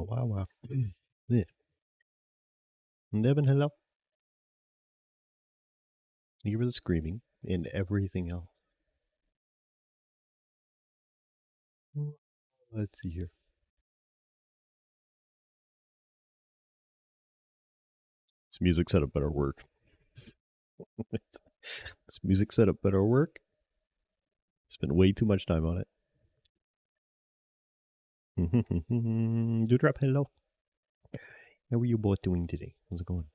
Oh, wow, wow. Yeah. Devin, hello. You were the screaming and everything else. Let's see here. This music setup better work. This music setup better work. Spent way too much time on it. Dewdrop, hello. How are you both doing today? How's it going?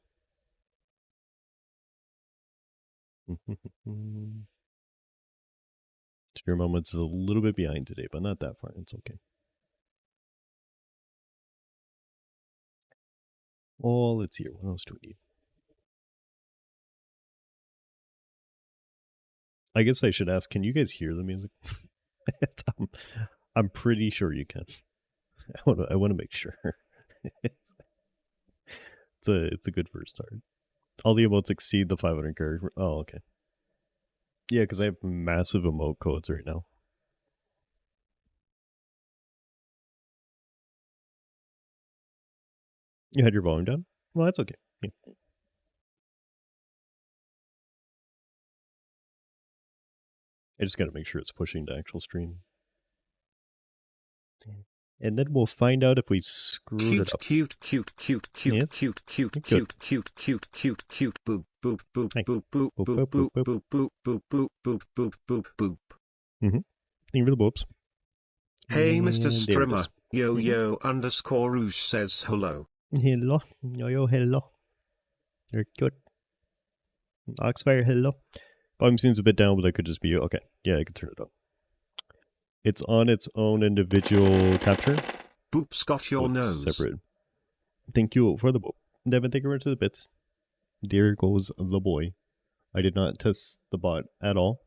Spirit Moment's a little bit behind today, but not that far. It's okay. Oh, let's see here. What else do we need? I guess I should ask, can you guys hear the music? I'm pretty sure you can. I want to make sure. It's a good first start. All the emotes exceed the 500 character. Oh, okay. Yeah, because I have massive emote codes right now. You had your volume down? Well, that's okay. Yeah. I just got to make sure it's pushing to actual stream. And then we'll find out if we screwed it up. Cute, Yes? cute, Good. boop, boop, boop, Hey. boop, boop, boop, boop, boop, boop, boop, boop, boop, boop, boop, boop, boop. Thank you for the boobs. Hey, And Mr. there it Strimmer, is. yo__ Rouge says hello. Hello. Yo, hello. Very good. Oxfire, hello. Volume seems a bit down, but that could just be you. Okay. Yeah, I could turn it up. It's on its own individual capture. Boop's got your nose. Separate. Thank you for the boop. Devin, thank you very much for the bits. There goes the boy. I did not test the bot at all.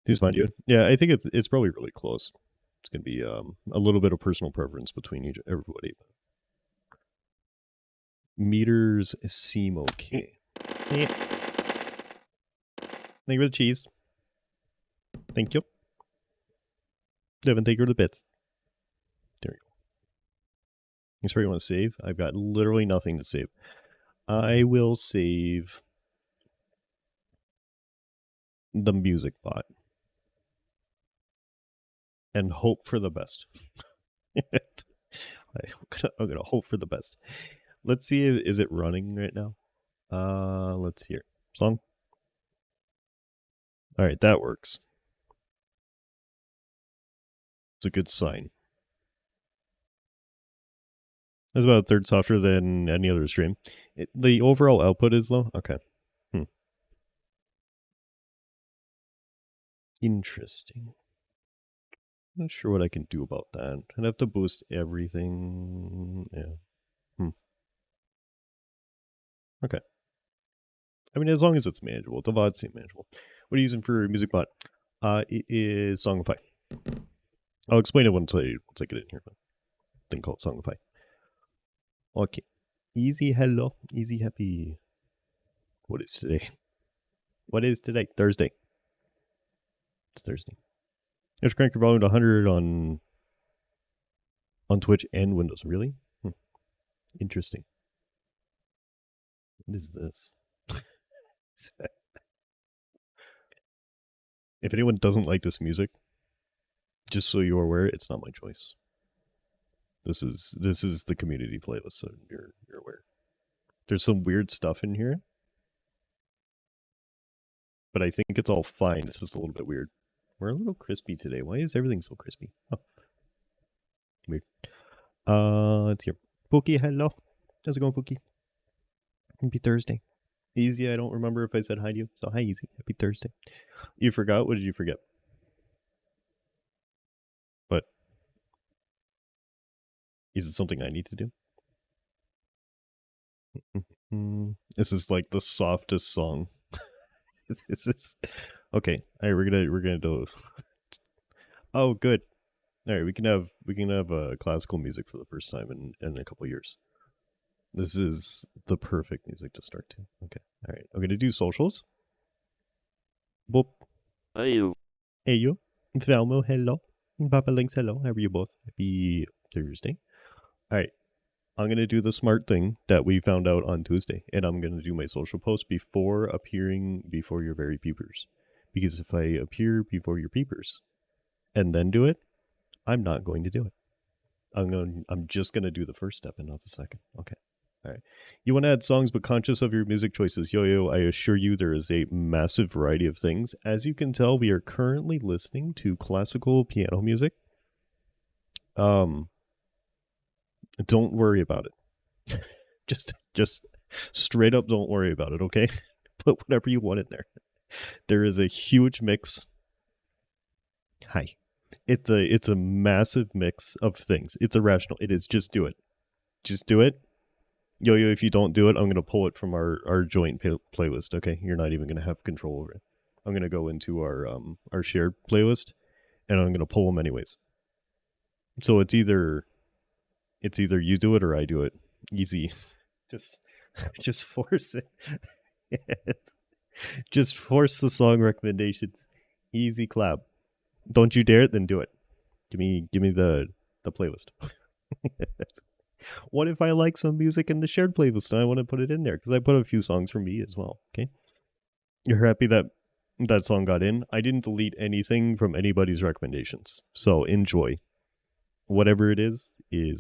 He's fine, dude. Yeah, I think it's probably really close. It's gonna be a little bit of personal preference between everybody. Meters seem okay. Yeah. Thank you for the cheese. Thank you. Devin, thank you for the bits. There you go. That's where you want to save. I've got literally nothing to save. I will save the music bot and hope for the best. I'm gonna hope for the best. Let's see, is it running right now? Let's hear song. All right, that works. It's a good sign. It's about a third softer than any other stream. The overall output is low. Okay. Interesting. Not sure what I can do about that. I'd have to boost everything. Yeah. Okay. I mean, as long as it's manageable. The VODs seem manageable. What are you using for music bot? It is Songify. I'll explain it once I get in here. Thing called Songify. Okay. Easy hello. Easy happy. What is today? What is today? Thursday. It's Thursday. There's crank your volume to 100 on Twitch and Windows. Really? Interesting. What is this? If anyone doesn't like this music, just so you're aware, it's not my choice. This is the community playlist, so you're aware. There's some weird stuff in here, but I think it's all fine. It's just a little bit weird. We're a little crispy today. Why is everything so crispy? Oh. Weird. It's here. Pookie, hello. How's it going, Pookie? Happy Thursday. Easy, I don't remember if I said hi to you. So hi, Easy. Happy Thursday. You forgot? What did you forget? What? Is it something I need to do? This is like the softest song. This is okay. All right, we're gonna do. Oh, good. All right, we can have classical music for the first time in a couple years. This is the perfect music to start to. Okay. All right, I'm gonna do socials. Boop. Hey you. Hey you. Velmo, hello. Papa Links, hello. How are you both? Happy Thursday. All right. I'm going to do the smart thing that we found out on Tuesday, and I'm going to do my social post before appearing before your very peepers. Because if I appear before your peepers and then do it, I'm not going to do it. I'm just going to do the first step and not the second. Okay. All right. You want to add songs but conscious of your music choices. Yo, I assure you there is a massive variety of things. As you can tell, we are currently listening to classical piano music. Don't worry about it. just straight up don't worry about it, okay? Put whatever you want in there. There is a huge mix. Hi. It's a massive mix of things. It's irrational. It is just do it. Just do it. Yo, if you don't do it, I'm going to pull it from our joint playlist, okay? You're not even going to have control over it. I'm going to go into our shared playlist, and I'm going to pull them anyways. So it's either you do it or I do it. Easy. Just force it. Just force the song recommendations. Easy clap. Don't you dare it, then do it. Give me the playlist. What if I like some music in the shared playlist and I want to put it in there? Because I put a few songs for me as well. Okay. You're happy that that song got in? I didn't delete anything from anybody's recommendations. So enjoy. Whatever it is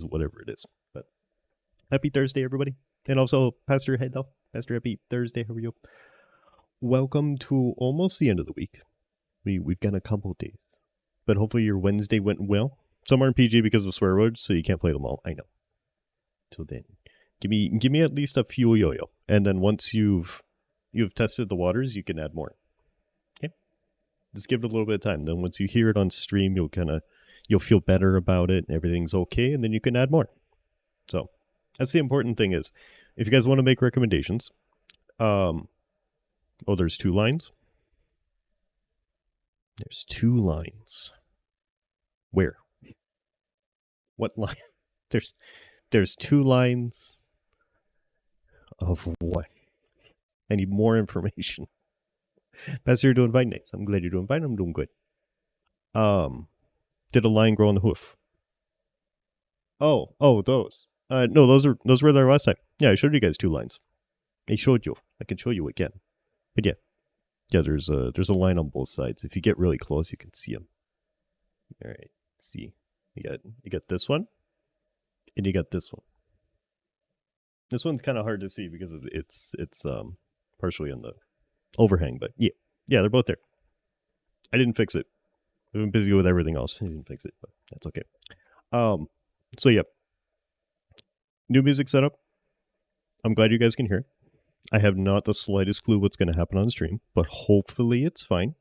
whatever it is. But happy Thursday, everybody. And also, Pastor, hello. Pastor, happy Thursday. How are you? Welcome to almost the end of the week. We've got a couple of days. But hopefully your Wednesday went well. Some aren't PG because of swear words, so you can't play them all. I know. Till then, give me at least a few yo-yo. And then once you've tested the waters, you can add more. Okay? Just give it a little bit of time. Then once you hear it on stream, you'll feel better about it and everything's okay, and then you can add more. So that's the important thing is, if you guys want to make recommendations, there's 2 lines. There's 2 lines. Where? What line? There's 2 lines of what? I need more information. Pastor, you're doing fine. Nice. I'm glad you're doing fine. I'm doing good. Did a line grow on the hoof? Oh, those. No, those were there last time. Yeah, I showed you guys 2 lines. I showed you. I can show you again. But yeah, there's a line on both sides. If you get really close, you can see them. All right, let's see. You got this one, and you got this one. This one's kind of hard to see because it's partially in the overhang, but yeah, they're both there. I didn't fix it. I've been busy with everything else. I didn't fix it, but that's okay. So yeah, new music setup. I'm glad you guys can hear it. I have not the slightest clue what's going to happen on stream, but hopefully it's fine.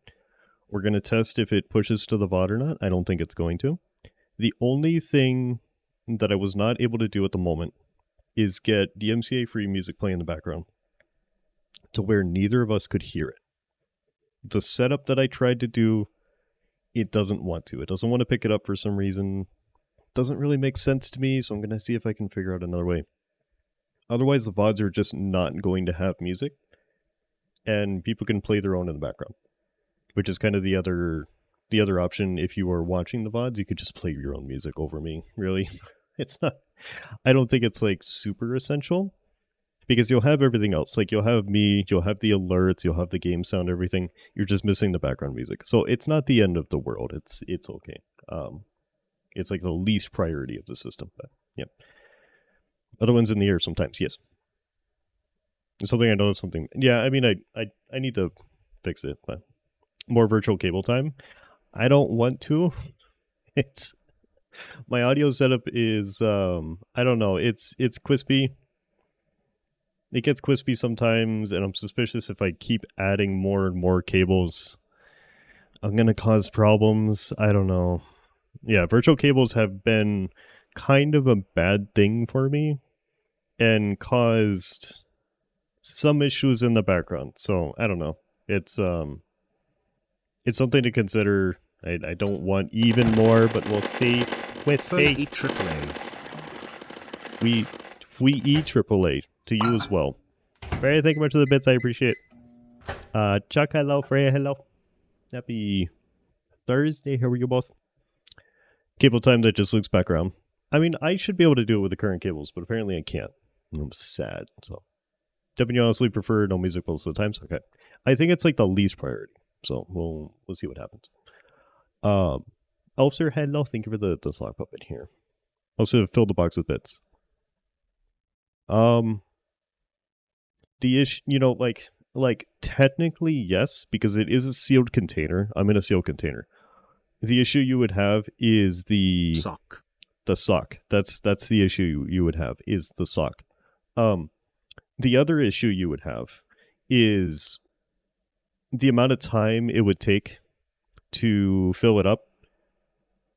We're going to test if it pushes to the VOD or not. I don't think it's going to. The only thing that I was not able to do at the moment is get DMCA free music playing in the background to where neither of us could hear it. The setup that I tried to do, it doesn't want to. It doesn't want to pick it up for some reason. It doesn't really make sense to me, so I'm going to see if I can figure out another way. Otherwise, the VODs are just not going to have music, and people can play their own in the background, which is kind of the other option. If you are watching the VODs, you could just play your own music over me. Really, it's not. I don't think it's like super essential because you'll have everything else. Like you'll have me, you'll have the alerts, you'll have the game sound, everything. You're just missing the background music, so it's not the end of the world. It's okay. It's like the least priority of the system, but yeah. Other ones in the air sometimes, yes. Something I noticed. Something, yeah. I mean, I need to fix it, but more virtual cable time. I don't want to. It's my audio setup is I don't know. It's crispy. It gets crispy sometimes, and I'm suspicious if I keep adding more and more cables, I'm gonna cause problems. I don't know. Yeah, virtual cables have been kind of a bad thing for me and caused some issues in the background. So I don't know. It's something to consider. I don't want even more, but we'll see. Crispy AAA. We AAA to you as well. Freya, thank you much for the bits. I appreciate it. Chuck, hello. Freya, hello. Happy Thursday. How are you both? Cable time that just looks background. I mean, I should be able to do it with the current cables, but apparently I can't. I'm sad. So, Devin, you honestly prefer no music most of the times? Okay. I think it's like the least priority. So we'll see what happens. Elfser, hello. Thank you for the slot puppet here. Also, fill the box with bits. The issue, like technically yes, because it is a sealed container. I'm in a sealed container. The issue you would have is the sock. The sock. That's the issue you would have is the sock. The other issue you would have is the amount of time it would take to fill it up.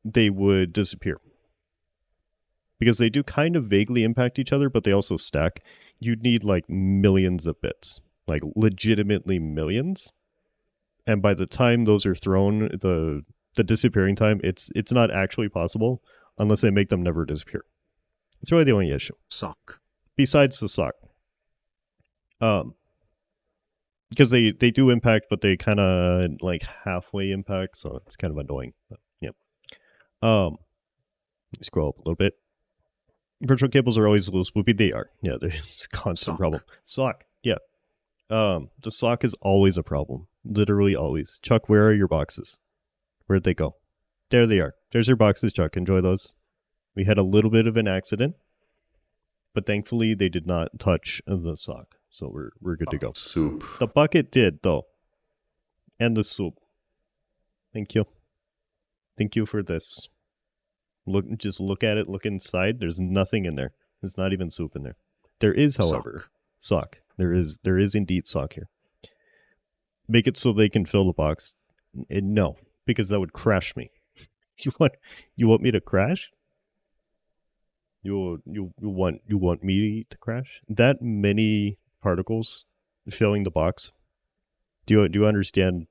They would disappear because they do kind of vaguely impact each other, but they also stack. You'd need like millions of bits, like legitimately millions. And by the time those are thrown, the disappearing time, it's not actually possible unless they make them never disappear. It's really the only issue. Sock. Besides the sock. Because they do impact, but they kind of like halfway impact, so it's kind of annoying. But, yeah. Scroll up a little bit. Virtual cables are always a little swoopy. They are. Yeah, there's a constant problem. Sock. Yeah. The sock is always a problem. Literally always. Chuck, where are your boxes? Where'd they go? There they are. There's your boxes, Chuck. Enjoy those. We had a little bit of an accident, but thankfully they did not touch the sock. So we're good to go. Soup. The bucket did, though. And the soup. Thank you. Thank you for this. Just look at it, look inside. There's nothing in there. There's not even soup in there. There is, however, sock. There is indeed sock here. Make it so they can fill the box. No, because that would crash me. You want me to crash? You want me to crash? That many particles filling the box. Do you understand,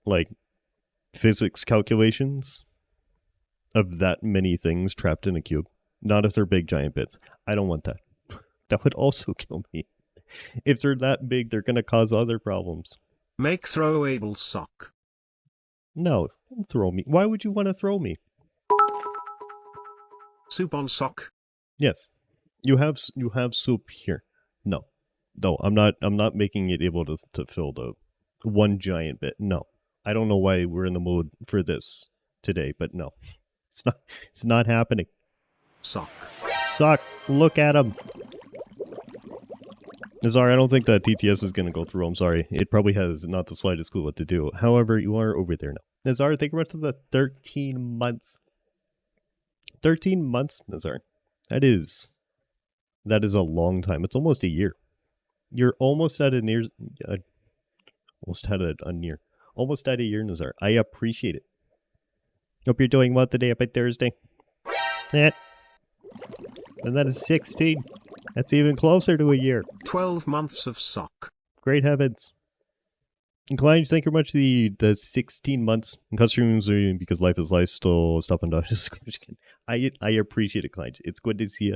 like, physics calculations of that many things trapped in a cube? Not if they're big giant bits. I don't want that. That would also kill me. If they're that big, they're gonna cause other problems. Make throwable sock. No, don't throw me. Why would you want to throw me? Soup on sock. Yes, you have soup here. No, I'm not making it able to fill the one giant bit. No, I don't know why we're in the mood for this today, but no, it's not happening. Sock. Look at him. Nazar, I don't think that TTS is going to go through. I'm sorry. It probably has not the slightest clue what to do. However, you are over there now. Nazar, think about the 13 months. 13 months, Nazar. That is a long time. It's almost a year. You're almost at a near. Almost at a year, Nazar. I appreciate it. Hope you're doing well today. Happy Thursday. And that is 16. That's even closer to a year. 12 months of sock. Great heavens. And Klein, thank you very much. The 16 months in customs because life is life. Still stop and I appreciate it, Klein. It's good to see you.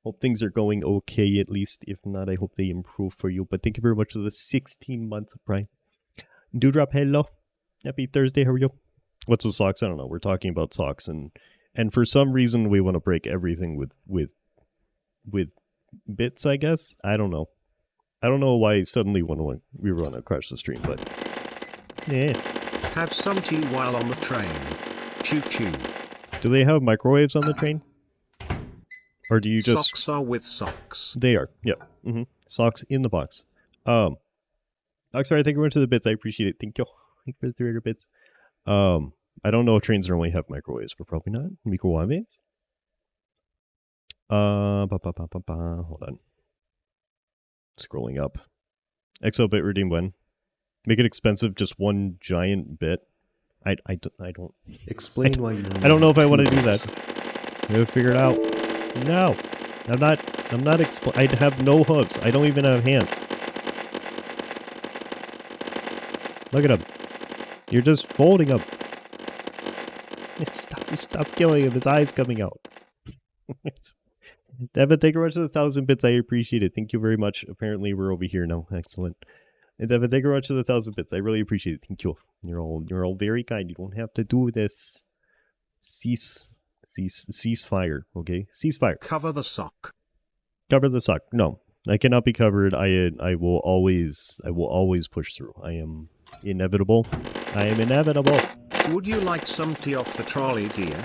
Hope things are going okay at least. If not, I hope they improve for you. But thank you very much for the 16 months of Prime. Dewdrop, hello. Happy Thursday. How are you? What's with socks? I don't know. We're talking about socks, and for some reason we want to break everything with bits, I guess. I don't know. I don't know why suddenly we want to crash the stream, but yeah. Have some tea while on the train. Choo choo. Do they have microwaves on the train? Or do you just... Socks are with socks. They are. Yep. Mm-hmm. Socks in the box. Sorry, thank you very much for the bits. I appreciate it. Thank you. Thank you for the 300 bits. I don't know if trains normally have microwaves, but probably not. Microwaves? Hold on. Scrolling up. XL bit redeem when? Make it expensive, just one giant bit. I don't... Explain why you... I don't know if I want to do that. Gotta figure it out. No. I'm not I have no hooves. I don't even have hands. Look at him. You're just folding him. Stop killing him. His eye's coming out. Devin, thank you very much for the 1,000 bits. I appreciate it. Thank you very much. Apparently, we're over here now. Excellent. And Devin, thank you very much for the 1,000 bits. I really appreciate it. Thank you. You're all very kind. You don't have to do this. Cease Ceasefire, okay? Ceasefire. Cover the sock. Cover the sock. No, I cannot be covered. I will always push through. I am inevitable. I am inevitable. Would you like some tea off the trolley, dear?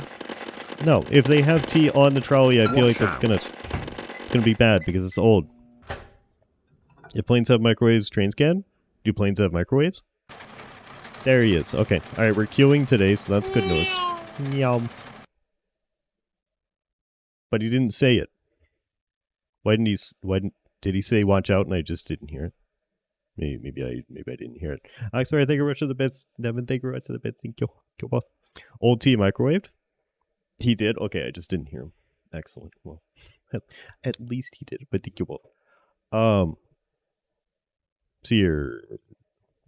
No, if they have tea on the trolley, I feel like Watch it's gonna be bad because it's old. If planes have microwaves, trains can. Do planes have microwaves? There he is. Okay. All right, we're queuing today, so that's good news. Meow. But he didn't say it. Did he say watch out and I just didn't hear it? Maybe I didn't hear it. Sorry, thank you very much for the bits. Devin, thank you very much for the bits. Thank you. Go both. Old T microwaved? He did? Okay, I just didn't hear him. Excellent. Well, at least he did, but thank you both. See your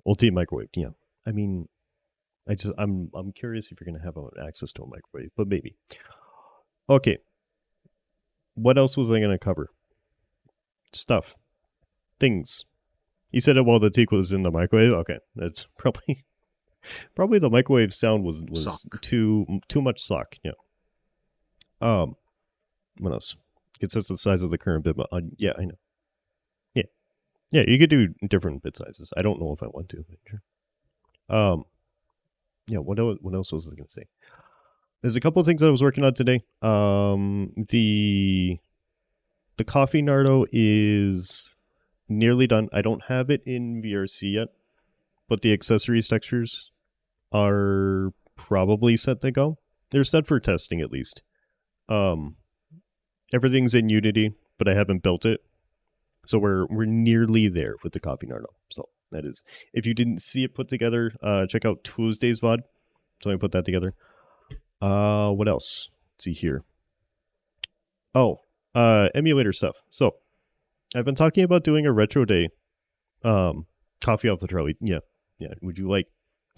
old T microwaved, yeah. I mean, I'm curious if you're gonna have access to a microwave, but maybe. Okay. What else was I gonna cover? Stuff. Things. You said it while the tea was in the microwave? Okay. That's probably the microwave sound was too much sock, yeah. What else? It says the size of the current bit, but yeah, I know. Yeah. Yeah, you could do different bit sizes. I don't know if I want to, but sure. Yeah, what else was I gonna say? There's a couple of things I was working on today. The coffee nardo is nearly done. I don't have it in VRC yet, but the accessories textures are probably set to go. They're set for testing at least. Everything's in Unity, but I haven't built it. So we're nearly there with the coffee nardo. So that is, if you didn't see it put together, check out Tuesday's VOD. So I put that together. What else? Let's see here. Oh, emulator stuff. So I've been talking about doing a retro day. Coffee off the trolley. Yeah. Would you like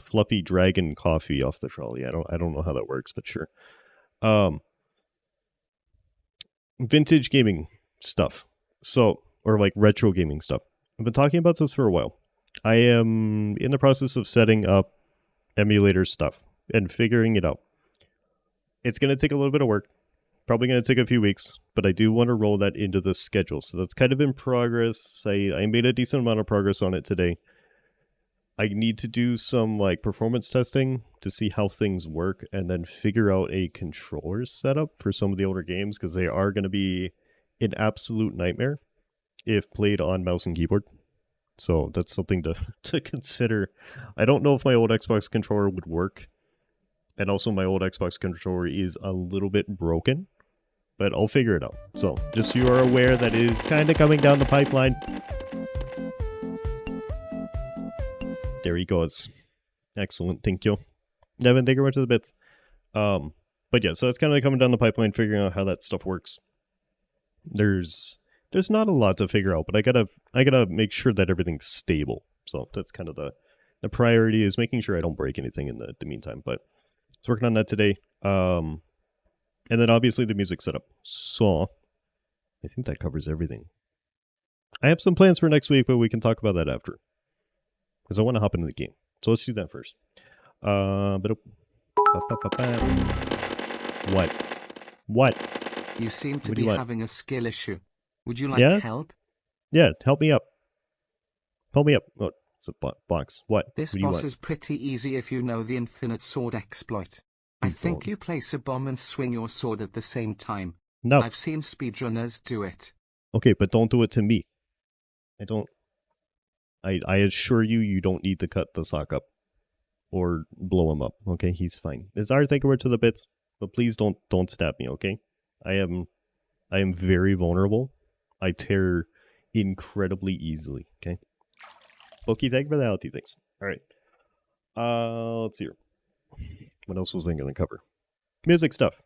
fluffy dragon coffee off the trolley? I don't know how that works, but sure. Vintage gaming stuff. So, or like retro gaming stuff. I've been talking about this for a while. I am in the process of setting up emulator stuff and figuring it out. It's going to take a little bit of work. Probably going to take a few weeks, but I do want to roll that into the schedule. So that's kind of in progress. I made a decent amount of progress on it today. I need to do some like performance testing to see how things work and then figure out a controller setup for some of the older games because they are going to be an absolute nightmare if played on mouse and keyboard. So that's something to consider. I don't know if my old Xbox controller would work. And also my old Xbox controller is a little bit broken, but I'll figure it out. So just so you are aware that is kind of coming down the pipeline. There he goes. Excellent. Thank you. Devin, thank you very much for the bits. But yeah, so that's kind of coming down the pipeline, figuring out how that stuff works. There's not a lot to figure out, but I gotta make sure that everything's stable. So that's kind of the priority is making sure I don't break anything in the meantime. But I was working on that today. And then obviously the music setup. So I think that covers everything. I have some plans for next week, but we can talk about that after. Because I want to hop into the game. So let's do that first. What? You seem to What do be you want? having a skill issue. Would you like help? Yeah, help me up. Help me up. Oh, it's a box. What? This What do you boss want? is pretty easy if you know the infinite sword exploit. I Please think don't. you place a bomb and swing your sword at the same time. No. I've seen speedrunners do it. Okay, but don't do it to me. I assure you, you don't need to cut the sock up or blow him up. Okay, he's fine. Nazar, thank you to the bits, but please don't stab me. Okay, I am very vulnerable. I tear incredibly easily. Okay, Loki, thank you for the healthy things. All right. Let's see here. What else was I going to cover? Music stuff.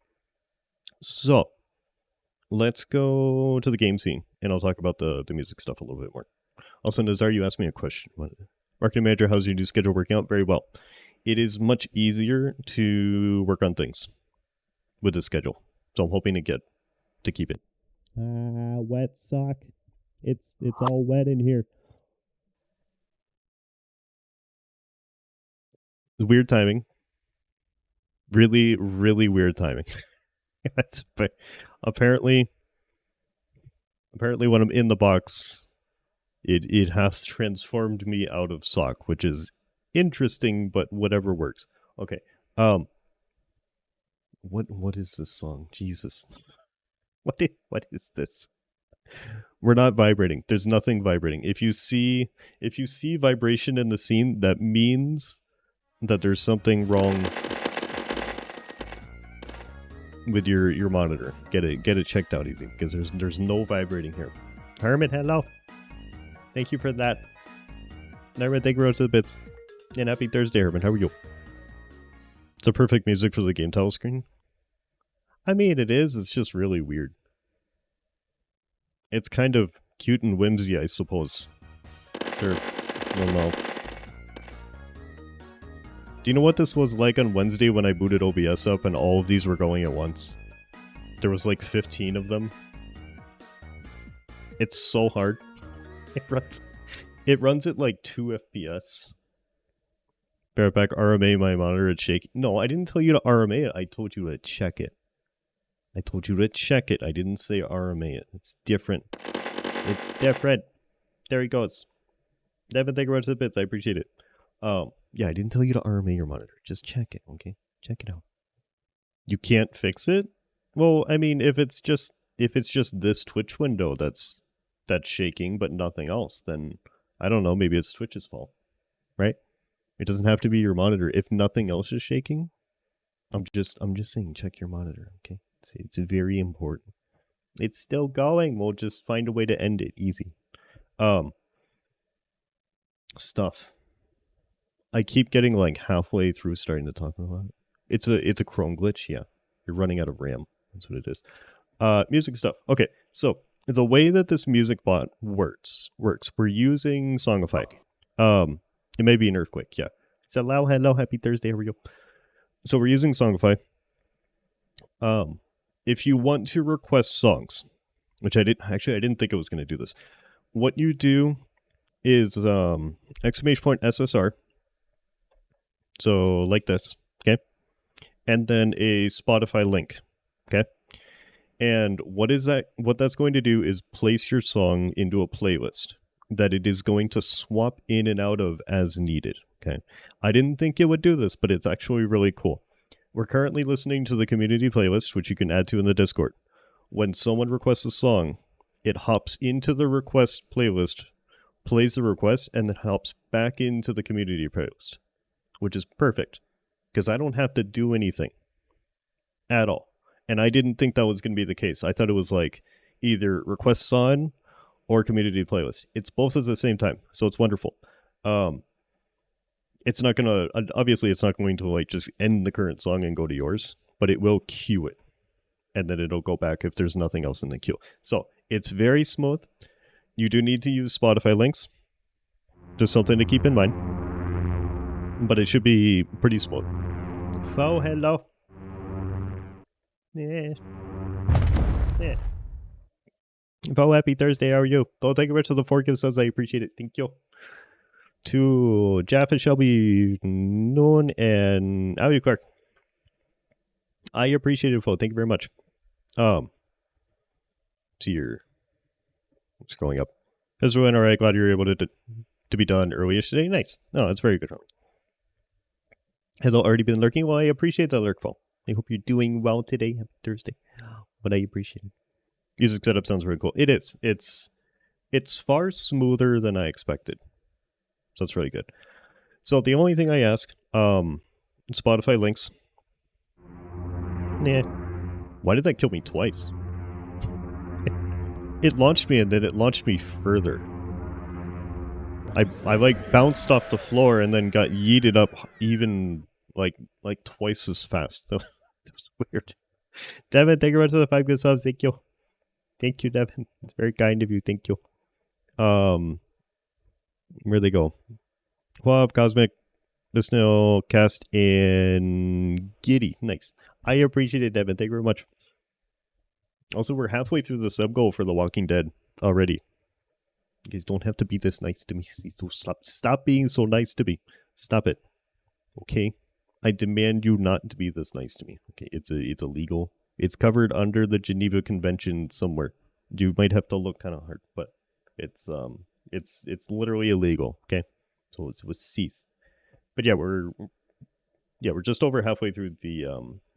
So let's go to the game scene, and I'll talk about the music stuff a little bit more. Also, Nazar, you asked me a question. Marketing manager, how's your new schedule working out? Very well. It is much easier to work on things with the schedule. So I'm hoping to keep it. Wet sock. It's all wet in here. Weird timing. Really, really weird timing. But apparently when I'm in the box, it has transformed me out of sock, which is interesting, but whatever works. Okay. What is this song? Jesus. What is this? We're not vibrating. There's nothing vibrating. If you see vibration in the scene, that means that there's something wrong with your monitor. Get it checked out easy, because there's no vibrating here. Hermit, hello. Thank you for that. Hermit, thank you to the bits. And happy Thursday, Hermit. How are you? It's a perfect music for the game title screen. I mean, it is. It's just really weird. It's kind of cute and whimsy, I suppose. Sure. I don't know. Do you know what this was like on Wednesday when I booted OBS up and all of these were going at once? There was like 15 of them. It's so hard. It runs at like 2 FPS. Bareback RMA my monitor, it's shaky. No, I didn't tell you to RMA it. I told you to check it. I told you to check it. I didn't say RMA it. It's different. It's different. There he goes. Devin, thank you very much for the bits. I appreciate it. Yeah, I didn't tell you to RMA your monitor. Just check it, okay? Check it out. You can't fix it? Well, I mean, if it's just this Twitch window that's shaking, but nothing else, then I don't know. Maybe it's Twitch's fault, right? It doesn't have to be your monitor. If nothing else is shaking, I'm just saying, check your monitor, okay? It's very important. It's still going. We'll just find a way to end it. Easy. Stuff. I keep getting like halfway through starting to talk about it. It's a Chrome glitch, yeah. You're running out of RAM. That's what it is. Music stuff. Okay, so the way that this music bot works, we're using Songify. It may be an earthquake, yeah. So hello, happy Thursday, how are you? So we're using Songify. If you want to request songs, which I didn't think it was going to do this. What you do is !SSR. So like this, okay? And then a Spotify link, okay? And what that's going to do is place your song into a playlist that it is going to swap in and out of as needed, okay? I didn't think it would do this, but it's actually really cool. We're currently listening to the community playlist, which you can add to in the Discord. When someone requests a song, it hops into the request playlist, plays the request, and then hops back into the community playlist, which is perfect because I don't have to do anything at all. And I didn't think that was going to be the case. I thought it was like either requests on or community playlist. It's both at the same time, so it's wonderful. It's not gonna, obviously it's not going to like just end the current song and go to yours, but it will queue it, and then it'll go back if there's nothing else in the queue. So it's very smooth. You do need to use Spotify links. Just something to keep in mind, but it should be pretty smooth. So hello. Yeah. Oh, happy Thursday. How are you? Oh, thank you very much for the 4 gift subs. I appreciate it. Thank you. To Jeff and Shelby Noon and Abby Clark. I appreciate it, folks. Thank you very much. See your scrolling up. Everyone, all right. Glad you were able to be done earlier today. Nice. No, that's very good. Has already been lurking? Well, I appreciate that lurk, folks. I hope you're doing well today. Happy Thursday. But I appreciate it. Music setup sounds really cool. It is. It's far smoother than I expected. So that's really good. So the only thing I ask, Spotify links. Nah. Why did that kill me twice? It launched me and then it launched me further. I like bounced off the floor and then got yeeted up even like twice as fast. That was weird. Devin, thank you very much for the 5 good subs. Thank you. Thank you, Devin. It's very kind of you. Thank you. Where'd they go? Quab, Cosmic, Bisnil, Cast, and Giddy. Nice. I appreciate it, Devin. Thank you very much. Also, we're halfway through the sub goal for The Walking Dead already. You guys don't have to be this nice to me. Stop being so nice to me. Stop it. Okay? I demand you not to be this nice to me. Okay? It's illegal. It's covered under the Geneva Convention somewhere. You might have to look kind of hard, but it's literally illegal. Okay, so it was cease. But yeah, we're just over halfway through the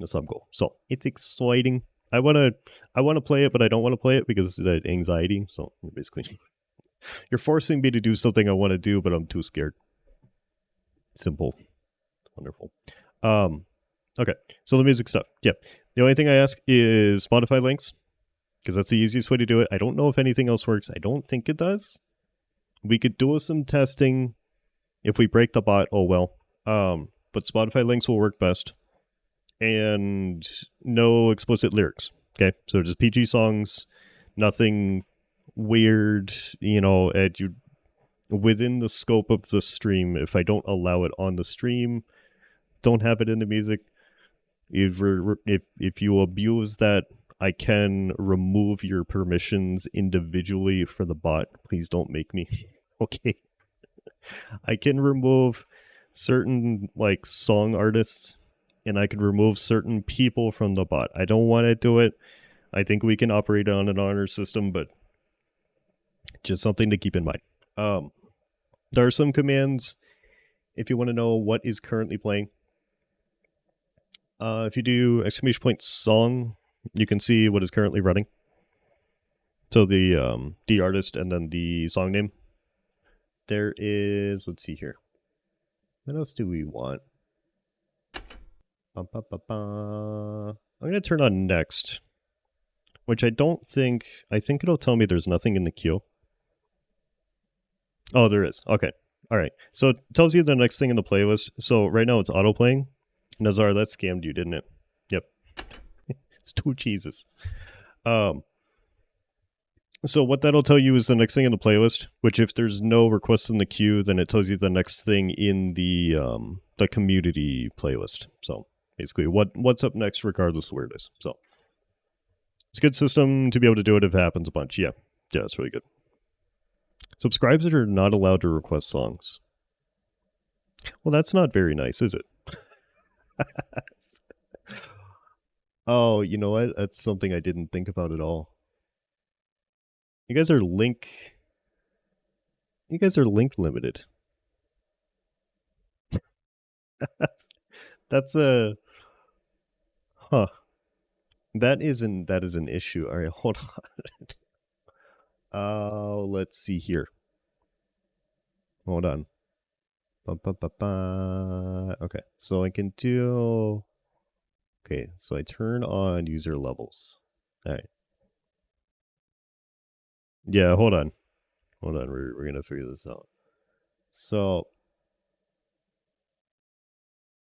sub goal, so it's exciting. I wanna play it, but I don't want to play it because of that anxiety. So basically, you're forcing me to do something I want to do, but I'm too scared. Simple, wonderful. Okay, so the music stuff. Yep. The only thing I ask is Spotify links, because that's the easiest way to do it. I don't know if anything else works. I don't think it does. We could do some testing. If we break the bot, oh well. But Spotify links will work best. And no explicit lyrics. Okay, so just PG songs, nothing weird, within the scope of the stream. If I don't allow it on the stream, don't have it in the music. If you abuse that, I can remove your permissions individually for the bot. Please don't make me. Okay. I can remove certain like song artists, and I can remove certain people from the bot. I don't want to do it. I think we can operate on an honor system, but just something to keep in mind. There are some commands if you want to know what is currently playing. If you do !song, you can see what is currently running. So the artist and then the song name. There is, let's see here. What else do we want? I'm going to turn on next, which I think it'll tell me there's nothing in the queue. Oh, there is. Okay. All right. So it tells you the next thing in the playlist. So right now it's auto playing. Nazar, that scammed you, didn't it? Yep. It's 2 cheeses. So what that'll tell you is the next thing in the playlist, which if there's no requests in the queue, then it tells you the next thing in the community playlist. So basically what's up next regardless of where it is. So it's a good system to be able to do it if it happens a bunch. Yeah, it's really good. Subscribers are not allowed to request songs. Well, that's not very nice, is it? Oh, you know what? That's something I didn't think about at all. You guys are link limited. That's a huh. That is an issue. All right, hold on. Let's see here. Hold on. Okay, so I can do. Okay, so I turn on user levels. All right. Yeah, hold on. We're gonna figure this out. So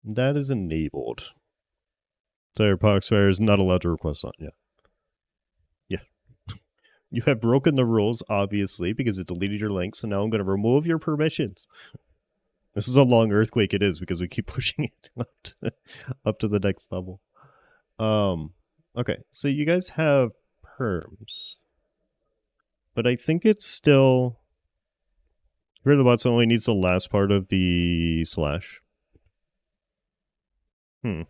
that is enabled. So Poxfire is not allowed to request on. Yeah. You have broken the rules, obviously, because it deleted your link. So now I'm going to remove your permissions. This is a long earthquake. It is because we keep pushing it up to the next level. Okay, so you guys have perms, but I think it's still. Rid of the bots only needs the last part of the slash. Let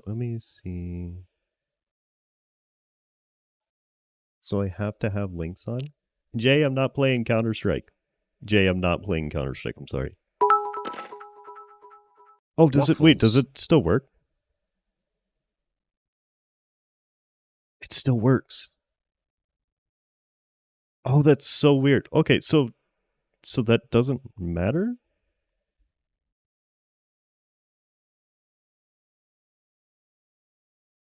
me see. So I have to have links on? Jay, I'm not playing Counter-Strike. I'm sorry. Oh, does it still work? It still works. Oh, that's so weird. Okay, so that doesn't matter?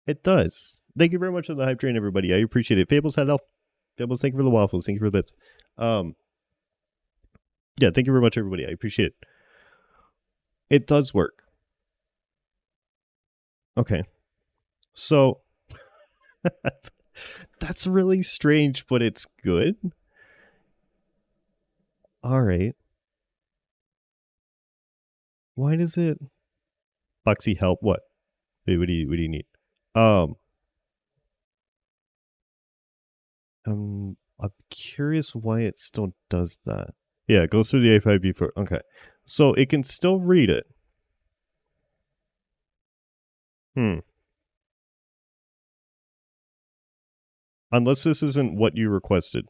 It does. Thank you very much for the hype train, everybody. I appreciate it. Fables had help. Fables, thank you for the waffles. Thank you for the bits. Yeah, thank you very much, everybody. I appreciate it. It does work. Okay. So that's really strange, but it's good. All right. Why does it? Foxy, help. What? Wait, what do you need? I'm curious why it still does that. Yeah, it goes through the A5 before. Okay. So it can still read it. Unless this isn't what you requested.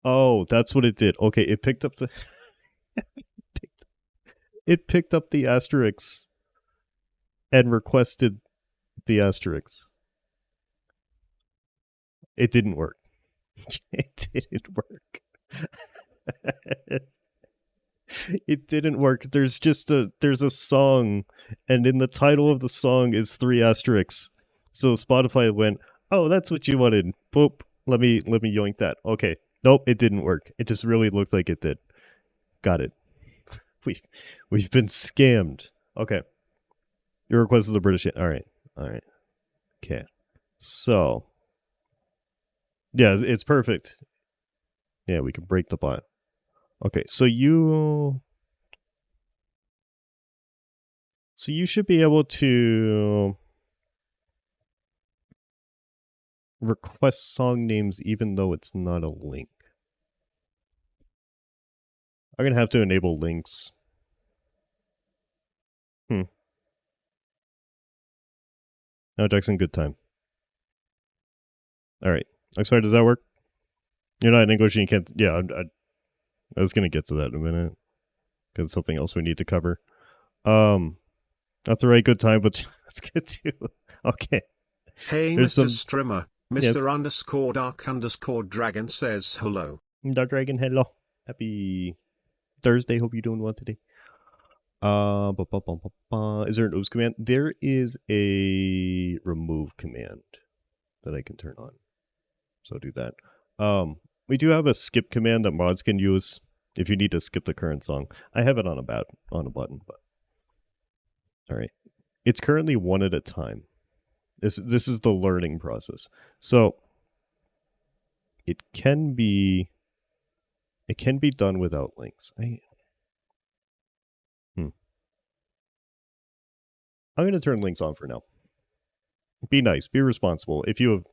Oh, that's what it did. Okay, it picked up the it picked up the asterisks and requested the asterisks. It didn't work. It didn't work. It didn't work. There's a song, and in the title of the song is 3 asterisks. So Spotify went, "Oh, that's what you wanted." Boop. Let me yoink that. Okay. Nope, it didn't work. It just really looked like it did. Got it. We've been scammed. Okay. Your request is a British. All right. Okay. So, yeah, it's perfect. Yeah, we can break the bot. Okay, so you should be able to request song names even though it's not a link. I'm gonna have to enable links. No, Jackson, good time. All right. I'm sorry, does that work? You're not in English and you can't... Yeah, I was gonna get to that in a minute. Because it's something else we need to cover. Not the right good time, but let's get to... Okay. Hey, There's Mr. some... Streamer, Mr. Yes. _Dark_Dragon says hello. Dark Dragon, hello. Happy Thursday. Hope you're doing well today. Is there an oops command? There is a remove command that I can turn on. So I'll do that. We do have a skip command that mods can use if you need to skip the current song. I have it on a button, but all right. It's currently one at a time. This is the learning process. So it can be done without links. I'm going to turn links on for now. Be nice. Be responsible. If you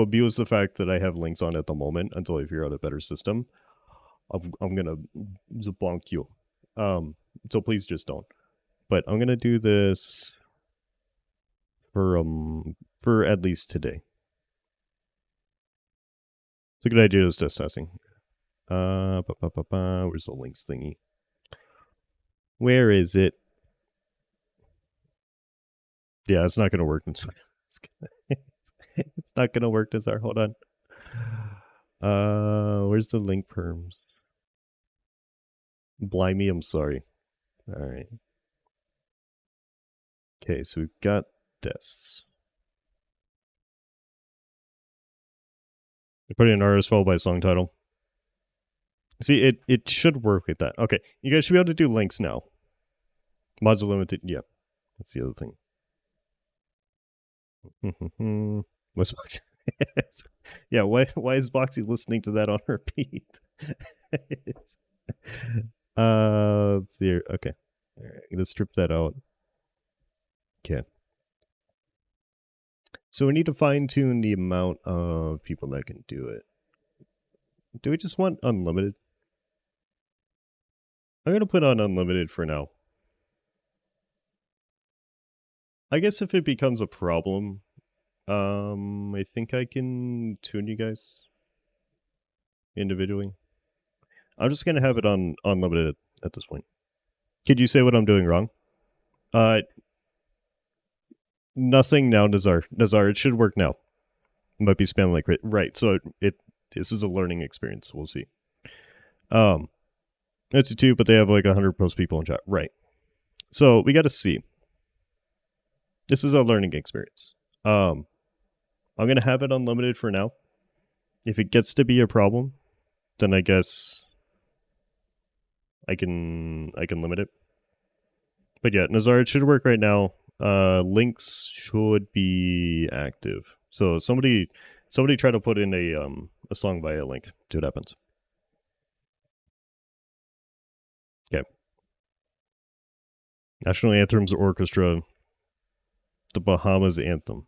abuse the fact that I have links on at the moment until I figure out a better system, I'm going to bonk you. So please just don't. But I'm going to do this for at least today. It's a good idea to test testing. Where's the links thingy? Where is it? Yeah, it's not going to work. It's not going to work, Nazar. Hold on. Where's the link perms? Blimey, I'm sorry. All right. Okay, so we've got this. I put in artist followed by song title. See, it should work like that. Okay, you guys should be able to do links now. Mods are limited. Yeah, that's the other thing. What's Boxy? Yeah, why is Boxy listening to that on repeat? Let's see here. Okay, all right, I'm gonna strip that out. Okay. So we need to fine tune the amount of people that can do it. Do we just want unlimited? I'm gonna put on unlimited for now. I guess if it becomes a problem, I think I can tune you guys individually. I'm just gonna have it on unlimited at this point. Could you say what I'm doing wrong? Nothing now, Nazar. Nazar, it should work now. It might be spam like right. So this is a learning experience. We'll see. It's a 2, but they have like 100 plus people in chat. Right. So we got to see. This is a learning experience. I'm gonna have it unlimited for now. If it gets to be a problem, then I guess I can limit it. But yeah, Nazar, it should work right now. Links should be active. So somebody try to put in a song via link. See what happens. Okay. National Anthems Orchestra. The Bahamas Anthem.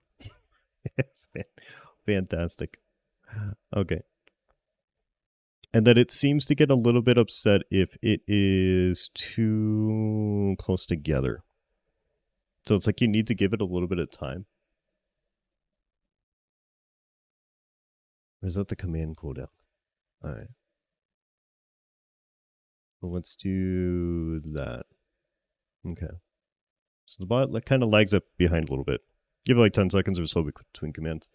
It's fantastic. Okay. And that it seems to get a little bit upset if it is too close together. So it's like you need to give it a little bit of time. Or is that the command cooldown? All right. Well, let's do that. Okay. So the bot kind of lags up behind a little bit. Give it like 10 seconds or so between commands.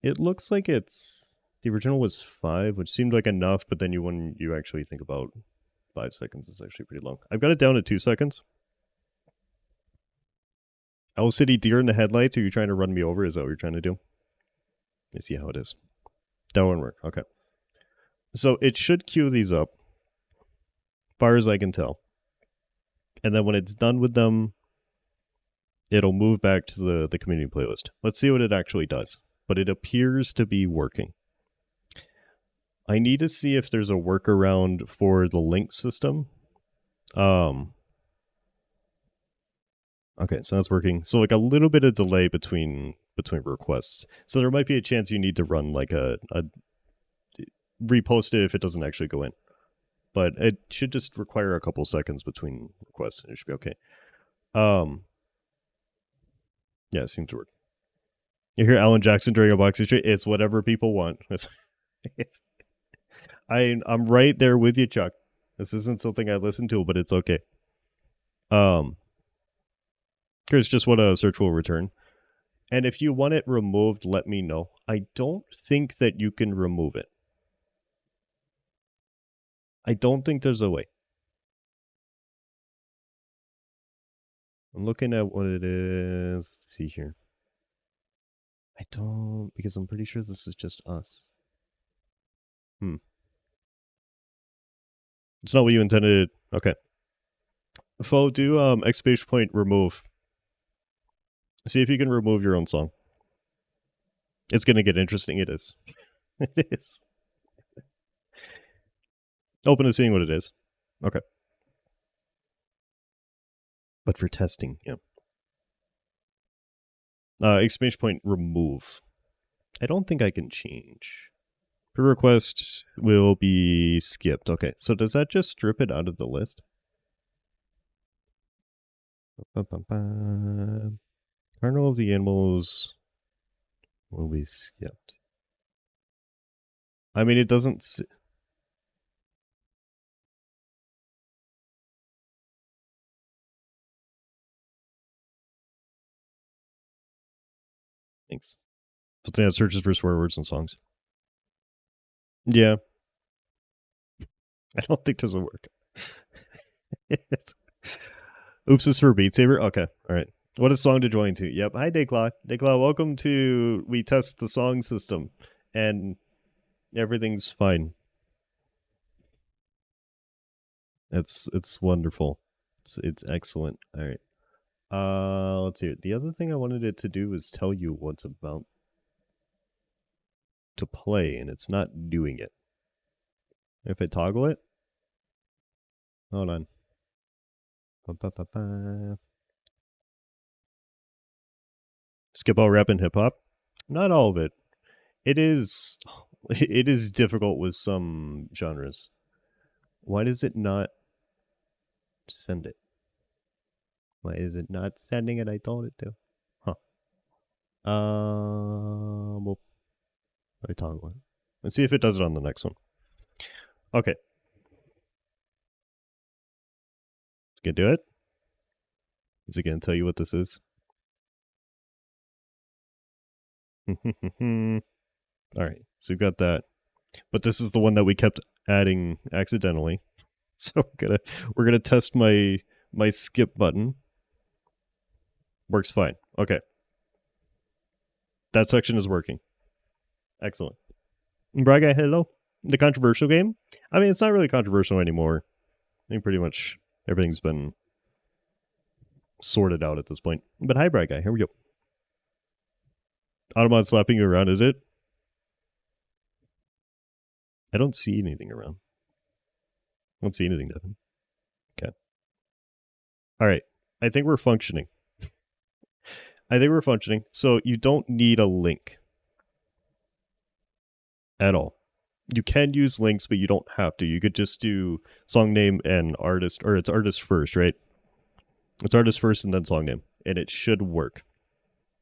It looks like it's... The original was 5, which seemed like enough, but then when you actually think about 5 seconds, it's actually pretty long. I've got it down to 2 seconds. Owl City deer in the headlights. Are you trying to run me over? Is that what you're trying to do? Let me see how it is. That won't work. Okay. So it should queue these up, far as I can tell. And then when it's done with them, it'll move back to the community playlist. Let's see what it actually does. But it appears to be working. I need to see if there's a workaround for the link system. Okay, so that's working. So like a little bit of delay between requests. So there might be a chance you need to run like a repost it if it doesn't actually go in. But it should just require a couple seconds between requests and it should be okay. Yeah, it seems to work. You hear Alan Jackson during a boxing straight? It's whatever people want. I'm right there with you, Chuck. This isn't something I listen to, but it's okay. Here's just what a search will return. And if you want it removed, let me know. I don't think that you can remove it. I don't think there's a way. I'm looking at what it is. Let's see here. I don't, because I'm pretty sure this is just us. It's not what you intended. Okay. Fo, do exclamation point remove. See if you can remove your own song. It's going to get interesting. It is. It is. Open to seeing what it is. Okay. But for testing, yeah. Exclamation point remove. I don't think I can change. Per request will be skipped. Okay, so does that just strip it out of the list? Carnival of the Animals will be skipped. I mean, it doesn't... Thanks. Something that searches for swear words and songs. Yeah. I don't think this will work. Oops, is for Beat Saber? Okay, all right. What a song to join to. Yep. Hi, Dayclaw. Dayclaw, welcome to... We test the song system, and everything's fine. It's wonderful. It's excellent. All right. Let's see. The other thing I wanted it to do is tell you what's about to play, and it's not doing it. If I toggle it, hold on. Skip all rap and hip hop. Not all of it. It is difficult with some genres. Why does it not send it? Why is it not sending it? I told it to. Huh. Well, I toggle it. Let's see if it does it on the next one. Okay. It's gonna do it. Is it gonna tell you what this is? All right, so we've got that, but this is the one that we kept adding accidentally. So we're gonna test my skip button. Works fine. Okay, that section is working. Excellent. Braga, hello. The controversial game. I mean, it's not really controversial anymore. I think pretty much everything's been sorted out at this point. But hi, Braga. Here we go. Automod slapping you around, is it? I don't see anything around. I don't see anything, Devin. Okay. All right. I think we're functioning. So you don't need a link at all. You can use links, but you don't have to. You could just do song name and artist, or it's artist first, right? It's artist first and then song name, and it should work.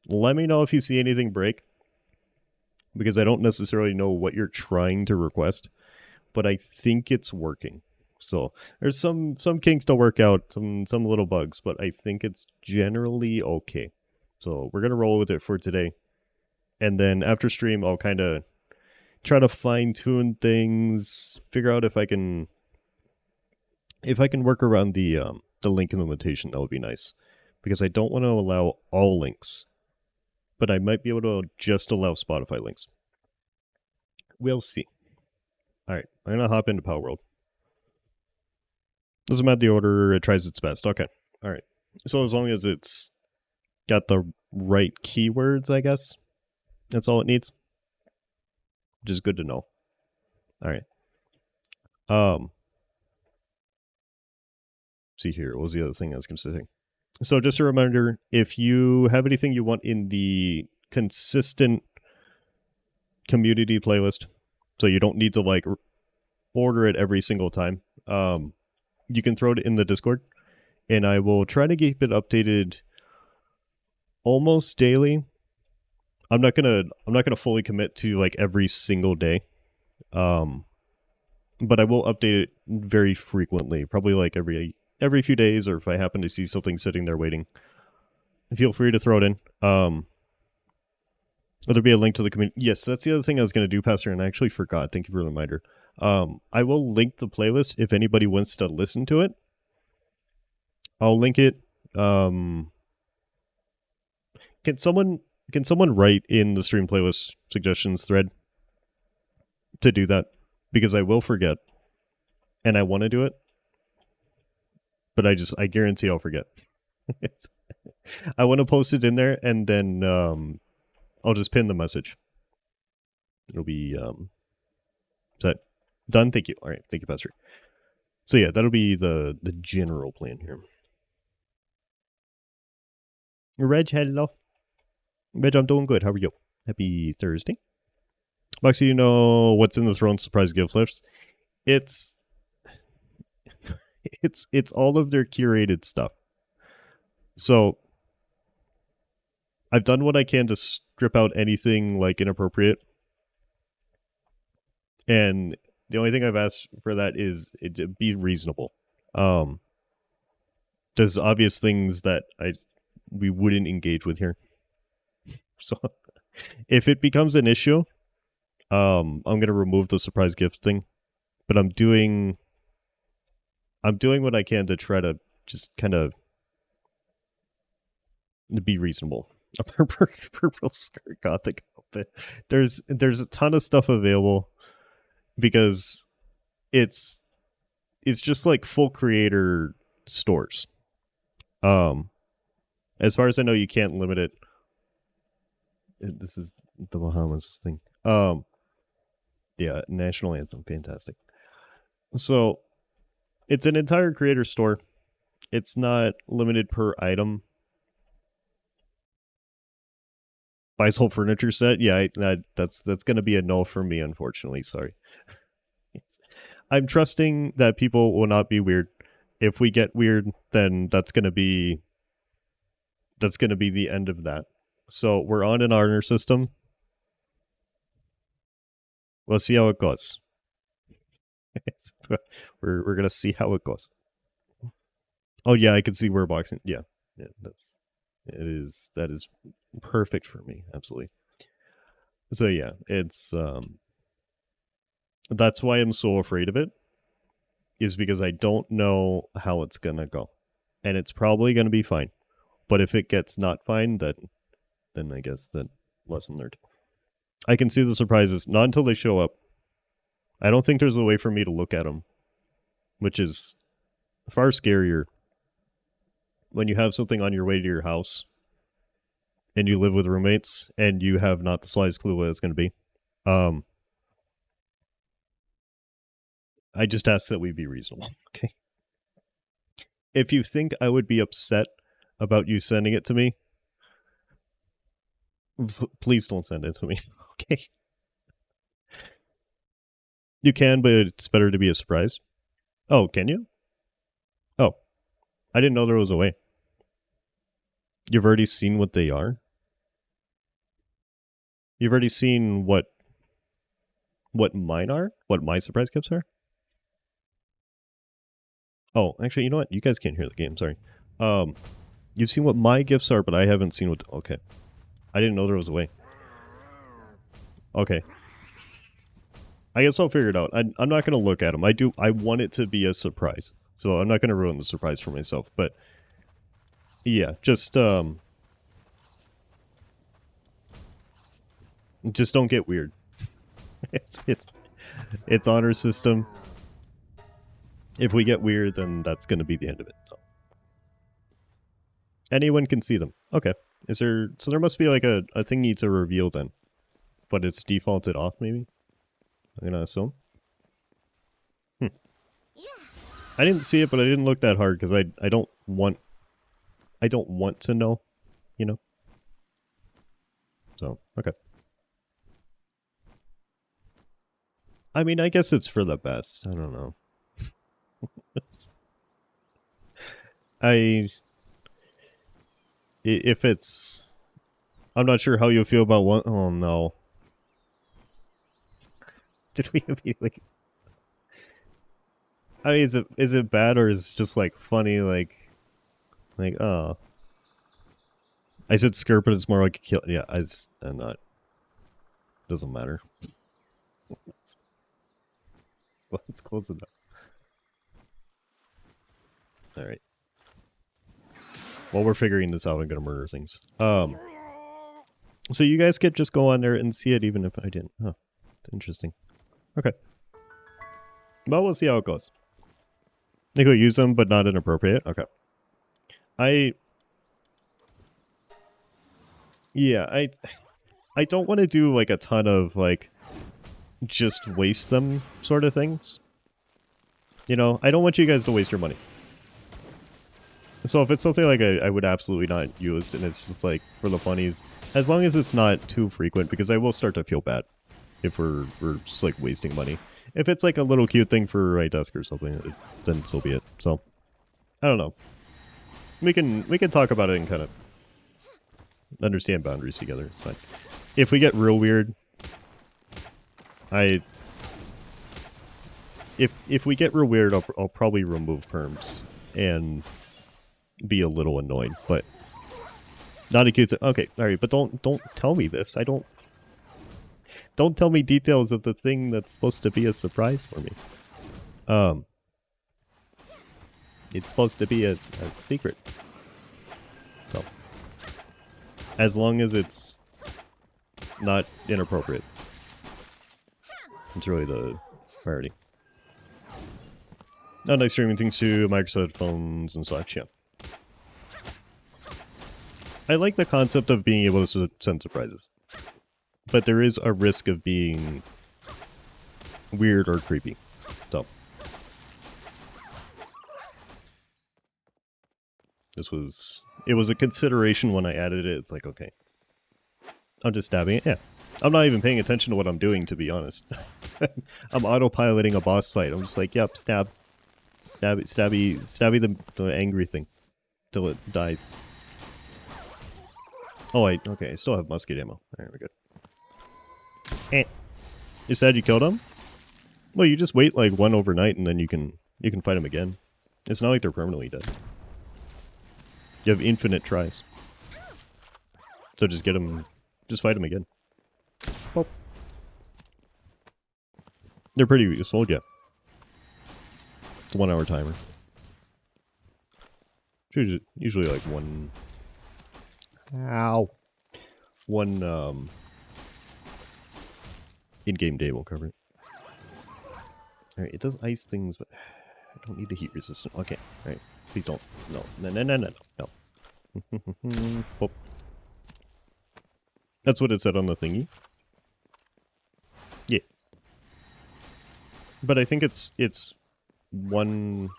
Let me know if you see anything break, because I don't necessarily know what you're trying to request, but I think it's working. So there's some kinks to work out, some little bugs, but I think it's generally okay. So we're gonna roll with it for today, and then after stream, I'll kind of try to fine tune things, figure out if I can work around the link limitation. That would be nice, because I don't want to allow all links, but I might be able to just allow Spotify links. We'll see. All right, I'm gonna hop into Palworld. Doesn't matter the order; it tries its best. Okay, all right. So as long as it's got the right keywords, I guess that's all it needs, which is good to know. All right. See here. What was the other thing I was going to say? So just a reminder, if you have anything you want in the consistent community playlist, so you don't need to like order it every single time, you can throw it in the Discord, and I will try to keep it updated almost daily. I'm not gonna fully commit to like every single day, but I will update it very frequently, probably like every few days, or if I happen to see something sitting there waiting, feel free to throw it in. Will there be a link to the community? Yes, that's the other thing I was going to do, Pastor, and I actually forgot. Thank you for the reminder. I will link the playlist if anybody wants to listen to it. I'll link it. Can someone write in the stream playlist suggestions thread to do that? Because I will forget, and I want to do it, but I guarantee I'll forget. I want to post it in there, and then I'll just pin the message. It'll be set. Done. Thank you. All right. Thank you, Pastor. So yeah, that'll be the general plan here. Reg, hello. Reg, I'm doing good. How are you? Happy Thursday. Moxie, you know what's in the throne surprise gift list? It's all of their curated stuff. So I've done what I can to strip out anything like inappropriate, and the only thing I've asked for that is it to be reasonable. There's obvious things that we wouldn't engage with here. So if it becomes an issue, I'm gonna remove the surprise gift thing. But I'm doing what I can to try to just kind of be reasonable. A purple skirt gothic outfit. There's a ton of stuff available because it's just like full creator stores. As far as I know, you can't limit it. This is the Bahamas thing. Yeah, national anthem, fantastic. So it's an entire creator store. It's not limited per item. Buys whole furniture set. Yeah, that's going to be a no for me, unfortunately. Sorry. I'm trusting that people will not be weird. If we get weird, then that's going to be the end of that. So we're on an honor system. We'll see how it goes. we're gonna see how it goes. Oh yeah, I can see where boxing. Yeah, that is perfect for me. Absolutely. So yeah, it's that's why I'm so afraid of it, is because I don't know how it's gonna go, and it's probably gonna be fine. But if it gets not fine, then I guess that lesson learned. I can see the surprises, not until they show up. I don't think there's a way for me to look at them, which is far scarier when you have something on your way to your house and you live with roommates and you have not the slightest clue what it's going to be. I just ask that we be reasonable. Okay. If you think I would be upset about you sending it to me, please don't send it to me. Okay. You can, but it's better to be a surprise. Oh, can you? Oh, I didn't know there was a way. You've already seen what they are? You've already seen what mine are? What my surprise gifts are? Oh, actually, you know what? You guys can't hear the game, sorry. You've seen what my gifts are, but I haven't seen what... Okay. I didn't know there was a way. Okay. I guess I'll figure it out. I'm not going to look at them. I want it to be a surprise. So I'm not going to ruin the surprise for myself. But, yeah, just don't get weird. It's honor system. If we get weird, then that's going to be the end of it. So. Anyone can see them. Okay. So there must be like a thing needs a reveal then. But it's defaulted off, maybe? I'm going to assume. I didn't see it, but I didn't look that hard because I don't want to know, you know? So, okay. I mean, I guess it's for the best. I don't know. If it's... I'm not sure how you feel about one... Oh, no. Did we immediately... I mean, is it bad or is it just, like, funny, like, oh. I said skirt, but it's more like a kill... Yeah, I'm not... Doesn't matter. It's close enough. Alright. While we're figuring this out, I'm gonna murder things. So you guys could just go on there and see it even if I didn't. Oh, interesting. Okay. Well, we'll see how it goes. I think we'll use them, but not inappropriate. Okay. Yeah, I don't want to do, like, a ton of, like, just waste them sort of things. You know, I don't want you guys to waste your money. So if it's something like I would absolutely not use, and it's just, like, for the funnies, as long as it's not too frequent, because I will start to feel bad if we're just, like, wasting money. If it's, like, a little cute thing for right desk or something, then so be it. So, I don't know. We can talk about it and kind of understand boundaries together. It's fine. If we get real weird, if we get real weird, I'll probably remove perms and be a little annoyed, but not a cute thing. Okay, all right, but don't tell me this. Don't tell me details of the thing that's supposed to be a surprise for me. It's supposed to be a secret. So, as long as it's not inappropriate, it's really the priority. Oh, nice streaming things to Microsoft phones and such, yeah. I like the concept of being able to send surprises. But there is a risk of being weird or creepy. So. It was a consideration when I added it. It's like, okay. I'm just stabbing it, yeah. I'm not even paying attention to what I'm doing, to be honest. I'm autopiloting a boss fight. I'm just like, yep, stab. Stabby the angry thing. Till it dies. Oh, okay, I still have musket ammo. Alright, we're good. You said you killed him? Well, you just wait like one overnight and then you can fight him again. It's not like they're permanently dead. You have infinite tries. So just fight him again. Oh. They're pretty useful, yeah. It's a 1 hour timer. Usually like one... Ow. One, in-game day will cover it. Alright, it does ice things, but I don't need the heat resistant. Okay, alright. Please don't. No. No. Oh. That's what it said on the thingy. Yeah. But I think it's one...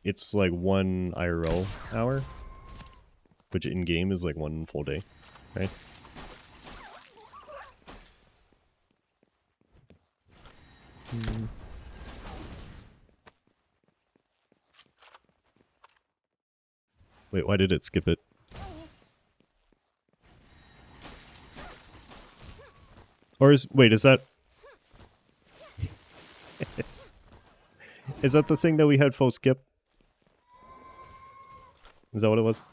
It's like 1 IRL hour, which in-game is like 1 full day, right? Wait, why did it skip it? Or wait, is that... is that the thing that we had full skip? Is that what it was?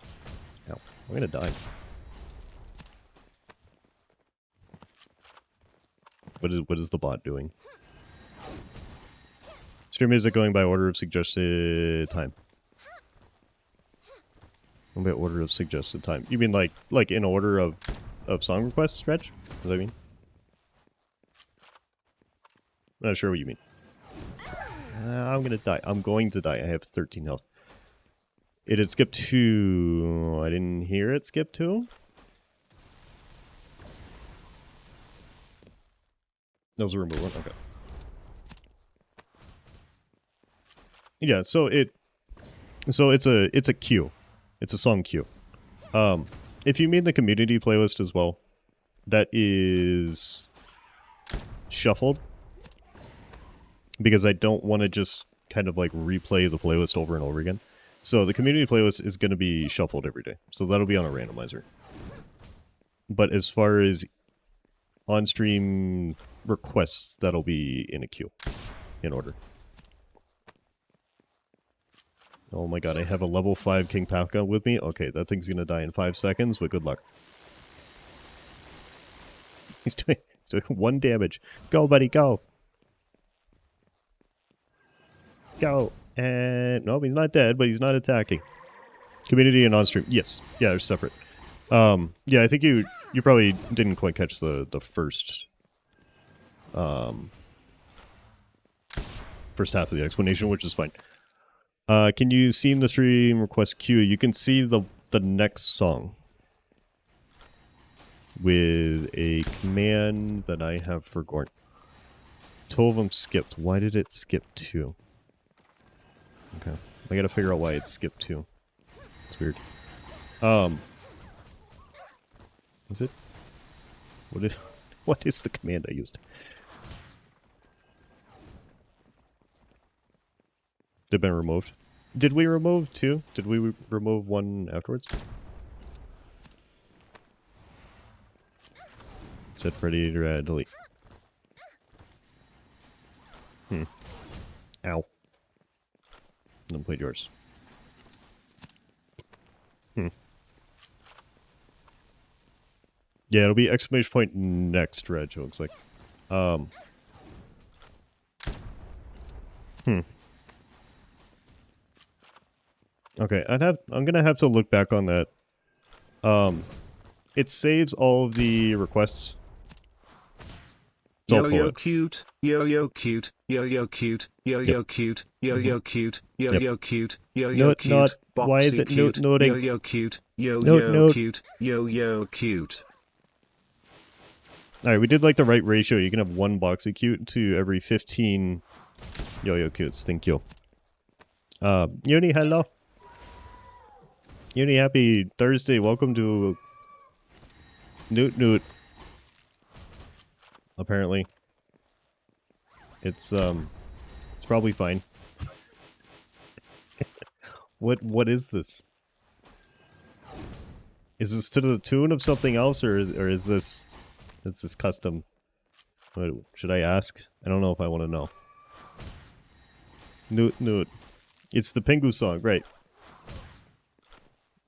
No, we're gonna die. What is the bot doing? Stream music going by order of suggested time. By order of suggested time. You mean like in order of song requests, Reg? What does that mean? I'm not sure what you mean. I'm gonna die. I'm going to die. I have 13 health. It is skip 2. I didn't hear it skip 2. That was a remove one. Okay. Yeah, so it's a queue. It's a song queue. If you mean the community playlist as well, that is shuffled. Because I don't want to just kind of like replay the playlist over and over again. So the community playlist is going to be shuffled every day. So that'll be on a randomizer. But as far as on-stream requests, that'll be in a queue. In order. Oh my god, I have a level 5 King Pavka with me? Okay, that thing's gonna die in 5 seconds, but good luck. He's doing 1 damage. Go, buddy, go! Go! And... no, he's not dead, but he's not attacking. Community and on-stream. Yes. Yeah, they're separate. Yeah, I think you probably didn't quite catch the first... first half of the explanation, which is fine. Can you see in the stream request queue? You can see the next song with a command that I have forgotten. 2 of them skipped. Why did it skip 2? Okay, I gotta figure out why it skipped 2. It's weird. Is it? What is the command I used? They've been removed. Did we remove 2? Did we remove 1 afterwards? Set Freddy to delete. Ow. Then played yours. Yeah, it'll be exclamation point next, Reg, it looks like. Okay, I'm gonna have to look back on that. It saves all of the requests. So Yo-yo cute, yo-yo cute, yo-yo cute, yo-yo cute, yo-yo cute, yo-yo cute, yo-yo cute, why is it cute, noting? yo-yo cute, yo-yo cute, yo-yo cute. Alright, we did like the right ratio. You can have 1 boxy cute to every 15 yo-yo cutes. Thank you. Uni, hello. Uni, happy Thursday. Welcome to Newt. Apparently. It's probably fine. What is this? Is this to the tune of something else, or is this custom? What, should I ask? I don't know if I want to know. Newt. It's the Pingu song, right?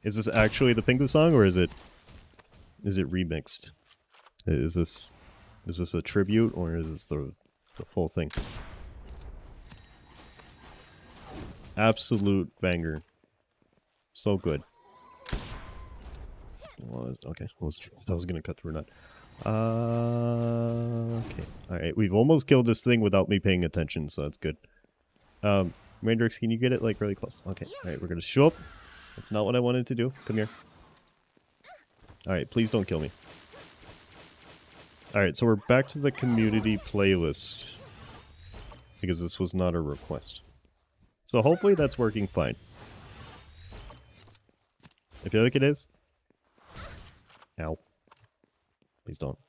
Is this actually the Pingu song, or is it remixed? Is this a tribute, or is this the full thing? It's absolute banger. So good. Okay, that was gonna cut through or not. Okay. Alright, we've almost killed this thing without me paying attention, so that's good. Mandrix, can you get it, like, really close? Okay, alright, we're gonna show up. That's not what I wanted to do. Come here. Alright, please don't kill me. Alright, so we're back to the community playlist. Because this was not a request. So hopefully that's working fine. I feel like it is. Ow. Please don't.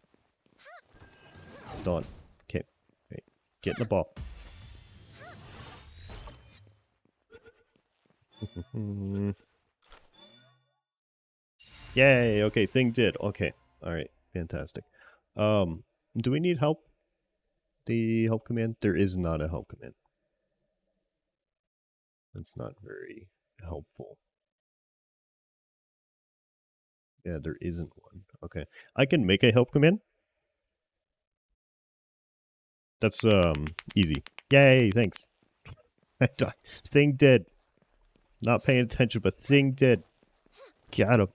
Please don't. Okay. Wait. Get in the ball. Yay, okay, thing did. Okay. Alright, fantastic. Do we need help? The help command? There is not a help command. That's not very helpful. Yeah, there isn't one. Okay. I can make a help command. That's easy. Yay, thanks. Thing did. Not paying attention, but thing did. Got him.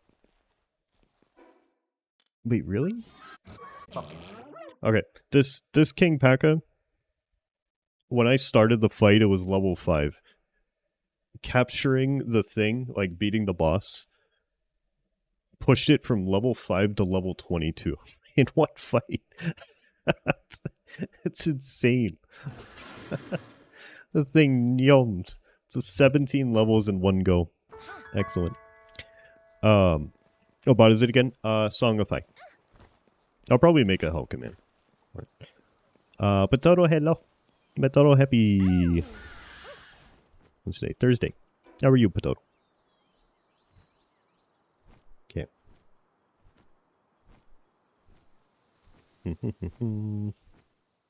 Wait, really? Okay. This King P.E.K.K.A, when I started the fight, it was level 5. Capturing the thing, like beating the boss, pushed it from level 5 to level 22. In one fight. It's insane. The thing yummed. It's a 17 levels in one go. Excellent. Oh, what is it again? Songify. I'll probably make a help command. Potato, hello. Potato, happy... What's today? Thursday. How are you, Potato? Okay.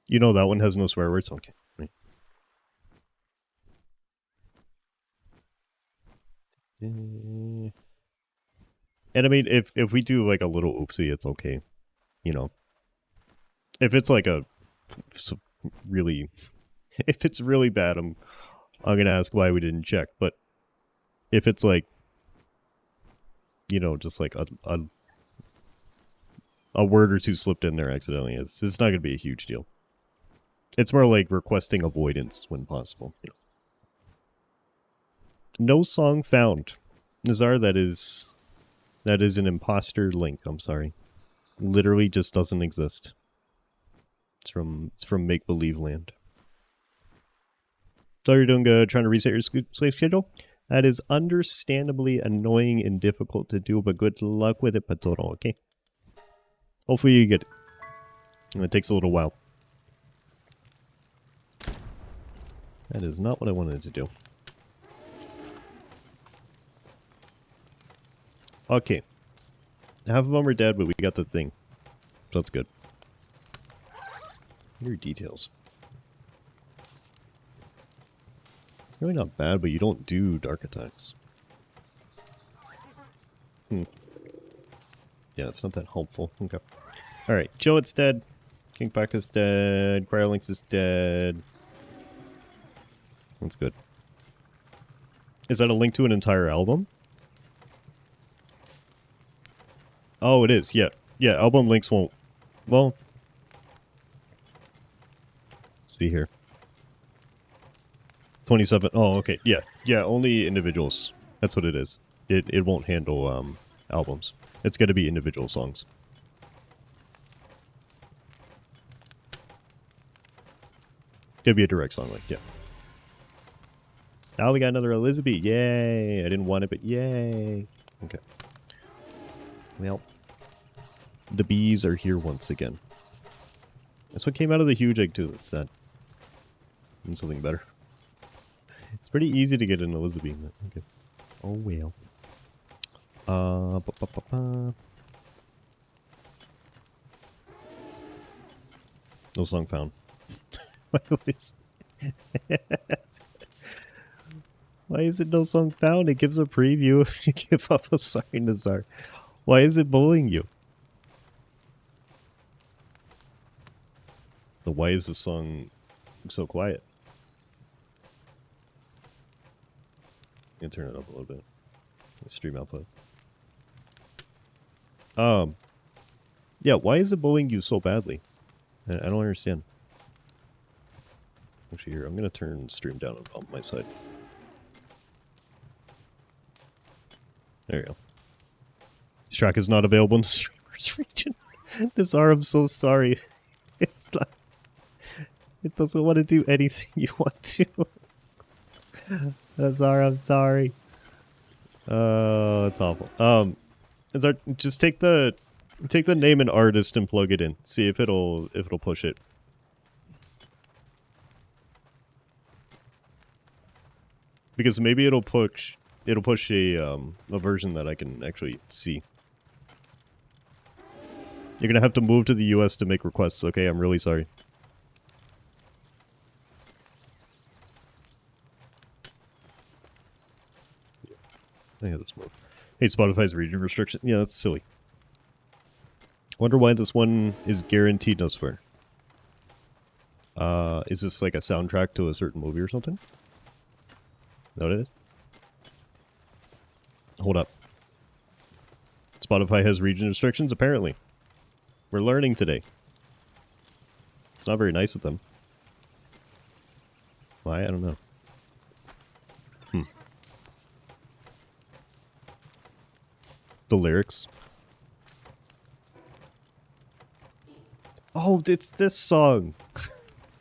You know that one has no swear words? Okay. Right. And I mean, if we do like a little oopsie, it's okay. You know. If it's like a really... If it's really bad, I'm gonna ask why we didn't check. But if it's like, you know, just like a word or two slipped in there accidentally, it's not gonna be a huge deal. It's more like requesting avoidance when possible. You know. No song found. Nazar, that is an imposter link. I'm sorry. Literally just doesn't exist. It's from Make Believe Land. So you're doing good, trying to reset your sleep schedule? That is understandably annoying and difficult to do, but good luck with it, Patoro, okay? Hopefully you get it. And it takes a little while. That is not what I wanted to do. Okay. Half of them are dead, but we got the thing. So that's good. What are your details? Really not bad, but you don't do dark attacks. Yeah, it's not that helpful. Okay. Alright, Chillet's dead. King P.E.K.K.A is dead. Cryolinks is dead. That's good. Is that a link to an entire album? Oh, it is. Yeah. Yeah, album links won't... Well... Let's see here. 27. Oh, okay. Yeah. Yeah, only individuals. That's what it is. It won't handle albums. It's got to be individual songs. Could be a direct song, like, yeah. Now we got another Elizabeth. Yay. I didn't want it, but yay. Okay. Well, the bees are here once again. That's what came out of the huge egg, too. That's sad. And something better. It's pretty easy to get an Elizabeth. Okay. Oh, well. No song found. Why is it no song found? It gives a preview. You give up. I'm sorry, Nazar. Why is it bullying you? Why is the song so quiet? I'm gonna turn it up a little bit. Stream output. Yeah, why is it bullying you so badly? I don't understand. Actually, here, I'm gonna turn stream down on my side. There you go. This track is not available in the streamers region. Nazar, I'm so sorry. It's not... It doesn't want to do anything you want to. Nazar, I'm sorry. Oh, it's awful. Nazar, just take the name and artist and plug it in. See if it'll push it. Because maybe it'll push a version that I can actually see. You're gonna have to move to the US to make requests, okay? I'm really sorry. I have this move. Hey, Spotify's region restriction. Yeah, that's silly. Wonder why this one is guaranteed no swear. Is this like a soundtrack to a certain movie or something? Is that what it is? Hold up. Spotify has region restrictions, apparently. We're learning today. It's not very nice of them. Why? I don't know. The lyrics. Oh, it's this song.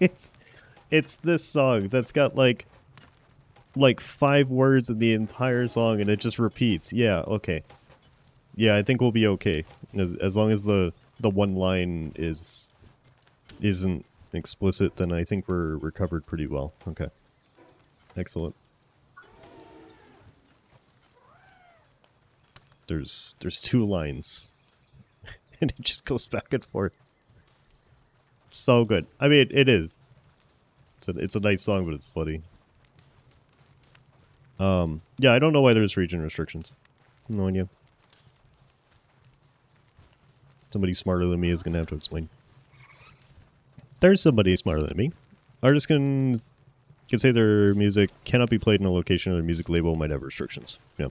it's this song that's got like 5 words in the entire song and it just repeats. Yeah, okay. Yeah, I think we'll be okay. As long as the one line isn't explicit, then I think we're covered pretty well. Okay. Excellent. There's 2 lines. And it just goes back and forth. So good. I mean, it is. It's a nice song, but it's funny. Yeah, I don't know why there's region restrictions. No idea. Somebody smarter than me is gonna have to explain. There's somebody smarter than me. Artists can say their music cannot be played in a location or their music label might have restrictions. Yeah.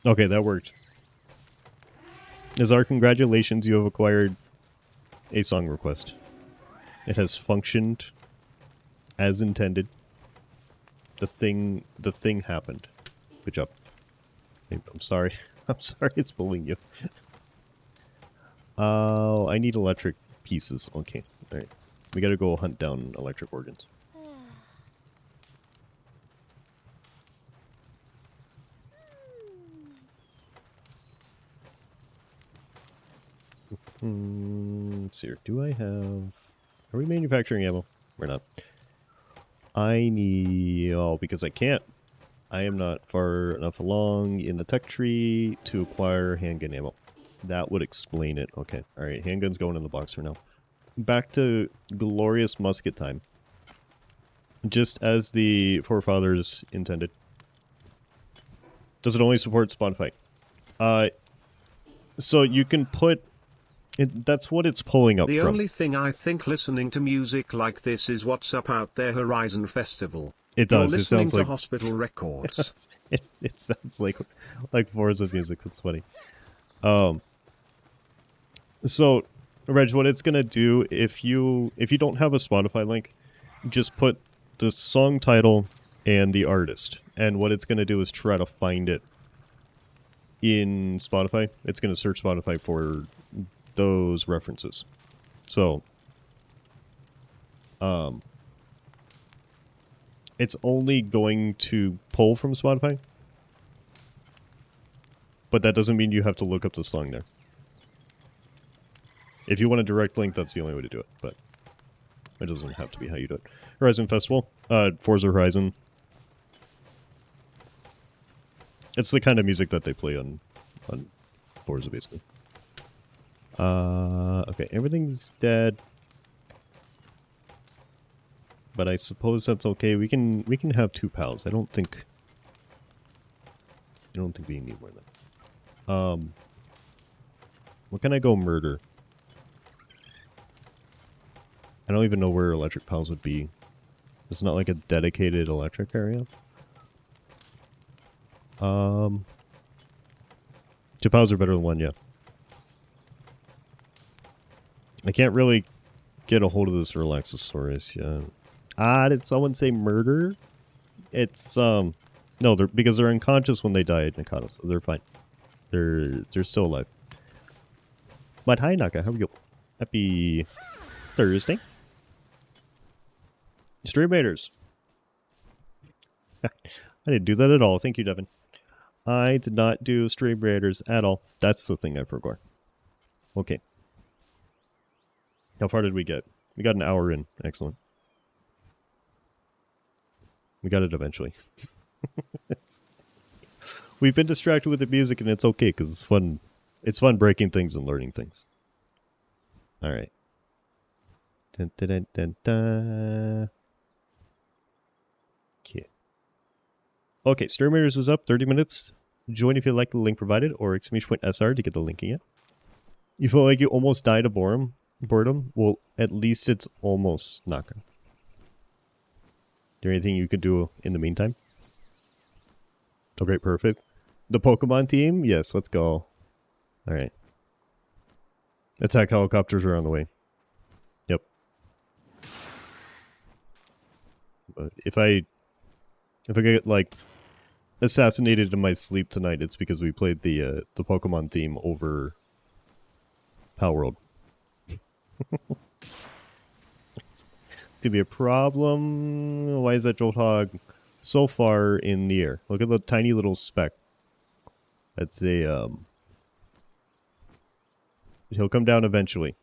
Okay, that worked. As our congratulations, you have acquired a song request. It has functioned as intended. The thing happened. Good job. I'm sorry. I'm sorry it's bullying you. Oh, I need electric pieces. Okay, alright. We gotta go hunt down electric organs. Let's see here. Do I have... Are we manufacturing ammo? We're not. I need... Oh, because I can't. I am not far enough along in the tech tree to acquire handgun ammo. That would explain it. Okay. Alright, handgun's going in the box for now. Back to glorious musket time. Just as the forefathers intended. Does it only support Spotify? So you can put... that's what it's pulling up The from. only thing I think listening to music like this is what's up out there Horizon Festival. It You're does. It listening sounds to like... Hospital Records. it sounds like Forza music. That's funny. So, Reg, what it's gonna do if you don't have a Spotify link, just put the song title and the artist, and what it's gonna do is try to find it in Spotify. It's gonna search Spotify for those references. So, it's only going to pull from Spotify, but that doesn't mean you have to look up the song there. If you want a direct link, that's the only way to do it, but it doesn't have to be how you do it. Horizon Festival, Forza Horizon. It's the kind of music that they play on Forza, basically. Okay, everything's dead. But I suppose that's okay. We can have 2 pals. I don't think we need more than that. What can I go murder? I don't even know where electric pals would be. It's not like a dedicated electric area. 2 pals are better than 1, yeah. I can't really get a hold of this Relaxosaurus yet. Did someone say murder? It's, no, because they're unconscious when they died, Nakata, so they're fine. They're still alive. But hi, Naka, how are you? Happy Thursday. Stream Raiders. I didn't do that at all. Thank you, Devin. I did not do Stream Raiders at all. That's the thing I forgot. Okay. How far did we get? We got an hour in. Excellent. We got it eventually. We've been distracted with the music, and it's okay because it's fun. It's fun breaking things and learning things. All right. Dun, dun, dun, dun, dun. Okay. Okay, Streamers is up 30 minutes. Join if you like the link provided, or !SR to get the link again. You feel like you almost died of boredom? Well, at least it's almost not gonna. Is there anything you could do in the meantime? Okay, perfect. The Pokemon theme? Yes, let's go. Alright. Attack helicopters are on the way. Yep. But if I get, like, assassinated in my sleep tonight, it's because we played the Pokemon theme over Palworld. It's gonna be a problem. Why is that Jolthog so far in the air? Look at the tiny little speck. That's a he'll come down eventually.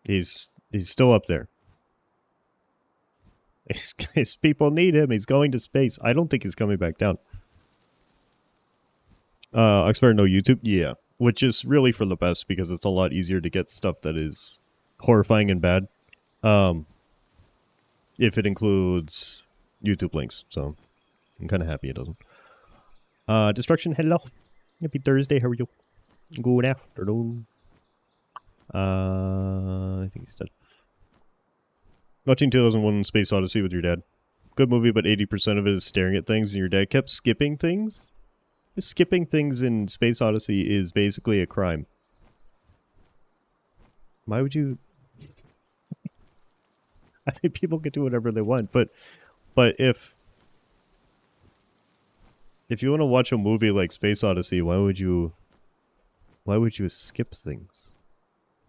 He's still up there. His people need him. He's going to space. I don't think he's coming back down. Expert no YouTube? Yeah. Which is really for the best because it's a lot easier to get stuff that is horrifying and bad. If it includes YouTube links. So I'm kind of happy it doesn't. Destruction, hello. Happy Thursday. How are you? Good afternoon. I think he's dead. Watching 2001 Space Odyssey with your dad. Good movie, but 80% of it is staring at things, and your dad kept skipping things? Skipping things in Space Odyssey is basically a crime. Why would you... I mean, people can do whatever they want, but if you want to watch a movie like Space Odyssey, why would you skip things?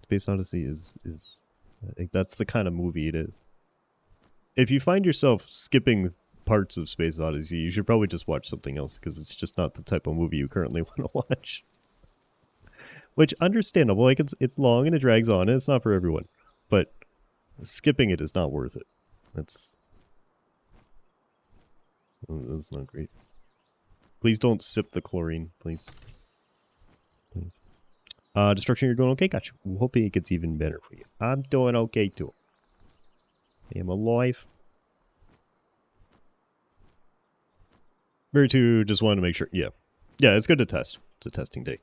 Space Odyssey is I think that's the kind of movie it is. If you find yourself skipping parts of Space Odyssey, you should probably just watch something else because it's just not the type of movie you currently want to watch. Which, understandable, like it's long and it drags on and it's not for everyone. But skipping it is not worth it. That's not great. Please don't sip the chlorine, please. Please. Destruction, you're doing okay? Gotcha. Hoping it gets even better for you. I'm doing okay too. I am alive. Very two, just wanted to make sure. Yeah. Yeah, it's good to test. It's a testing day.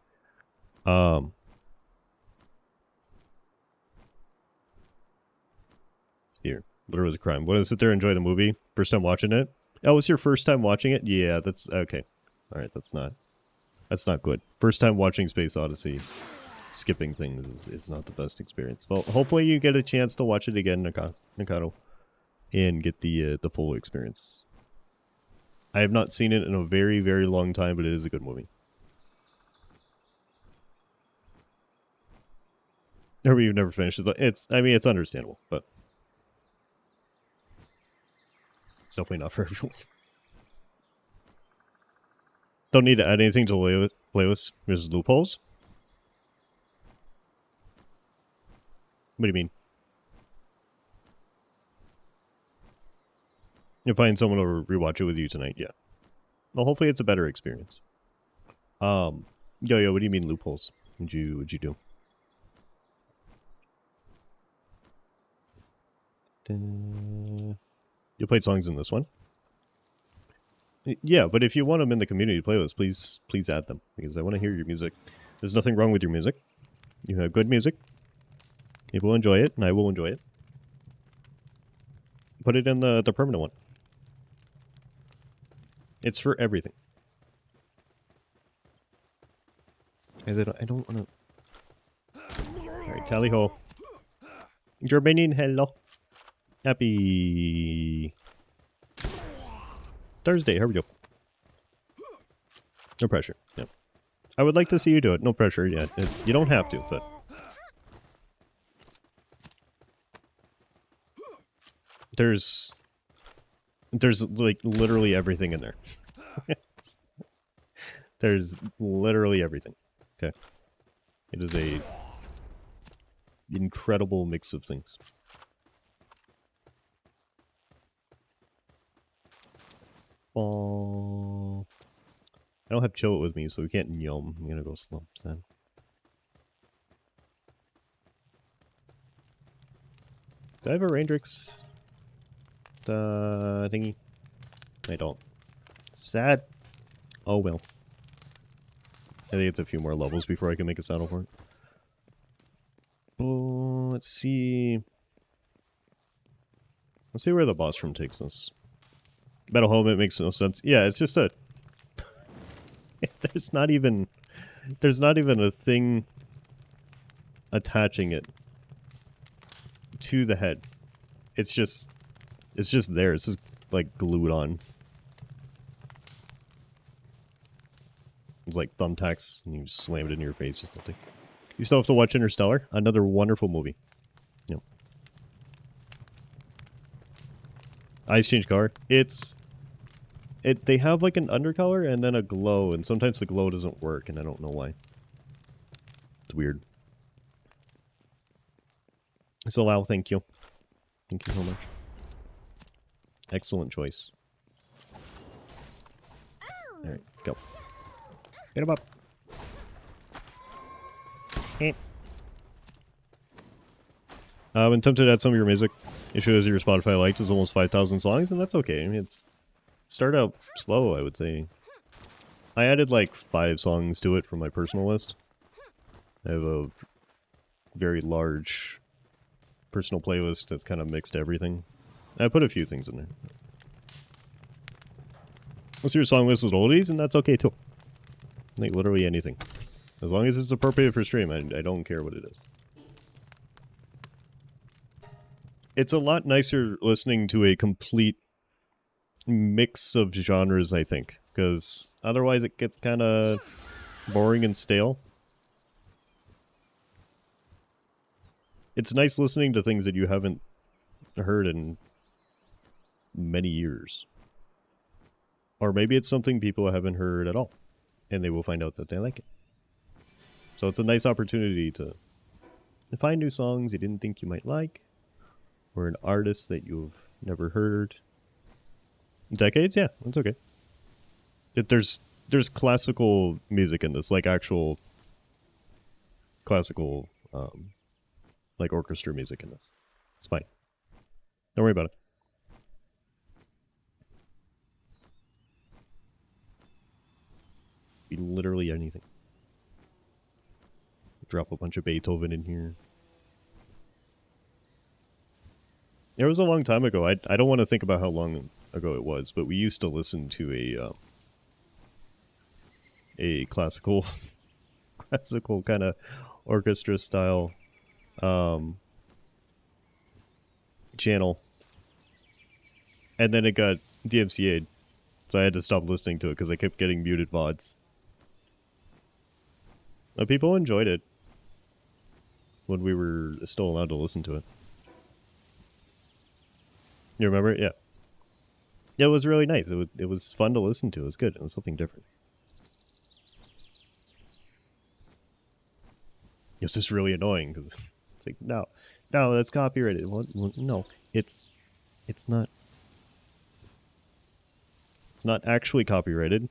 Here. But it was a crime. Want to sit there and enjoy the movie? First time watching it? Oh, it's your first time watching it? Yeah, that's okay. Alright, that's not good. First time watching Space Odyssey. Skipping things is not the best experience. Well, hopefully you get a chance to watch it again, Nakano, and get the full experience. I have not seen it in a very, very long time, but it is a good movie. Or you've never finished it. I mean, it's understandable, but it's definitely not for everyone. Don't need to add anything to the playlist. There's loopholes. What do you mean? You'll find someone to rewatch it with you tonight, yeah. Well, hopefully it's a better experience. Yo, what do you mean loopholes? What'd you do? You played songs in this one? Yeah, but if you want them in the community playlist, please add them because I want to hear your music. There's nothing wrong with your music. You have good music. People enjoy it, and I will enjoy it. Put it in the permanent one. It's for everything. And then I don't want to... Alright, tally ho. Germanian, hello. Happy... Thursday, how are we doing? No pressure, yeah. I would like to see you do it, no pressure, yeah. You don't have to, but... There's like literally everything in there. There's literally everything. Okay. It is a incredible mix of things. Oh, I don't have Chill with me, so we can't yum. I'm gonna go slumps then. Do I have a Raindrix thingy? I don't. Sad. Oh well. I think it's a few more levels before I can make a saddle for it. Oh, let's see. Let's see where the boss room takes us. Metal helmet makes no sense. Yeah, it's just a. there's not even a thing attaching it to the head. It's just there. It's just like glued on. It's like thumbtacks, and you just slam it into your face or something. You still have to watch Interstellar, another wonderful movie. Yep. Eyes change color. They have like an undercolor and then a glow, and sometimes the glow doesn't work, and I don't know why. It's weird. So Lau, thank you. Thank you so much. Excellent choice. Alright, go. Get him up. When tempted to add some of your music, it shows your Spotify likes is almost 5,000 songs, and that's okay. I mean, it's start out slow, I would say. I added like 5 songs to it from my personal list. I have a very large personal playlist that's kind of mixed everything. I put a few things in there. Most of your song list is oldies, and that's okay too. Like literally anything. As long as it's appropriate for stream, I don't care what it is. It's a lot nicer listening to a complete mix of genres, I think. Because otherwise it gets kind of boring and stale. It's nice listening to things that you haven't heard in many years. Or maybe it's something people haven't heard at all, and they will find out that they like it. So it's a nice opportunity to find new songs you didn't think you might like, or an artist that you've never heard. Decades? Yeah, that's okay. There's classical music in this, like actual classical, like orchestra music in this. It's fine. Don't worry about it. Be literally anything. Drop a bunch of Beethoven in here. It was a long time ago. I don't want to think about how long ago it was, but we used to listen to a classical kind of orchestra style channel, and then it got DMCA'd, so I had to stop listening to it because I kept getting muted VODs. But people enjoyed it when we were still allowed to listen to it. You remember it? Yeah. Yeah, it was really nice. It was fun to listen to. It was good. It was something different. It was just really annoying because it's like, no, that's copyrighted. Well, no, it's not. It's not actually copyrighted.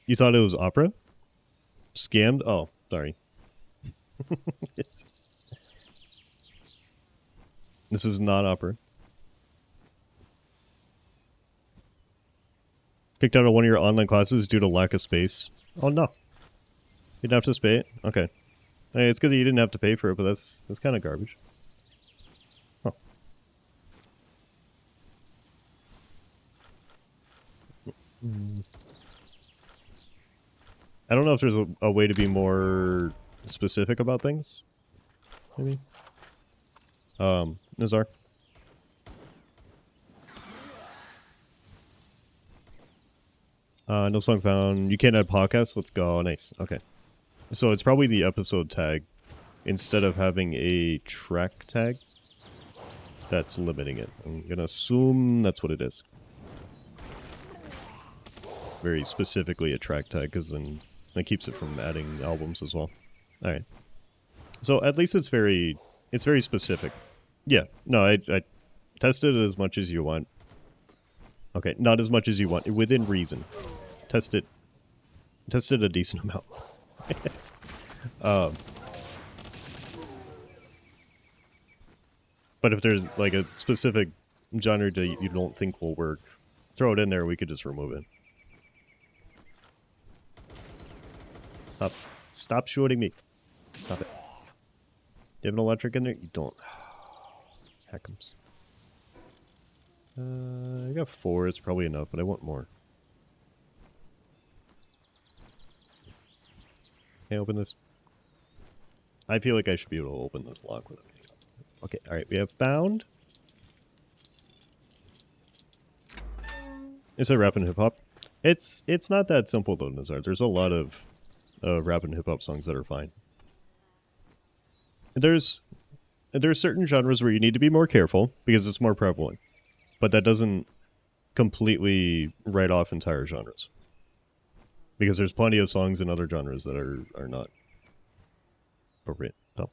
You thought it was opera? Scammed? Oh, sorry. This is not opera. Kicked out of one of your online classes due to lack of space. Oh no. You didn't have to pay it? Okay. Hey, it's good that you didn't have to pay for it, but that's kind of garbage. Huh. I don't know if there's a way to be more specific about things. Maybe. Nazar. No song found. You can't add podcasts? Let's go. Nice. Okay. So it's probably the episode tag instead of having a track tag that's limiting it. I'm gonna assume that's what it is. Very specifically a track tag, because then that keeps it from adding albums as well. All right. So at least it's very specific. Yeah. No, I tested it as much as you want. Okay, not as much as you want, within reason. Tested a decent amount. But if there's like a specific genre that you don't think will work, throw it in there. We could just remove it. Stop shooting me. Stop it. Do you have an electric in there? You don't. Heckums. I got 4. It's probably enough, but I want more. Can I open this? I feel like I should be able to open this lock with it. Okay, alright, we have found. Is it rap and hip hop? It's not that simple though, Nazar. There's a lot of rap and hip hop songs that are fine. There's certain genres where you need to be more careful because it's more prevalent, but that doesn't completely write off entire genres. Because there's plenty of songs in other genres that are not appropriate. So.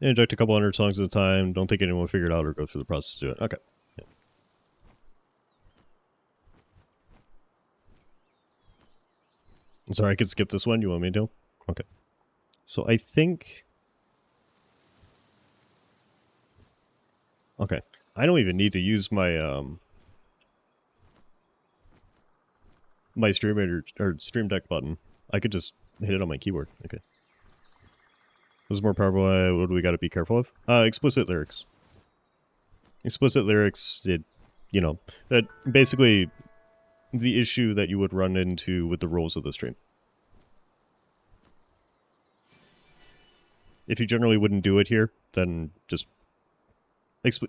Inject a couple hundred songs at a time. Don't think anyone will figure it out or go through the process to do it. Okay. Yeah. Sorry, I could skip this one. You want me to? Okay. So I think... Okay. I don't even need to use my my stream or stream deck button. I could just hit it on my keyboard. Okay. This is more powerful. What do we got to be careful of? Explicit lyrics. Explicit lyrics, that basically the issue that you would run into with the rules of the stream. If you generally wouldn't do it here, then just...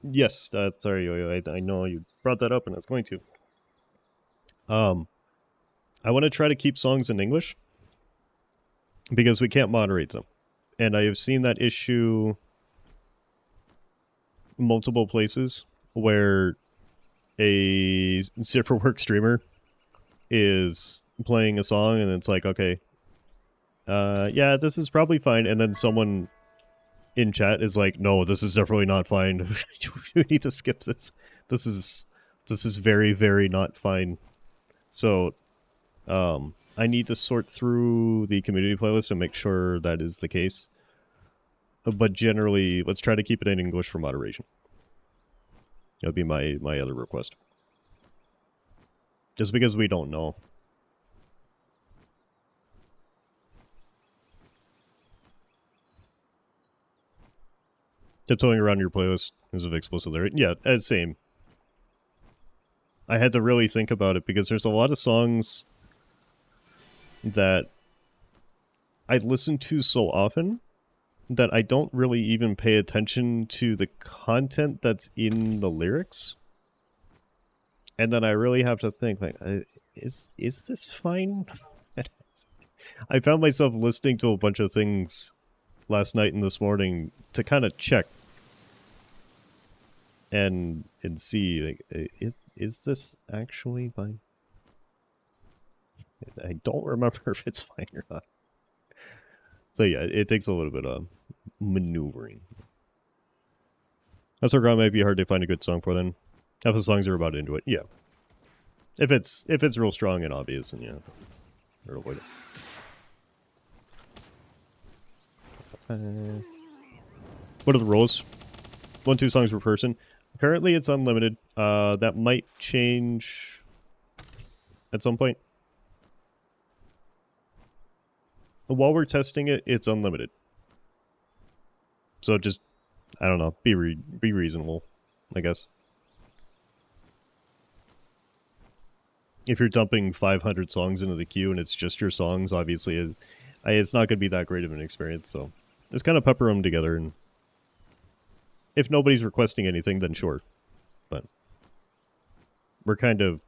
yes, sorry, I know you brought that up and I was going to. I want to try to keep songs in English because we can't moderate them. And I have seen that issue multiple places where a Zipperwork streamer is playing a song and it's like, okay, yeah, this is probably fine. And then someone in chat is like, no, this is definitely not fine. We need to skip this. This is very, very not fine. So, I need to sort through the community playlist and make sure that is the case. But generally, let's try to keep it in English for moderation. That would be my other request. Just because we don't know. Tiptoeing around your playlist is of explicit lyric. Yeah, same. I had to really think about it because there's a lot of songs that I listen to so often that I don't really even pay attention to the content that's in the lyrics. And then I really have to think, like, is this fine? I found myself listening to a bunch of things last night and this morning to kind of check and see, like, is this actually fine? I don't remember if it's fine or not. So yeah, it takes a little bit of maneuvering. That's where might be hard to find a good song for then. Half the songs are about into it, yeah. If it's real strong and obvious, then yeah, or avoid it. What are the rules? 1-2 songs per person. Currently, it's unlimited. That might change at some point. While we're testing it, it's unlimited. So just, I don't know, be reasonable, I guess. If you're dumping 500 songs into the queue and it's just your songs, obviously, it's not going to be that great of an experience. So just kind of pepper them together. And if nobody's requesting anything, then sure. But we're kind of,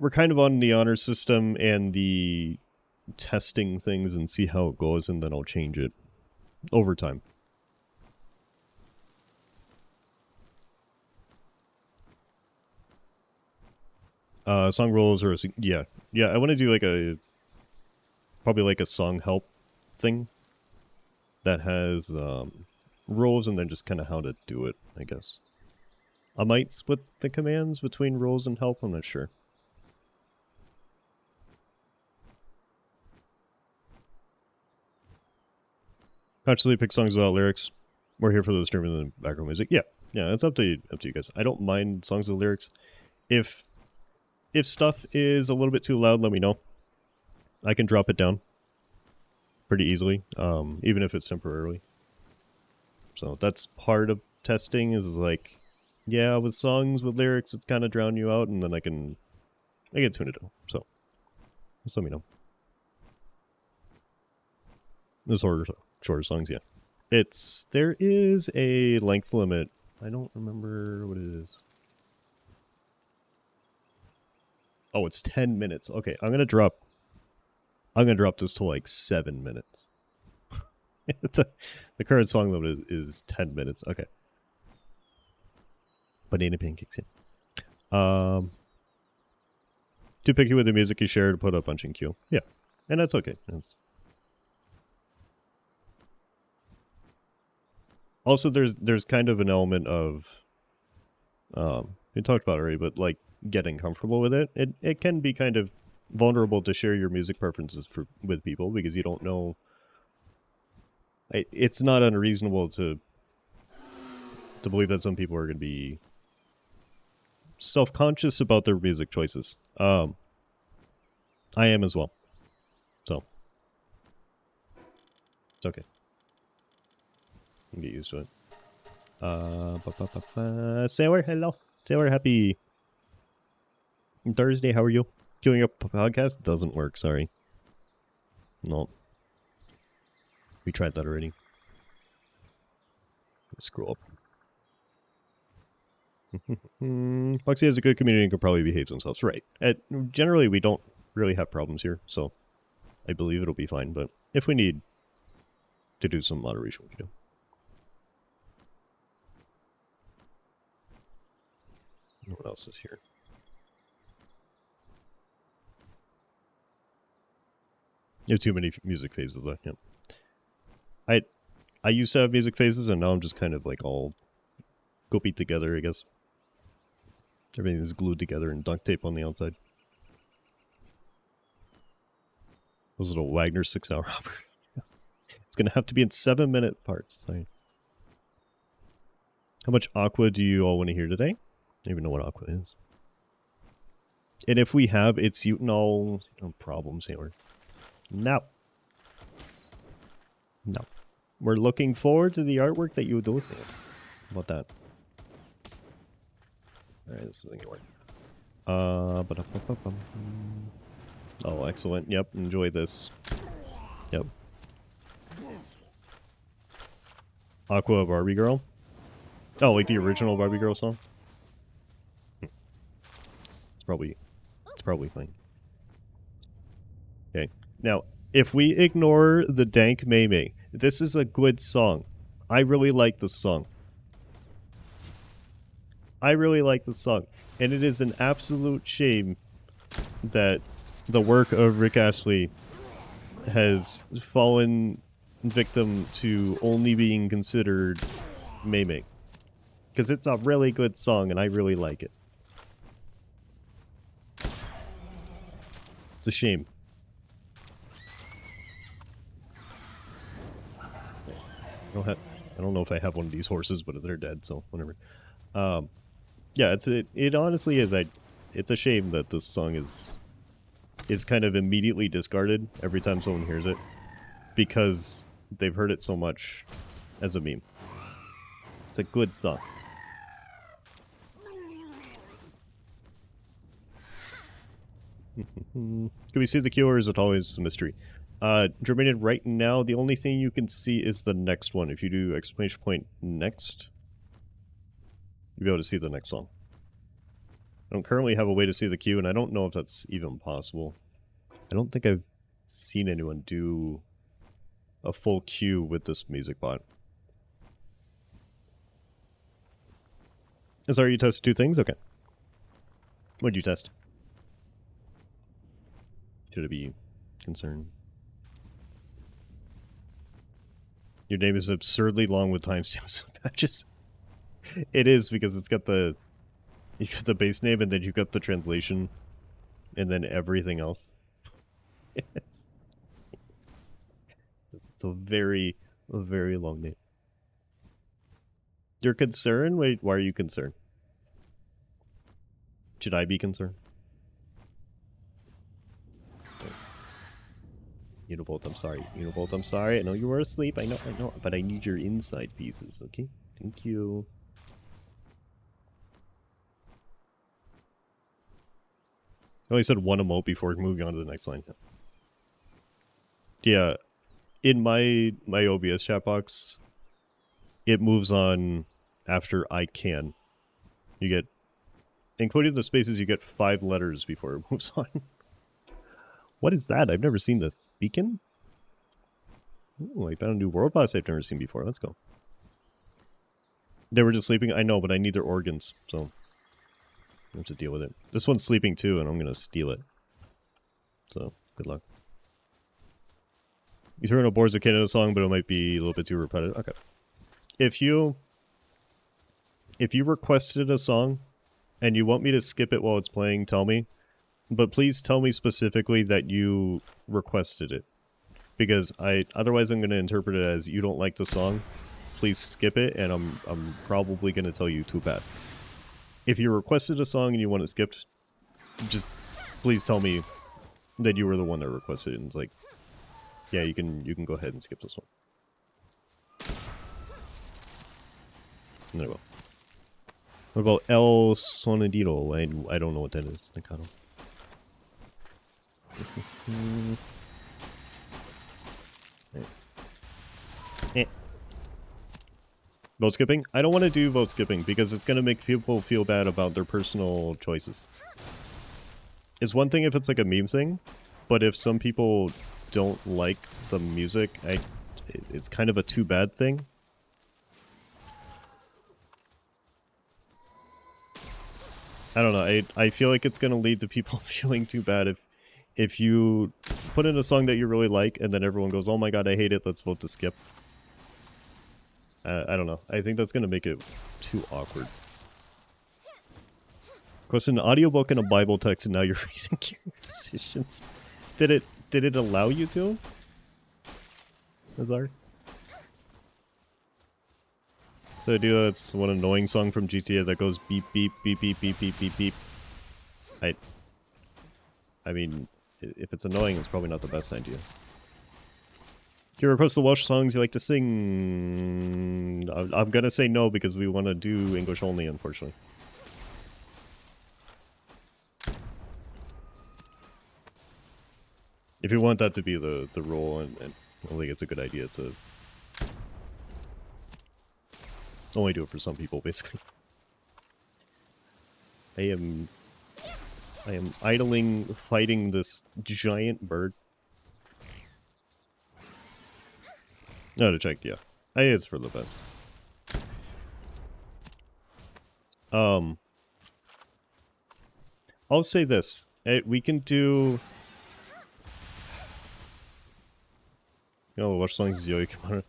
we're kind of on the honor system and the testing things and see how it goes, and then I'll change it over time. Song rules or yeah. I want to do like probably like a song help thing that has rules and then just kind of how to do it, I guess. I might split the commands between rules and help, I'm not sure. Consciously pick songs without lyrics. We're here for the streaming and the background music. Yeah, it's up to you guys. I don't mind songs with lyrics. If stuff is a little bit too loud, let me know. I can drop it down pretty easily, even if it's temporarily. So that's part of testing is like, yeah, with songs with lyrics, it's kind of drown you out, and then I can tune it down. So just let me know. The shorter songs, yeah. There is a length limit. I don't remember what it is. Oh, it's 10 minutes. Okay, I'm gonna drop this to like 7 minutes. the current song limit is 10 minutes. Okay. Banana pancakes in. Too picky with the music you share to put a bunch in queue. Yeah. And that's okay. Also, there's kind of an element of we talked about it already, but like getting comfortable with it. It can be kind of vulnerable to share your music preferences with people because you don't know. It's not unreasonable to believe that some people are going to be self-conscious about their music choices. I am as well. So it's okay. You can get used to it. Sailor, hello. Sailor, happy Thursday. How are you? Queuing up a podcast doesn't work, sorry. No. We tried that already. Let's scroll up. Foxy has a good community and could probably behave themselves. Right. Generally, we don't really have problems here, so I believe it'll be fine. But if we need to do some moderation, we can do. What else is here? You have too many music phases left. Yep. I used to have music phases, and now I'm just kind of like all goopy together, I guess. Everything is glued together and duct tape on the outside. Those little Wagner 6-hour opera. It's gonna have to be in 7-minute parts. Sorry. How much Aqua do you all want to hear today? I don't even know what Aqua is. And if we have, it's you. No problem, Sailor. No. We're looking forward to the artwork that you do, Sailor. How about that? Alright, this isn't gonna work. Oh, excellent. Yep, enjoy this. Yep. Aqua Barbie Girl? Oh, like the original Barbie Girl song? It's probably fine. Okay. Now, if we ignore the dank Mei, this is a good song. I really like this song. And it is an absolute shame that the work of Rick Astley has fallen victim to only being considered Mei. Because it's a really good song and I really like it. It's a shame. I don't know if I have one of these horses, but they're dead, so whatever. Yeah, it honestly is. It's a shame that this song is kind of immediately discarded every time someone hears it, because they've heard it so much as a meme. It's a good song. Can we see the queue, or is it always a mystery? Germinated right now, the only thing you can see is the next one. If you do exclamation point next, you'll be able to see the next song. I don't currently have a way to see the queue, and I don't know if that's even possible. I don't think I've seen anyone do a full queue with this music bot. Sorry, you tested 2 things? Okay. What'd you test? Should I be concerned? Your name is absurdly long with timestamps and patches. It is because it's got the you got the base name and then you got the translation and then everything else. It's a very long name. You're concerned? Wait, why are you concerned? Should I be concerned? Unibolt, I'm sorry. Unibolt, I'm sorry. I know you were asleep. I know. But I need your inside pieces, okay? Thank you. I only said one emote before moving on to the next line. Yeah. In my OBS chat box, it moves on after I can. You get, including the spaces, you get 5 letters before it moves on. What is that? I've never seen this. Beacon? Ooh, I found a new world boss I've never seen before. Let's go. They were just sleeping? I know, but I need their organs, so I have to deal with it. This one's sleeping too, and I'm gonna steal it. So, good luck. You threw in a Boards of Canada song, but it might be a little bit too repetitive. Okay. If you requested a song, and you want me to skip it while it's playing, tell me. But please tell me specifically that you requested it. Because otherwise I'm going to interpret it as you don't like the song. Please skip it, and I'm probably going to tell you too bad. If you requested a song and you want it skipped, just please tell me that you were the one that requested it. And it's like, yeah, you can go ahead and skip this one. And there we go. What about El Sonidito? I don't know what that is. Nikado. Vote skipping? I don't want to do vote skipping because it's going to make people feel bad about their personal choices. It's one thing if it's like a meme thing, but if some people don't like the music, it's kind of a too bad thing. I don't know, I feel like it's going to lead to people feeling too bad if you put in a song that you really like and then everyone goes, oh my god, I hate it, let's vote to skip. I don't know. I think that's going to make it too awkward. Question, an audiobook and a Bible text and now you're raising your decisions. Did it allow you to? Azar? So I do that's one annoying song from GTA that goes beep beep beep beep beep beep beep beep. I mean, if it's annoying, it's probably not the best idea. Can you request the Welsh songs you like to sing? I'm gonna say no because we want to do English only, unfortunately. If you want that to be the rule, and I think it's a good idea to only do it for some people, basically. I am idling, fighting this giant bird. No, to check, yeah. I think it's for the best. I'll say this. We can do... You know, watch songs is Yo-Yo Kimura.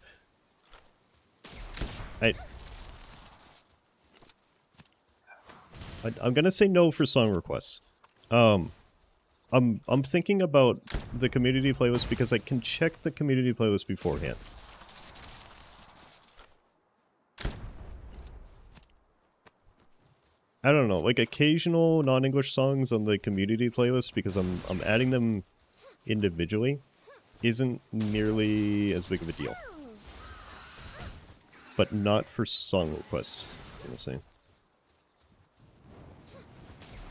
I'm gonna say no for song requests. I'm thinking about the community playlist because I can check the community playlist beforehand. I don't know, like occasional non-English songs on the community playlist because I'm adding them individually isn't nearly as big of a deal. But not for song requests, I'm gonna say.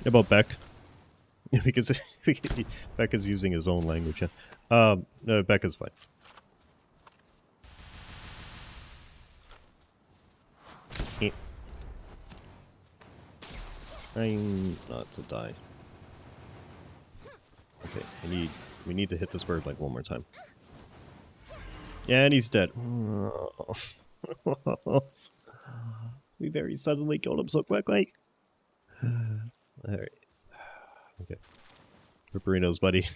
About Beck? Because Beck is using his own language, yeah. No, Beck is fine. Trying not to die. Okay, we need to hit this bird like one more time. Yeah, and he's dead. Oh. We very suddenly killed him so quickly. Alright. Okay. Riperinos, buddy.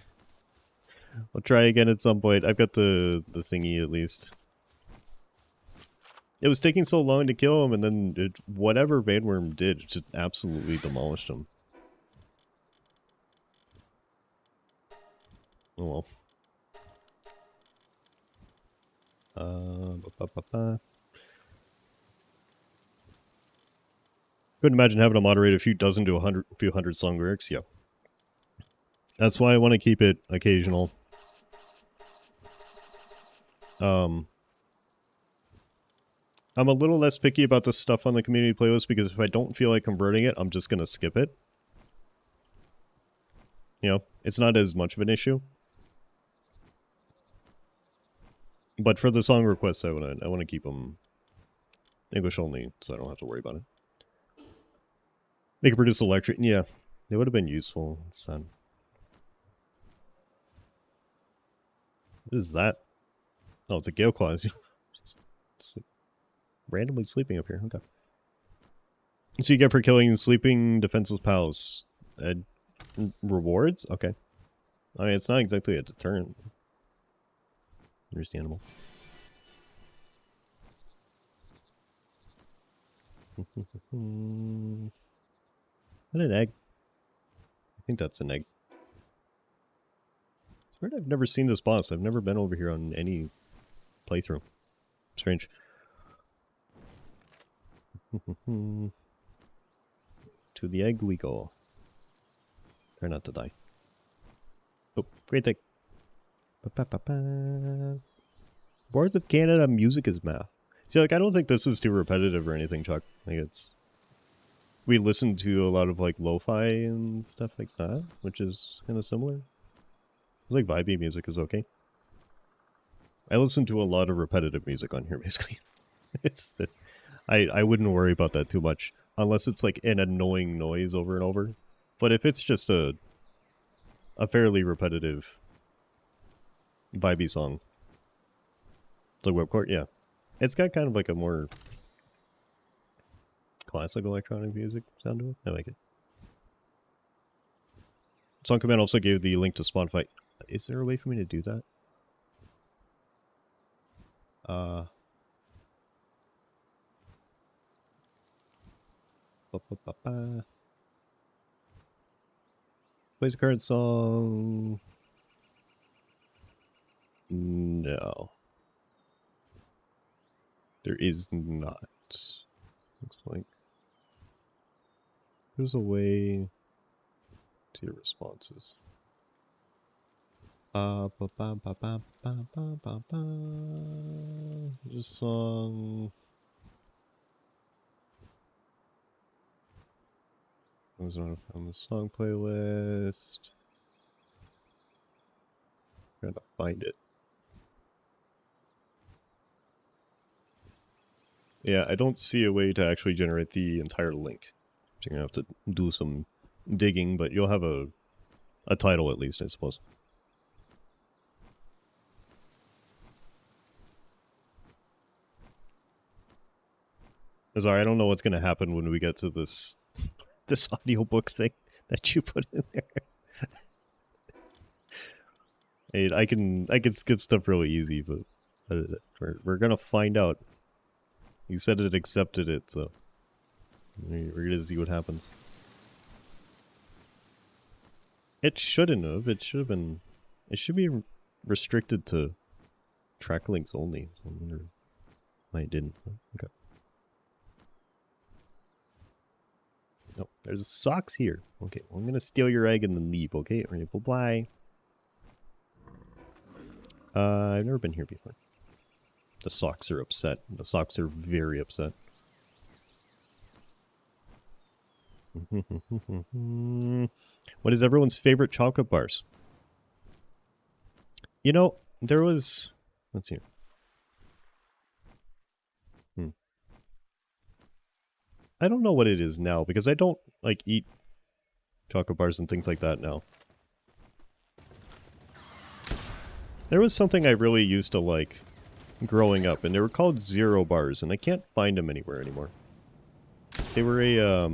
I'll try again at some point. I've got the thingy at least. It was taking so long to kill him, and then whatever Vaneworm did, it just absolutely demolished him. Oh well. Couldn't imagine having to moderate a few dozen to a few hundred song lyrics. Yeah. That's why I want to keep it occasional. I'm a little less picky about the stuff on the community playlist because if I don't feel like converting it, I'm just going to skip it. You know, it's not as much of an issue. But for the song requests, I want to keep them English only, so I don't have to worry about it. They can produce electric. Yeah, they would have been useful. It's sad. What is that? Oh, it's a Gale Claws. Just randomly sleeping up here. Okay. So you get for killing sleeping defenseless pals. Rewards? Okay. I mean, it's not exactly a deterrent. Understandable. What an egg. I think that's an egg. It's weird I've never seen this boss. I've never been over here on any playthrough. Strange. To the egg we go. Try not to die. Oh, great thing. Boards of Canada, music is math. See, like, I don't think this is too repetitive or anything, Chuck. Like, it's... We listen to a lot of, like, lo-fi and stuff like that, which is kind of similar. Like, vibey music is okay. I listen to a lot of repetitive music on here, basically. It's... I wouldn't worry about that too much. Unless it's, like, an annoying noise over and over. But if it's just a fairly repetitive vibey song. Like Webcourt, yeah. It's got kind of like a more classic electronic music sound to it. I like it. Song Command also gave the link to Spotify. Is there a way for me to do that? Plays a current song. No. There is not. Looks like. There's a way to your responses. Just song. I was on the song playlist. Trying to find it. Yeah, I don't see a way to actually generate the entire link. So you're gonna have to do some digging, but you'll have a title at least, I suppose. Sorry, I don't know what's gonna happen when we get to this audiobook thing that you put in there. Hey, I can skip stuff really easy, but we're gonna find out. You said it accepted it, so we're gonna see what happens. It shouldn't have. It should have been. It should be restricted to track links only. So I wonder why it didn't. Okay. No, there's socks here. Okay, well, I'm gonna steal your egg and then leave. Okay, alright, bye. I've never been here before. The socks are upset. The socks are very upset. What is everyone's favorite chocolate bars? You know, there was... Let's see. I don't know what it is now, because I don't, like, eat chocolate bars and things like that now. There was something I really used to like growing up, and they were called Zero Bars, and I can't find them anywhere anymore. They were a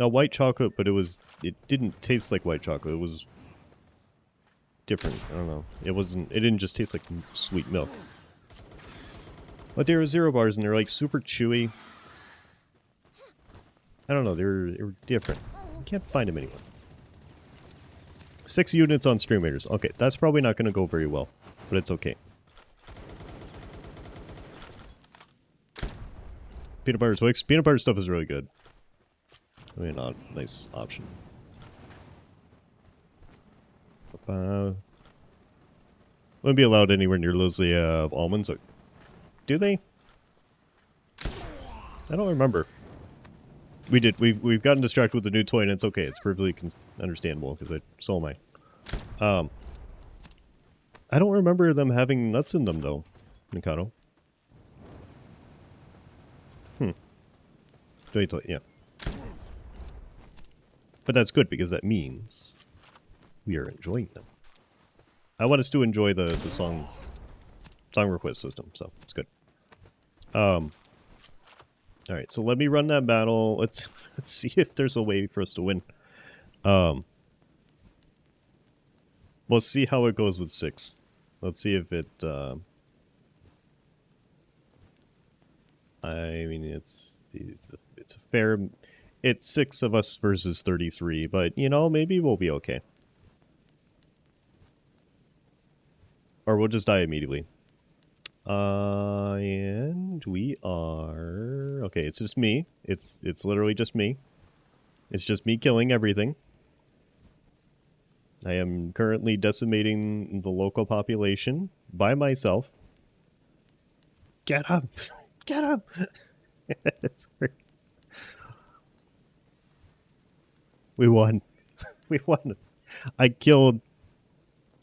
white chocolate, but it didn't taste like white chocolate. It was different. I don't know. It didn't just taste like sweet milk. But they were 0 bars and they're like super chewy. I don't know, they were different. You can't find them anywhere. 6 units on Stream Raiders. Okay, that's probably not going to go very well, but it's okay. Peanut butter Twix. Peanut butter stuff is really good. I mean, not a nice option. Wouldn't be allowed anywhere near those almonds. Do they? I don't remember. We did. We've gotten distracted with the new toy, and it's okay. It's perfectly understandable because I so am I. I don't remember them having nuts in them though, Mikado. Yeah. But that's good because that means we are enjoying them. I want us to enjoy the song request system, so it's good. Alright, so let me run that battle. Let's see if there's a way for us to win. We'll see how it goes with 6. Let's see if it I mean it's a fair, it's 6 of us versus 33, but you know, maybe we'll be okay. Or we'll just die immediately. And we are... Okay, it's just me. It's literally just me. It's just me killing everything. I am currently decimating the local population by myself. Get up! Get up! It's weird. We won. We won. I killed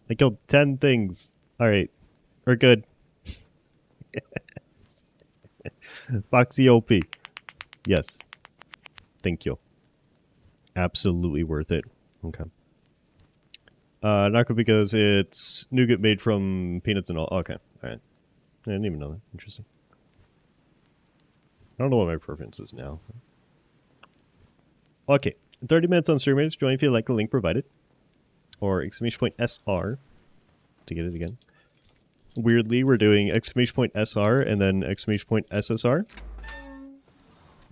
10 things. Alright. We're good. Foxy OP. Yes. Thank you. Absolutely worth it. Okay. Not good because it's nougat made from peanuts and all. Okay. Alright. I didn't even know that. Interesting. I don't know what my preference is now. Okay. 30 minutes on Stream Raiders. Join if you like the link provided. Or !SR to get it again. Weirdly, we're doing !SR and then !SSR.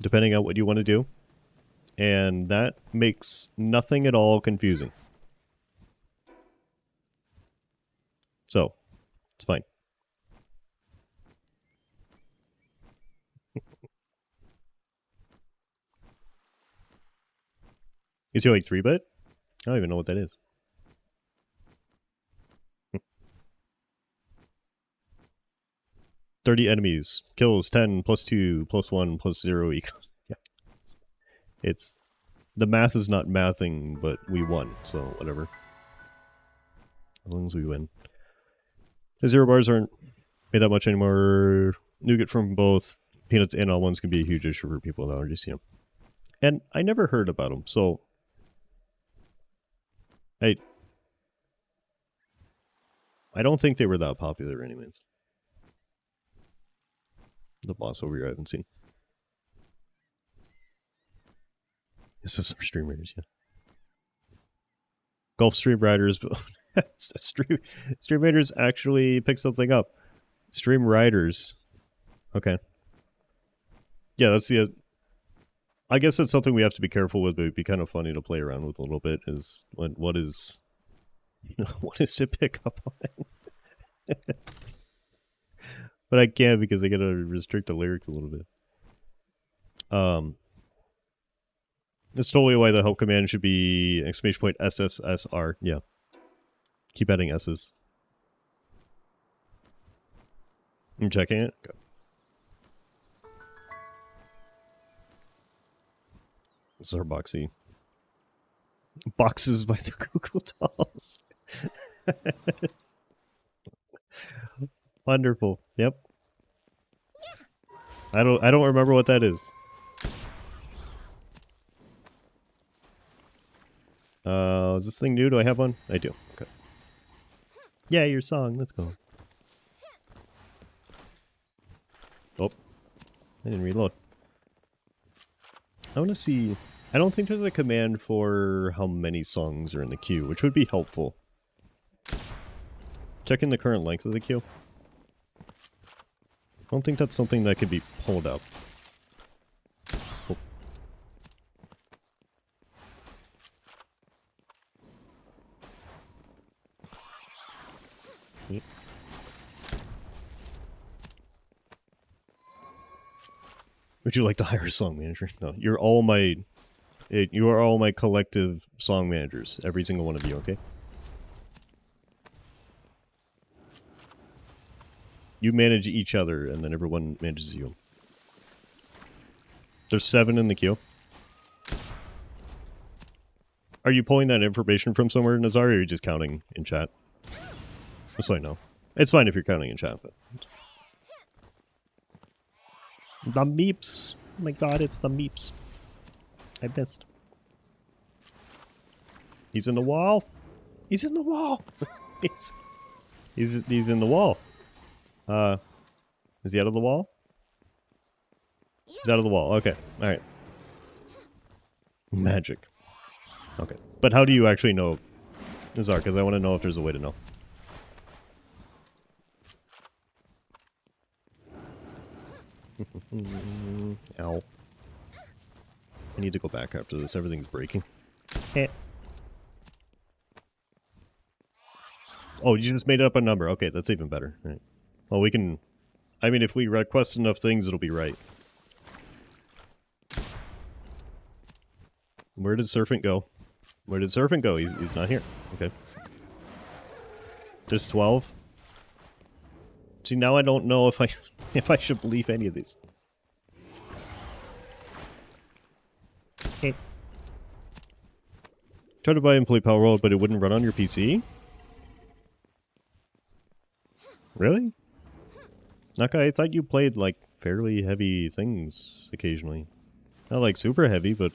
Depending on what you want to do. And that makes nothing at all confusing. So, it's fine. Is he like 3-bit? I don't even know what that is. 30 enemies. Kills 10 plus 2 plus 1 plus 0 equals... Yeah. It's... The math is not mathing, but we won, so whatever. As long as we win. The 0 bars aren't made that much anymore. Nougat from both peanuts and almonds can be a huge issue for people with allergies, you know. And I never heard about them, so... I don't think they were that popular anyways. The boss over here I haven't seen. This is some Stream Raiders, yeah. Golf Stream Riders, Stream Raiders actually picked something up. Stream Riders. Okay. Yeah, that's the... I guess that's something we have to be careful with, but it'd be kind of funny to play around with a little bit, is what is... what is it pick up on? But I can't because they gotta restrict the lyrics a little bit. That's totally why the help command should be !SSSR. Yeah. Keep adding S's. I'm checking it. Okay. This is our boxy. Boxes by the Google Dolls. Wonderful. Yep. I don't remember what that is. Is this thing new? Do I have one? I do. Okay. Yeah, your song. Let's go. Oh. I didn't reload. I want to see... I don't think there's a command for how many songs are in the queue, which would be helpful. Checking the current length of the queue. I don't think that's something that could be pulled up. Oh. Yep. Would you like to hire a song manager? No, you're all my... You are all my collective song managers. Every single one of you, okay? You manage each other, and then everyone manages you. There's 7 in the queue. Are you pulling that information from somewhere, Nazar, or are you just counting in chat? Just so I know. It's fine if you're counting in chat, but... The meeps! Oh my god, it's the meeps. I missed. He's in the wall! He's in the wall! he's in the wall. Is he out of the wall? He's out of the wall. Okay. Alright. Magic. Okay. But how do you actually know, Nazar? Because I want to know if there's a way to know. Ow. I need to go back after this. Everything's breaking. Oh, you just made up a number. Okay, that's even better. Right. Well, we can... I mean, if we request enough things, it'll be right. Where did Serpent go? Where did Serpent go? He's not here. Okay. Just 12? See, now I don't know if I should believe any of these. Hey. Tried to buy and play Palworld, but it wouldn't run on your PC? Really? Naka, I thought you played, like, fairly heavy things occasionally. Not, like, super heavy, but...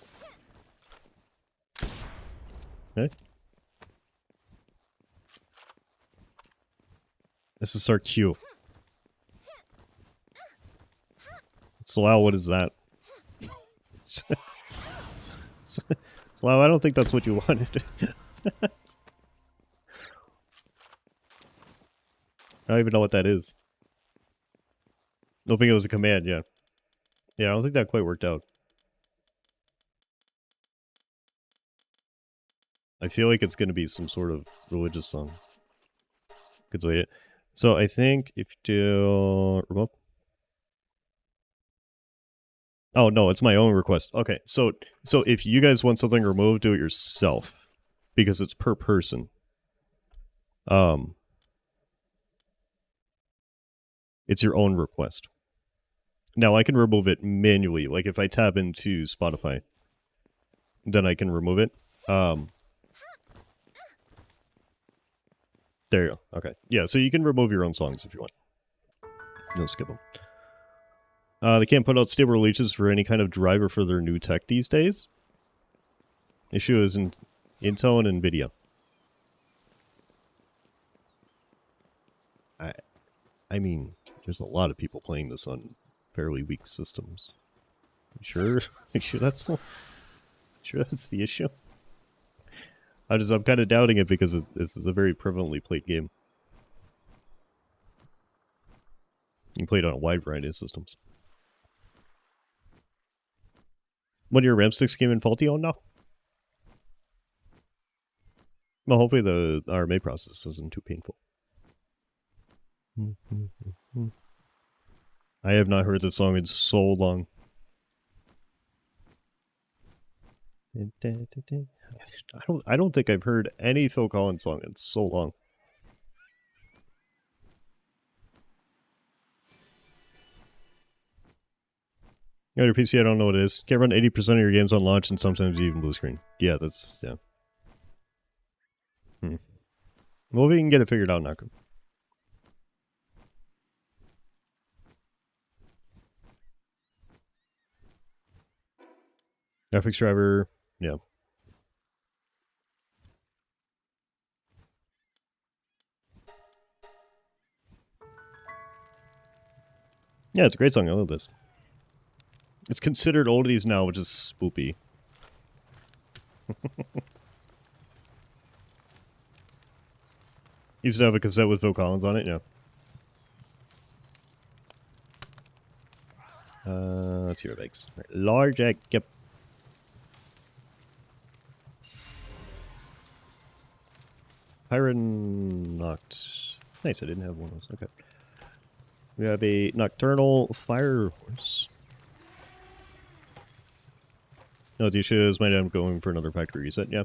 Okay. SSR queue. Slow, what is that? Slow, I don't think that's what you wanted. I don't even know what that is. Don't think it was a command, yeah. Yeah, I don't think that quite worked out. I feel like it's going to be some sort of religious song. Good way it. So I think if you do... Remote? Oh, no, it's my own request. Okay, so if you guys want something removed, do it yourself. Because it's per person. It's your own request. Now, I can remove it manually. Like, if I tab into Spotify, then I can remove it. There you go. Okay. Yeah, so you can remove your own songs if you want. No, skip them. They can't put out stable releases for any kind of driver for their new tech these days. Issue is in Intel and Nvidia. I mean, there's a lot of people playing this on fairly weak systems. You sure? You sure that's the issue? I'm kind of doubting it because this is a very prevalently played game. You can play it on a wide variety of systems. One of your RAM sticks came in faulty? Oh no. Well, hopefully the RMA process isn't too painful. I have not heard this song in so long. I don't think I've heard any Phil Collins song in so long. You got your PC, I don't know what it is. Can't run 80% of your games on launch and sometimes even blue screen. Yeah, that's... yeah. Well, we can get it figured out, Naku. Graphics driver, yeah. Yeah, it's a great song. I love this. It's considered oldies now, which is spoopy. Used to have a cassette with Phil Collins on it, yeah. Let's hear bikes. Right. Large egg, yep. Pyronoct. Nice, I didn't have one of those. Okay. We have a Nocturnal Fire Horse. No, the issue is might end up going for another factory reset, yeah.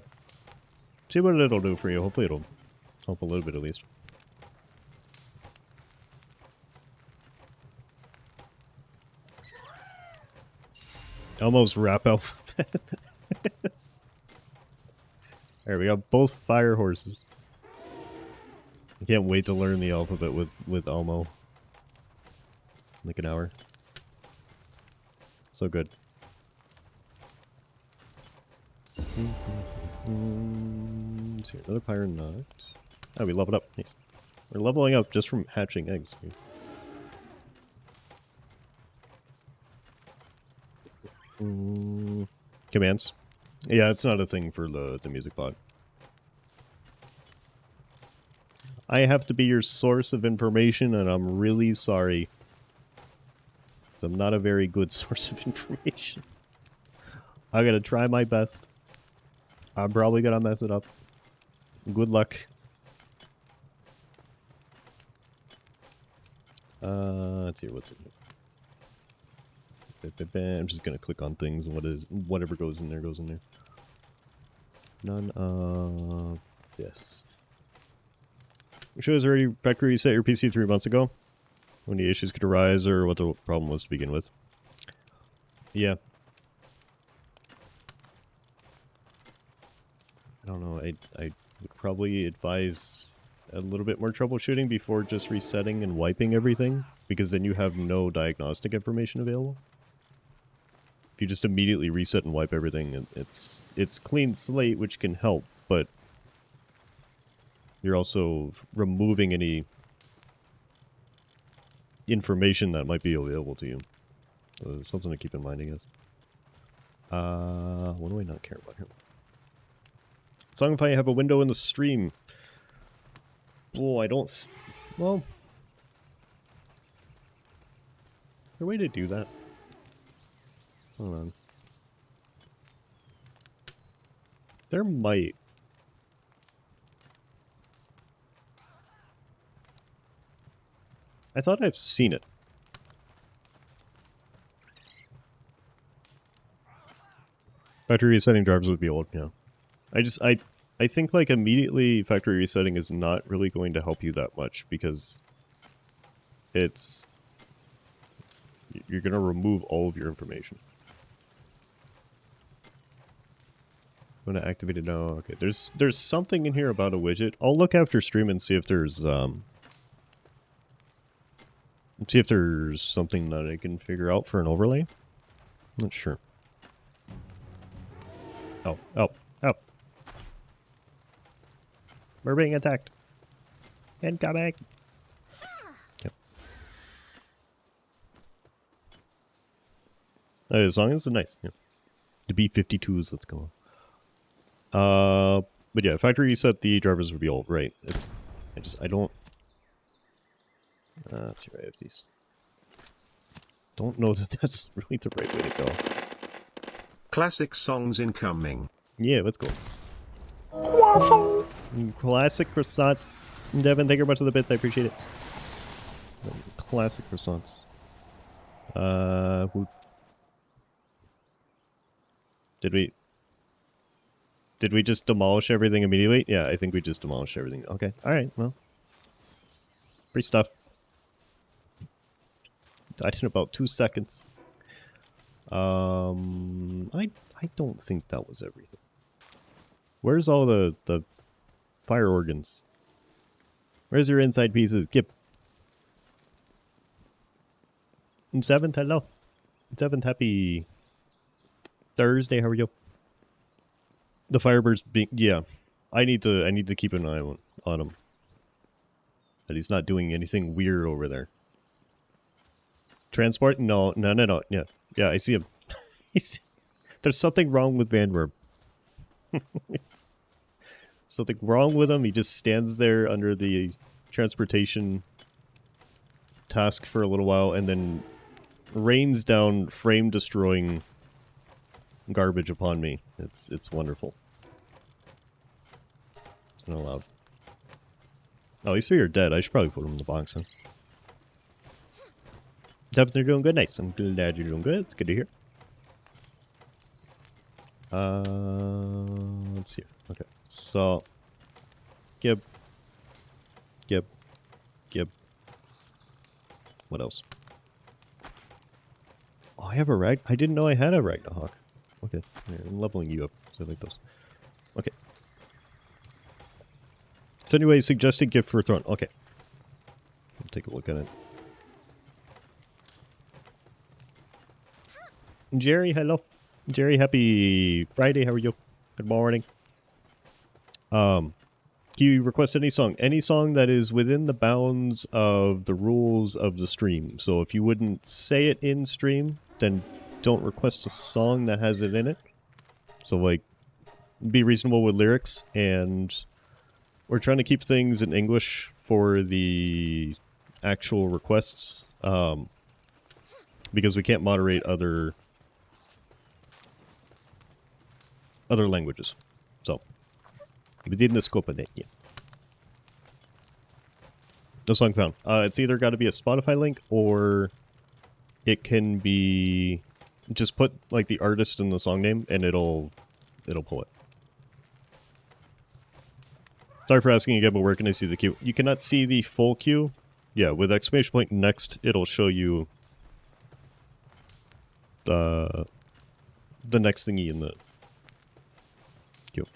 See what it'll do for you. Hopefully it'll help a little bit at least. Almost wrap alphabet. Alright, we got both fire horses. I can't wait to learn the alphabet with Elmo. Like an hour. So good. Let's see, another Pyronaut. Oh, we leveled up. Nice. We're leveling up just from hatching eggs. Commands. Yeah, it's not a thing for the music bot. I have to be your source of information, and I'm really sorry. Because I'm not a very good source of information. I gotta try my best. I'm probably gonna mess it up. Good luck. Let's see what's in here. I'm just gonna click on things and whatever goes in there goes in there. None of this. You sure it was already factory reset your PC 3 months ago? When the issues could arise or what the problem was to begin with? Yeah. I don't know, I would probably advise a little bit more troubleshooting before just resetting and wiping everything, because then you have no diagnostic information available. If you just immediately reset and wipe everything, it's clean slate, which can help, but you're also removing any information that might be available to you. So something to keep in mind, I guess. What do I not care about here? Song if I have a window in the stream. Oh, I don't... well... is there a way to do that? Hold on. There might. I thought I've seen it. Factory resetting drivers would be old, yeah. I think like immediately factory resetting is not really going to help you that much because you're going to remove all of your information. I'm going to activate it now. Okay, there's something in here about a widget. I'll look after stream and see if there's something that I can figure out for an overlay. Not sure. Oh. We're being attacked. Incoming. Yep. As long as it's nice. Yeah. The B-52s, let's go. But yeah, factory reset the drivers would be old, right? I don't... let's see, I have these. Don't know that that's really the right way to go. Classic songs incoming. Yeah, let's go. Classic croissants. Devin, thank you very much for the bits. I appreciate it. Classic croissants. Did we just demolish everything immediately? Yeah, I think we just demolished everything. Okay. Alright, well. Free stuff. Died in about 2 seconds. I don't think that was everything. Where's all the fire organs? Where's your inside pieces? Gip. 7th, hello. 7th, happy Thursday, how are you? The Firebirds being... yeah. I need to keep an eye on him. That he's not doing anything weird over there. Transport? No. Yeah. Yeah, I see him. There's something wrong with Vanverb. something wrong with him. He just stands there under the transportation task for a little while and then rains down frame-destroying garbage upon me. It's wonderful. It's not allowed. Oh, these three are dead. I should probably put them in the box, huh? Hope they're doing good. Nice. I'm glad you're doing good. It's good to hear. Let's see. Okay. So, Gib. What else? Oh, I have a rag. I didn't know I had a Ragnahawk. Okay. Here, I'm leveling you up because I like those. Okay. So anyway, suggested gift for a throne. Okay. I'll take a look at it. Jerry, hello. Jerry, happy Friday. How are you? Good morning. Can you request any song? Any song that is within the bounds of the rules of the stream. So if you wouldn't say it in stream, then don't request a song that has it in it. So like, be reasonable with lyrics, and we're trying to keep things in English for the actual requests, because we can't moderate other languages. So, within the scope of it, yeah. No song found. It's either got to be a Spotify link, or it can be just put like the artist and the song name, and it'll pull it. Sorry for asking again, but where can I see the queue? You cannot see the full queue. Yeah, with exclamation point next, it'll show you the next thingy in the queue.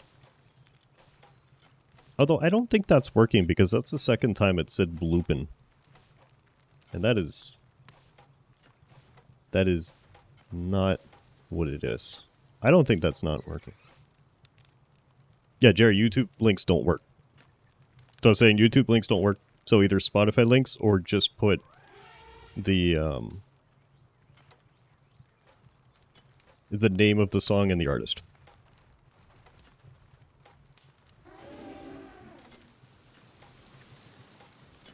Although I don't think that's working, because that's the second time it said bloopin'. And that is not what it is. I don't think that's not working. Yeah, Jerry, YouTube links don't work. So I was saying YouTube links don't work. So either Spotify links, or just put the name of the song and the artist.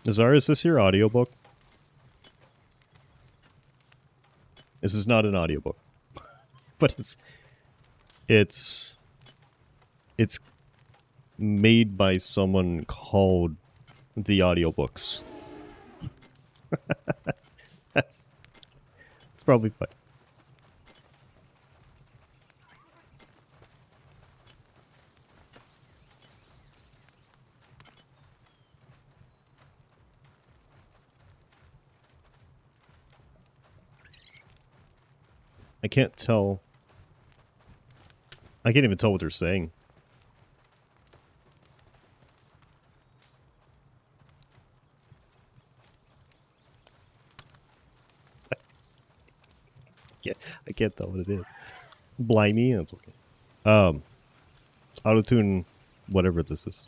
Nazar, is this your audiobook? This is not an audiobook. But it's made by someone called The Audiobooks. that's probably fine. I can't tell. I can't even tell what they're saying. I can't tell what it is. Blimey, that's okay. Autotune, whatever this is.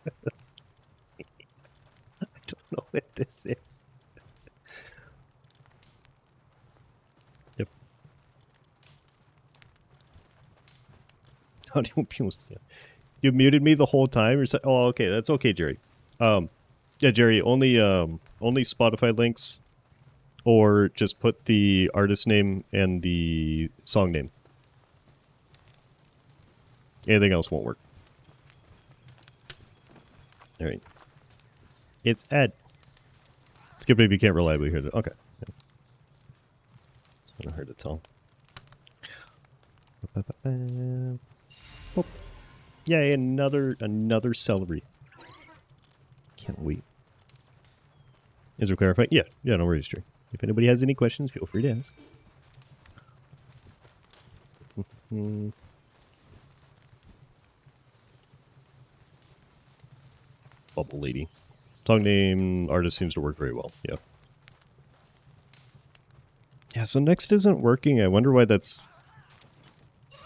I don't know what this is. Yep. Audio Puse. Yeah. You muted me the whole time? You're saying, oh, okay, that's okay, Jerry. Yeah, Jerry, only Spotify links, or just put the artist name and the song name. Anything else won't work. All right. It's Ed. Skip maybe you can't reliably hear it. Okay. Yeah. It's kind of hard to tell. Oh. Yay, another celery. Can't wait. Is there clarifying? Yeah, no worries, Jerry. If anybody has any questions, feel free to ask. Bubble Lady. Song name, artist seems to work very well. Yeah. Yeah, so next isn't working. I wonder why that's...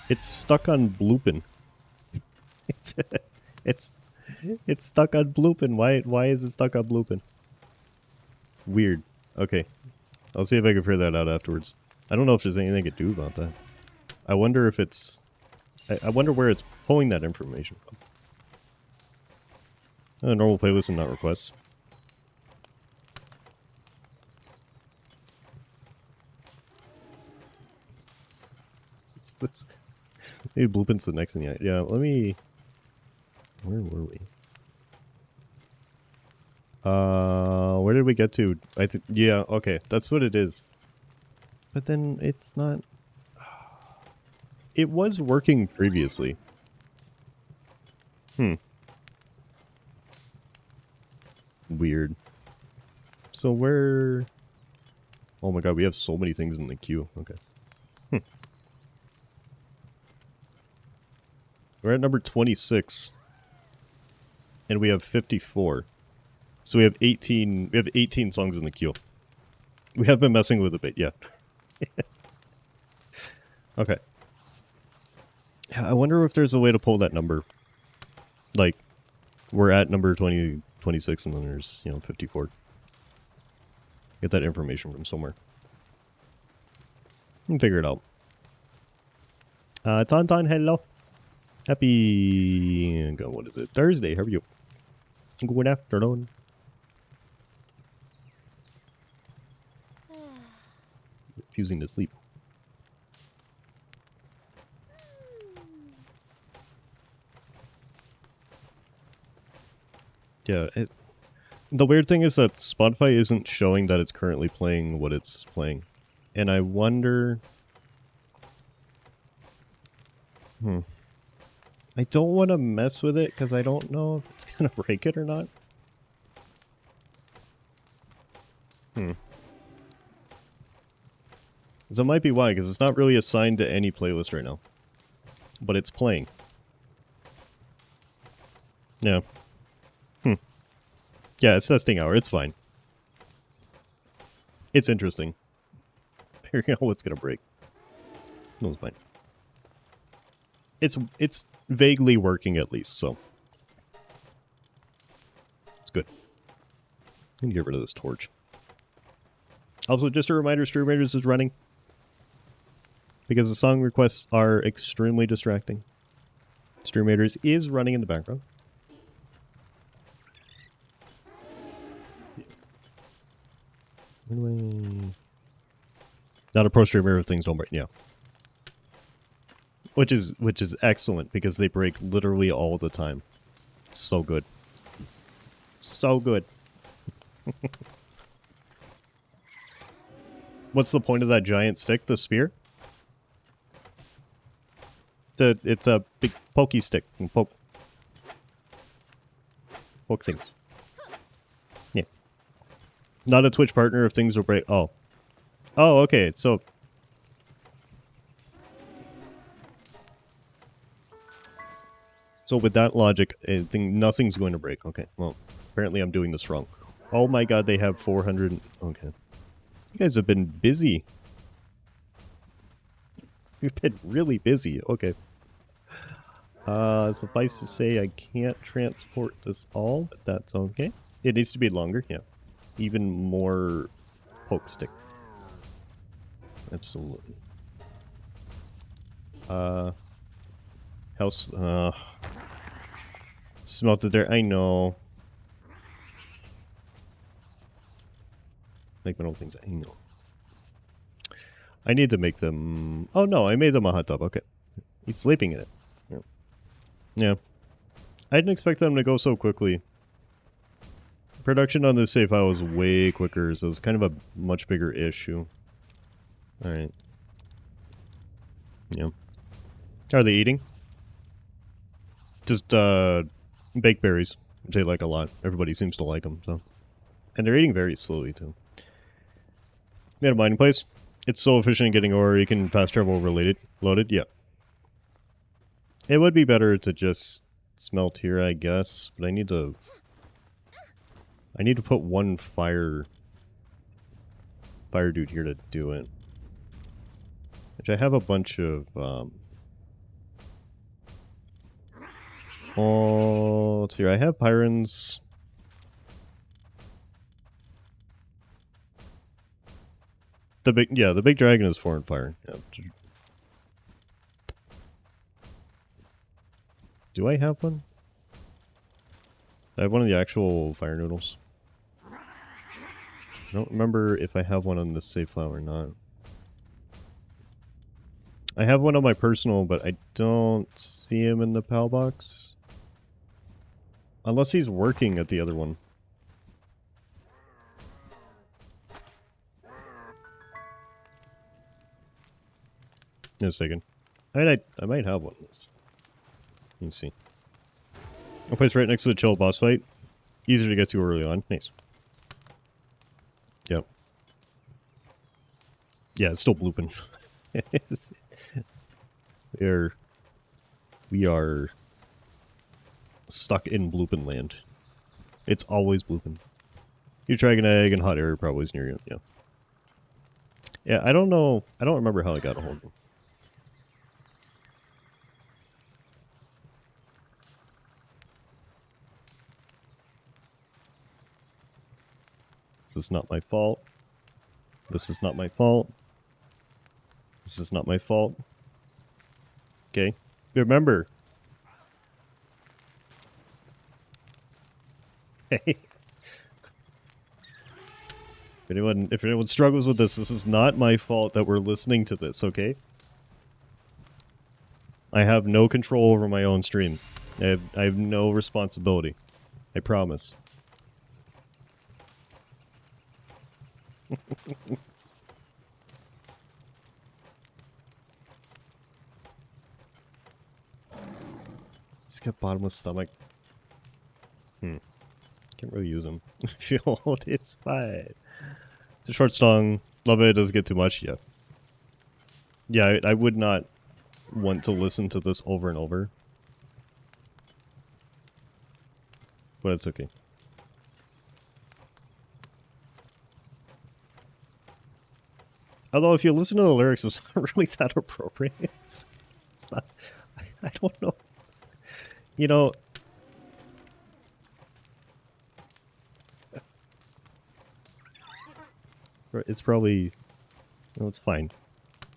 It's stuck on bloopin'. It's stuck on bloopin'. Why is it stuck on bloopin'? Weird. Okay. I'll see if I can figure that out afterwards. I don't know if there's anything I could do about that. I wonder if it's... I wonder where it's pulling that information from. Normal playlist and not requests. This. Maybe Blueprint's the next thing. Yeah, let me... Where were we? Where did we get to? Yeah, okay, that's what it is. But then it's not... It was working previously. Weird. So where... Oh my god, we have so many things in the queue. Okay. We're at number 26. And we have 54. So we have 18 songs in the queue. We have been messing with it a bit, yeah. Okay. Yeah, I wonder if there's a way to pull that number. Like, we're at number 26 and then there's, 54. Get that information from somewhere. You can figure it out. Tauntaun, hello. Happy... What is it? Thursday, how are you? Good afternoon. Refusing to sleep. Yeah, the weird thing is that Spotify isn't showing that it's currently playing what it's playing. And I wonder... I don't want to mess with it because I don't know if it's going to break it or not. So it might be why, because it's not really assigned to any playlist right now. But it's playing. Yeah. Yeah, it's testing hour. It's fine. It's interesting. Figuring out what's going to break. No, it's fine. It's vaguely working at least, so. It's good. I'm gonna get rid of this torch. Also, just a reminder, Stream Raiders is running. Because the song requests are extremely distracting. Stream Raiders is running in the background. Where do I... Not a pro streamer if things don't break, yeah. Which is excellent because they break literally all the time. It's so good. So good. What's the point of that giant stick, the spear? It's a big pokey stick. And poke things. Yeah. Not a Twitch partner if things will break. Oh. Oh, okay. So... So with that logic, I think nothing's going to break. Okay, well, apparently I'm doing this wrong. Oh my god, they have 400... Okay. You guys have been busy. You've been really busy. Okay. Suffice to say, I can't transport this all, but that's okay. It needs to be longer, yeah. Even more poke stick. Absolutely. House, smelted there, I know. Make my own things, I know. I need to make them... Oh no, I made them a hot tub, okay. He's sleeping in it. Yeah. Yeah. I didn't expect them to go so quickly. Production on this save file was way quicker, so it's kind of a much bigger issue. Alright. Yeah. Are they eating? Just, baked berries, which they like a lot. Everybody seems to like them, so. And they're eating very slowly, too. Made a mining place. It's so efficient in getting ore, you can fast travel loaded. Yeah. It would be better to just smelt here, I guess, but I need to put one fire dude here to do it. Which I have a bunch of, oh, let's see here. I have pyrons. the big dragon is foreign fire. Yeah. Do I have one? I have one of the actual fire noodles. I don't remember if I have one on this save file or not. I have one on my personal, but I don't see him in the PAL box. Unless he's working at the other one. In a second. I might have one of those. Let me see. I'll place right next to the chill boss fight. Easier to get to early on. Nice. Yep. Yeah, it's still blooping. we are stuck in blooping land. It's always blooping. Your dragon egg and hot air probably is near you. Yeah. Yeah, I don't know. I don't remember how I got a hold of him. This is not my fault. This is not my fault. This is not my fault. Okay. Remember. Hey. If anyone struggles with this is not my fault that we're listening to this, okay? I have no control over my own stream. I have no responsibility. I promise. Just got bottomless stomach. Can't really use them. If you hold, it's fine. It's a short song. Love it. It doesn't get too much. Yeah. Yeah, I would not want to listen to this over and over. But it's okay. Although if you listen to the lyrics, it's not really that appropriate. It's not... I don't know. You know... It's probably... No, it's fine.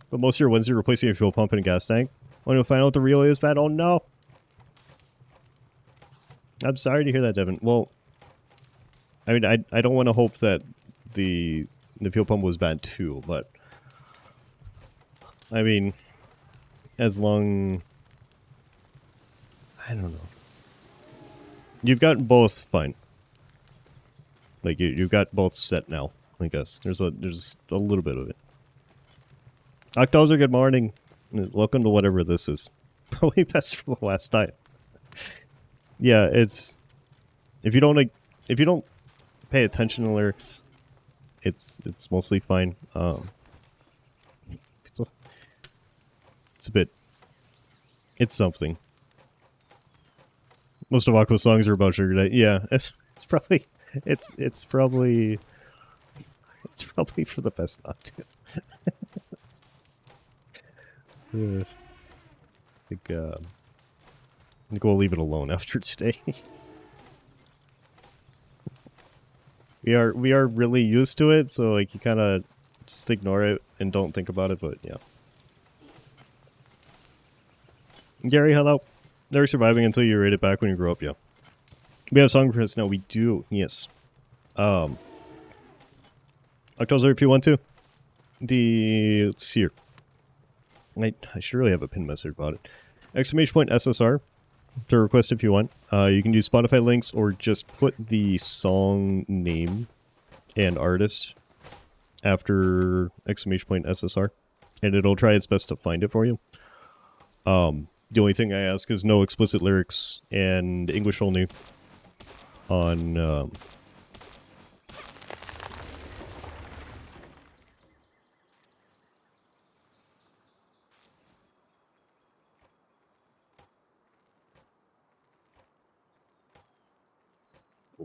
But most of your wins are replacing a fuel pump and a gas tank. When you find out the relay is bad, oh no! I'm sorry to hear that, Devin. Well, I mean, I don't want to hope that the fuel pump was bad too, but... I mean, as long... I don't know. You've got both fine. Like, you've got both set now, I guess. There's a little bit of it. Octozer, good morning. Welcome to whatever this is. Probably best for the last time. Yeah, it's... If you don't pay attention to lyrics, it's mostly fine. It's a bit... It's something. Most of Aqua's songs are about Sugar Daddy. Yeah, it's probably for the best not to. I think we'll leave it alone after today. we are really used to it, so like you kind of just ignore it and don't think about it. But yeah. Gary, hello. Never surviving until you rate it back when you grow up. Yeah. We have song for us now. We do. Yes. October, if you want to. Let's see here. I should really have a pin message about it. Exclamation point SSR to request if you want. You can use Spotify links or just put the song name and artist after exclamation point SSR, and it'll try its best to find it for you. The only thing I ask is no explicit lyrics and English only on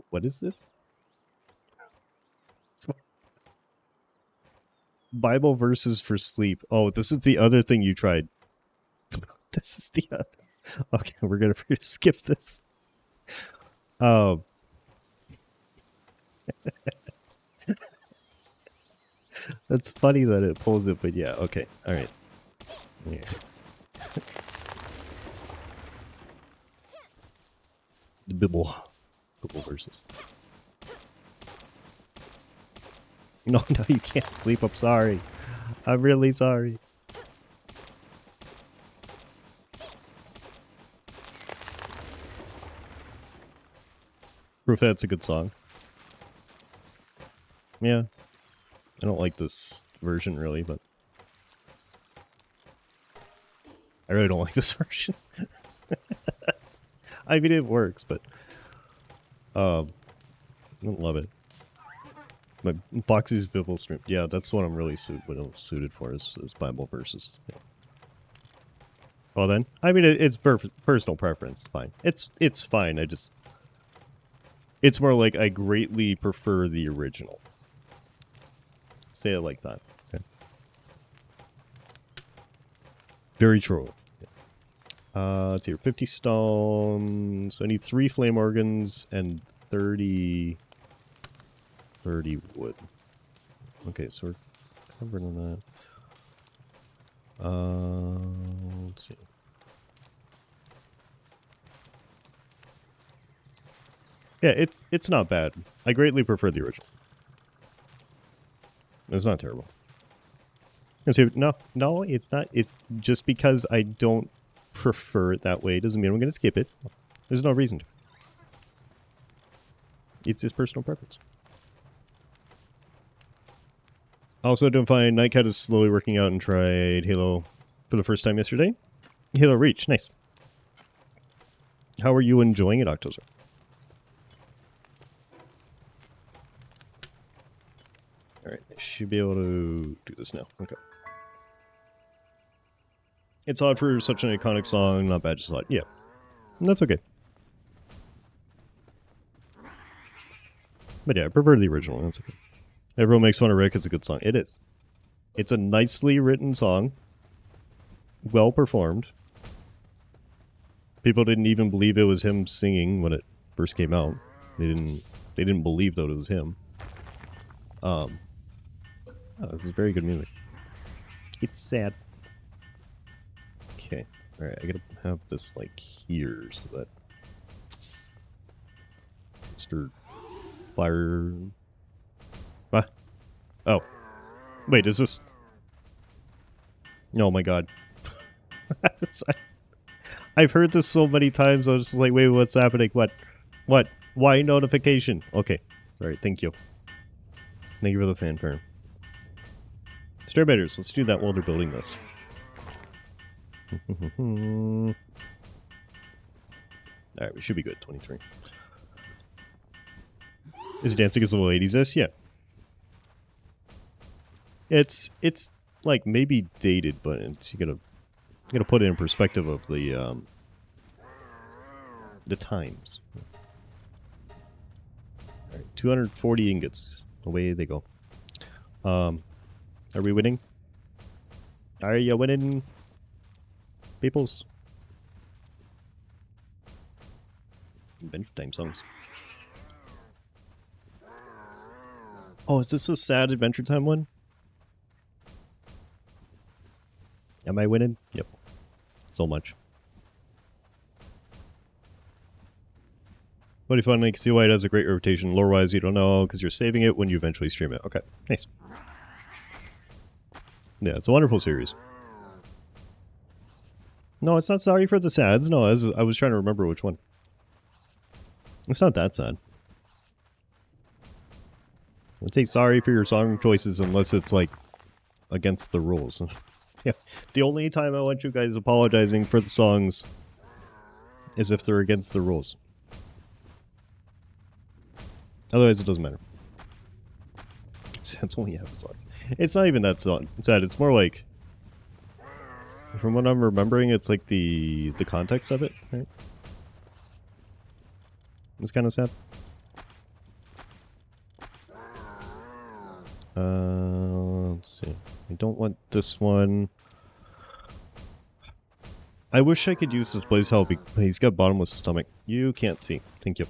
what is this? Bible verses for sleep. Oh, this is the other thing you tried. This is the other. Okay, we're gonna skip this. That's funny that it pulls it, but yeah, okay. Alright. Yeah. The Bibble versus. No, you can't sleep. I'm sorry. I'm really sorry. Proof that's a good song. Yeah. I don't like this version really, but I really don't like this version. I mean, it works, but I don't love it. My Boxy's Bible stream, yeah, that's what I'm really suited for is Bible verses. Yeah. Well then, I mean, it's personal preference. Fine, it's fine. It's more like I greatly prefer the original. Say it like that. Okay. Very true. Let's see here. 50 stones. I need 3 flame organs and 30 wood. Okay, so we're covered on that. Let's see. Yeah, it's not bad. I greatly prefer the original. It's not terrible. And so, no, it's not. It just because I don't prefer it that way doesn't mean I'm going to skip it. There's no reason to. It's his personal preference. Also, doing fine. Nightcat is slowly working out and tried Halo for the first time yesterday. Halo Reach, nice. How are you enjoying it, Octozer? Alright, I should be able to do this now. Okay. It's odd for such an iconic song, not bad, just odd. Yeah. That's okay. But yeah, I prefer the original. That's okay. Everyone makes fun of Rick. It's a good song. It is. It's a nicely written song. Well performed. People didn't even believe it was him singing when it first came out. They didn't believe that it was him. Oh, this is very good music. It's sad. Okay. Alright, I gotta have this like here so that Mr. Fire. What? Oh. Wait, is this? Oh my god. I've heard this so many times, I was just like, wait, what's happening? What? Why notification? Okay. Alright, thank you. Thank you for the fanfare. Starbaiters, let's do that while they're building this. Alright, we should be good. 23. Is Dancing as the Ladies this? Yeah. It's like maybe dated, but it's you gotta put it in perspective of the times. Alright, 240 ingots. Away they go. Are we winning? Are you winning? Peoples? Adventure Time songs. Oh, is this a sad Adventure Time one? Am I winning? Yep. So much. But if I can see why it has a great rotation. Lore-wise, you don't know, because you're saving it when you eventually stream it. Okay, nice. Yeah, it's a wonderful series. No, it's not sorry for the sads. No, I was trying to remember which one. It's not that sad. I would say sorry for your song choices unless it's, like, against the rules. Yeah, the only time I want you guys apologizing for the songs is if they're against the rules. Otherwise, it doesn't matter. It's only half songs. It's not even that sad. It's more like, from what I'm remembering, it's like the context of it, right? It's kind of sad. Let's see. I don't want this one. I wish I could use this place help. He's got bottomless stomach. You can't see. Thank you.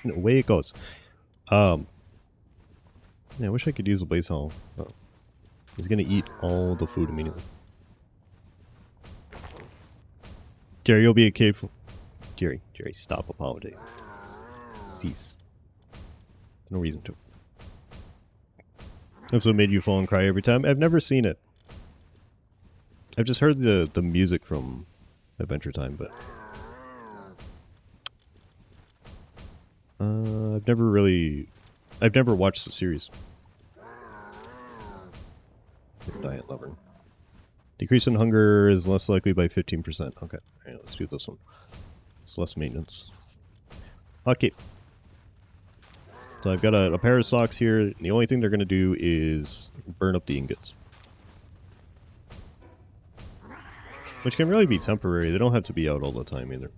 Away it goes. Yeah, I wish I could use the blaze hall. Oh. He's gonna eat all the food immediately. Jerry, you'll be a kid. Jerry, stop apologizing. Cease. No reason to. That's what made you fall and cry every time. I've never seen it. I've just heard the music from Adventure Time, but I've never watched the series. Diet lover. Decrease in hunger is less likely by 15%. Okay, alright, let's do this one. It's less maintenance. Okay. So I've got a pair of socks here. The only thing they're going to do is burn up the ingots. Which can really be temporary. They don't have to be out all the time either.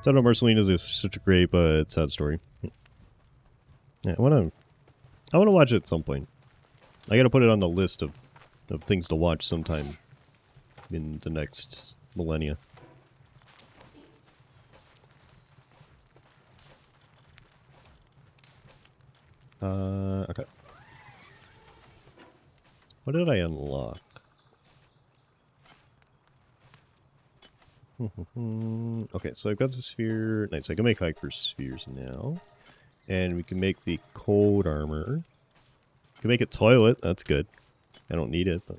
Shadow Marcelinas is such a great but sad story. Yeah, I wanna watch it at some point. I gotta put it on the list of things to watch sometime in the next millennia. Okay. What did I unlock? Okay, so I've got the sphere. Nice, I can make hyper spheres now. And we can make the cold armor. We can make it toilet, that's good. I don't need it, but...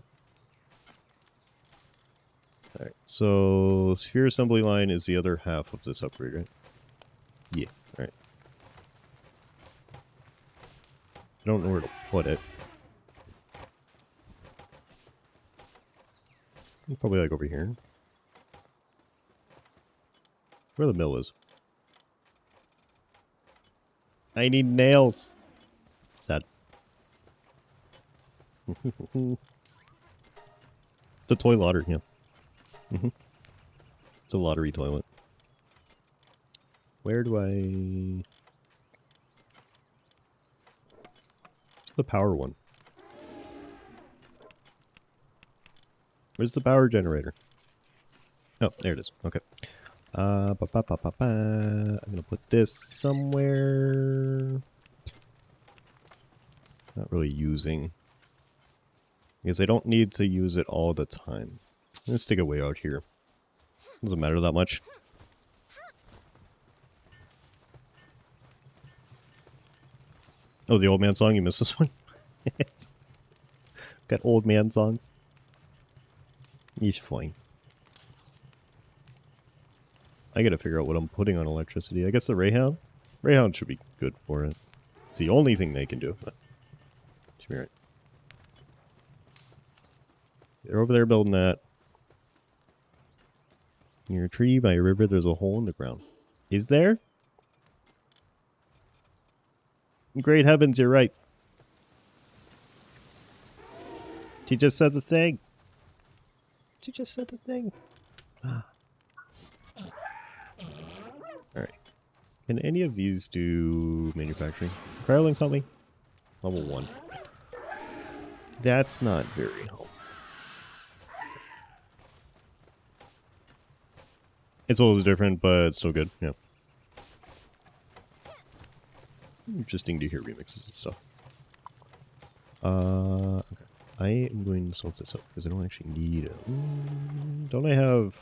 Alright, so sphere assembly line is the other half of this upgrade, right? Yeah, alright. I don't know where to put it. Probably like over here. Where the mill is. I need nails. Sad. It's a toy lottery, yeah. It's a lottery toilet. Where do I... What's the power one? Where's the power generator? Oh, there it is. Okay. I'm gonna put this somewhere. Not really using. Because I don't need to use it all the time. Let's stick it way out here. Doesn't matter that much. Oh, the old man song? You missed this one? Got old man songs. He's fine. I gotta figure out what I'm putting on electricity. I guess the Rayhound? Rayhound should be good for it. It's the only thing they can do. But should be right. They're over there building that. Near a tree by a river, there's a hole in the ground. Is there? Great heavens, you're right. She just said the thing. She just said the thing. Alright. Can any of these do manufacturing? Cryolinks help me? Level 1. That's not very helpful. It's a little different, but it's still good. Yeah. Interesting to hear remixes and stuff. Okay. I am going to sort this out because I don't actually need it. Don't I have...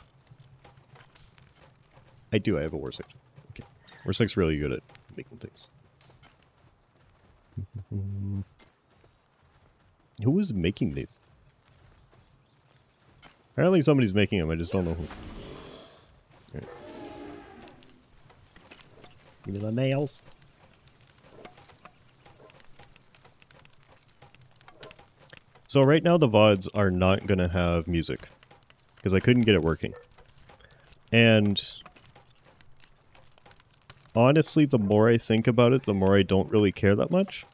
I do, I have a War section. Okay. War section's really good at making things. Who is making these? Apparently somebody's making them, I just don't know who. Right. Give me the nails. So right now the VODs are not going to have music. Because I couldn't get it working. And... honestly, the more I think about it, the more I don't really care that much.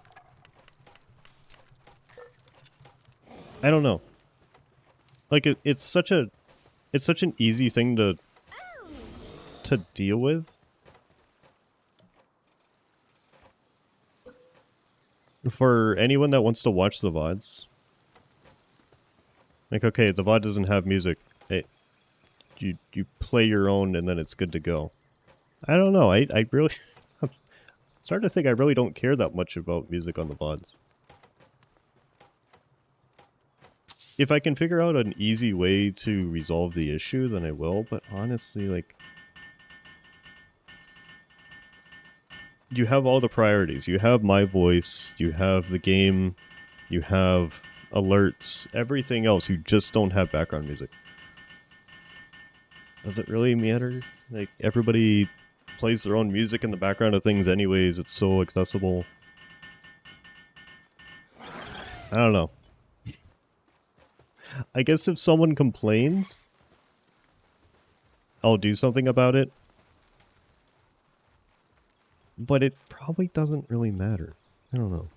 I don't know. Like, it's such an easy thing to deal with. For anyone that wants to watch the VODs. Like, okay, the VOD doesn't have music. You play your own and then it's good to go. I don't know. I really... Starting to think I really don't care that much about music on the VODs. If I can figure out an easy way to resolve the issue, then I will, but honestly, like... You have all the priorities. You have my voice, you have the game, you have alerts, everything else. You just don't have background music. Does it really matter? Like, everybody plays their own music in the background of things anyways. It's so accessible. I don't know. I guess if someone complains, I'll do something about it. But it probably doesn't really matter. I don't know.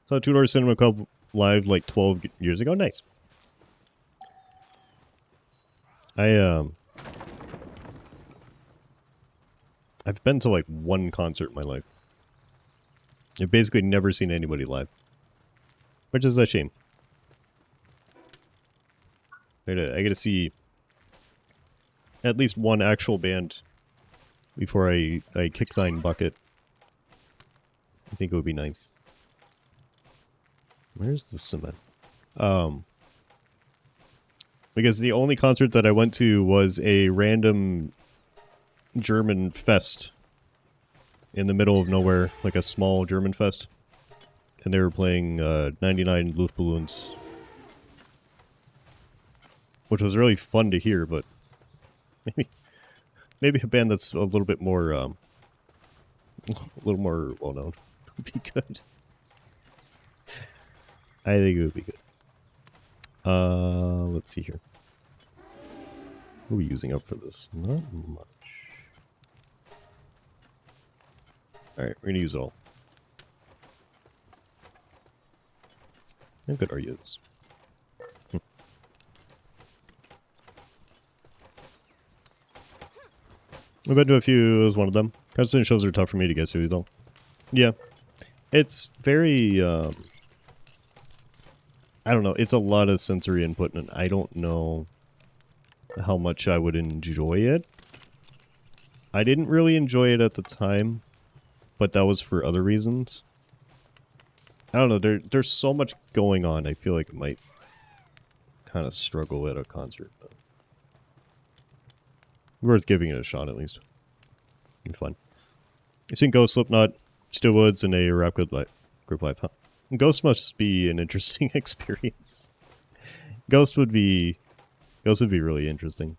Saw Two Door Cinema Club live like 12 years ago. Nice. I've been to like one concert in my life. I've basically never seen anybody live. Which is a shame. I gotta see at least one actual band before I kick thine bucket. I think it would be nice. Where's the cement? Because the only concert that I went to was a random German fest in the middle of nowhere, like a small German fest. And they were playing 99 Luftballons. Which was really fun to hear, but maybe a band that's a little bit more, a little more well-known would be good. I think it would be good. Let's see here. What are we using up for this? Not much. Alright, we're gonna use it all. How good are you? I've been to a few as one of them. Cutscene shows are tough for me to get to, though. Yeah. It's very, I don't know, it's a lot of sensory input, and I don't know how much I would enjoy it. I didn't really enjoy it at the time, but that was for other reasons. I don't know, there's so much going on, I feel like it might kind of struggle at a concert. But worth giving it a shot, at least. Be fun. You seen Ghost, Slipknot, Still Woods, and a rap group live, huh? Ghost must be an interesting experience. Ghost would be really interesting.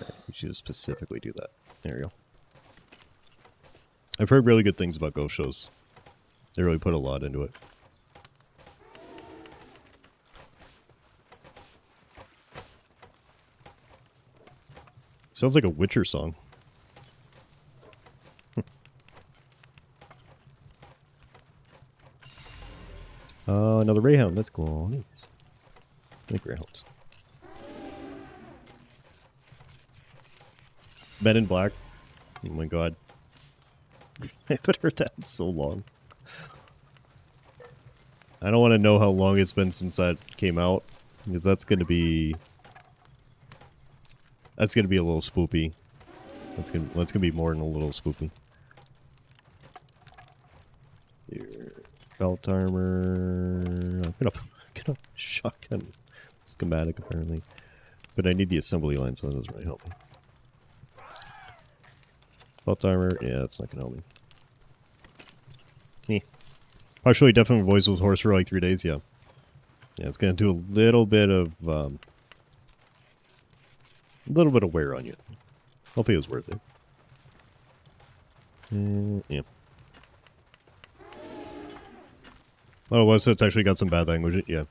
Right, we should specifically do that. There you go. I've heard really good things about Ghost shows. They really put a lot into it. Sounds like a Witcher song. Another Greyhound. That's cool. Nice. I like Greyhounds. Men in Black. Oh my god. I haven't heard that in so long. I don't want to know how long it's been since that came out, because that's gonna be a little spoopy. That's gonna be more than a little spoopy. Here. Belt armor. Get a shotgun schematic apparently, but I need the assembly line, so that doesn't really help me. Belt armor. Yeah, that's not gonna help me. Partially deafened voice was hoarse for like 3 days. Yeah, it's gonna do a little bit of wear on you. Hopefully it was worth it. Yeah. Oh, it was. It's actually got some bad language. Yeah.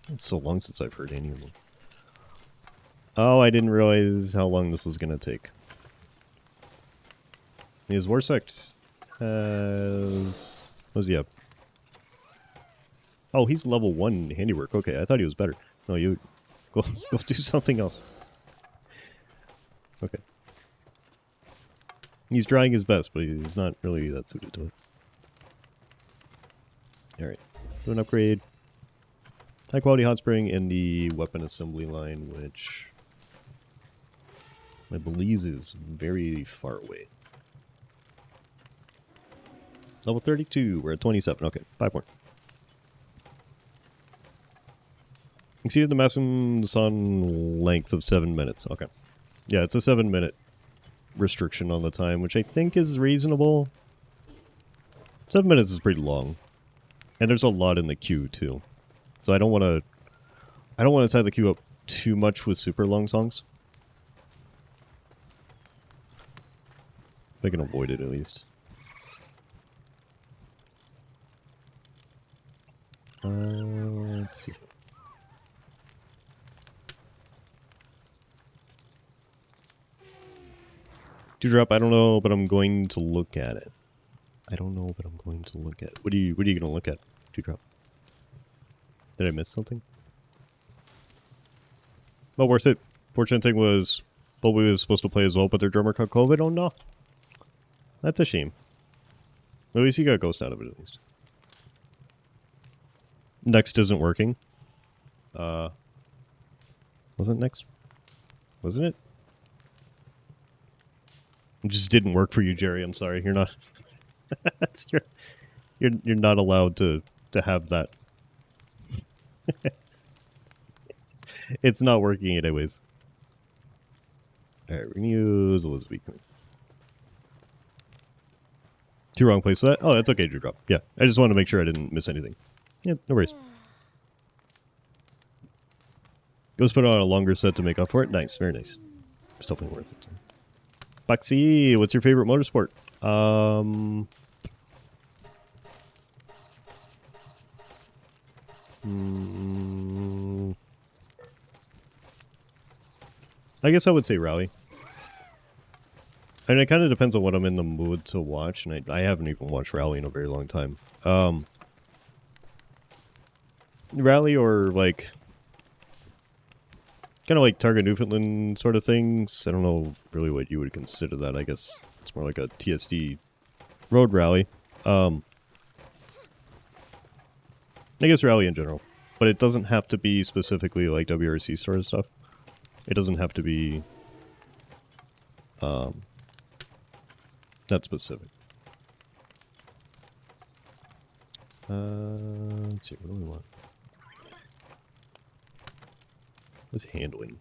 It's so long since I've heard any of them. Oh, I didn't realize how long this was gonna take. His Warsect has... What was he up? Oh, he's level 1 handiwork. Okay, I thought he was better. No, you... Go do something else. Okay. He's trying his best, but he's not really that suited to it. Alright. Do an upgrade. High quality hot spring in the weapon assembly line, which... My Belize is very far away. Level 32. We're at 27. Okay, 5 more. Exceeded the maximum sun length of 7 minutes. Okay. Yeah, it's a 7-minute restriction on the time, which I think is reasonable. 7 minutes is pretty long. And there's a lot in the queue, too. So I don't want to tie the queue up too much with super long songs. If I can avoid it, at least. Let's see. Dewdrop, I don't know, but I'm going to look at it. I don't know, but I'm going to look at it. What are you going to look at, Dewdrop? Did I miss something? Well, worth it. Fortunate thing was, Bowie was supposed to play as well, but their drummer caught COVID. Oh no. That's a shame. At least he got Ghost out of it, at least. Next isn't working. Wasn't Next? Wasn't it? It just didn't work for you, Jerry. I'm sorry. You're not... you're not allowed to have that. It's not working anyways. Alright, we're gonna use Elizabeth. Two wrong place for that? Oh, that's okay, Dewdrop. Yeah, I just wanted to make sure I didn't miss anything. Yeah, no worries. Let's put on a longer set to make up for it. Nice, very nice. It's definitely worth it. Boxy, what's your favorite motorsport? I guess I would say rally. I mean, it kind of depends on what I'm in the mood to watch, and I haven't even watched rally in a very long time. Rally or like kind of like Target Newfoundland sort of things. I don't know really what you would consider that. I guess it's more like a TSD road rally. I guess rally in general, but it doesn't have to be specifically like WRC sort of stuff. It doesn't have to be that specific. Let's see, what do we want? What's handling?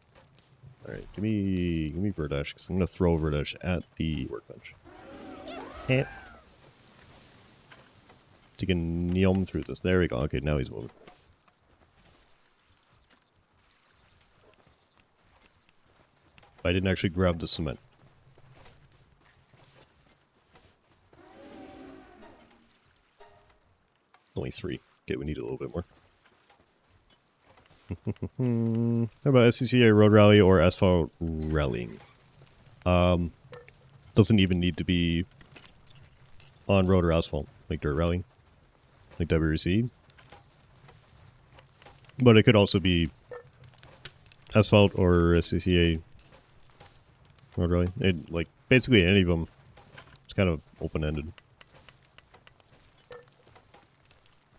Alright, give me Verdash, because I'm gonna throw Verdash at the workbench. Eh. So you can neom through this. There we go. Okay, now he's moving. I didn't actually grab the cement. Only 3. Okay, we need a little bit more. How about SCCA Road Rally or Asphalt Rallying? Doesn't even need to be on road or asphalt, like dirt rallying, like WRC. But it could also be asphalt or SCCA Road Rally. Like, basically any of them. It's kind of open-ended.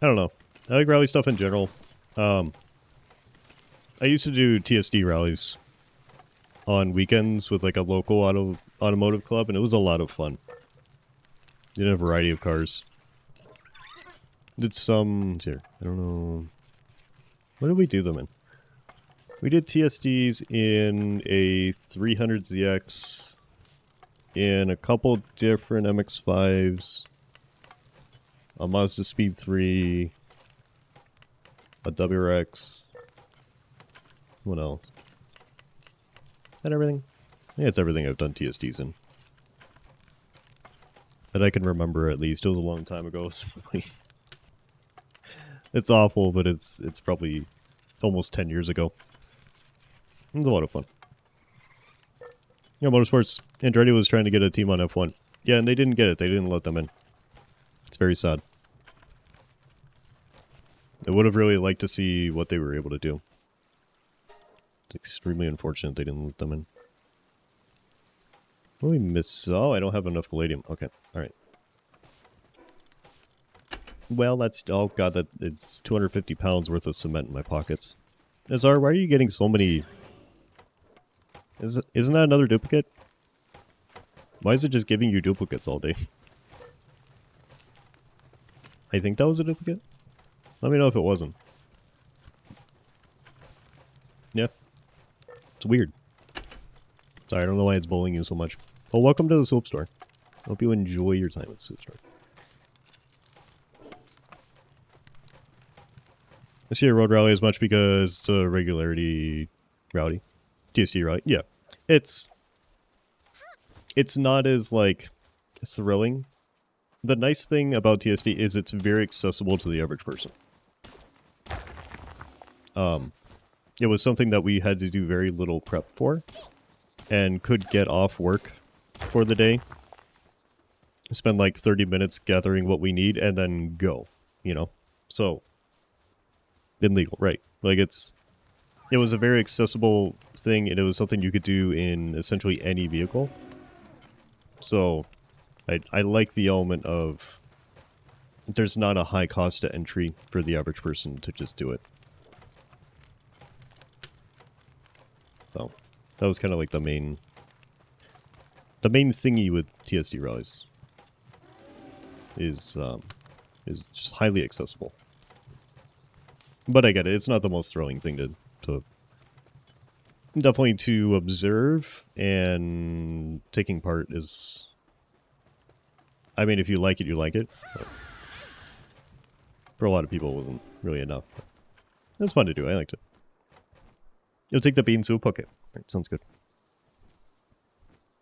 I don't know. I like rally stuff in general. I used to do TSD rallies on weekends with like a local automotive club, and it was a lot of fun. Did a variety of cars. Did some here. I don't know. What did we do them in? We did TSDs in a 300ZX, in a couple different MX-5s, a Mazda Speed 3, a WRX. What else? Is that everything? Yeah, it's everything I've done TSDs in. That I can remember, at least. It was a long time ago. It's awful, but it's probably almost 10 years ago. It was a lot of fun. You know, Motorsports, Andretti was trying to get a team on F1. Yeah, and they didn't get it. They didn't let them in. It's very sad. I would have really liked to see what they were able to do. It's extremely unfortunate they didn't let them in. What do we miss? Oh, I don't have enough palladium. Okay, alright. Well, that's... Oh god, that it's 250 pounds worth of cement in my pockets. Azar, why are you getting so many... Isn't that another duplicate? Why is it just giving you duplicates all day? I think that was a duplicate. Let me know if it wasn't. Yeah. It's weird. Sorry, I don't know why it's bullying you so much. Well, welcome to the soap store. Hope you enjoy your time at the soap store. I see a road rally as much because it's a regularity rowdy. TST rally. Yeah. It's not as, like, thrilling. The nice thing about TST is it's very accessible to the average person. It was something that we had to do very little prep for and could get off work for the day, spend like 30 minutes gathering what we need, and then go, you know? So, been legal, right. Like, it was a very accessible thing, and it was something you could do in essentially any vehicle. So, I like the element of there's not a high cost to entry for the average person to just do it. So, that was kind of like the main thingy with TSD rallies. Is just highly accessible. But I get it, it's not the most thrilling thing to definitely to observe, and taking part is, I mean, if you like it, you like it. But for a lot of people, it wasn't really enough. It was fun to do, I liked it. You'll take the bean soup? Okay, alright, sounds good.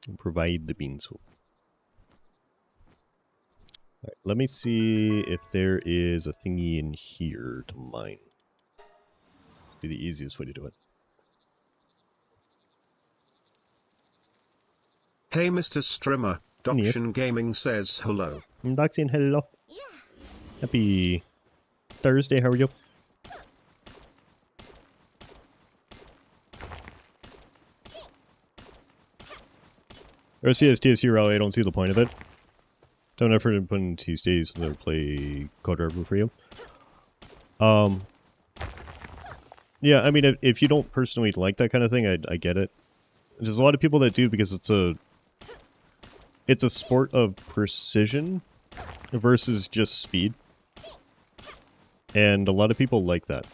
I'll provide the bean soup. Alright, let me see if there is a thingy in here to mine. Be the easiest way to do it. Hey Mr. Strimmer, Yes. Doction Gaming says hello. Doxing, hello. Happy Thursday, how are you? OCS TSU rally, I don't see the point of it. Don't effort to put in Tuesdays and then play co-driver for you. Yeah, I mean, if you don't personally like that kind of thing, I get it. There's a lot of people that do because it's a sport of precision versus just speed. And a lot of people like that.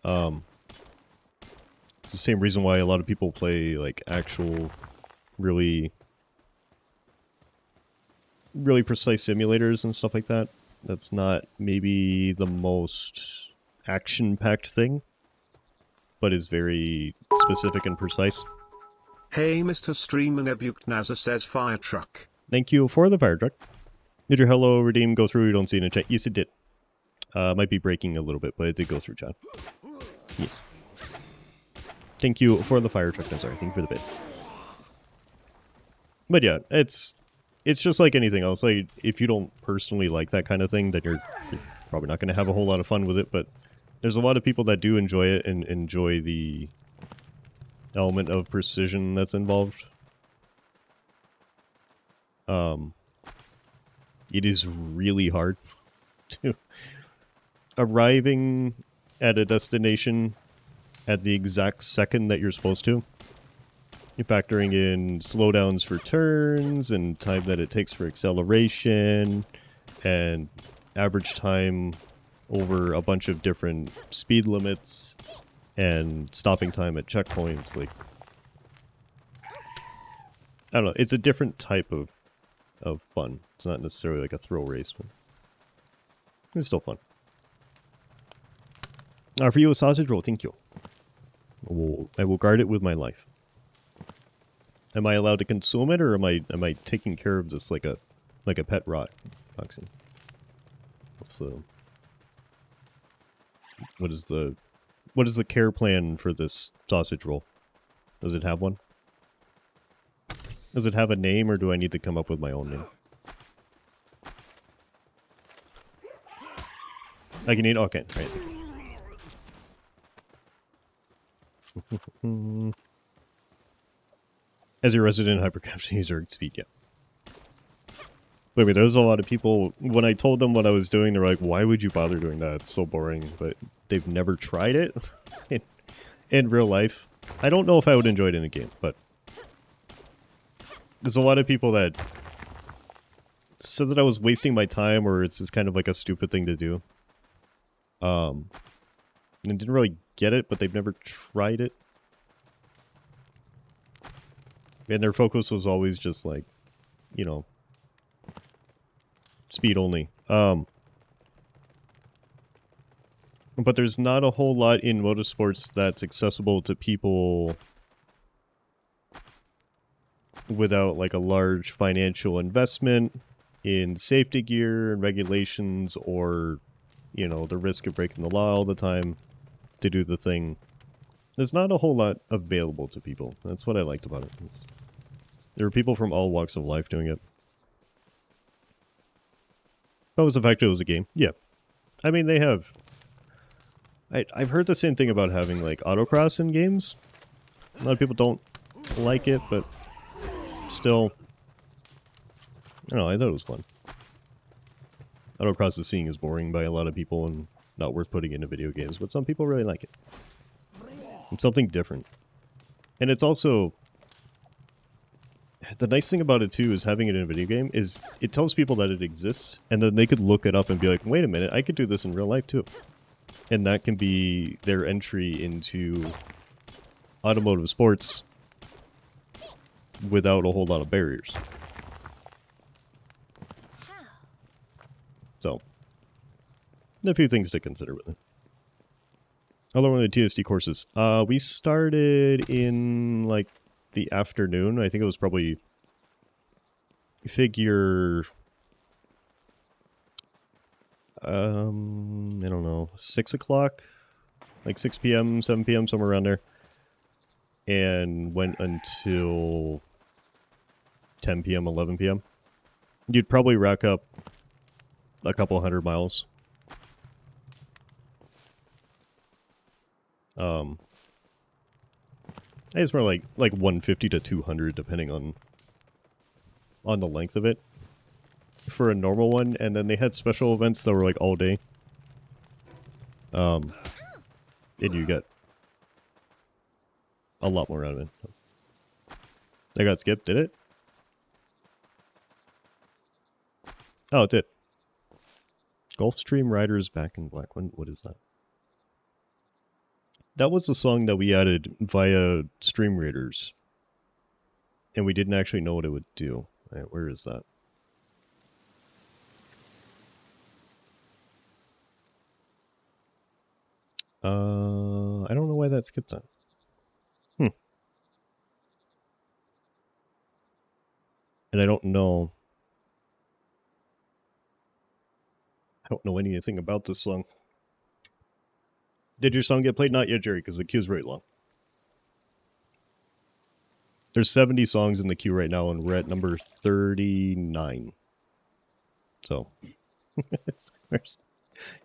It's the same reason why a lot of people play, like, actual, really precise simulators and stuff like that. That's not maybe the most action-packed thing, but is very specific and precise. Hey Mr. Streamer Nebukadnezar says fire truck. Thank you for the fire truck. Did your hello redeem go through? You don't see it in chat. Yes, it did. Might be breaking a little bit, but it did go through chat. Yes. Thank you for the fire truck. I'm sorry. Thank you for the bid. But yeah, it's just like anything else. Like, if you don't personally like that kind of thing, then you're probably not going to have a whole lot of fun with it. But there's a lot of people that do enjoy it and enjoy the element of precision that's involved. It is really hard to arriving at a destination at the exact second that you're supposed to. You're factoring in slowdowns for turns and time that it takes for acceleration and average time over a bunch of different speed limits and stopping time at checkpoints. Like, I don't know, it's a different type of fun. It's not necessarily like a thrill race, but it's still fun. For you, a sausage roll, thank you. I will guard it with my life. Am I allowed to consume it, or am I taking care of this like a pet rot? Foxy. What is the care plan for this sausage roll? Does it have one? Does it have a name, or do I need to come up with my own name? I can eat? Okay, right. As a resident hypercaption user, speed, yeah. But I mean, there's a lot of people, when I told them what I was doing, they're like, why would you bother doing that? It's so boring. But they've never tried it in real life. I don't know if I would enjoy it in a game, but there's a lot of people that said that I was wasting my time, or it's just kind of like a stupid thing to do. And didn't really get it, but they've never tried it. And their focus was always just like, you know, speed only. But there's not a whole lot in motorsports that's accessible to people without like a large financial investment in safety gear and regulations, or, you know, the risk of breaking the law all the time to do the thing. There's not a whole lot available to people. That's what I liked about it. There were people from all walks of life doing it. What was the fact that it was a game? Yeah. I mean, they have... I've heard the same thing about having, like, autocross in games. A lot of people don't like it, but still... I don't know, I thought it was fun. Autocross is seen as boring by a lot of people and not worth putting into video games, but some people really like it. It's something different. And it's also... The nice thing about it, too, is having it in a video game is it tells people that it exists, and then they could look it up and be like, wait a minute, I could do this in real life, too. And that can be their entry into automotive sports without a whole lot of barriers. So, a few things to consider with it. How long were the TSD courses? We started in, like, the afternoon. I think it was probably figure... I don't know, 6 o'clock? Like 6 p.m., 7 p.m., somewhere around there. And went until 10 p.m., 11 p.m. You'd probably rack up a couple 100 miles. It's more like 150 to 200, depending on the length of it. For a normal one, and then they had special events that were like all day. And you get a lot more out of it. I got skipped, did it? Oh, it did. Gulfstream Riders Back in Black. What is that? That was the song that we added via Stream Raiders. And we didn't actually know what it would do. Right, where is that? I don't know why that skipped that. And I don't know anything about this song. Did your song get played? Not yet, Jerry, because the queue's very long. There's 70 songs in the queue right now, and we're at number 39. So,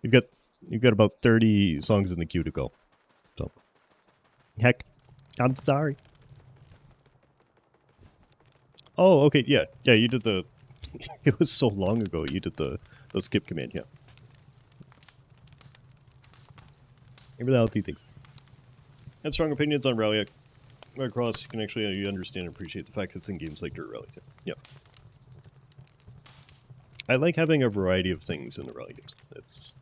you've got about 30 songs in the queue to go. So, heck, I'm sorry. Oh, okay, yeah, you did the... It was so long ago you did the skip command, yeah. Maybe that'll do things. I have strong opinions on Rally Across. You can actually understand and appreciate the fact it's in games like Dirt Rally too. Yep. I like having a variety of things in the rally games. It's...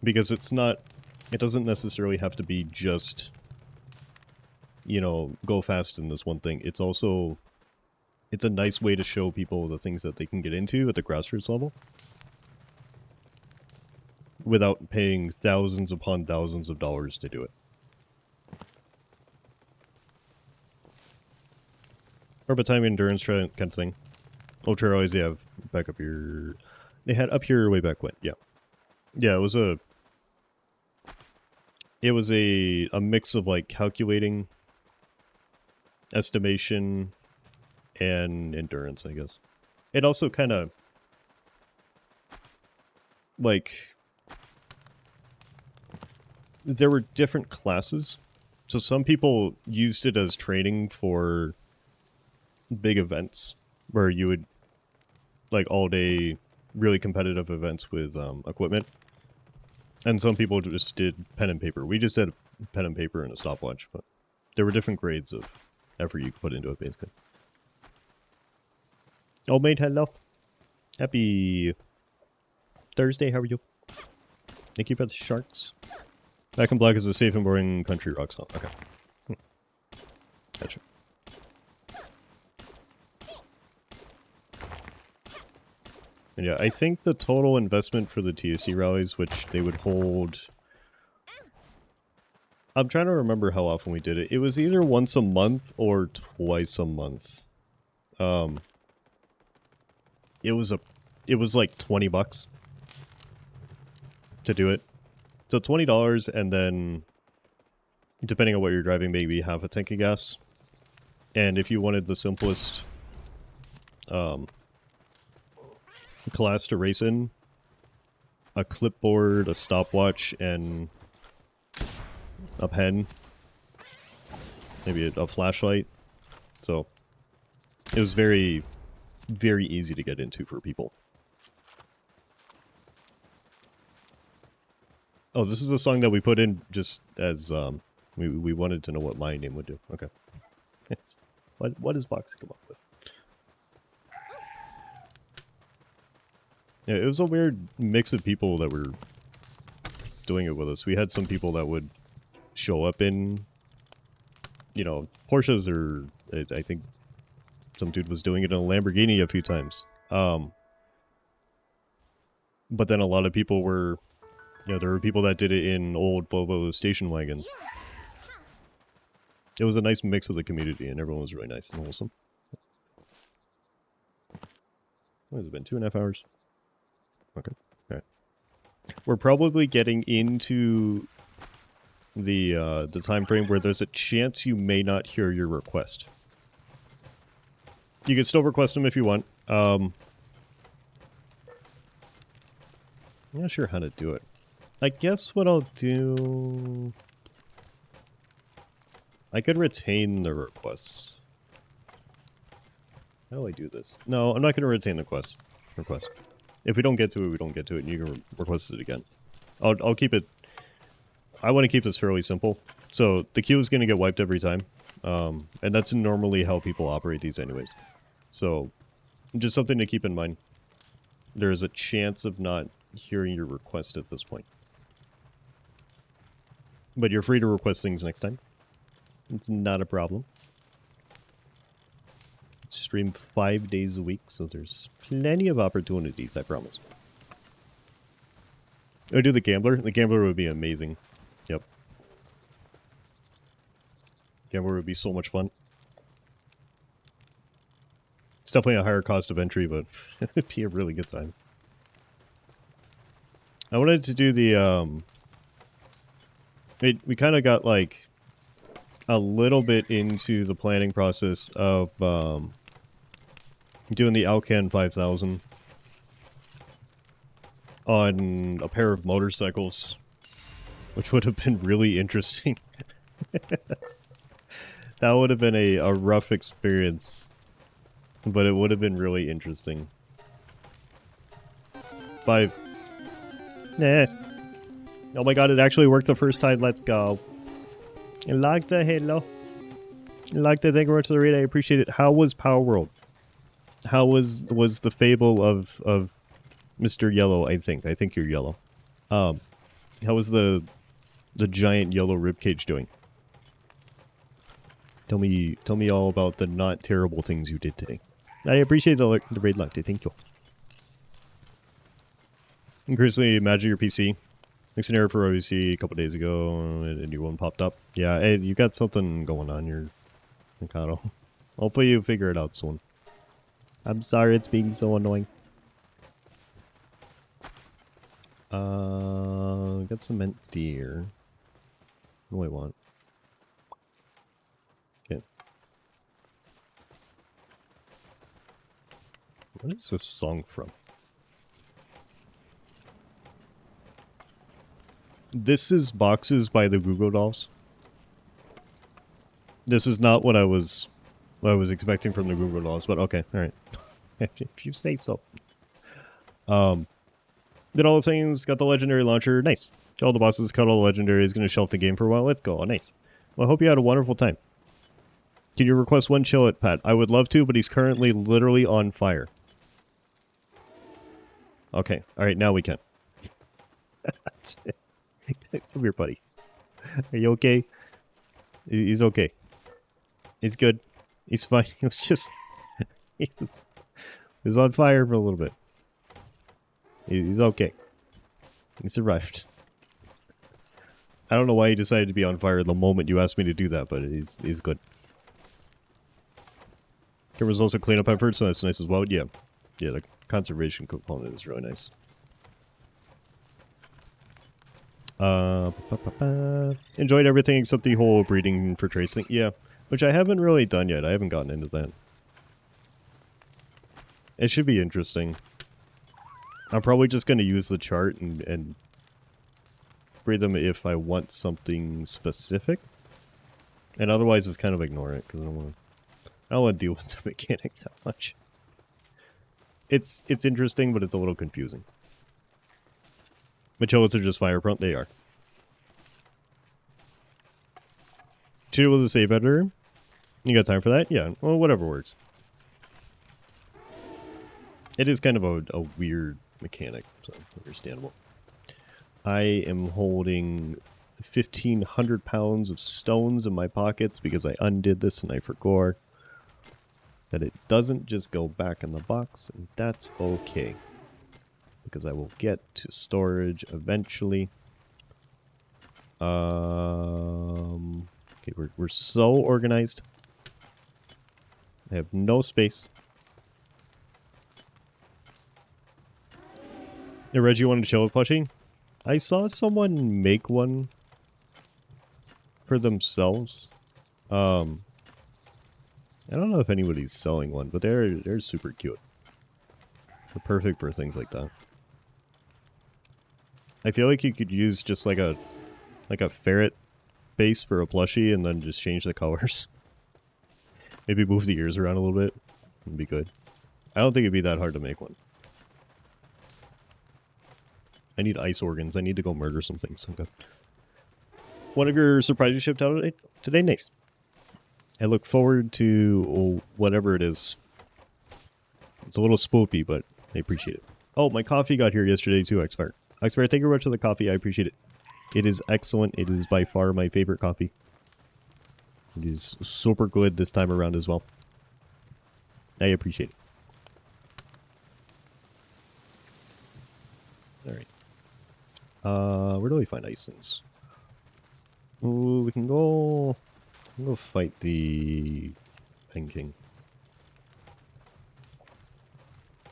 Because it's not... It doesn't necessarily have to be just... You know, go fast in this one thing. It's also... It's a nice way to show people the things that they can get into at the grassroots level. Without paying thousands upon thousands of dollars to do it. Or by time endurance kind of thing. Ultra rallies they have back up here. They had up here way back when, yeah. Yeah, it was a mix of like calculating, estimation, and endurance, I guess. It also kind of like there were different classes. So some people used it as training for big events where you would like all day really competitive events with equipment. And some people just did pen and paper. We just did pen and paper and a stopwatch, but there were different grades of effort you could put into it, basically. Oh, mate, hello. Happy Thursday, how are you? Thank you for the sharks. Back in Black is a safe and boring country rock song. Okay. Gotcha. And yeah, I think the total investment for the TSD rallies, which they would hold... I'm trying to remember how often we did it. It was either once a month or twice a month. It was like $20 to do it. So $20, and then depending on what you're driving, maybe half a tank of gas. And if you wanted the simplest class to race in, a clipboard, a stopwatch, and a pen, maybe a flashlight. So it was very, very easy to get into for people. Oh, this is a song that we put in just as we wanted to know what my name would do. Okay. What does Box come up with? Yeah, it was a weird mix of people that were doing it with us. We had some people that would show up in, you know, Porsches, or I think some dude was doing it in a Lamborghini a few times. But then a lot of people were, you know, there were people that did it in old Volvo station wagons. It was a nice mix of the community, and everyone was really nice and wholesome. What has it been, 2.5 hours? Okay, alright. We're probably getting into the time frame where there's a chance you may not hear your request. You can still request them if you want. I'm not sure how to do it. I guess what I'll do... I could retain the requests. How do I do this? No, I'm not going to retain the request. If we don't get to it, we don't get to it, and you can request it again. I'll keep it... I want to keep this fairly simple. So, the queue is going to get wiped every time. And that's normally how people operate these anyways. So, just something to keep in mind. There is a chance of not hearing your request at this point. But you're free to request things next time. It's not a problem. Stream 5 days a week, so there's plenty of opportunities, I promise. I do the Gambler. The Gambler would be amazing. Yep. Gambler would be so much fun. It's definitely a higher cost of entry, but it'd be a really good time. I wanted to do the, we kind of got, like, a little bit into the planning process of, doing the Alcan 5000 on a pair of motorcycles, which would have been really interesting. That would have been a rough experience, but it would have been really interesting. 5. Eh. Oh my god, it actually worked the first time. Let's go. I like the halo. I like the thank you very much for the raid. I appreciate it. How was Palworld? How was the fable of Mr. Yellow? I think you're yellow. How was the giant yellow ribcage doing? Tell me all about the not terrible things you did today. I appreciate the raid latte. Thank you. And Chrisley, imagine your PC. Fixed an error for OBC a couple days ago, and a new one popped up. Yeah, hey, you got something going on here, Mikado. Hopefully you figure it out soon. I'm sorry it's being so annoying. Got cement there. What do I want? Okay. What is this song from? This is Boxes by the Goo Goo Dolls. This is not what I was expecting from the Goo Goo Dolls, but okay, alright. If you say so. Did all the things, got the legendary launcher, nice. Kill all the bosses, cut all the legendaries, gonna shelf the game for a while. Let's go. Oh, nice. Well, I hope you had a wonderful time. Can you request one chill at Pat? I would love to, but he's currently literally on fire. Okay. Alright, now we can. That's it. Come here, buddy. Are you okay? He's okay. He's good. He's fine. He was just... he was on fire for a little bit. He's okay. He survived. I don't know why he decided to be on fire the moment you asked me to do that, but he's good. Camera's also cleanup efforts, so that's nice as well. Yeah. Yeah, the conservation component is really nice. Enjoyed everything except the whole breeding for trace thing. Yeah, which I haven't really done yet. I haven't gotten into that. It should be interesting. I'm probably just going to use the chart and breed them if I want something specific. And otherwise just kind of ignore it, because I don't want to deal with the mechanic that much. It's interesting, but it's a little confusing. Machilas are just fire prone. They are. Cheat it with a save editor. You got time for that? Yeah. Well, whatever works. It is kind of a weird mechanic, so understandable. I am holding 1,500 pounds of stones in my pockets because I undid this and I forgot that it doesn't just go back in the box, and that's okay. Because I will get to storage eventually. Okay, we're so organized. I have no space. Hey, Reggie, you wanted to chill with plushie? I saw someone make one for themselves. I don't know if anybody's selling one, but they're super cute. They're perfect for things like that. I feel like you could use just like a ferret base for a plushie and then just change the colors. Maybe move the ears around a little bit. It'd be good. I don't think it'd be that hard to make one. I need ice organs. I need to go murder some things. Okay. One of your surprises shipped out today? Nice. I look forward to whatever it is. It's a little spoopy, but I appreciate it. Oh, my coffee got here yesterday too, Xfire. Xfire, thank you very much for the coffee. I appreciate it. It is excellent. It is by far my favorite coffee. It is super good this time around as well. I appreciate it. Alright. Where do we find ice things? Ooh, we can go fight the Pen King.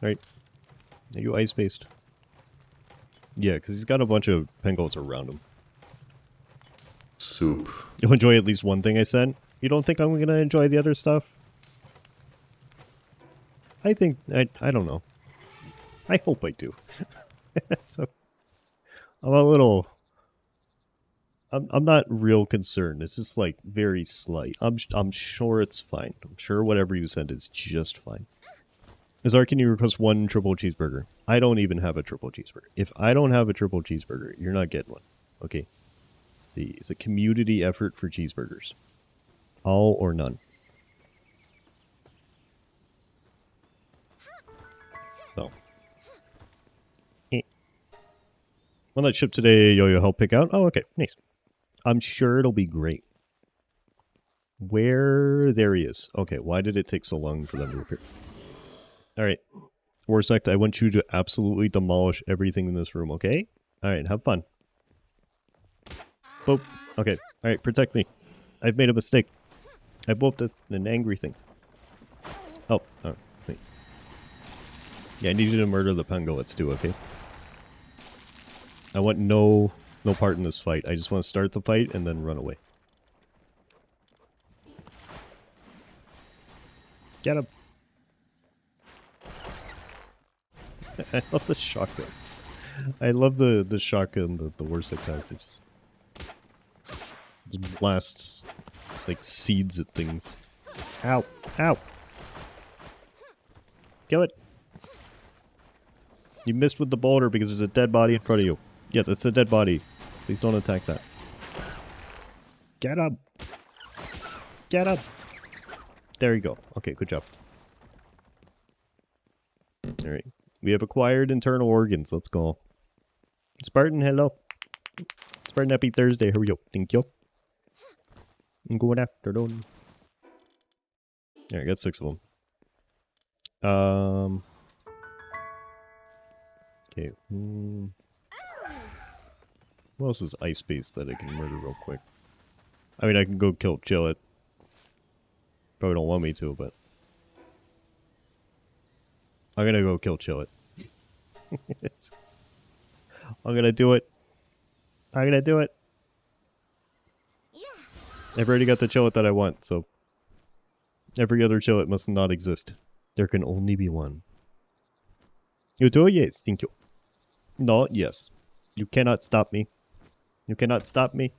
Alright. Are you ice-based? Yeah, because he's got a bunch of Pengults around him. Soup. You'll enjoy at least one thing I said? You don't think I'm going to enjoy the other stuff? I think... I don't know. I hope I do. So, I'm a little... I'm not real concerned. It's just like very slight. I'm sure it's fine. I'm sure whatever you send is just fine. Nazar, can you request one triple cheeseburger? I don't even have a triple cheeseburger. If I don't have a triple cheeseburger, you're not getting one. Okay. See, it's a community effort for cheeseburgers. All or none. So. One that shipped today, Yo-Yo help pick out. Oh, okay. Nice. I'm sure it'll be great. Where? There he is. Okay, why did it take so long for them to appear? Alright. Warsect, I want you to absolutely demolish everything in this room, okay? Alright, have fun. Boop. Okay. Alright, protect me. I've made a mistake. I whooped an angry thing. Oh, wait. Yeah, I need you to murder the Pengults too, okay? I want no part in this fight. I just want to start the fight and then run away. Get him! I love the shotgun. I love the shotgun the Warsect has. It just blasts like seeds at things. Ow! Ow! Kill it! You missed with the boulder because there's a dead body in front of you. Yeah, that's a dead body. Please don't attack that. Get up! Get up! There you go. Okay, good job. Alright. We have acquired internal organs. Let's go. Spartan, hello. Spartan, happy Thursday. Here we go. Thank you. Good afternoon. Alright, got 6 of them. Okay. What else is ice-based that I can murder real quick? I mean, I can go kill it. Probably don't want me to, but... I'm gonna go chill it. I'm gonna do it. I'm gonna do it. Yeah. I've already got the chill it that I want, so... Every other chill it must not exist. There can only be one. You do? Yes, thank you. No, yes. You cannot stop me. You cannot stop me.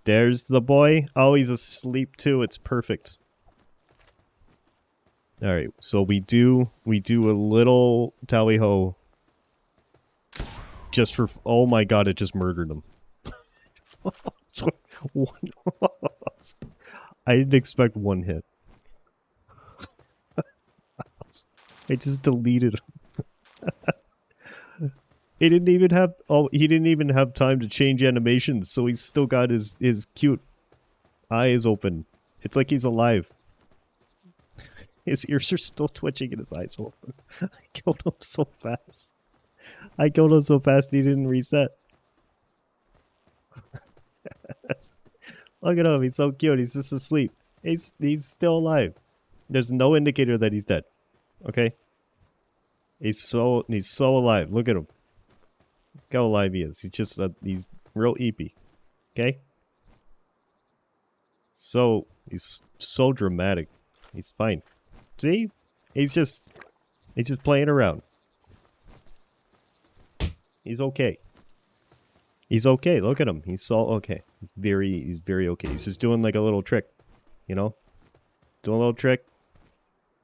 There's the boy. Oh, he's asleep too. It's perfect. Alright, so we do a little tally ho. Just for... Oh my god, it just murdered him. I didn't expect one hit. I just deleted him. He didn't even have... Oh, he didn't even have time to change animations, so he's still got his cute eyes open. It's like he's alive. His ears are still twitching and his eyes are open. I killed him so fast. I killed him so fast he didn't reset. Look at him, he's so cute. He's just asleep. He's still alive. There's no indicator that he's dead. Okay? He's so alive. Look at him. Look how alive he is. He's just he's real eepy. Okay? He's so dramatic. He's fine. See? He's just playing around. He's okay. He's okay. Look at him. He's so okay. He's very okay. He's just doing like a little trick. You know? Doing a little trick.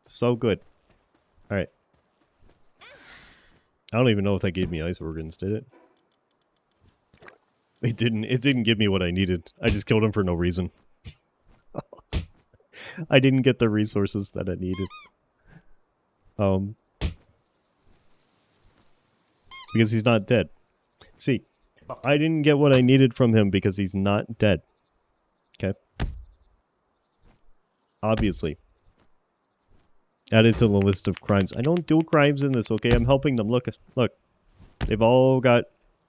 So good. Alright. I don't even know if that gave me ice organs, did it? It didn't give me what I needed. I just killed him for no reason. I didn't get the resources that I needed. Because he's not dead. See, I didn't get what I needed from him because he's not dead. Okay? Obviously. Added to the list of crimes. I don't do crimes in this, okay? I'm helping them. Look. They've all got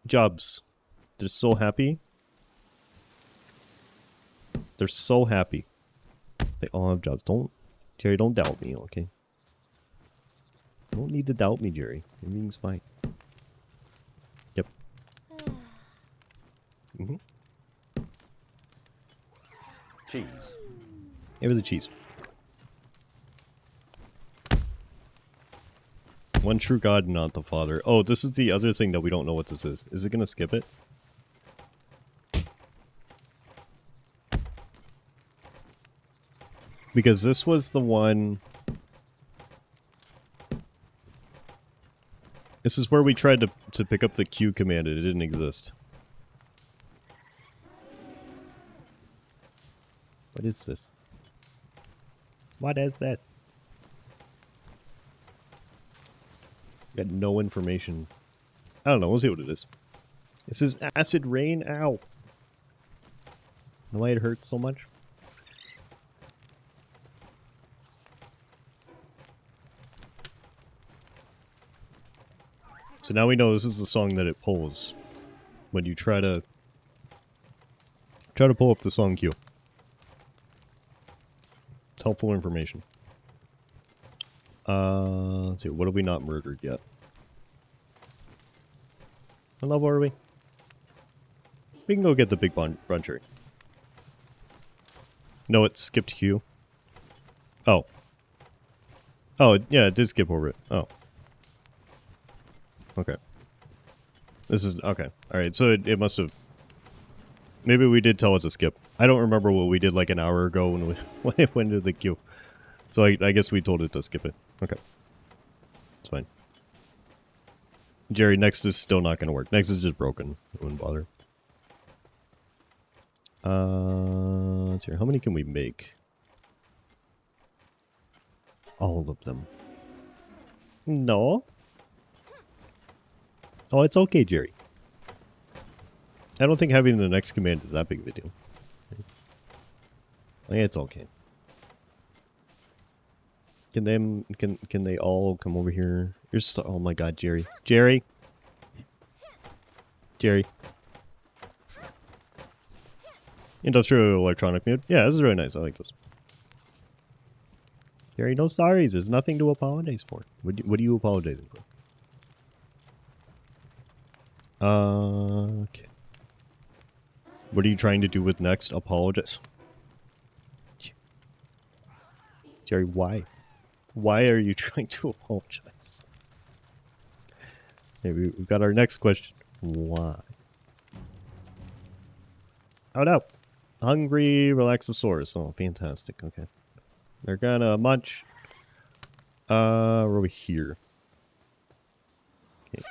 jobs. They're so happy. They're so happy. They all have jobs. Jerry, don't doubt me, okay? You don't need to doubt me, Jerry. Everything's fine. Yep. Cheese. Give me the cheese. One true God, not the Father. Oh, this is the other thing that we don't know what this is. Is it gonna skip it? Because this was the one... This is where we tried to pick up the Q command and it didn't exist. What is this? What is that? Got no information. I don't know, we'll see what it is. This is acid rain, ow! Know why it hurts so much? So now we know this is the song that it pulls when you try to pull up the song queue. It's helpful information. Let's see, what have we not murdered yet? What level are we? We can go get the big buncher. No, it skipped Q. Oh. Oh, yeah, it did skip over it. Oh. Okay. This is... Okay. Alright, so it must have... Maybe we did tell it to skip. I don't remember what we did like an hour ago when it went into the queue. So I guess we told it to skip it. Okay. It's fine. Jerry, next is still not going to work. Next is just broken. I wouldn't bother. Let's see. How many can we make? All of them. No. Oh, it's okay, Jerry. I don't think having the next command is that big of a deal. I think it's okay. Can they all come over here? You're so, oh my god, Jerry. Jerry. Jerry. Industrial electronic mute. Yeah, this is really nice. I like this. Jerry, no sorries. There's nothing to apologize for. What are you apologizing for? Okay. What are you trying to do with next? Apologize. Jerry, why? Why are you trying to apologize? Hey, we've got our next question. Why? Oh no. Hungry Relaxosaurus. Oh, fantastic. Okay. They're gonna munch. Where are we here? Okay.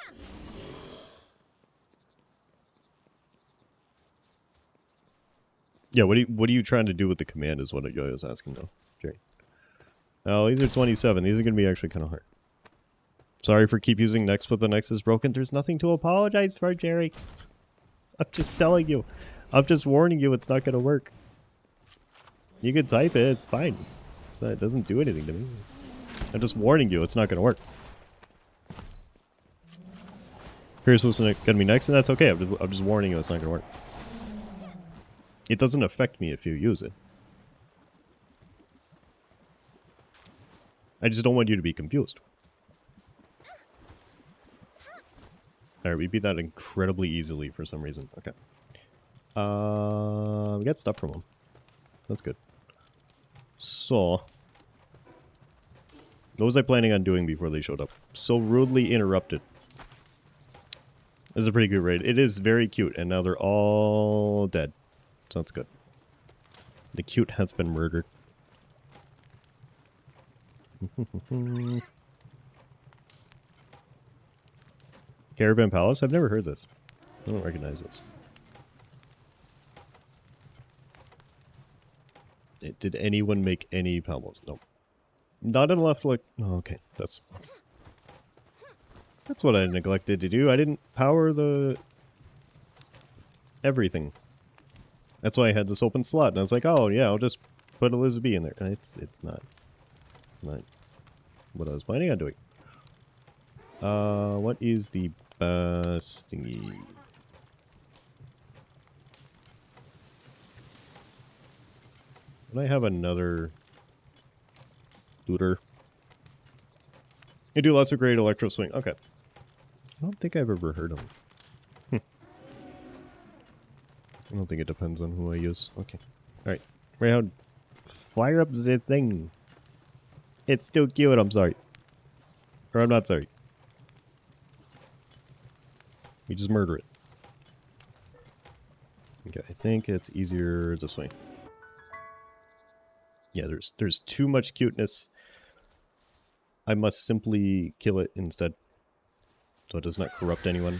Yeah, what are you trying to do with the command is what I was asking though, Jerry. Oh, these are 27. These are gonna be actually kind of hard. Sorry for keep using next, but the next is broken. There's nothing to apologize for, Jerry. I'm just telling you. I'm just warning you it's not gonna work. You can type it, it's fine. So it doesn't do anything to me. I'm just warning you it's not gonna work. Here's what's gonna be next, and that's okay. I'm just warning you it's not gonna work. It doesn't affect me if you use it. I just don't want you to be confused. Alright, we beat that incredibly easily for some reason. Okay. We got stuff from them. That's good. So, what was I planning on doing before they showed up? So rudely interrupted. This is a pretty good raid. It is very cute, and now they're all dead. So that's good. The cute has been murdered. Caravan Palace? I've never heard this. I don't recognize this. Did anyone make any Palworlds? No. Not enough, like... Oh, okay, that's what I neglected to do. I didn't power the... everything. That's why I had this open slot, and I was like, oh yeah, I'll just put Elizabeth in there. And it's not what I was planning on doing. What is the best thingy? Would I have another looter? You do lots of great electro swing. Okay. I don't think I've ever heard of them. I don't think it depends on who I use. Okay. Alright. Round. Fire up the thing. It's still cute, I'm sorry. Or I'm not sorry. We just murder it. Okay, I think it's easier this way. Yeah, there's too much cuteness. I must simply kill it instead. So it does not corrupt anyone.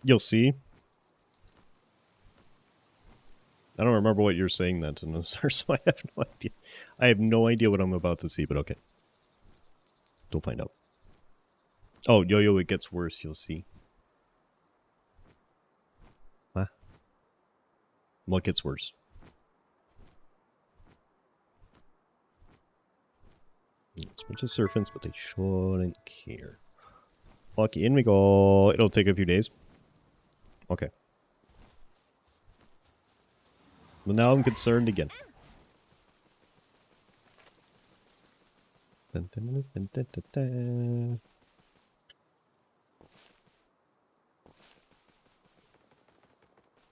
You'll see. I don't remember what you're saying then, to so I have no idea. I have no idea what I'm about to see, but okay. We'll find out. Oh, Yo-Yo, it gets worse, you'll see. What? What gets worse? It's a bunch of serpents, but they shouldn't care. Lucky, in we go. It'll take a few days. Okay. Well, now I'm concerned again. Dun, dun, dun, dun, dun, dun.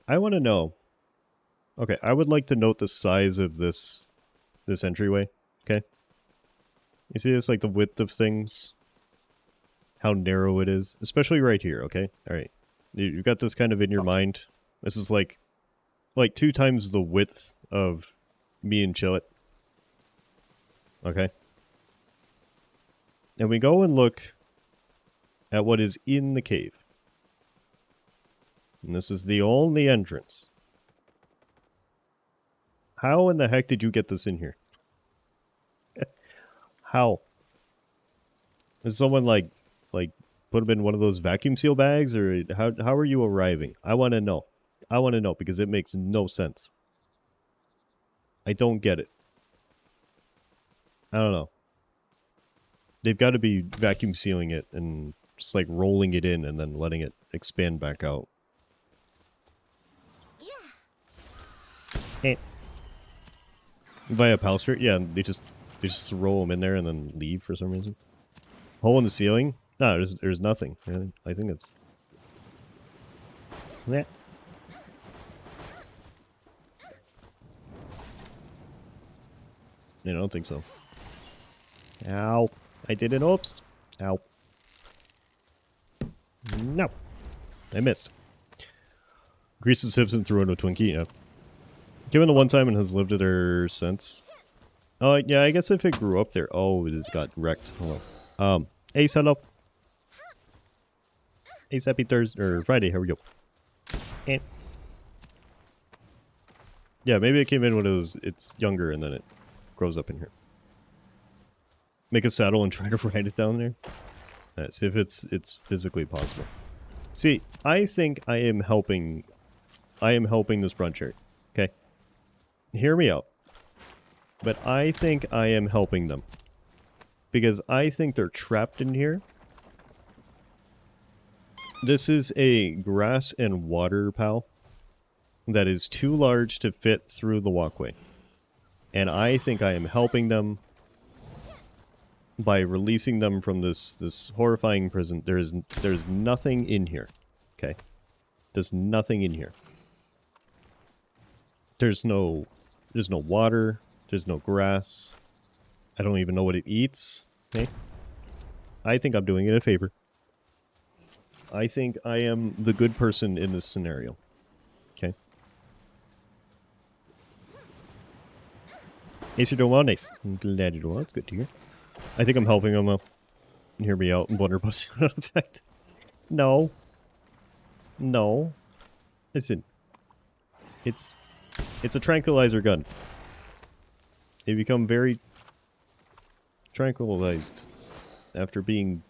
I want to know. Okay, I would like to note the size of this entryway. Okay. You see this, like the width of things? How narrow it is, especially right here. Okay. All right. You've got this kind of in your mind. This is like 2 times the width of me and Chillet. Okay? And we go and look at what is in the cave. And this is the only entrance. How in the heck did you get this in here? How? Is someone like put them in one of those vacuum seal bags, or how are you arriving? I want to know. I want to know because it makes no sense. I don't get it. I don't know. They've got to be vacuum sealing it and just like rolling it in and then letting it expand back out. Yeah. Via Palstri? Yeah, they just roll them in there and then leave for some reason. Hole in the ceiling? No, there's nothing. I think it's... Yeah. I don't think so. Ow. I did it. Oops. Ow. No. I missed. Greases hips and threw in a Twinkie, yeah. Given the one time and has lived there since. Oh, yeah, I guess if it grew up there. Oh, it got wrecked. Hello. Ace, hello. Ace, happy Thursday, or Friday, here we go. And yeah, maybe it came in when it's younger and then it grows up in here. Make a saddle and try to ride it down there. Alright, see if it's physically possible. See, I think I am helping this bruncher. Okay? Hear me out. But I think I am helping them. Because I think they're trapped in here. This is a grass and water pal that is too large to fit through the walkway. And I think I am helping them by releasing them from this horrifying prison. There's nothing in here. Okay? There's nothing in here. There's no water. There's no grass. I don't even know what it eats. Okay? I think I'm doing it a favor. I think I am the good person in this scenario. Okay? Ace, you're doing well. Nice. I'm glad you're doing well. It's good to hear. I think I'm helping them hear me out and blunderbuss in effect. No. No. Listen. It's a tranquilizer gun. They become very tranquilized after being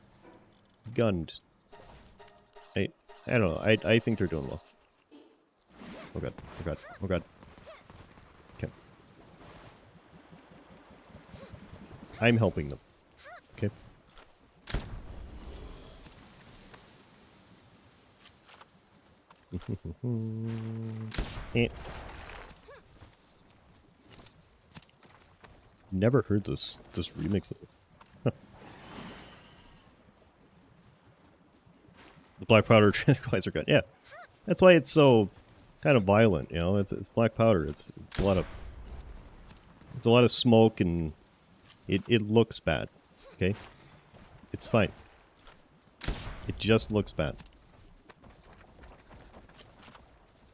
gunned. I don't know. I think they're doing well. Oh god. Oh god. Oh god. Okay. I'm helping them. Okay. Never heard this remix of this. The black powder tranquilizer gun. Yeah, that's why it's so kind of violent. You know, it's black powder. It's a lot of smoke and it looks bad. Okay, it's fine. It just looks bad.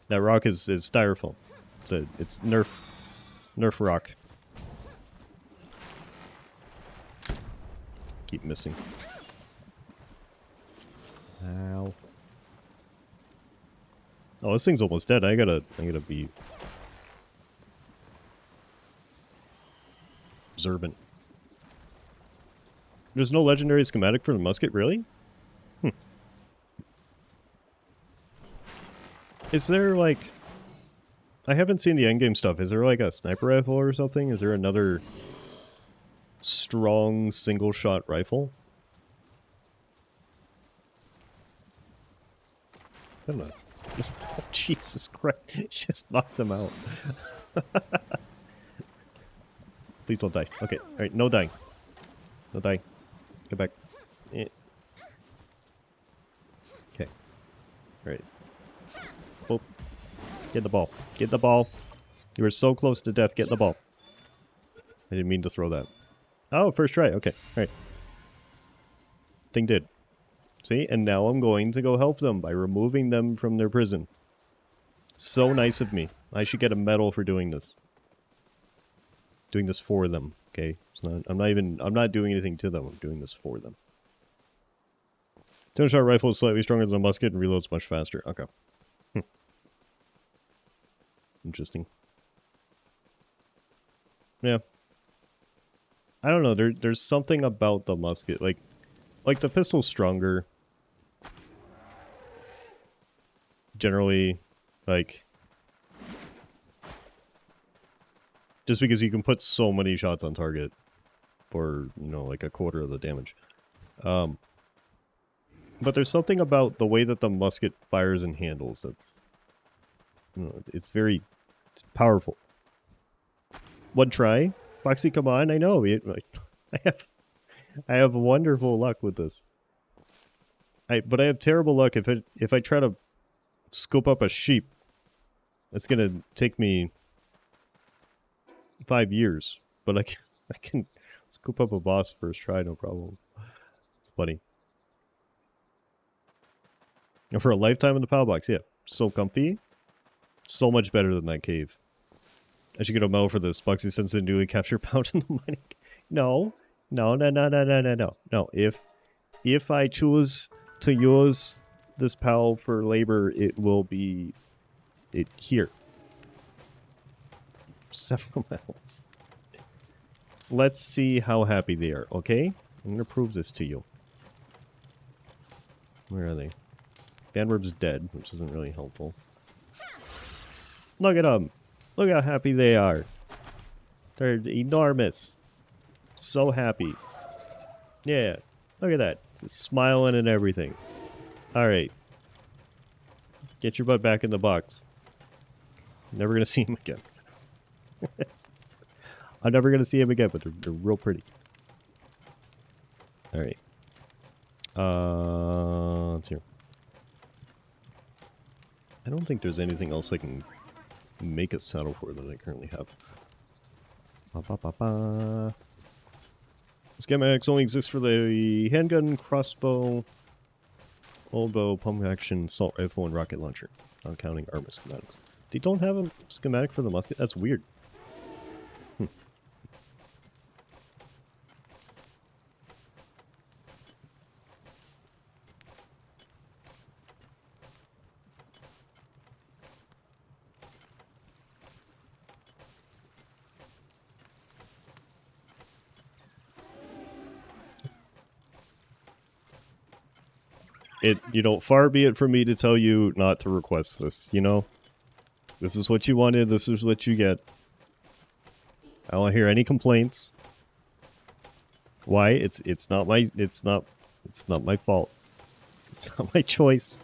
That rock is styrofoam. It's Nerf rock. Keep missing. Ow. Oh, this thing's almost dead. I gotta be observant. There's no legendary schematic for the musket, really? Is there like... I haven't seen the endgame stuff. Is there like a sniper rifle or something? Is there another strong single-shot rifle? I don't know. Oh, Jesus Christ. Just knocked them out. Please don't die. Okay, alright, no dying. No dying. Get back. Okay. Alright. Oh. Get the ball. Get the ball. You were so close to death. Get the ball. I didn't mean to throw that. Oh, first try. Okay. Alright. Thing did. See? And now I'm going to go help them by removing them from their prison. So nice of me. I should get a medal for doing this. Doing this for them. Okay. Okay, it's not, I'm not doing anything to them. I'm doing this for them. 10-shot rifle is slightly stronger than a musket and reloads much faster. Okay. Interesting. Yeah. I don't know. There's something about the musket, like the pistol's stronger. Generally, like, just because you can put so many shots on target for, you know, like a quarter of the damage. But there's something about the way that the musket fires and handles that's, you know, it's very powerful. One try, Foxy, come on! I know I have wonderful luck with this. But I have terrible luck if I try to scope up a sheep. It's gonna take me 5 years, but I can scoop up a boss first try, no problem. It's funny. And for a lifetime in the PAL box, yeah, so comfy, so much better than that cave. I should get a medal for this. Bugsy since the newly captured pound in the mining. No. If I choose to use this PAL for labor, it will be here. Several medals. Let's see how happy they are, okay? I'm gonna prove this to you. Where are they? Bandwarb's dead, which isn't really helpful. Look at them! Look how happy they are! They're enormous! So happy. Yeah, look at that. Smiling and everything. Alright. Get your butt back in the box. Never gonna see him again. I'm never gonna see him again, but they're real pretty. Alright. Let's see. I don't think there's anything else I can make a saddle for that I currently have. Schematics only exists for the handgun, crossbow, old bow, pump action, assault rifle, and rocket launcher. Not counting armor schematics. They don't have a schematic for the musket? That's weird. You know, far be it from me to tell you not to request this, you know? This is what you wanted, this is what you get. I don't hear any complaints. Why? It's not my fault. It's not my choice.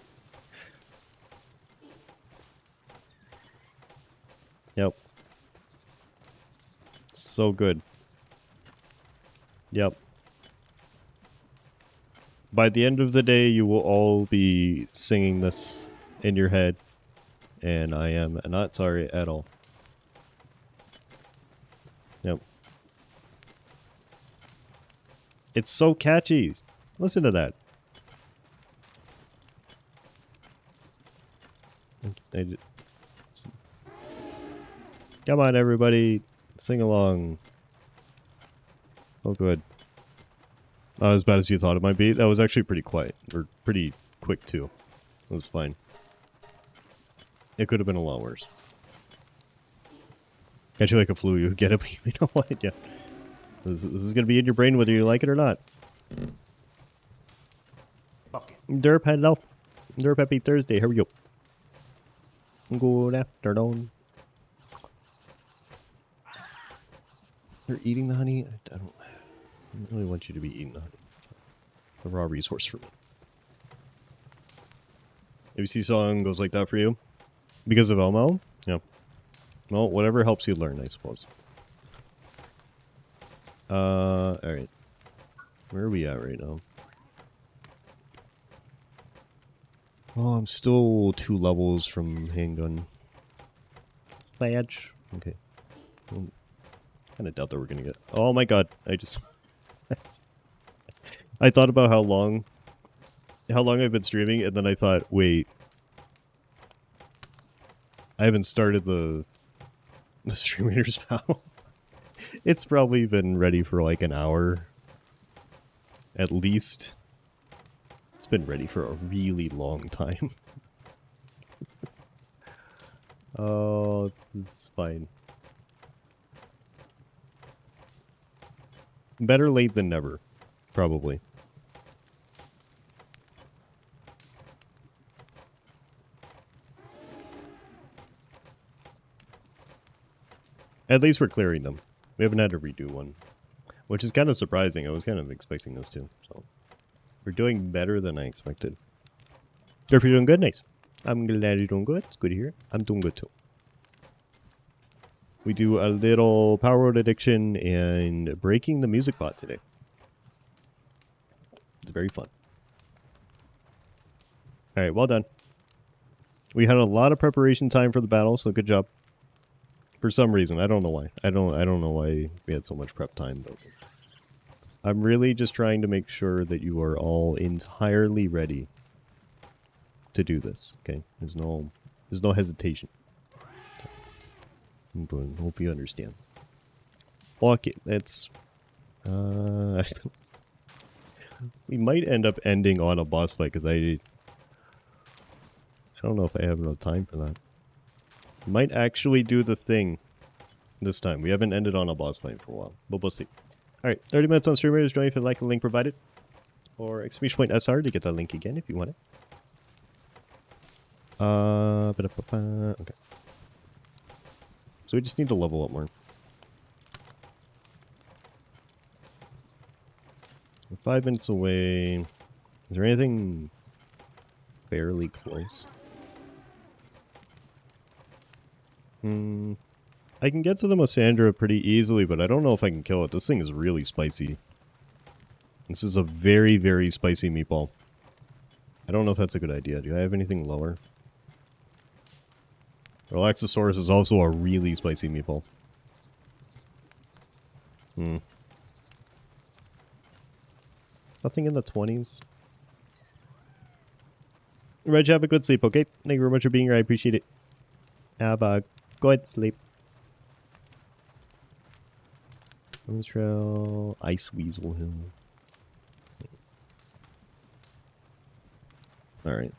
Yep. So good. Yep. By the end of the day, you will all be singing this in your head, and I am not sorry at all. Yep. It's so catchy. Listen to that. Come on, everybody. Sing along. So good. Not as bad as you thought it might be. That was actually pretty quiet. Or pretty quick, too. It was fine. It could have been a lot worse. Catch you like a flu, you get it, but you know what? Yeah. This is going to be in your brain whether you like it or not. Bucket. Derp, hello. Derp, happy Thursday. How are you? Good afternoon. You're eating the honey? I don't really want you to be eating the honey. The raw resource for me. ABC song goes like that for you? Because of Elmo? Yeah. Well, whatever helps you learn, I suppose. Alright. Where are we at right now? Oh, I'm still 2 levels from handgun. Badge. Okay. Kind of doubt that we're gonna get... Oh my god, I just... I thought about how long I've been streaming, and then I thought, wait... I haven't started the stream readers now. It's probably been ready for like an hour. At least. It's been ready for a really long time. Oh, it's fine. Better late than never. Probably. At least we're clearing them. We haven't had to redo one. Which is kind of surprising. I was kind of expecting this too. So we're doing better than I expected. If you're doing good, nice. I'm glad you're doing good. It's good to hear. I'm doing good too. We do a little Palworld addiction and breaking the music bot today. It's very fun. Alright, well done. We had a lot of preparation time for the battle, so good job. For some reason, I don't know why. I don't know why we had so much prep time, but I'm really just trying to make sure that you are all entirely ready to do this. Okay, there's no hesitation. So, hope you understand. Okay, that's we might end up ending on a boss fight because I don't know if I have enough time for that. Might actually do the thing this time. We haven't ended on a boss fight for a while, but we'll see. Alright, 30 minutes on streamers. Join if you like the link provided. Or exclamation point SR to get that link again if you want it. Okay. So we just need to level up more. We're 5 minutes away. Is there anything fairly close? I can get to the Mosandra pretty easily, but I don't know if I can kill it. This thing is really spicy. This is a very, very spicy meatball. I don't know if that's a good idea. Do I have anything lower? Relaxosaurus is also a really spicy meatball. Nothing in the 20s. Reg, have a good sleep, okay? Thank you very much for being here. I appreciate it. Have a good sleep. Trail, Ice Weasel Hill. Alright.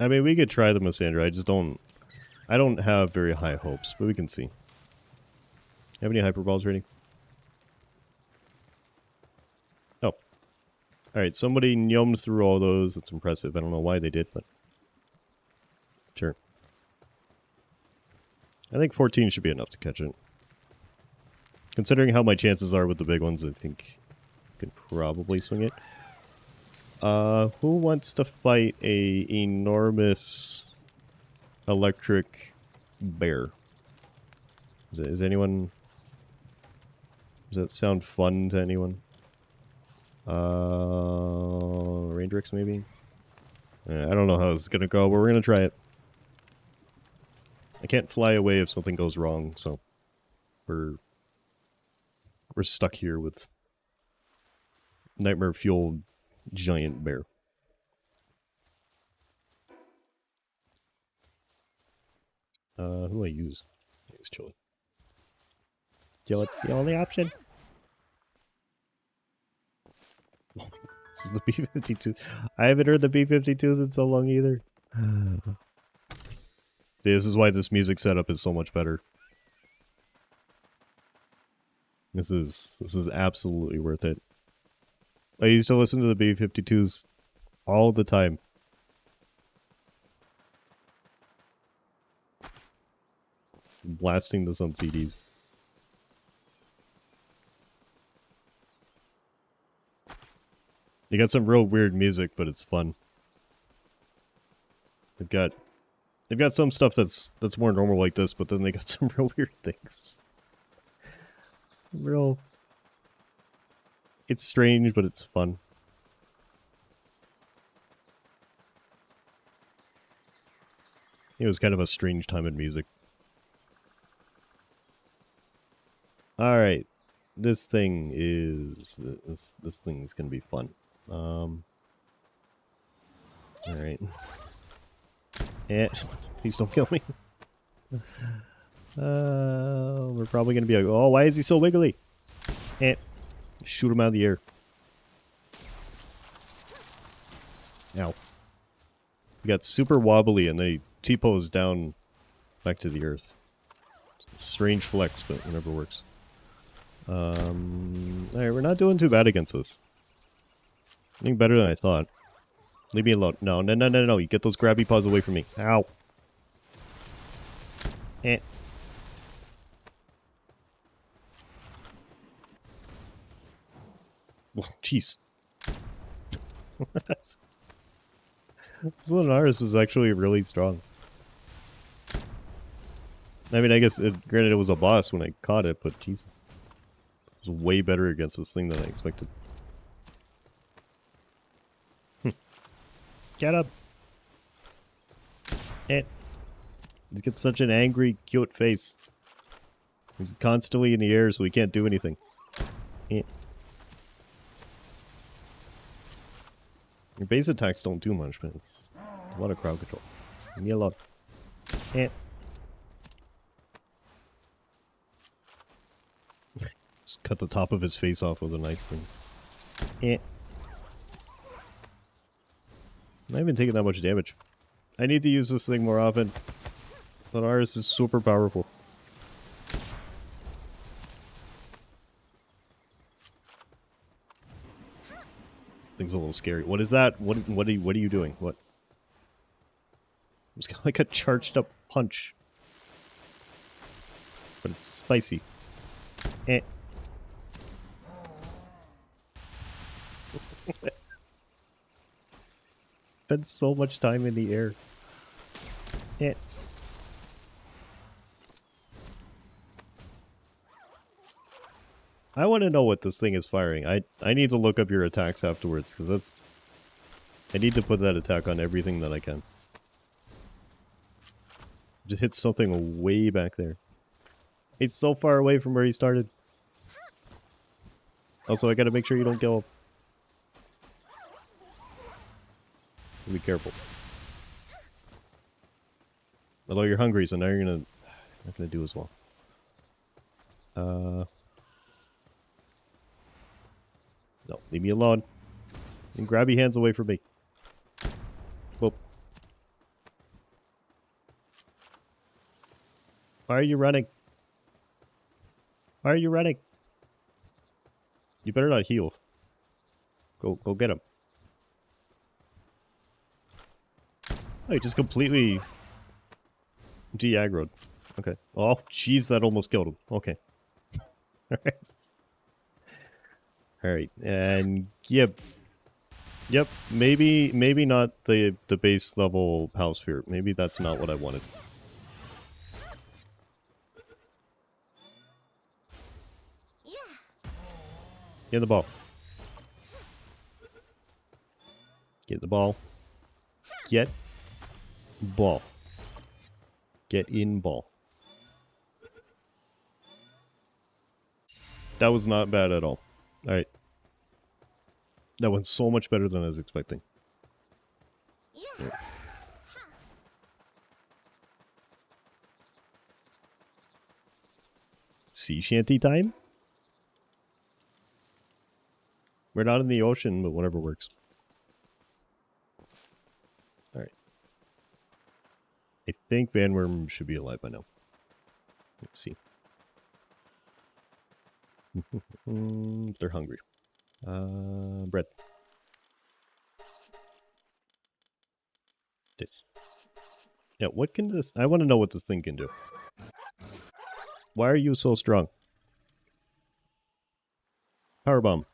I mean, we could try the Mosandra. I don't have very high hopes, but we can see. Have any hyperballs ready? Oh. Alright, somebody yummed through all those. That's impressive. I don't know why they did, but sure. I think 14 should be enough to catch it. Considering how my chances are with the big ones, I think I could probably swing it. Who wants to fight a enormous electric bear? Is anyone... Does that sound fun to anyone? Raindrix maybe? I don't know how it's gonna go, but we're gonna try it. I can't fly away if something goes wrong, so we're stuck here with nightmare-fueled giant bear. Who do I use? I use Chili. Chili's the only option. This is the B-52. I haven't heard the B-52s in so long either. See, this is why this music setup is so much better. This is absolutely worth it. I used to listen to the B-52s all the time. Blasting this on CDs. You got some real weird music, but it's fun. They've got some stuff that's more normal like this, but then they got some real weird things. It's strange, but it's fun. It was kind of a strange time in music. Alright. This thing is... This thing's gonna be fun. Alright. Eh, please don't kill me. We're probably gonna be like, oh, why is he so wiggly? Eh. Shoot him out of the air. Ow. He got super wobbly and then he T-posed down back to the earth. Strange flex, but it never works. Alright, we're not doing too bad against this. Doing better than I thought. Leave me alone. No, no, no, no, no. You get those grabby paws away from me. Ow. Eh. Whoa, jeez. This Lunaris is actually really strong. I mean, I guess, granted it was a boss when I caught it, but Jesus. This was way better against this thing than I expected. Get up! Eh. He's got such an angry, cute face. He's constantly in the air, so he can't do anything. Eh. Your base attacks don't do much, but it's a lot of crowd control. Leave me alone. Eh. Just cut the top of his face off with a nice thing. Eh. I'm not even taking that much damage. I need to use this thing more often. Lunaris is super powerful. This thing's a little scary. What is that? What are you doing? What? It's got like a charged up punch. But it's spicy. Eh. Spent so much time in the air. Eh. I want to know what this thing is firing. I need to look up your attacks afterwards, because that's... I need to put that attack on everything that I can. Just hit something way back there. He's so far away from where he started. Also, I gotta make sure you don't kill him. Be careful. Although you're hungry, so now you're not gonna do as well. No, leave me alone. And grab your hands away from me. Whoop. Why are you running? Why are you running? You better not heal. Go get him. Oh, he just completely de-aggroed. Okay. Oh, jeez, that almost killed him. Okay. Alright, and yep. Yep, maybe not the base level Pal Sphere. Maybe that's not what I wanted. Get the ball. Get the ball. Get ball. Get in ball. That was not bad at all. Alright. That went so much better than I was expecting. Yeah. Sea shanty time? We're not in the ocean, but whatever works. Alright. I think Bandworm should be alive by now. Let's see. They're hungry. Bread. This. Yeah, what can this... I want to know what this thing can do. Why are you so strong? Power bomb.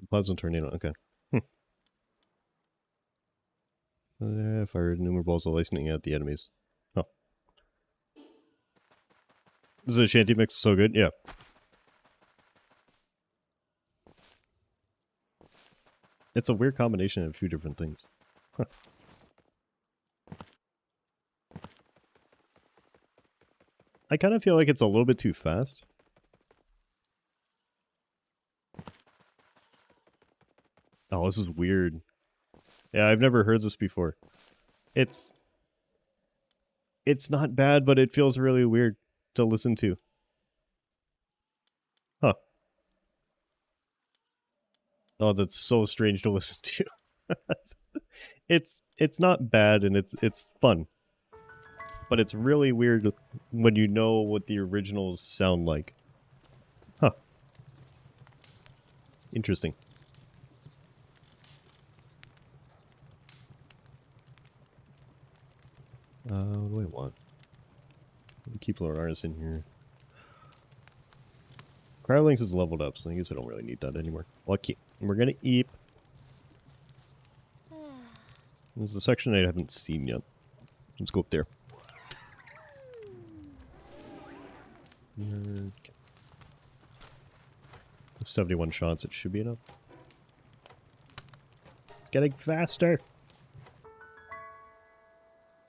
Plasma tornado, okay. Fired numerous balls of lightning at the enemies. Oh. This is a shanty mix so good, yeah. It's a weird combination of a few different things. Huh. I kind of feel like it's a little bit too fast. Oh, this is weird. Yeah, I've never heard this before. It's... It's not bad, but it feels really weird to listen to. Huh. Oh, that's so strange to listen to. It's not bad and it's fun. But it's really weird when you know what the originals sound like. Huh. Interesting. What do I want? Keep Lord Artis in here. Cryolinks is leveled up, so I guess I don't really need that anymore. Lucky. We're gonna eat. There's a section I haven't seen yet. Let's go up there. 71 shots, it should be enough. It's getting faster.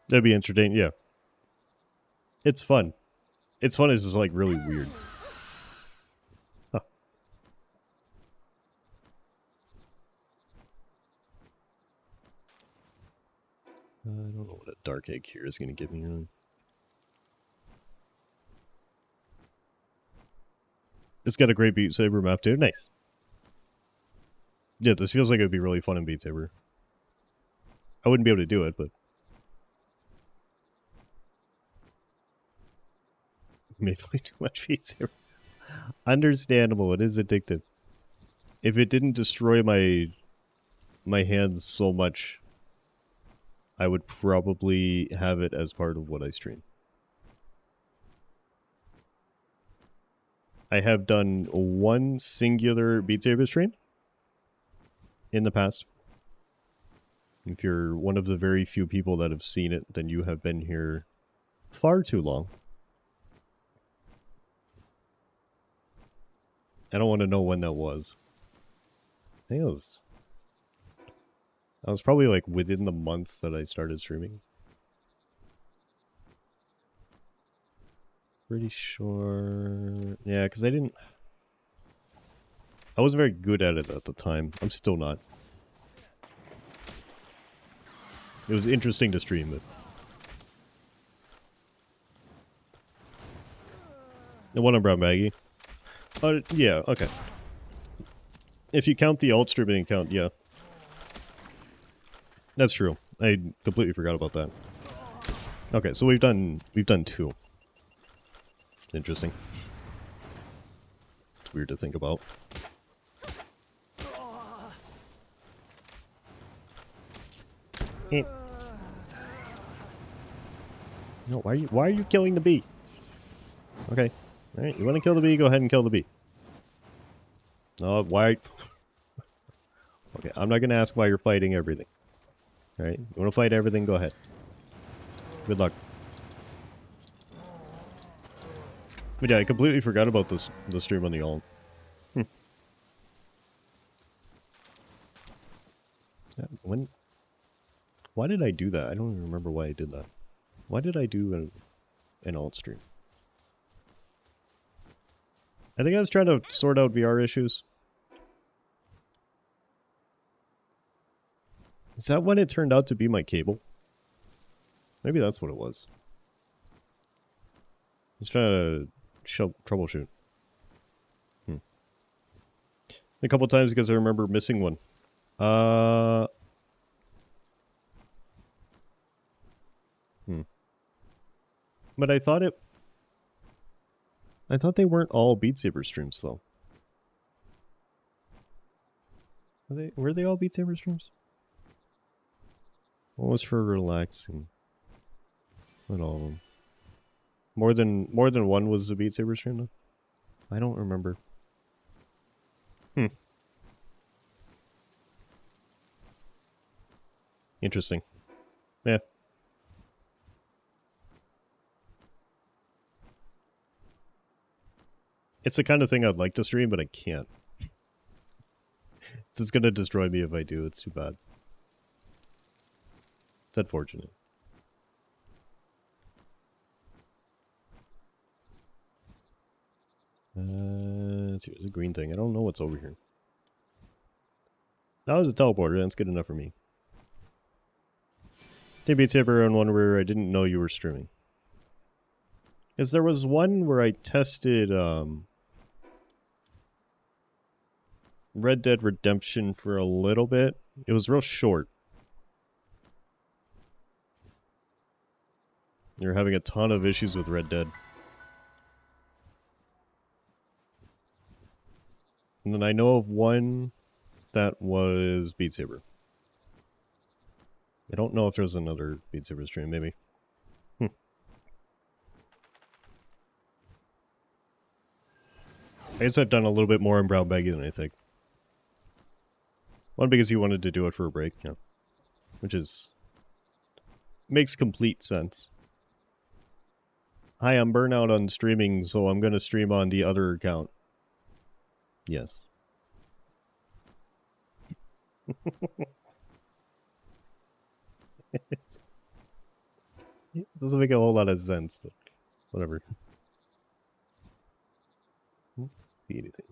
That'd be entertaining, yeah. It's fun. It's fun, it's just like really weird. Huh. I don't know what a dark egg here is going to give me. It's got a great Beat Saber map too. Nice. Yeah, this feels like it would be really fun in Beat Saber. I wouldn't be able to do it, but maybe play too much Beat Saber. Understandable. It is addictive. If it didn't destroy my hands so much, I would probably have it as part of what I stream. I have done one singular Beat Saber stream in the past. If you're one of the very few people that have seen it, then you have been here far too long. I don't want to know when that was. I think I was probably like within the month that I started streaming. Pretty sure. Yeah, because I wasn't very good at it at the time. I'm still not. It was interesting to stream, but the one on Brown Maggie. Yeah, okay. If you count the alt streaming account, yeah. That's true. I completely forgot about that. Okay, so we've done 2. Interesting. It's weird to think about. No, why are you killing the bee? Okay. Alright, you want to kill the bee, go ahead and kill the bee. No, why? Okay, I'm not going to ask why you're fighting everything. Alright, you want to fight everything, go ahead. Good luck. But yeah, I completely forgot about the stream on the alt. Why did I do that? I don't even remember why I did that. Why did I do an alt stream? I think I was trying to sort out VR issues. Is that when it turned out to be my cable? Maybe that's what it was. I was trying to troubleshoot. A couple times because I remember missing one. But I thought they weren't all Beat Saber streams though. Were they all Beat Saber streams? What was for relaxing? Not all of them. More than one was a Beat Saber stream though? I don't remember. Interesting. Yeah. It's the kind of thing I'd like to stream, but I can't. It's just gonna destroy me if I do. It's too bad. It's unfortunate. Let's see, there's a green thing. I don't know what's over here. That was a teleporter. That's good enough for me. Team Beat Saber on one where I didn't know you were streaming. Because there was one where I tested Red Dead Redemption for a little bit. It was real short. You're having a ton of issues with Red Dead. And then I know of one that was Beat Saber. I don't know if there's another Beat Saber stream, maybe. I guess I've done a little bit more in Brown Baggy than I think. One, because he wanted to do it for a break, yeah. Which is... makes complete sense. Hi, I'm burnout on streaming, so I'm gonna stream on the other account. Yes. It doesn't make a whole lot of sense, but whatever. Be anything.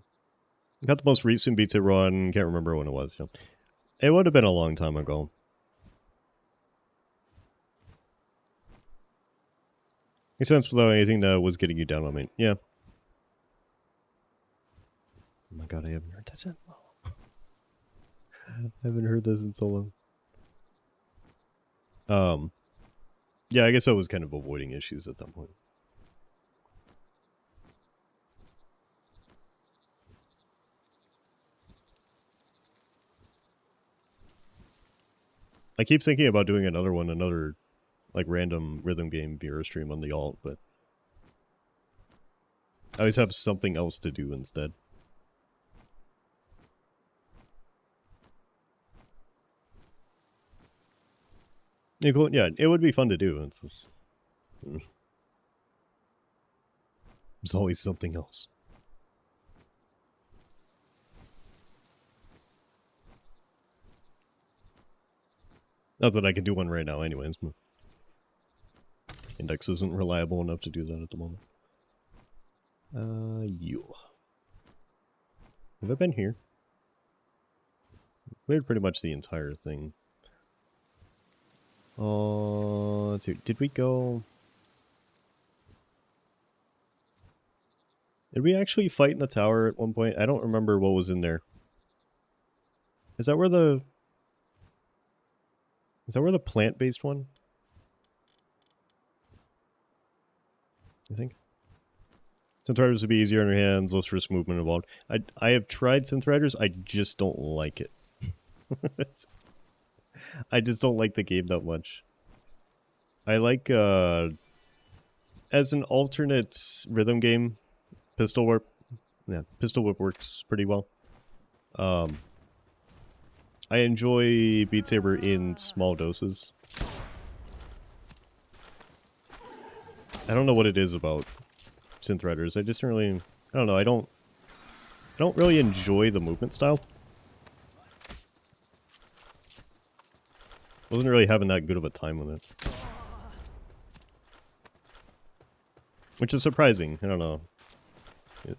Got the most recent Beat Saber run, can't remember when it was. Yeah. It would have been a long time ago. Makes sense without anything that was getting you down on me. Yeah. Oh my god, I haven't heard this in long. I haven't heard this in so long. Yeah, I guess I was kind of avoiding issues at that point. I keep thinking about doing another one, another like random rhythm game viewer stream on the alt, but I always have something else to do instead. Yeah, it would be fun to do. It's just, there's always something else. Not that I can do one right now anyways. Index isn't reliable enough to do that at the moment. You. Have I been here? Cleared pretty much the entire thing. Let's see. Did we go... Did we actually fight in the tower at one point? I don't remember what was in there. Is that where the... Is that where the plant-based one? I think. Synth Riders would be easier on your hands, less risk movement involved. I have tried Synth Riders, I just don't like it. I just don't like the game that much. I like, as an alternate rhythm game, Pistol Whip. Yeah, Pistol Whip works pretty well. I enjoy Beat Saber in small doses. I don't know what it is about Synth Riders. I just don't really... I don't know, I don't really enjoy the movement style. Wasn't really having that good of a time with it. Which is surprising, I don't know.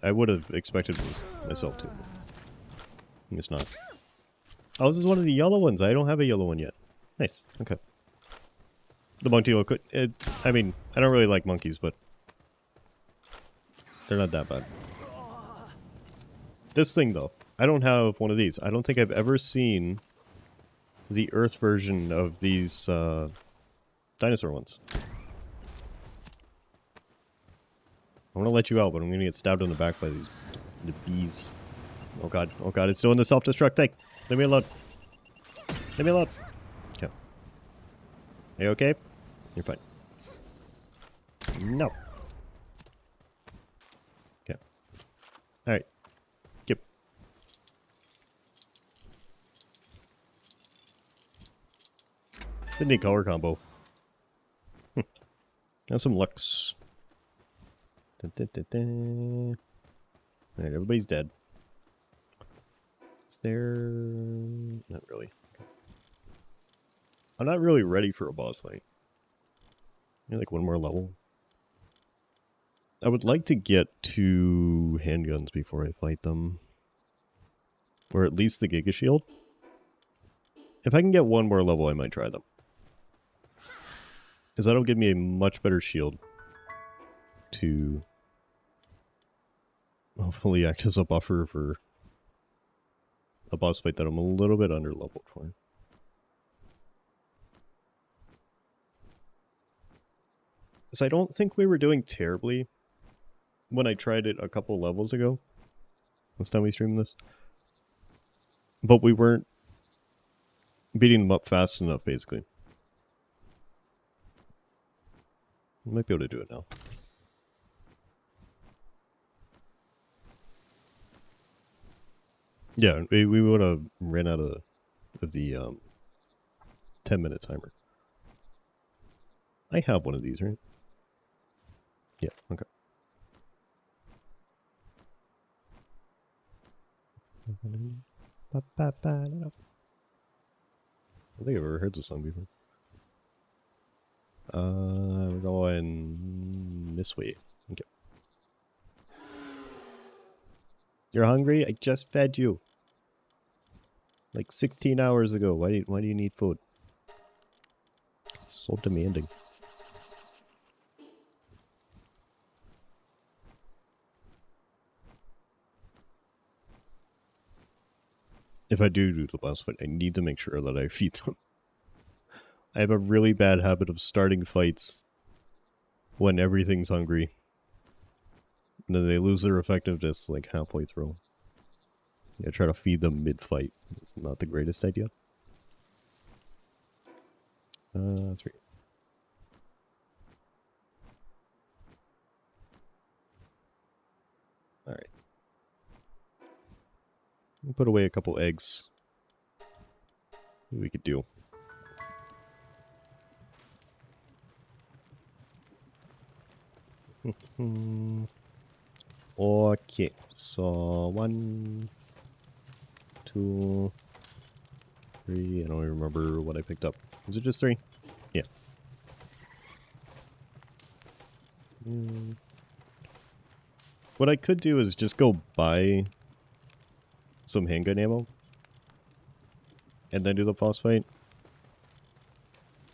I would have expected myself to. It's not. Oh, this is one of the yellow ones. I don't have a yellow one yet. Nice, okay. The monkey look... I mean, I don't really like monkeys, but... they're not that bad. This thing, though. I don't have one of these. I don't think I've ever seen the Earth version of these dinosaur ones. I want to let you out, but I'm going to get stabbed in the back by the bees. Oh god, it's doing the self-destruct thing. Leave me alone. Leave me alone. Okay. Are you okay? You're fine. No. Okay. Alright. Yep. Didn't need color combo. That's some Lux. Alright, everybody's dead. Is there... not really. I'm not really ready for a boss fight. Maybe like one more level. I would like to get 2 handguns before I fight them. Or at least the Giga Shield. If I can get one more level, I might try them. Because that'll give me a much better shield. to hopefully act as a buffer for a boss fight that I'm a little bit under leveled for. Because I don't think we were doing terribly when I tried it a couple levels ago. Last time we streamed this. But we weren't beating them up fast enough, basically. We might be able to do it now. Yeah, we would have ran out of the 10-minute timer. I have one of these, right? Yeah, okay. I think I've ever heard this song before. We're going this way. Okay. You're hungry? I just fed you. Like 16 hours ago. Why do you need food? So demanding. If I do the boss fight, I need to make sure that I feed them. I have a really bad habit of starting fights when everything's hungry. And then they lose their effectiveness like halfway through. Yeah, try to feed them mid-fight. It's not the greatest idea. That's right. Alright. We'll put away a couple eggs. What we could do. Okay, so 1, 2, 3. I don't even remember what I picked up. Was it just 3? Yeah. What I could do is just go buy some handgun ammo and then do the boss fight.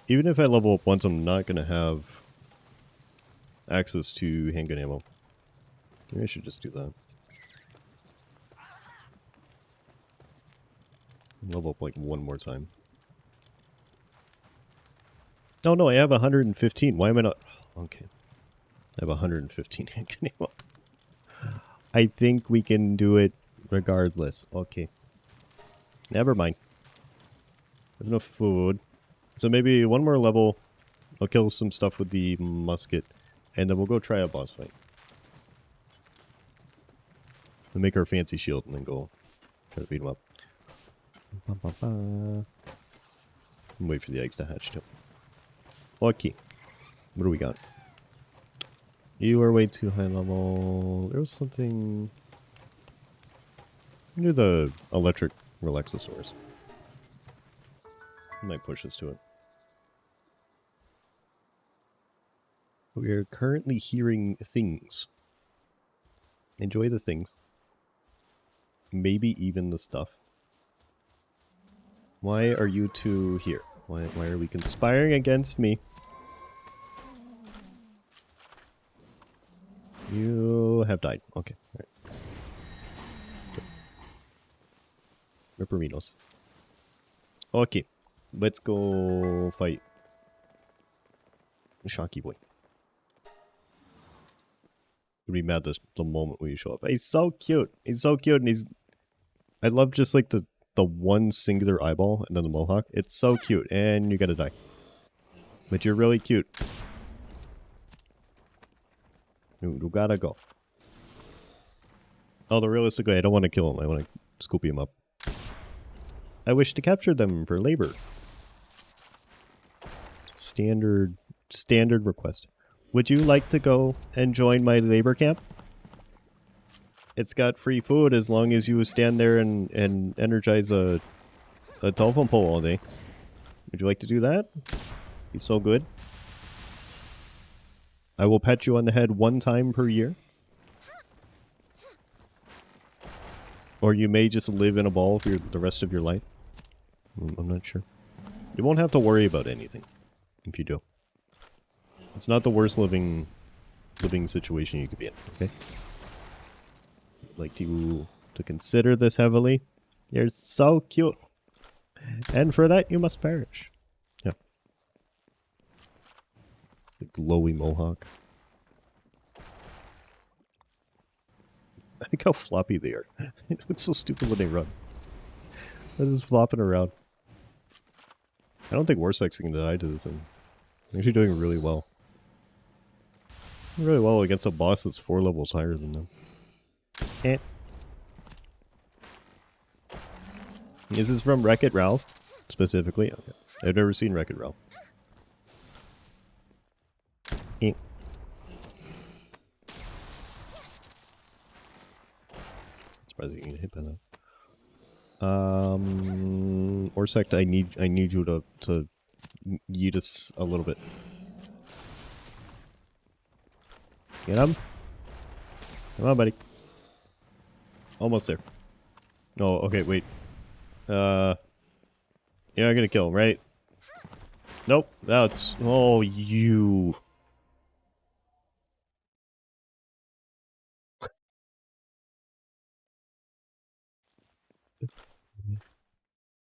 Even if I level up once, I'm not going to have access to handgun ammo. Maybe I should just do that. Level up like one more time. Oh no, I have 115. Why am I not... Okay. I have 115 handgun ammo. I think we can do it regardless. Okay. Never mind. I have enough food. So maybe one more level. I'll kill some stuff with the musket. And then we'll go try a boss fight. We'll make our fancy shield and then go try to beat him up. And wait for the eggs to hatch too. Okay. What do we got? You are way too high level. There was something... Near the electric relaxosaurs. I might push us to it. We are currently hearing things. Enjoy the things. Maybe even the stuff. Why are you two here? Why are we conspiring against me? You have died. Okay. All right. Ripperinos. Okay. Let's go fight Shocky Boy. He'll be mad the moment we show up. He's so cute. He's so cute, and he's... I love just like the one singular eyeball and then the mohawk. It's so cute, and you're gonna die. But you're really cute. You gotta go. Although realistically, I don't want to kill him. I want to scoop him up. I wish to capture them for labor. Standard request. Would you like to go and join my labor camp? It's got free food as long as you stand there and energize a telephone pole all day. Would you like to do that? He's so good. I will pat you on the head 1 time per year. Or you may just live in a ball for the rest of your life. I'm not sure. You won't have to worry about anything if you do. It's not the worst living living situation you could be in. Okay. Like to consider this heavily. You're so cute, and for that you must perish. Yeah. The glowy mohawk. I think how floppy they are. It's so stupid when they run. They're just flopping around. I don't think Warsec's gonna die to this thing. They're actually doing really well. Really well against a boss that's 4 levels higher than them. Eh. Is this from Wreck-It Ralph? Specifically? Okay. I've never seen Wreck-It Ralph. Eh. Surprised you can get hit by that. Orsect, I need you to yeet us a little bit. Get him? Come on, buddy. Almost there. Oh, okay, wait. You're not gonna kill him, right? Nope. That's... Oh, you...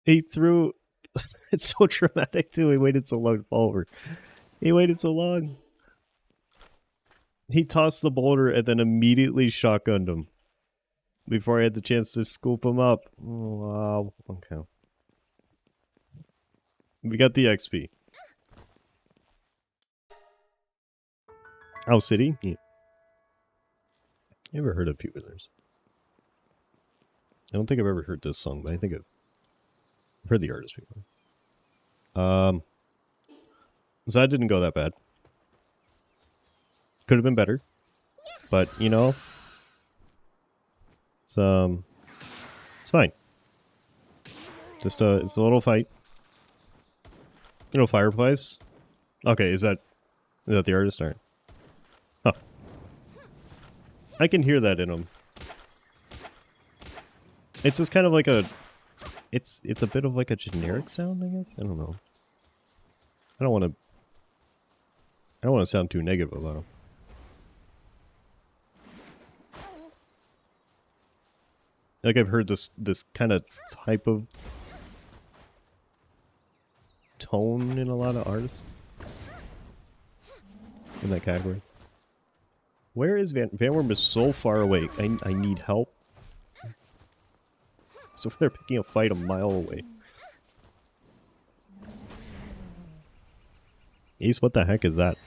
He threw... It's so dramatic, too. He waited so long to fall over. He waited so long. He tossed the boulder and then immediately shotgunned him. Before I had the chance to scoop him up. Wow. Okay. We got the XP. Owl City? Yeah. You ever heard of Pewillers? I don't think I've ever heard this song, but I think I've heard the artist before. So that didn't go that bad. Could have been better. But, you know, it's fine. Just it's a little fight. You know, fireflies. Okay, is that the artist art? Huh. I can hear that in them. It's just kind of like a, it's a bit of like a generic sound, I guess. I don't know. I don't want to sound too negative about them. Like I've heard this kind of type of tone in a lot of artists in that category. Where is Vanworm is so far away. I need help. So they're picking a fight a mile away. Ace, what the heck is that?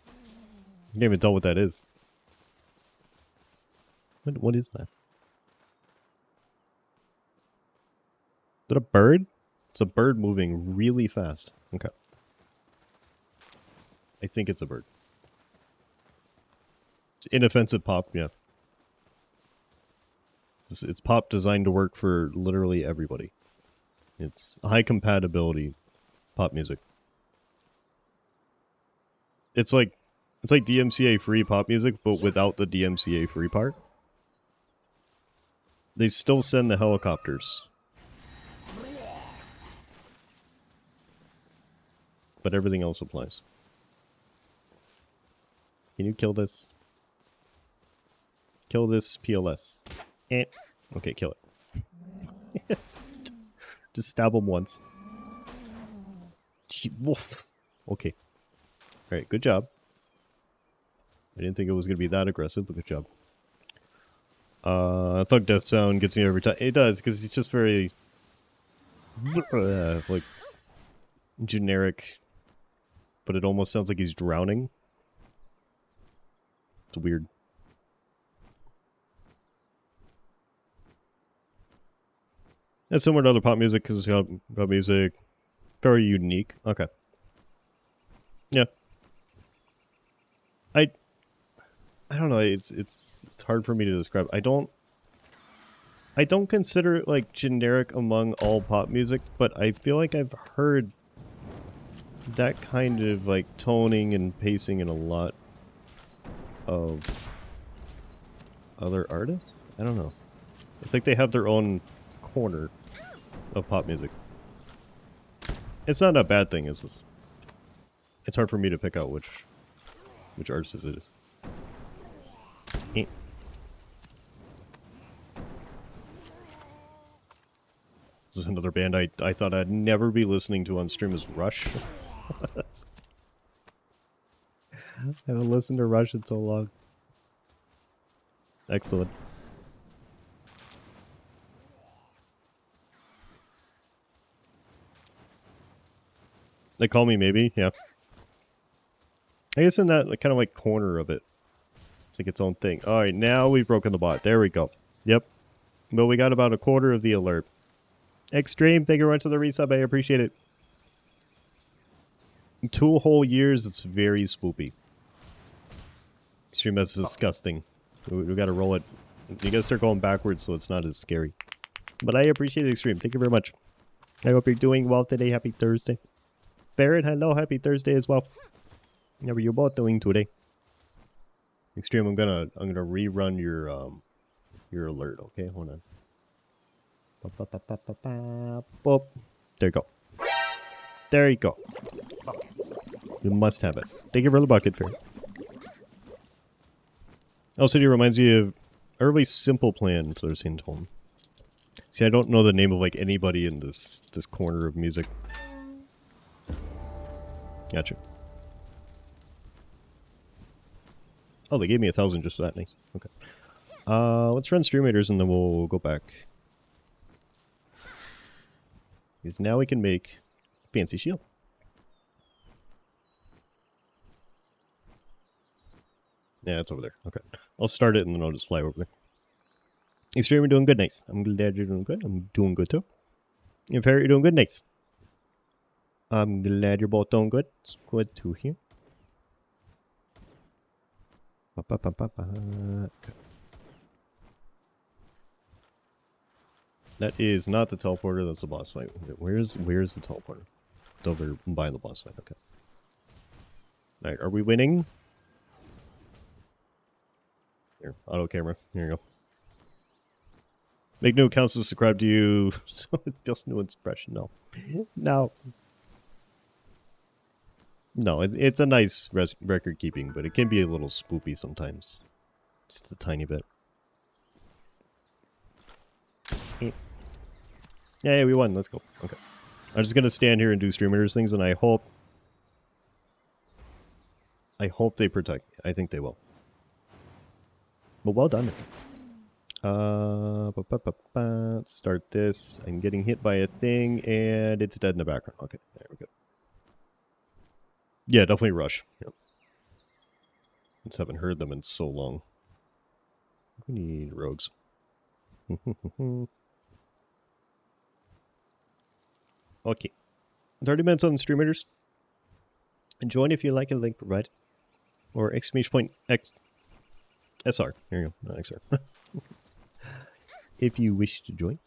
I can't even tell what that is. What is that? Is that a bird? It's a bird moving really fast. Okay. I think it's a bird. It's inoffensive pop, yeah. It's pop designed to work for literally everybody. It's high compatibility pop music. It's like DMCA free pop music, but without the DMCA free part. They still send the helicopters. But everything else applies. Can you kill this? Kill this PLS. Eh. Okay, kill it. Yes. Just stab him once. Wolf. Okay. Alright, good job. I didn't think it was going to be that aggressive, but good job. Thug Death Sound gets me every time. It does, because it's just very... like... generic. But it almost sounds like he's drowning. It's weird. It's similar to other pop music, because it's pop music. Very unique. Okay. Yeah. I don't know, it's hard for me to describe. I don't consider it like generic among all pop music, but I feel like I've heard that kind of like toning and pacing in a lot of other artists. I don't know. It's like they have their own corner of pop music. It's not a bad thing, it's just it's hard for me to pick out which which artist it is. Eh. This is another band I thought I'd never be listening to on stream is Rush. I haven't listened to Rush in so long. Excellent. They call me maybe, yeah. I guess in that kind of like corner of it. It's like its own thing. Alright, now we've broken the bot. There we go. Yep. Well, we got about a quarter of the alert. Extreme, thank you very much for the resub. I appreciate it. 2 whole years, it's very spoopy. Extreme, that's disgusting. We gotta roll it. You gotta start going backwards so it's not as scary. But I appreciate it, Extreme. Thank you very much. I hope you're doing well today. Happy Thursday. Barrett, hello. Happy Thursday as well. How are you both doing today? Extreme, I'm gonna rerun your alert, okay? Hold on. Boop. There you go. There you go. You must have it. Thank you for the bucket, Fair. Also, it reminds you of a really simple plan for the same tone. See, I don't know the name of like anybody in this corner of music. Gotcha. Oh, they gave me 1,000 just for that. Nice. Okay. Let's run Stream Raiders and then we'll go back. Because now we can make a fancy shield. Yeah, it's over there. Okay. I'll start it and then I'll just fly over there. Hey, Stream, you're doing good. Nice. I'm glad you're doing good. I'm doing good too. If you're doing good, nice. I'm glad you're both doing good. It's good to hear. Okay. That is not the teleporter, that's the boss fight. Where's the teleporter? It's over by the boss fight, okay. Alright, are we winning? Here, auto camera. Here you go. Make new accounts to subscribe to you so it feels new and fresh. No. No. No, it's a nice record keeping, but it can be a little spoopy sometimes. Just a tiny bit. Yeah, we won. Let's go. Okay. I'm just gonna stand here and do streamers things, and I hope they protect me. I think they will. But well done. Let's start this. I'm getting hit by a thing, and it's dead in the background. Okay, there we go. Yeah, definitely rush. Yep. Just haven't heard them in so long. We need rogues. Okay. 30 minutes on streamers. Join if you like a link provided. Or exclamation point X SR. Here you go. Not XR. If you wish to join.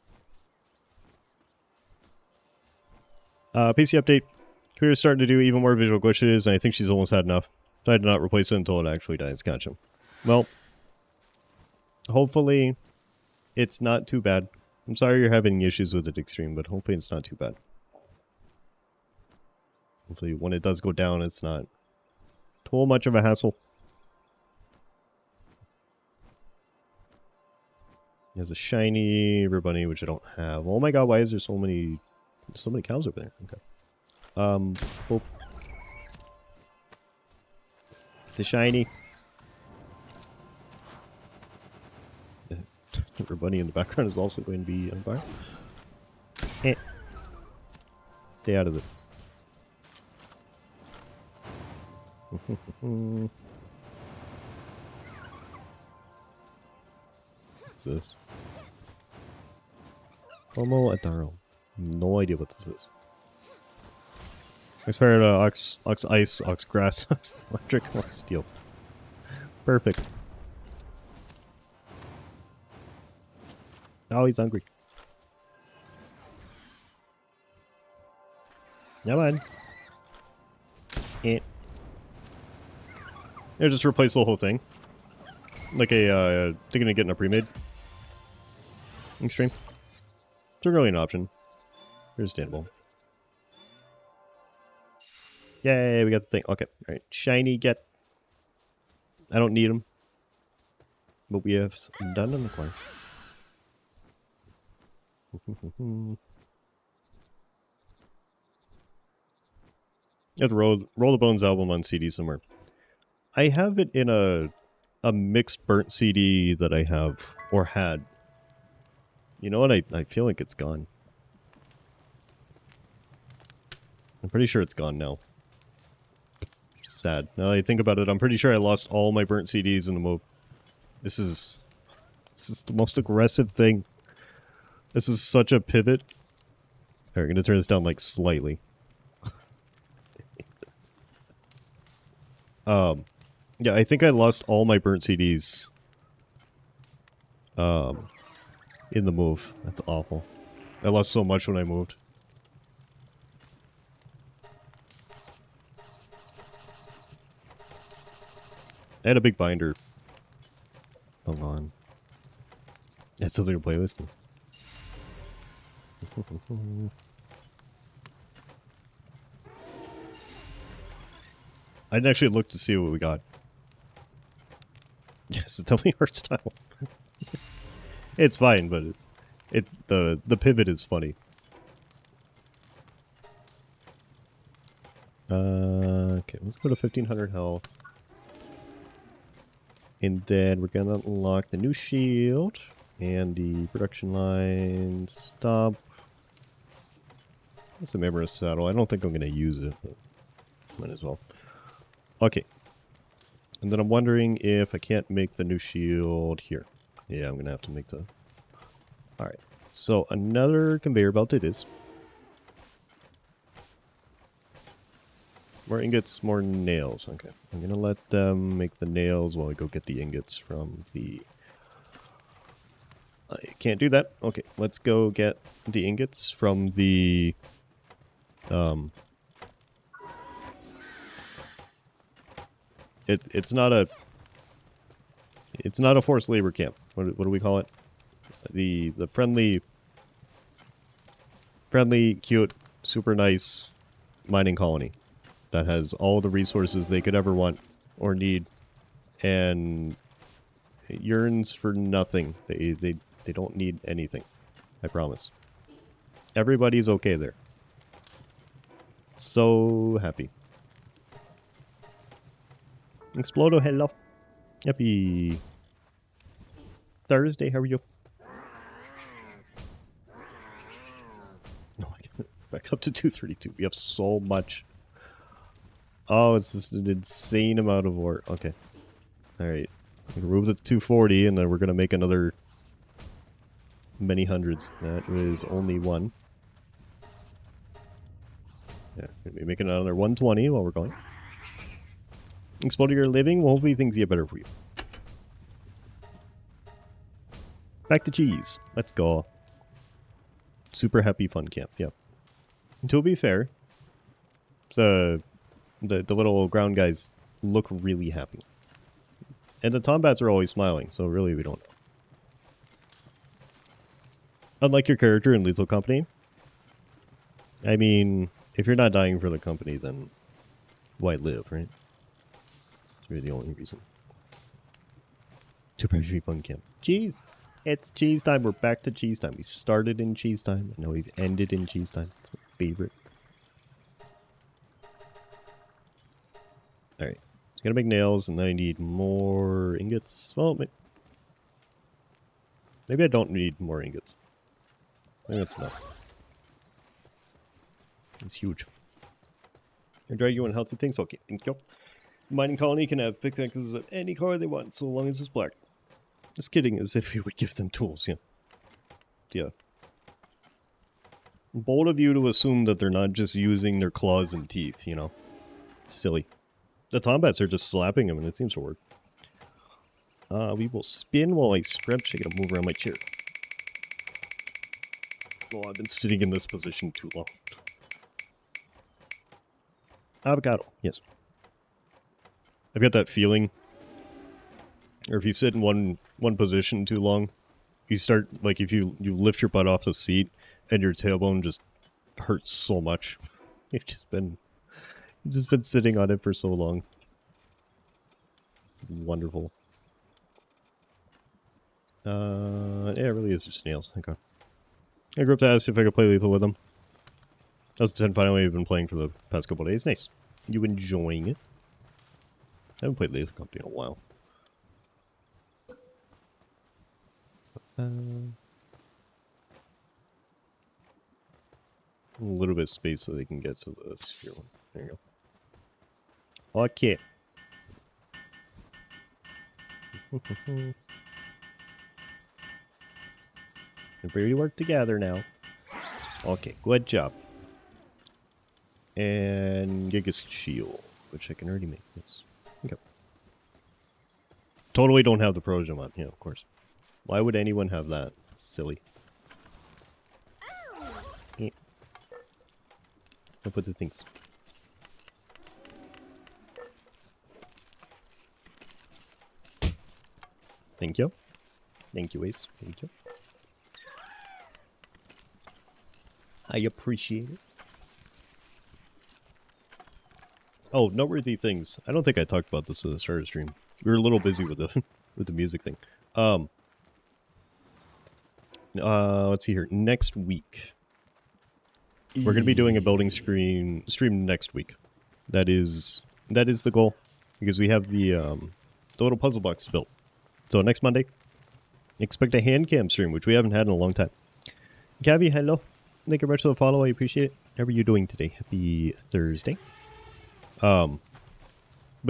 PC update. Computer's starting to do even more visual glitches, and I think she's almost had enough. So I did not replace it until it actually dies. Gotcha. Well, hopefully it's not too bad. I'm sorry you're having issues with it, Extreme, but hopefully it's not too bad. Hopefully when it does go down, it's not too much of a hassle. There's a shiny rubber bunny, which I don't have. Oh my god, why is there so many cows over there? Okay. Oh. The shiny. The rubber bunny in the background is also going to be on fire. Eh. Stay out of this. What's this? Homo Adaro. No idea what this is. Expired ox ice, ox grass, ox electric, ox steel. Perfect. Now he's hungry. Come on. Eh. Yeah, just replace the whole thing. Like a, thinking of getting a pre-made. Extreme. It's really an option. Understandable. Yay, we got the thing. Okay, alright. Shiny, get. I don't need them. But we have done and acquired. You have to roll the Bones album on CD somewhere. I have it in a mixed burnt CD that I have or had. You know what? I feel like it's gone. I'm pretty sure it's gone now. Sad. Now that I think about it, I'm pretty sure I lost all my burnt CDs in the move. This is the most aggressive thing. This is such a pivot. Alright, I'm gonna turn this down like slightly. Yeah, I think I lost all my burnt CDs. In the move. That's awful. I lost so much when I moved. I had a big binder. Hold on. That's something to play with. I didn't actually look to see what we got. Yes, tell me art style. It's fine, but it's the pivot is funny. Okay, let's go to 1500 health. And then we're gonna unlock the new shield and the production line stop. That's a Memory saddle. I don't think I'm gonna use it, but might as well. Okay. And then I'm wondering if I can't make the new shield here. Yeah, I'm gonna have to make the... Alright. So another conveyor belt it is. More ingots, more nails. Okay. I'm gonna let them make the nails while I go get the ingots from the... I can't do that. Okay, let's go get the ingots from the... It's not a forced labor camp. What do we call it? The friendly, cute, super nice mining colony that has all the resources they could ever want or need, and it yearns for nothing. They don't need anything. I promise. Everybody's okay there. So happy. Explodo, hello. Happy Thursday, how are you? No, I can back up to 232. We have so much. Oh, it's just an insane amount of ore. Okay. Alright. We can move it to 240, and then we're going to make another many hundreds. That was only one. Yeah, we're going to be making another 120 while we're going. Explode your living, well, hopefully things get better for you. Back to cheese. Let's go. Super happy fun camp, yeah. To be fair, the little ground guys look really happy. And the Tombats are always smiling, so really we don't know. Unlike your character in Lethal Company, I mean, if you're not dying for the company, then why live, right? It's really the only reason. Super happy fun camp. Cheese! It's cheese time. We're back to cheese time. We started in cheese time, and now we've ended in cheese time. It's my favorite. Alright. Just gotta make nails, and then I need more ingots. Well, maybe I don't need more ingots. I think that's enough. It's huge. I drag you on healthy things? Okay, thank you. Mining colony can have pickaxes of any color they want, so long as it's black. Just kidding, as if you would give them tools, yeah. Yeah. Bold of you to assume that they're not just using their claws and teeth, you know? It's silly. The Tombats are just slapping them, and it seems to work. We will spin while I stretch. I gotta move around my chair. Oh, I've been sitting in this position too long. Avocado, yes. I've got that feeling. Or if you sit in one position too long, you start, like, if you lift your butt off the seat and your tailbone just hurts so much. You've just been sitting on it for so long. It's Wonderful. Yeah, it really is just nails. Okay. I grew up to ask if I could play Lethal with them. I was 10 finally. I've been playing for the past couple of days. Nice. You enjoying it? I haven't played Lethal Company in a while. A little bit of space so they can get to the sphere one. There you go. Okay. Everybody work together now. Okay, good job. And Giga's Shield, which I can already make. Yes. Okay. Totally don't have the Projamon. Yeah, of course. Why would anyone have that? Silly. Eh. I'll put the things. Thank you. Thank you, Ace. Thank you. I appreciate it. Oh, noteworthy things. I don't think I talked about this at the start of the stream. We were a little busy with the with the music thing. Let's see here. Next week, we're gonna be doing a building stream next week. That is the goal, because we have the little puzzle box built. So next Monday, expect a hand cam stream, which we haven't had in a long time. Gabby, hello. Thank you very much for the follow. I appreciate it. How are you doing today? Happy Thursday. But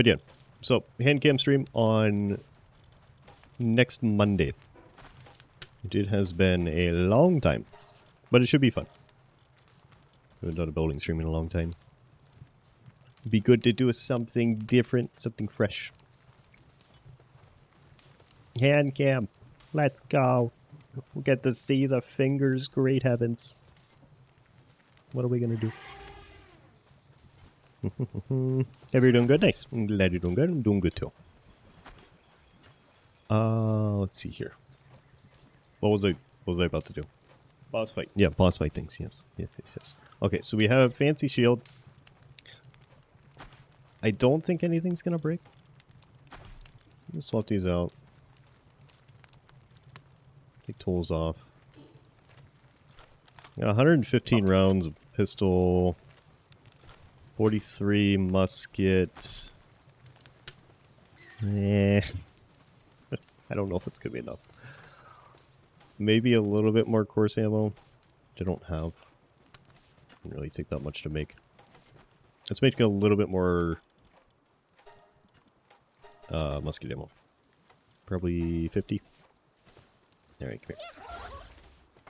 yeah, so hand cam stream on next Monday. It has been a long time, but it should be fun. We haven't done a building stream in a long time. It'd be good to do something different, something fresh. Hand cam, let's go. We'll get to see the fingers, great heavens. What are we gonna do? If you're doing good, nice. I'm glad you're doing good. I'm doing good too. Let's see here. What was I about to do? Boss fight. Yeah, boss fight things. Yes. Yes. Okay, so we have fancy shield. I don't think anything's gonna break. Let's swap these out. Take tools off. Got 115 rounds of pistol. 43 musket. I don't know if it's gonna be enough. Maybe a little bit more course ammo, which I don't have. Didn't really take that much to make. Let's make a little bit more musket ammo. Probably 50. Alright, come here.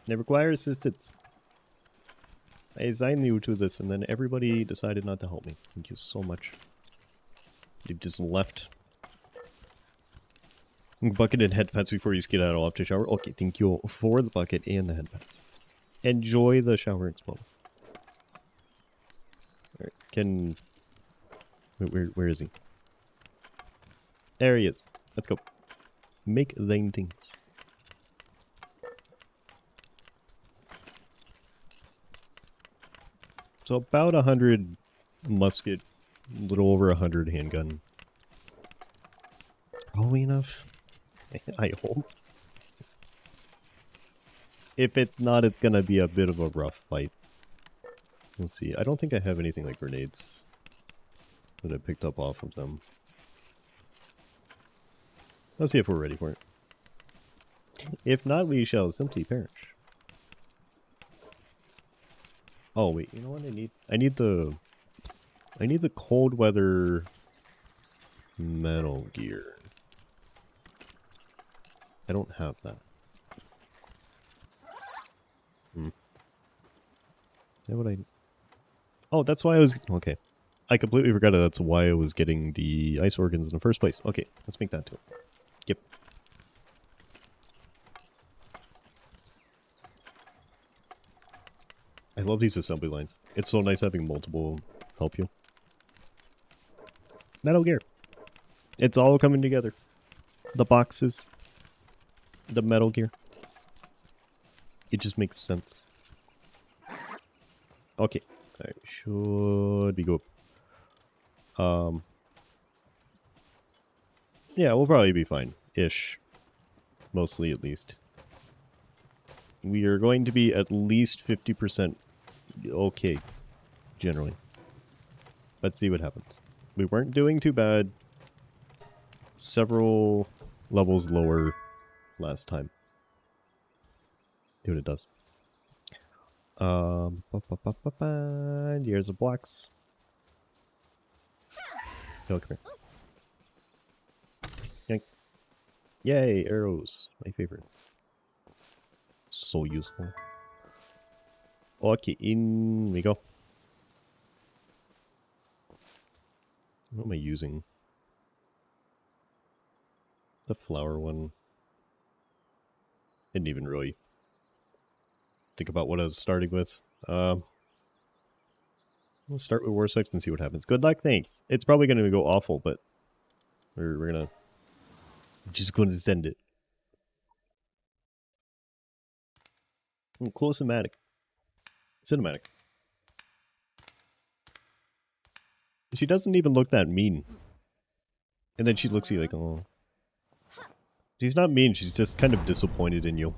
They require assistance. I assigned you to this, and then everybody decided not to help me. Thank you so much. You've just left. Bucket and head pats before you skid out off to shower. Okay, thank you for the bucket and the head pats. Enjoy the shower explode. Alright, can... Where is he? There he is. Let's go. Make thine things. So about 100 musket, a little over 100 handgun. Probably enough. I hope. If it's not, it's gonna be a bit of a rough fight. We'll see. I don't think I have anything like grenades that I picked up off of them. Let's see if we're ready for it. If not, we shall simply perish. Oh wait, you know what I need? I need the cold weather metal gear. I don't have that. Why would I? Oh, that's why I was... Okay. I completely forgot that that's why I was getting the ice organs in the first place. Okay, let's make that too. Yep. I love these assembly lines. It's so nice having multiple help you. Metal gear. It's all coming together. The boxes. The metal gear. It just makes sense. Okay. I should be good. Yeah, we'll probably be fine. Ish. Mostly, at least. We are going to be at least 50% okay, generally. Let's see what happens. We weren't doing too bad. Several levels lower last time. See what it does. Here's the blocks. No, come here. Yank. Yay, arrows. My favorite. So useful. Okay, in we go. What am I using? The flower one. Didn't even really think about what I was starting with. We'll start with war sex and see what happens. Good luck, thanks. It's probably going to go awful, but we're gonna just going to send it. Cool cinematic. Cinematic. She doesn't even look that mean. And then she looks at you like, oh. She's not mean, she's just kind of disappointed in you.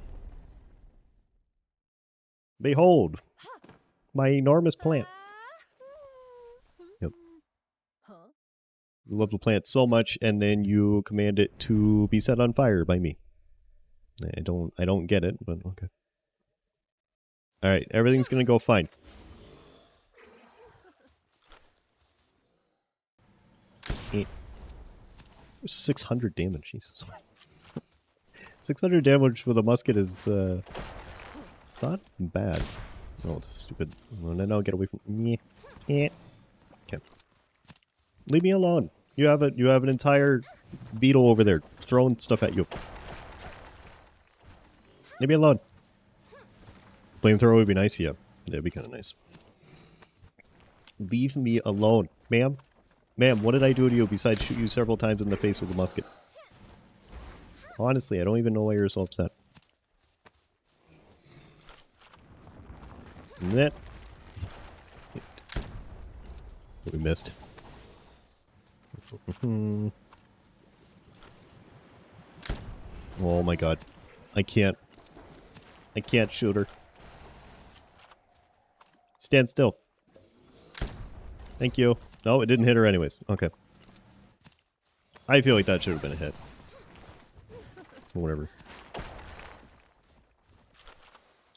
Behold! My enormous plant. Yep. You love the plant so much, and then you command it to be set on fire by me. I don't get it, but okay. Alright, everything's gonna go fine. 600 damage, Jesus. 600 damage with a musket is, it's not bad. Oh, it's stupid. No, get away from me. Okay. Leave me alone. You have an entire beetle over there throwing stuff at you. Leave me alone. Flamethrower would be nice, yeah. That'd be kind of nice. Leave me alone. Ma'am? Ma'am, what did I do to you besides shoot you several times in the face with a musket? Honestly, I don't even know why you're so upset. Net. We missed. Oh my god. I can't shoot her. Stand still. Thank you. No, it didn't hit her anyways. Okay. I feel like that should have been a hit. Whatever.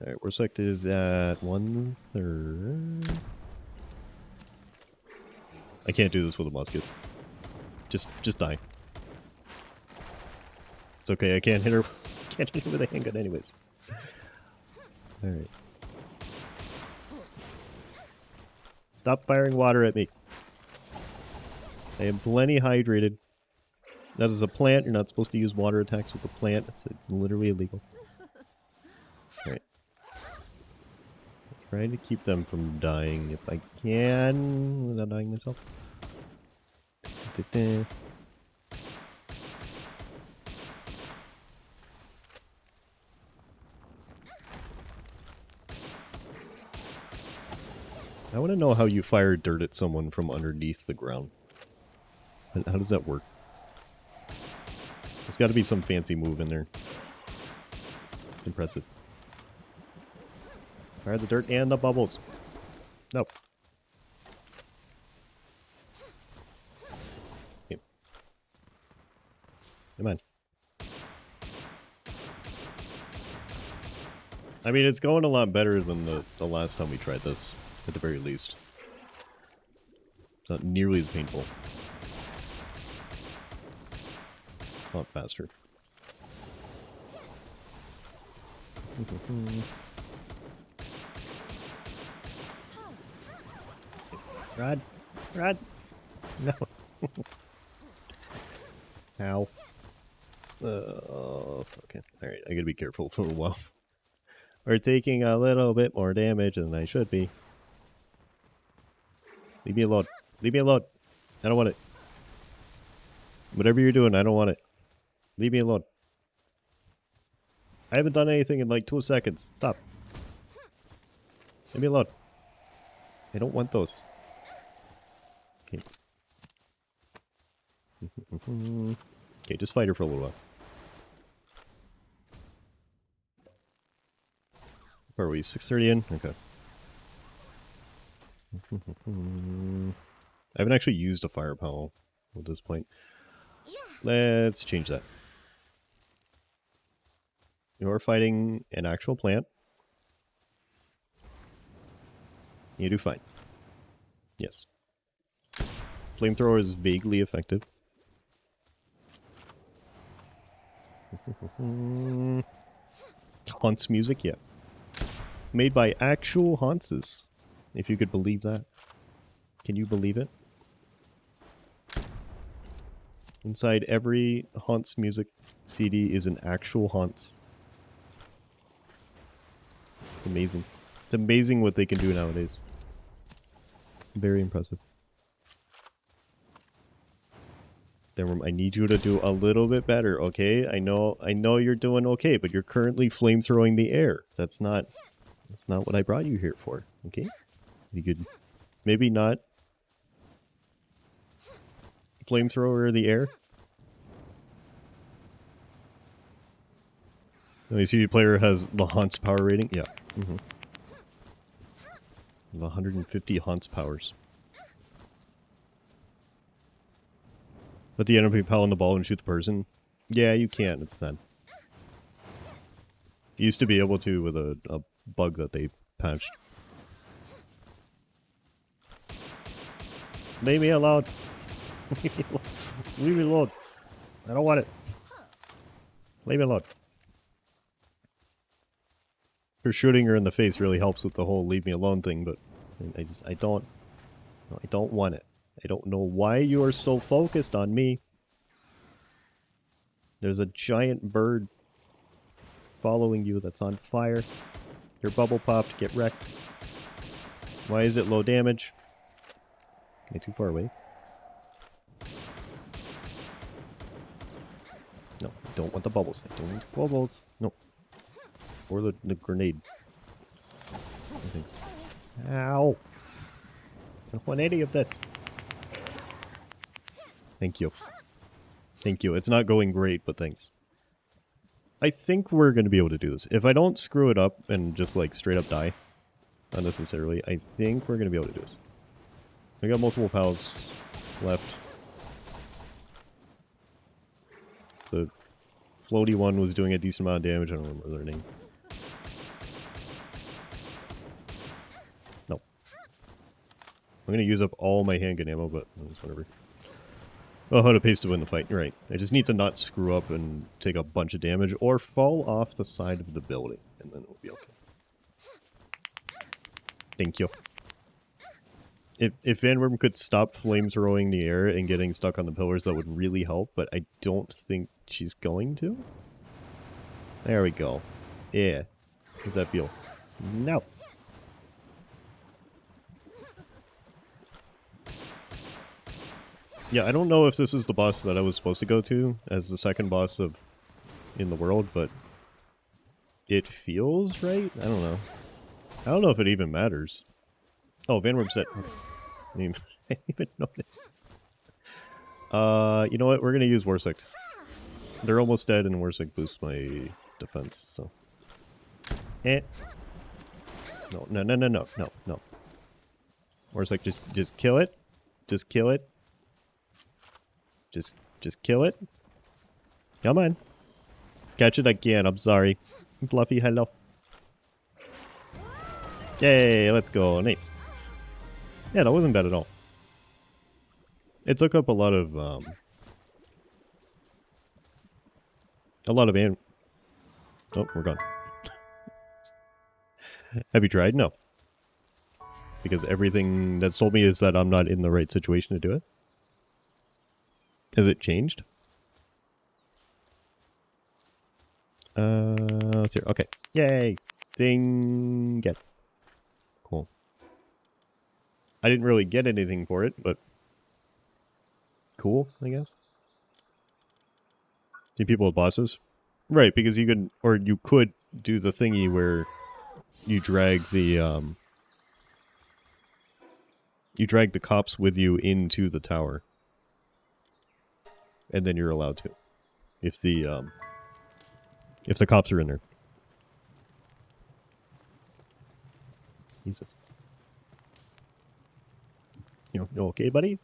Alright, Worsect is at 1/3. I can't do this with a musket. Just die. It's okay, I can't hit her. Can't hit her with a handgun anyways. Alright. Stop firing water at me. I am plenty hydrated. That is a plant. You're not supposed to use water attacks with a plant. It's literally illegal. Alright. Trying to keep them from dying if I can without dying myself. I want to know how you fire dirt at someone from underneath the ground. How does that work? There's got to be some fancy move in there. Impressive. Fire the dirt and the bubbles. No. Okay. Come on. I mean, it's going a lot better than the last time we tried this, at the very least. It's not nearly as painful. A lot faster. Rod! Rod! No! Ow. Okay. Alright, I gotta be careful for a while. We're taking a little bit more damage than I should be. Leave me alone. Leave me alone. I don't want it. Whatever you're doing, I don't want it. Leave me alone. I haven't done anything in like 2 seconds. Stop. Leave me alone. I don't want those. Okay. Okay. Okay, just fight her for a little while. Where are we? 6:30 in? Okay. I haven't actually used a firepower at this point. Let's change that. You're fighting an actual plant. You do fine. Yes. Flamethrower is vaguely effective. Haunts music, yeah. Made by actual haunts, if you could believe that. Can you believe it? Inside every haunts music CD is an actual haunts. Amazing. It's amazing what they can do nowadays. Very impressive. Then I need you to do a little bit better, okay? I know you're doing okay, but you're currently flamethrowing the air. That's not what I brought you here for, okay? You could maybe not flamethrower the air. Oh, you see the player has the Haunts power rating? Yeah. Mm-hmm. 150 Haunts powers. Let the enemy pound the ball and shoot the person? Yeah, you can. It's not. You used to be able to with a bug that they patched. Leave me alone. Leave me alone. I don't want it. Leave me alone. For shooting her in the face really helps with the whole leave me alone thing, but I don't want it. I don't know why you are so focused on me. There's a giant bird following you that's on fire. Your bubble popped, get wrecked. Why is it low damage? Am I too far away? No, I don't want the bubbles. I don't want the bubbles. No. Or the grenade. Thanks. Ow! I don't want any of this. Thank you. Thank you. It's not going great, but thanks. I think we're going to be able to do this. If I don't screw it up and just like straight up die unnecessarily, I think we're going to be able to do this. I got multiple pals left. The floaty one was doing a decent amount of damage. I don't remember their name. No. I'm going to use up all my handgun ammo, but it's whatever. Oh, how to pace to win the fight. You're right. I just need to not screw up and take a bunch of damage or fall off the side of the building, and then we'll be okay. Thank you. If Van Worm could stop flamethrowing the air and getting stuck on the pillars, that would really help, but I don't think she's going to. There we go. Yeah. How's that feel? No. Yeah, I don't know if this is the boss that I was supposed to go to as the second boss of in the world, but it feels right? I don't know. I don't know if it even matters. Oh, Van Worm said... I didn't even notice. You know what? We're gonna use Warsect. They're almost dead, and Warsect boosts my defense, so... No, no, no, no, no, no, no. Warsect, just kill it. Just kill it. Just kill it. Come on. Catch it again, I'm sorry. Fluffy, hello. Yay, let's go. Nice. Yeah, that wasn't bad at all. It took up a lot of Oh, we're gone. Have you tried? No. Because everything that's told me is that I'm not in the right situation to do it. Has it changed? Let's hear. Okay. Yay! Thing get. Cool. I didn't really get anything for it, but cool, I guess. See people with bosses? Right, because you could, or you could do the thingy where you drag the cops with you into the tower. And then you're allowed to. if the cops are in there. Jesus. You okay, buddy?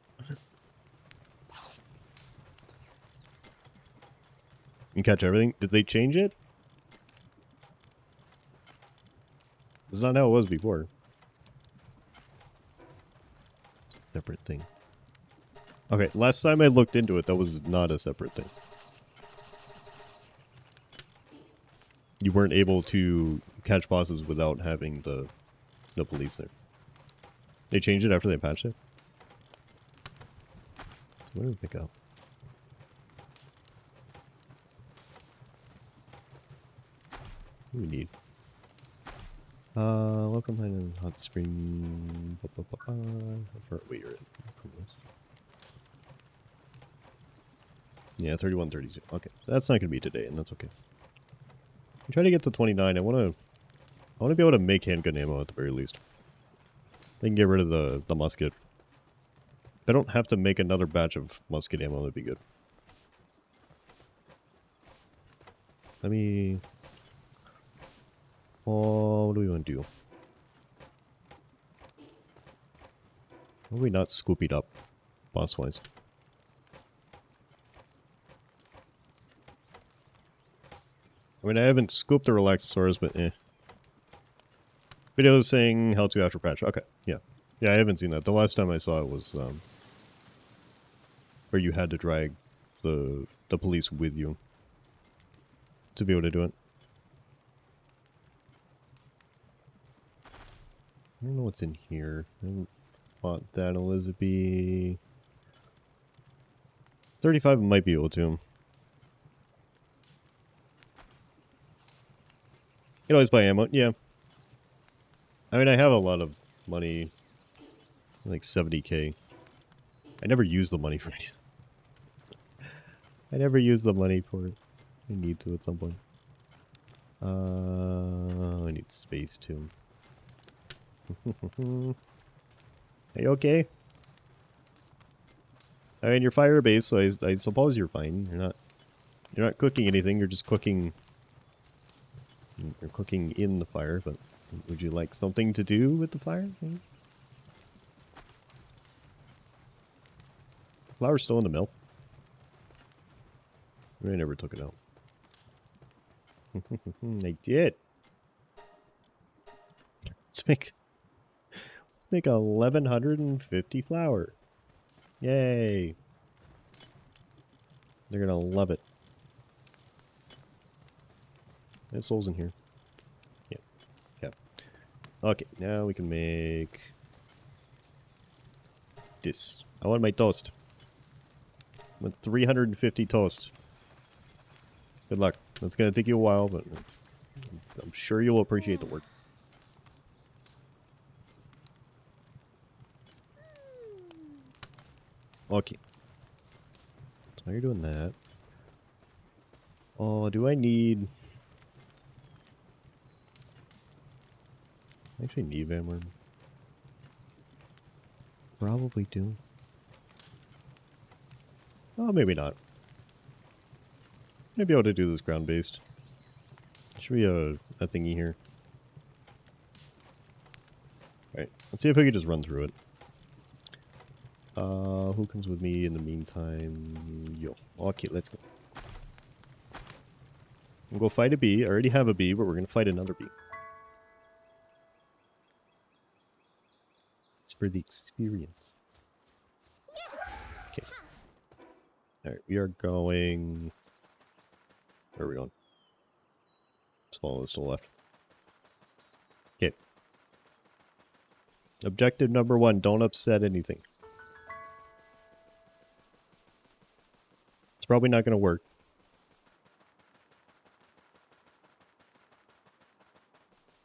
You catch everything? Did they change it? It's not how it was before. It's a separate thing. Okay, last time I looked into it, that was not a separate thing. You weren't able to catch bosses without having the police there. They changed it after they patched it? What did we pick up? What do we need? Welcome behind the hot spring. How far away you're in from this? Yeah, 31:32. Okay, so that's not gonna be today, and that's okay. I'm trying to get to 29. I wanna be able to make handgun ammo at the very least. They can get rid of the musket. If I don't have to make another batch of musket ammo, that'd be good. Let me... Oh, what do we want to do? Why are we not scoopied up, boss-wise? I mean, I haven't scooped the Relaxosaurus, but eh. Video saying how to after patch. Okay, yeah. Yeah, I haven't seen that. The last time I saw it was, where you had to drag the police with you to be able to do it. I don't know what's in here. I haven't bought that, Elizabeth. 35 might be able to. You can always buy ammo. Yeah. I mean, I have a lot of money. Like 70k. I never use the money for anything. I never use the money for it. I need to at some point. I need space too. Are you okay? I mean, you're fire based, so I suppose you're fine. You're not cooking anything. You're just cooking. You're cooking in the fire. But would you like something to do with the fire? Flour's still in the mill. I never took it out. I did. Let's make 1150 flour. Yay. They're gonna love it. There's souls in here. Yeah. Yeah. Okay, now we can make this. I want my toast. I want 350 toast. Good luck. That's gonna take you a while, but I'm sure you'll appreciate the work. Okay. So you're doing that. Oh, do I need... I actually need Van Worm. Probably do. Oh, maybe not. Maybe able to do this ground-based. Should be a thingy here. Alright, let's see if we can just run through it. Who comes with me in the meantime? Yo. Okay, let's go. We'll go fight a bee. I already have a bee, but we're gonna fight another bee. It's for the experience. Okay. Alright, we are going... Where are we going? Let's follow this to the left. Okay. Objective number 1, don't upset anything. It's probably not going to work.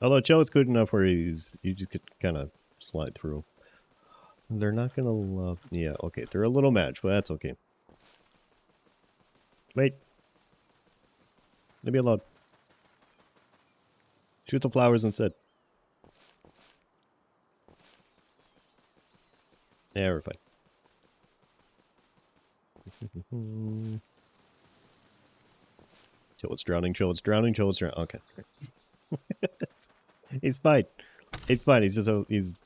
Although Joe's good enough where you just could kind of slide through. They're not going to love... Yeah, okay. They're a little match, but that's okay. Wait. Let me alone. Shoot the flowers instead. Yeah, we're fine. Chill, it's drowning, chill, it's drowning, chill, it's drowning. Okay. He's fine. He's fine. He's just he's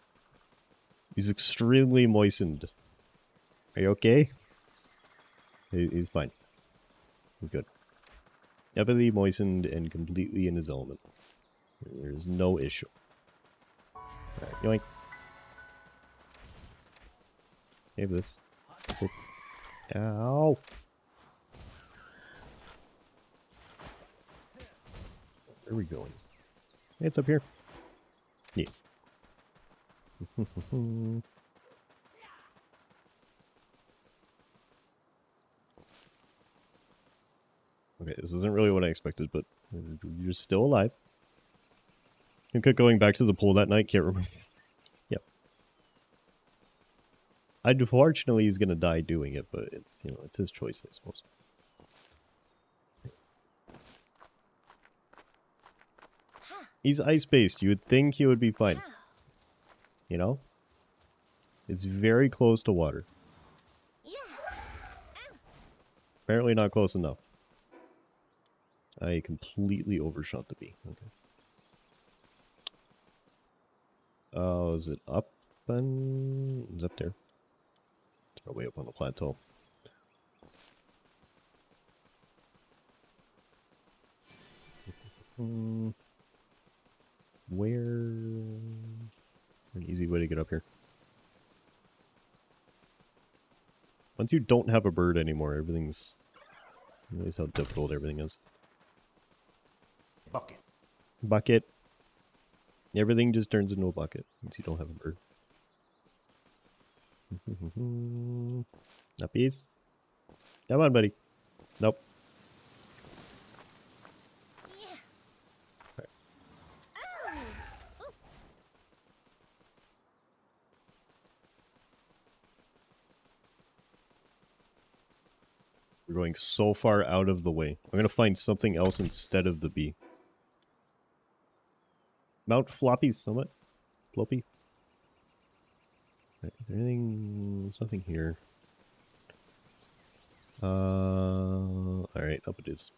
extremely moistened. Are you okay? He's fine. He's good. Heavily moistened and completely in his element. There's no issue. Alright, yoink. Save this. Oop. Ow! Where are we going? It's up here. Yeah. Okay, this isn't really what I expected, but you're still alive. You kept going back to the pool that night, can't remember. Yep. Unfortunately, he's gonna die doing it, but it's, you know, it's his choice, I suppose. He's ice-based. You would think he would be fine. You know? It's very close to water. Apparently not close enough. I completely overshot the bee. Okay. Oh, is it up? It's up there. It's probably up on the plateau. Where? An easy way to get up here. Once you don't have a bird anymore, everything's... Realize how difficult everything is. Bucket. Bucket. Everything just turns into a bucket once you don't have a bird. Uppies. Come on, buddy. Nope. Right. We're going so far out of the way. I'm gonna find something else instead of the bee. Mount Floppy Summit? Floppy? Right, anything... There's nothing here. Alright, up it is.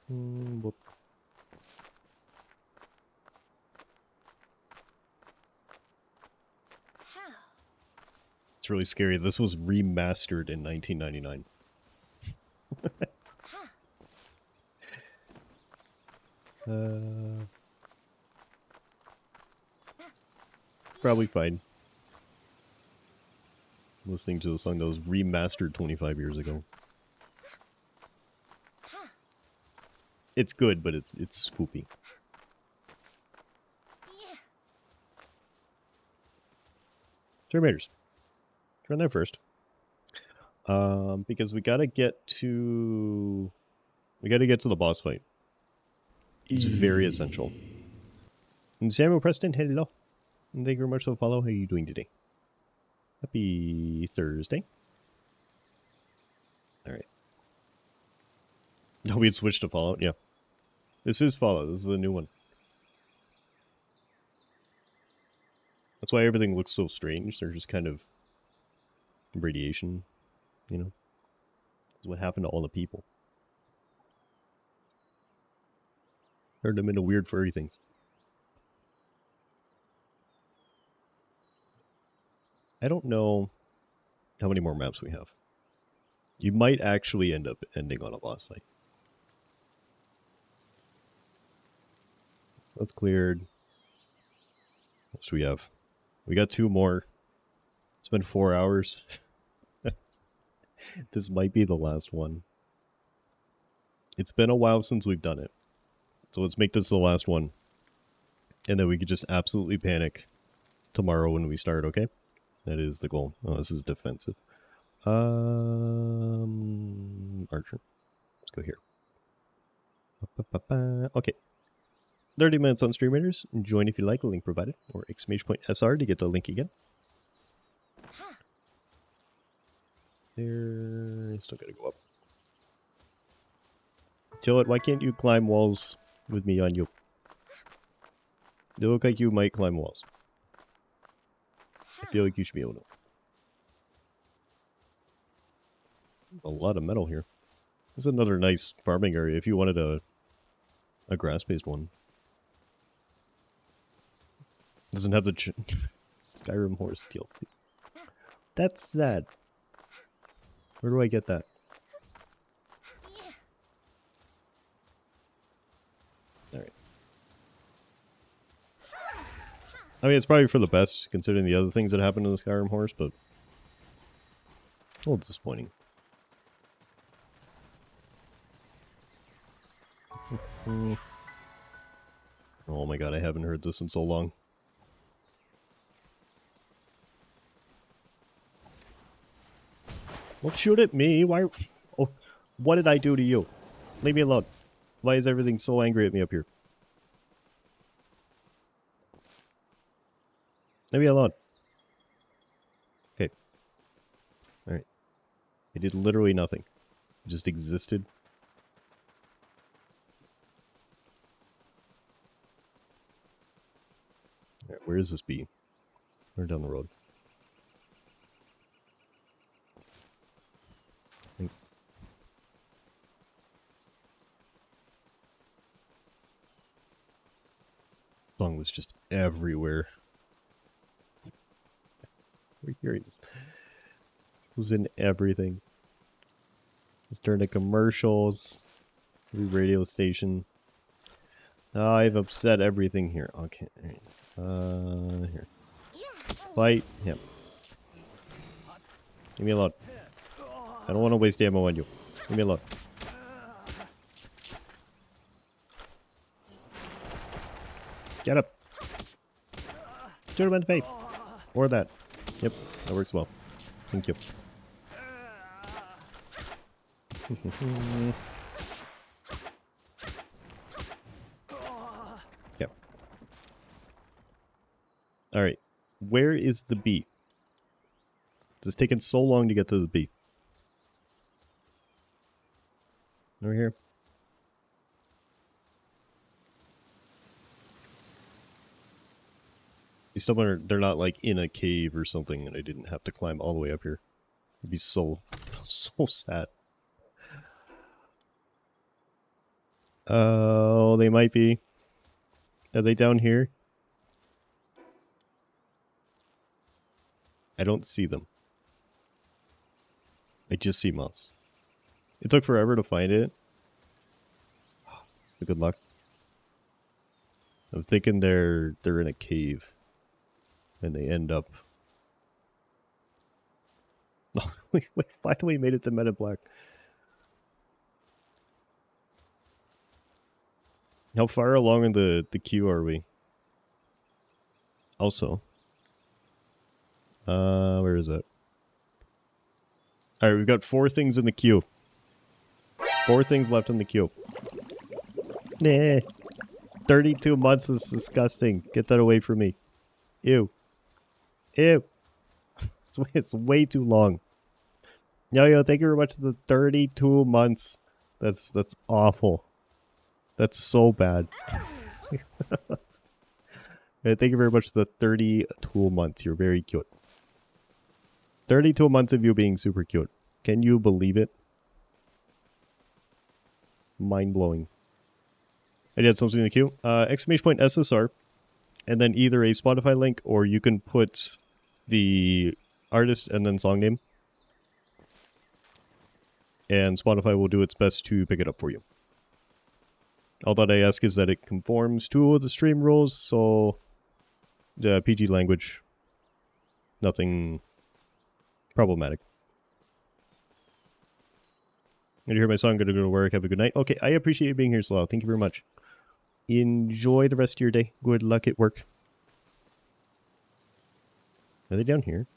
Whoop. It's really scary. This was remastered in 1999. Probably fine. Listening to a song that was remastered 25 years ago. It's good, but it's spoopy. 3 meters. Run there first. Because we gotta get to the boss fight. It's very essential. And Samuel Preston, hello. And thank you very much for the follow. How are you doing today? Happy Thursday. Alright. No, we had switched to Fallout, yeah. This is Fallout, this is the new one. That's why everything looks so strange. They're just kind of radiation, you know. That's what happened to all the people. Turned them into weird furry things. I don't know how many more maps we have. You might actually end up ending on a boss fight. So that's cleared. What else do we have? We got 2 more. It's been 4 hours. This might be the last one. It's been a while since we've done it. So let's make this the last one. And then we could just absolutely panic tomorrow when we start, okay? That is the goal. Oh, this is defensive. Archer. Let's go here. Okay. 30 minutes on streamers. Join if you like. The link provided. Or !SR to get the link again. There. Still gotta go up. Chill it. Why can't you climb walls with me on you? You look like you might climb walls. I feel like you should be able to. A lot of metal here. There's another nice farming area if you wanted a grass-based one. Doesn't have the Skyrim horse DLC. That's sad. Where do I get that? Alright. I mean, it's probably for the best, considering the other things that happened to the Skyrim horse, but a little disappointing. Oh my god, I haven't heard this in so long. Don't shoot at me. Why? Oh, what did I do to you? Leave me alone. Why is everything so angry at me up here? Leave me alone. Okay. Alright. I did literally nothing. It just existed. Alright, where is this bee? We're down the road. Song was just everywhere. We're hearing this. This was in everything. It's during the commercials, every radio station. Oh, I've upset everything here. Okay, alright. Here. Fight him. Leave me alone. I don't want to waste ammo on you. Leave me alone. Get up. Shoot him in the face. Or that. Yep, that works well. Thank you. Yep. Alright. Where is the bee? It's taken so long to get to the bee. Over here. You still wonder they're not like in a cave or something and I didn't have to climb all the way up here. It'd be so sad. Oh, they might be. Are they down here? I don't see them. I just see moths. It took forever to find it. Good luck. I'm thinking they're in a cave. And they end up... Oh, we finally made it to Men in Black. How far along in the queue are we? Also. Where is it? Alright, we've got 4 things in the queue. 4 things left in the queue. Nah. 32 months is disgusting. Get that away from me. Ew. Ew. It's way too long. Yo, thank you very much for the 32 months. That's awful. That's so bad. Thank you very much for the 32 months. You're very cute. 32 months of you being super cute. Can you believe it? Mind-blowing. I did something in the queue. Exclamation point SSR. And then either a Spotify link or you can put the artist and then song name. And Spotify will do its best to pick it up for you. All that I ask is that it conforms to the stream rules, so the PG language, nothing problematic. Gonna hear my song, gonna go to work, have a good night. Okay, I appreciate you being here, Slow. Thank you very much. Enjoy the rest of your day. Good luck at work. Are they down here?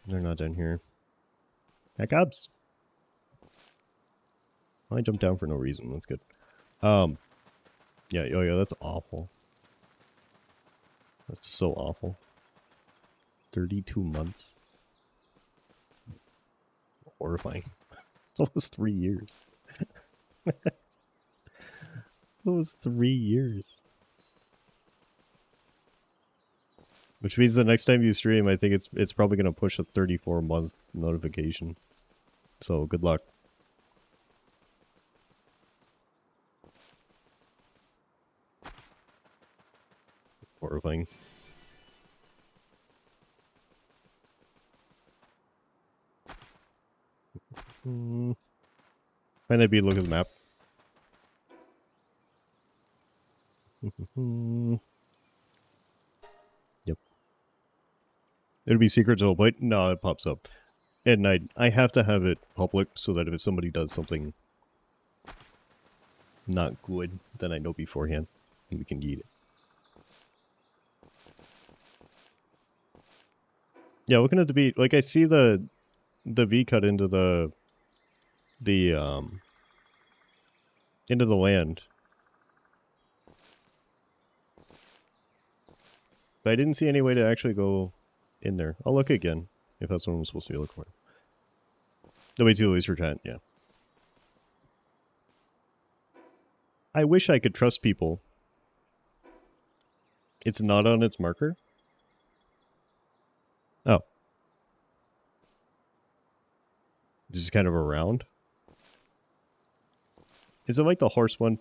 They're not down here. Heck ups. I jumped down for no reason. That's good. Yeah, that's awful. That's so awful. 32 months. Horrifying. It's almost 3 years. It's almost 3 years. Which means the next time you stream, I think it's probably gonna push a 34-month notification. So good luck. Horrifying. Might that be look at the map? Yep. It'll be secret till but no, it pops up. At night. I have to have it public so that if somebody does something not good, then I know beforehand and we can eat it. Yeah, looking at the beat, like I see the V cut into the into the land. But I didn't see any way to actually go in there. I'll look again, if that's what I'm supposed to be looking for. No way to lose for chat, yeah. I wish I could trust people. It's not on its marker? Oh. It's just kind of around? Is it like the horse one?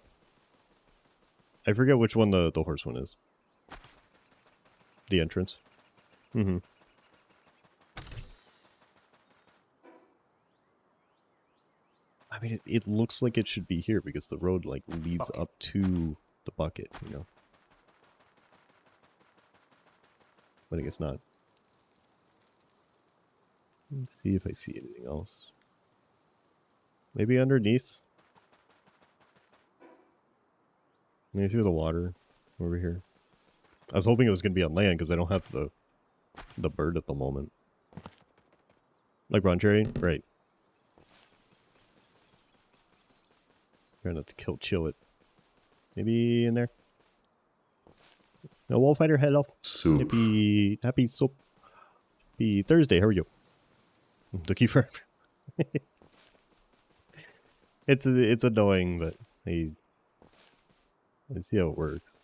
I forget which one the horse one is. The entrance. Mm-hmm. I mean, it looks like it should be here because the road, like, leads up to the bucket, you know? But I guess not. Let's see if I see anything else. Maybe underneath? Can you see the water over here? I was hoping it was going to be on land because I don't have the bird at the moment. Like Ron Cherry? Right. Trying not to chill it. Maybe in there? No, Wolfighter, hello. Soup. Happy soap. Happy Thursday, how are you? Took you forever. It's annoying, but I see how it works.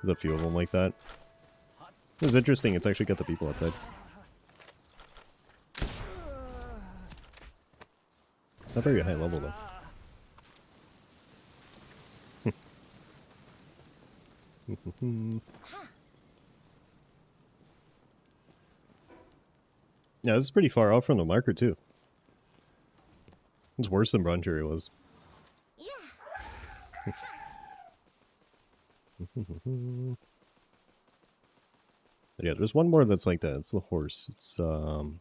There's a few of them like that. It was interesting, it's actually got the people outside. Not very high level though. Yeah, this is pretty far out from the marker too. It's worse than Brunchery was. But yeah, there's one more that's like that. It's the horse. It's the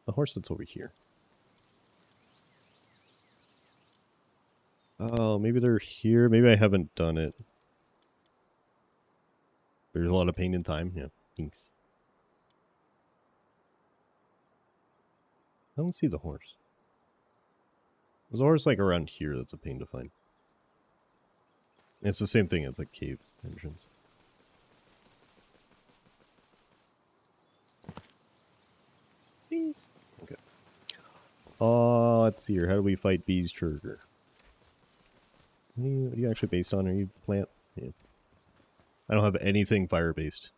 horse that's over here. Oh, maybe they're here. Maybe I haven't done it. There's a lot of pain and time. Yeah, thanks. I don't see the horse. There's a horse like around here that's a pain to find. It's the same thing. It's like cave entrance. Bees. Okay. Let's see here. How do we fight Bees Trigger? What are you actually based on? Are you plant? Yeah. I don't have anything fire based.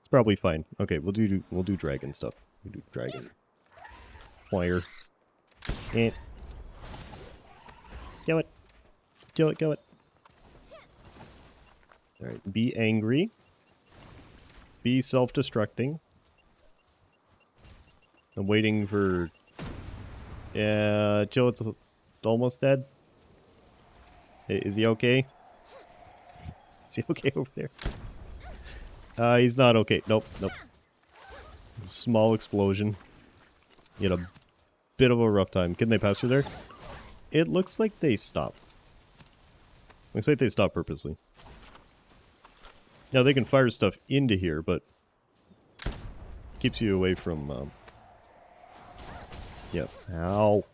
It's probably fine. Okay, we'll do dragon stuff. We'll do dragon. Fire. And kill it. Kill it, kill it. Alright, be angry. Be self-destructing. I'm waiting for... Yeah, Chillet's almost dead. Hey, is he okay? Is he okay over there? He's not okay. Nope, nope. Small explosion. He had a bit of a rough time. Can they pass through there? It looks like they stop. Looks like they stop purposely. Now they can fire stuff into here, but keeps you away from yep. Ow.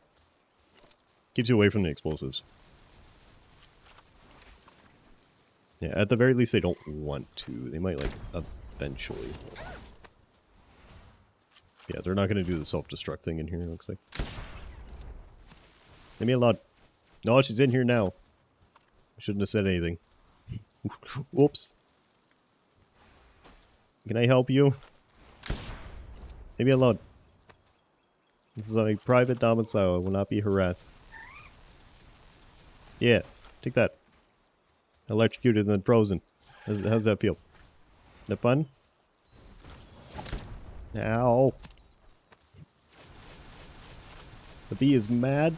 Keeps you away from the explosives. Yeah, at the very least they don't want to. They might like eventually. Yeah, they're not gonna do the self-destruct thing in here, it looks like. Leave me alone. No, she's in here now. I shouldn't have said anything. Whoops. Can I help you? Leave me alone. This is a private domicile. I will not be harassed. Yeah, take that. Electrocuted and then frozen. How's that feel? That fun? Ow. The bee is mad.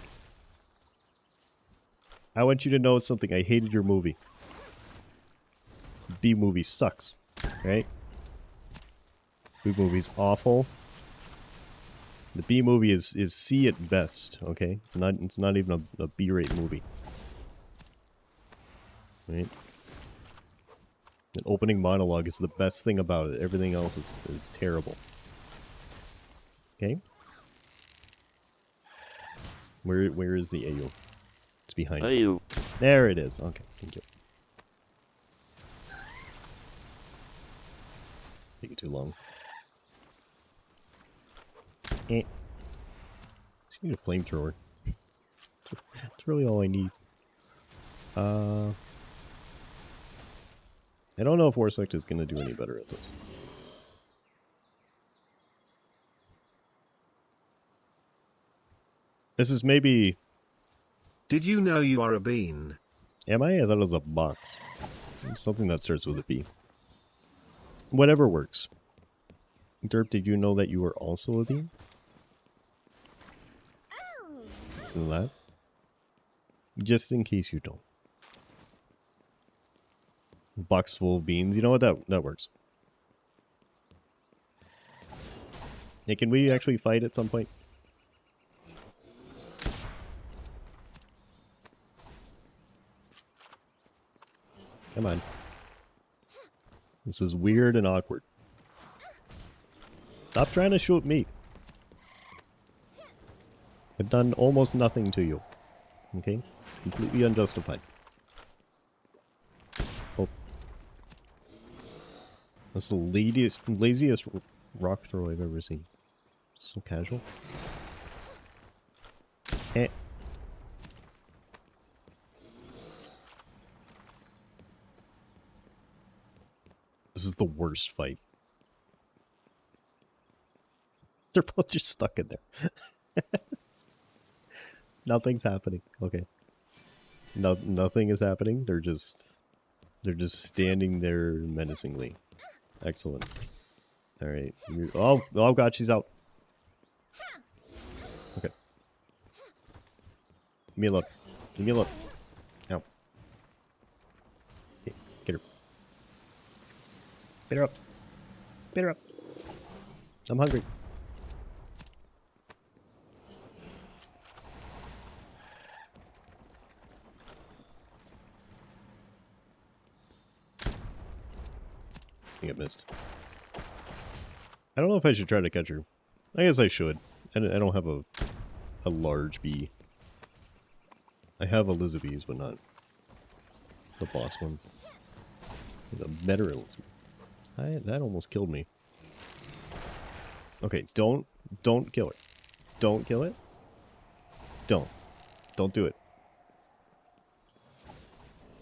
I want you to know something. I hated your movie. The bee movie sucks. Right? Bee movie's awful. The bee movie is C at best, okay? It's not even a B-rate movie. Right? An opening monologue is the best thing about it. Everything else is terrible. Okay? Where is the AU? It's behind. AU. There it is. Okay, thank you. It's taking too long. Just need a flamethrower. That's really all I need. I don't know if Warsect is going to do any better at this. This is maybe... Did you know you are a bean? Am I? I thought it was a box. Something that starts with a B. Whatever works. Derp, did you know that you were also a bean? That? Just in case you don't. Box full of beans. You know what? That works. Yeah, can we actually fight at some point? Come on. This is weird and awkward. Stop trying to shoot me. I've done almost nothing to you. Okay? Completely unjustified. Oh. That's the laziest rock throw I've ever seen. So casual. Eh. This is the worst fight. They're both just stuck in there. Nothing's happening. Okay. Nothing is happening. They're just standing there menacingly. Excellent. All right. Oh God, she's out. Okay. Leave me alone. Leave me alone. Ow. Okay, get her. Pick her up. Pick her up. I'm hungry. I think I missed. I don't know if I should try to catch her. I guess I should. I don't have a large bee. I have Elizabeths, but not the boss one. The better Elizabeth. That almost killed me. Okay, don't kill it. Don't kill it. Don't do it.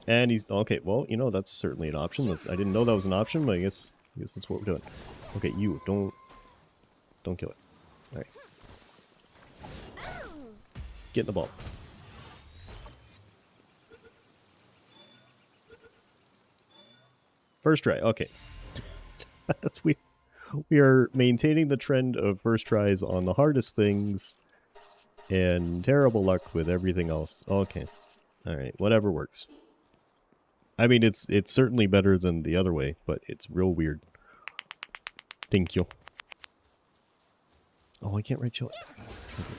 And he's okay. Well, you know, that's certainly an option. I didn't know that was an option, but I guess that's what we're doing. Okay, you don't kill it. All right, get in the ball. First try. Okay, we are maintaining the trend of first tries on the hardest things, and terrible luck with everything else. Okay, all right, whatever works. I mean, it's certainly better than the other way, but it's real weird. Thank you. Oh, I can't right-show it. Okay.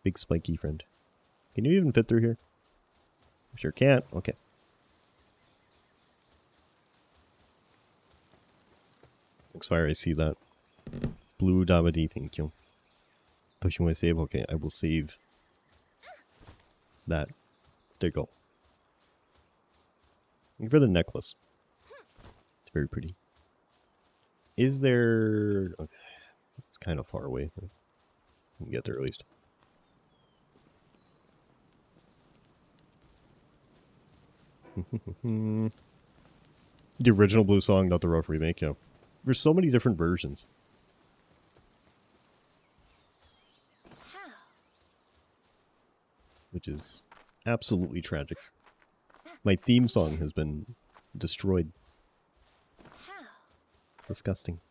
Big spiky friend. Can you even fit through here? Sure can't. Okay. Xfire, I see that. Blue Damadi, thank you. Don't you want to save? Okay, I will save that. There you go. Thank you for the necklace. It's very pretty. Is there... Okay. It's kind of far away. We can get there at least. The original Blue song, not the rough remake, yeah. There's so many different versions. Which is absolutely tragic. My theme song has been destroyed. It's disgusting.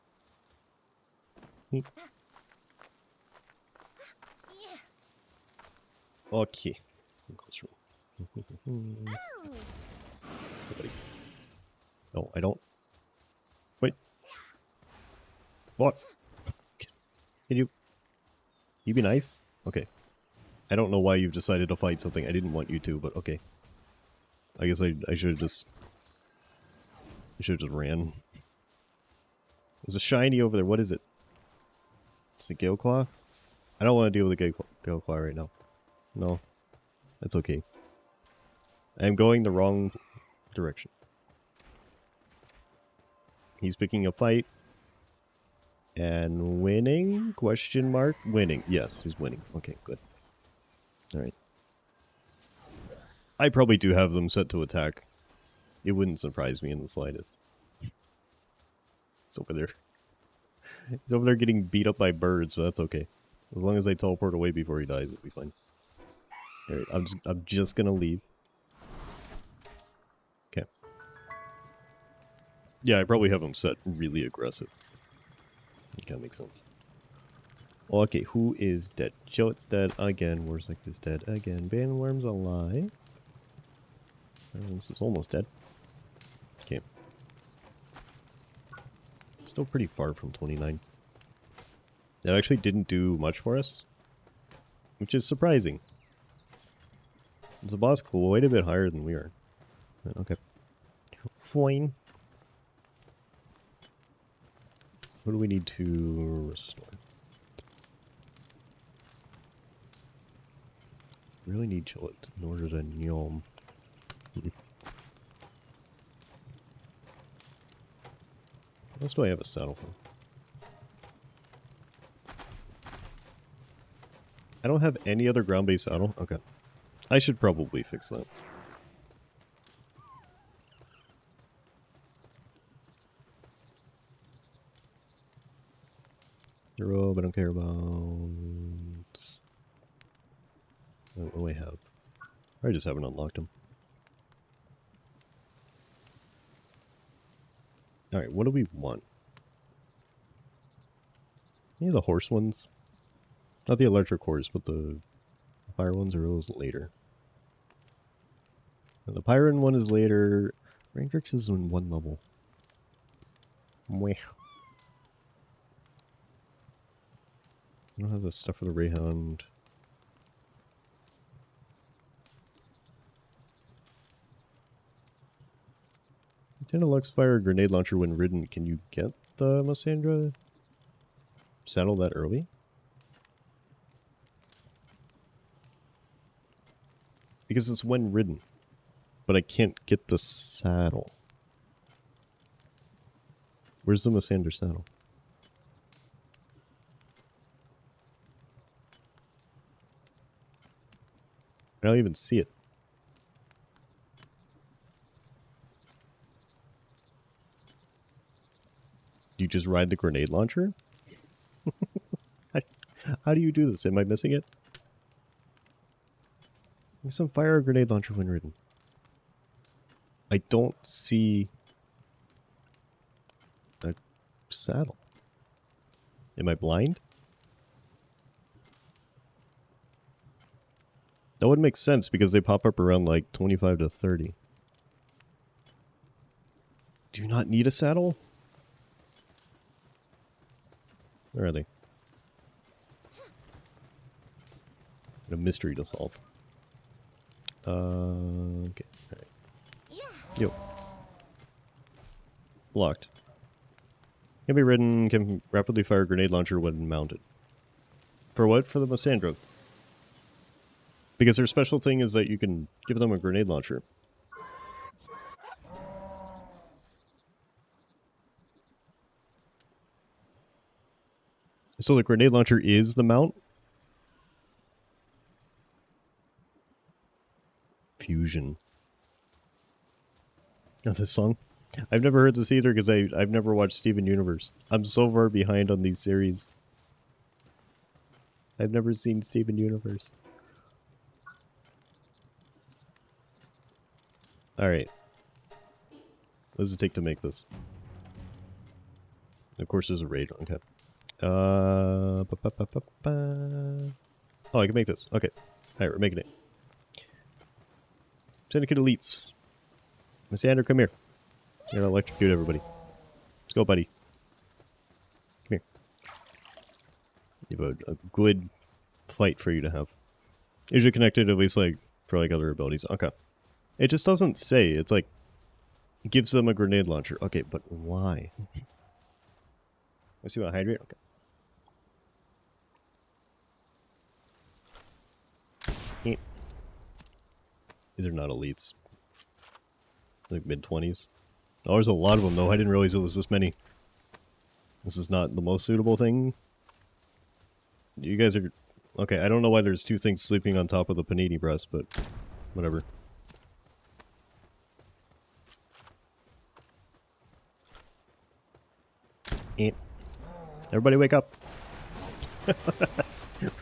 Okay. Somebody. No, I don't. Wait. What? Can you be nice? Okay. I don't know why you've decided to fight something. I didn't want you to, but okay. I guess I should have just... I should have just ran. There's a shiny over there. What is it? Is it Gale Claw? I don't want to deal with a Gale Claw right now. No. That's okay. I'm going the wrong direction. He's picking a fight. And winning? Question mark? Winning. Yes, he's winning. Okay, good. Alright. I probably do have them set to attack. It wouldn't surprise me in the slightest. He's over there. He's over there getting beat up by birds, but that's okay. As long as I teleport away before he dies, it'll be fine. Alright, I'm just gonna leave. Okay. Yeah, I probably have him set really aggressive. That kinda makes sense. Okay, who is dead? Jillet's dead again. Warzak is dead again. Bandworm's alive. This is almost dead. Okay. Still pretty far from 29. That actually didn't do much for us. Which is surprising. It's a boss quite a bit higher than we are. Okay. Fine. What do we need to restore? Really need Gillette in order to Nyom. What else do I have a saddle for? I don't have any other ground-based saddle? Okay. I should probably fix that. The robe I don't care about. What do I have? I just haven't unlocked them. Alright, what do we want? Any of the horse ones? Not the electric horse, but the fire ones are those later. And the Pyron one is later. Rangtrix is in one level. Mwah. I don't have the stuff for the Rayhound. Lieutenant Lux fire a grenade launcher when ridden. Can you get the Massandra saddle that early? Because it's when ridden. But I can't get the saddle. Where's the Massandra saddle? I don't even see it. Do you just ride the grenade launcher? How do you do this? Am I missing it? Some fire a grenade launcher when ridden. I don't see a saddle. Am I blind? That would make sense because they pop up around like 25 to 30. Do you not need a saddle? Where are they? A mystery to solve. Okay. Alright. Yo. Blocked. Can be ridden, can rapidly fire a grenade launcher when mounted. For what? For the Massandra. Because their special thing is that you can give them a grenade launcher. So the grenade launcher is the mount? Fusion. Not this song? I've never heard this either because I've never watched Steven Universe. I'm so far behind on these series. I've never seen Steven Universe. Alright. What does it take to make this? Of course there's a raid. Okay. Oh, I can make this. Okay. Alright, we're making it. Syndicate Elites. Miss Andrew, come here. You're gonna electrocute everybody. Let's go, buddy. Come here. You have a good fight for you to have. Usually connected at least like for like other abilities. Okay. It just doesn't say. It's like it gives them a grenade launcher. Okay, but why? Let's see what hydrate. Okay. These are not elites. Like mid-20s. Oh, there's a lot of them though. I didn't realize it was this many. This is not the most suitable thing. You guys are... Okay, I don't know why there's two things sleeping on top of the panini breast, but whatever. Everybody wake up.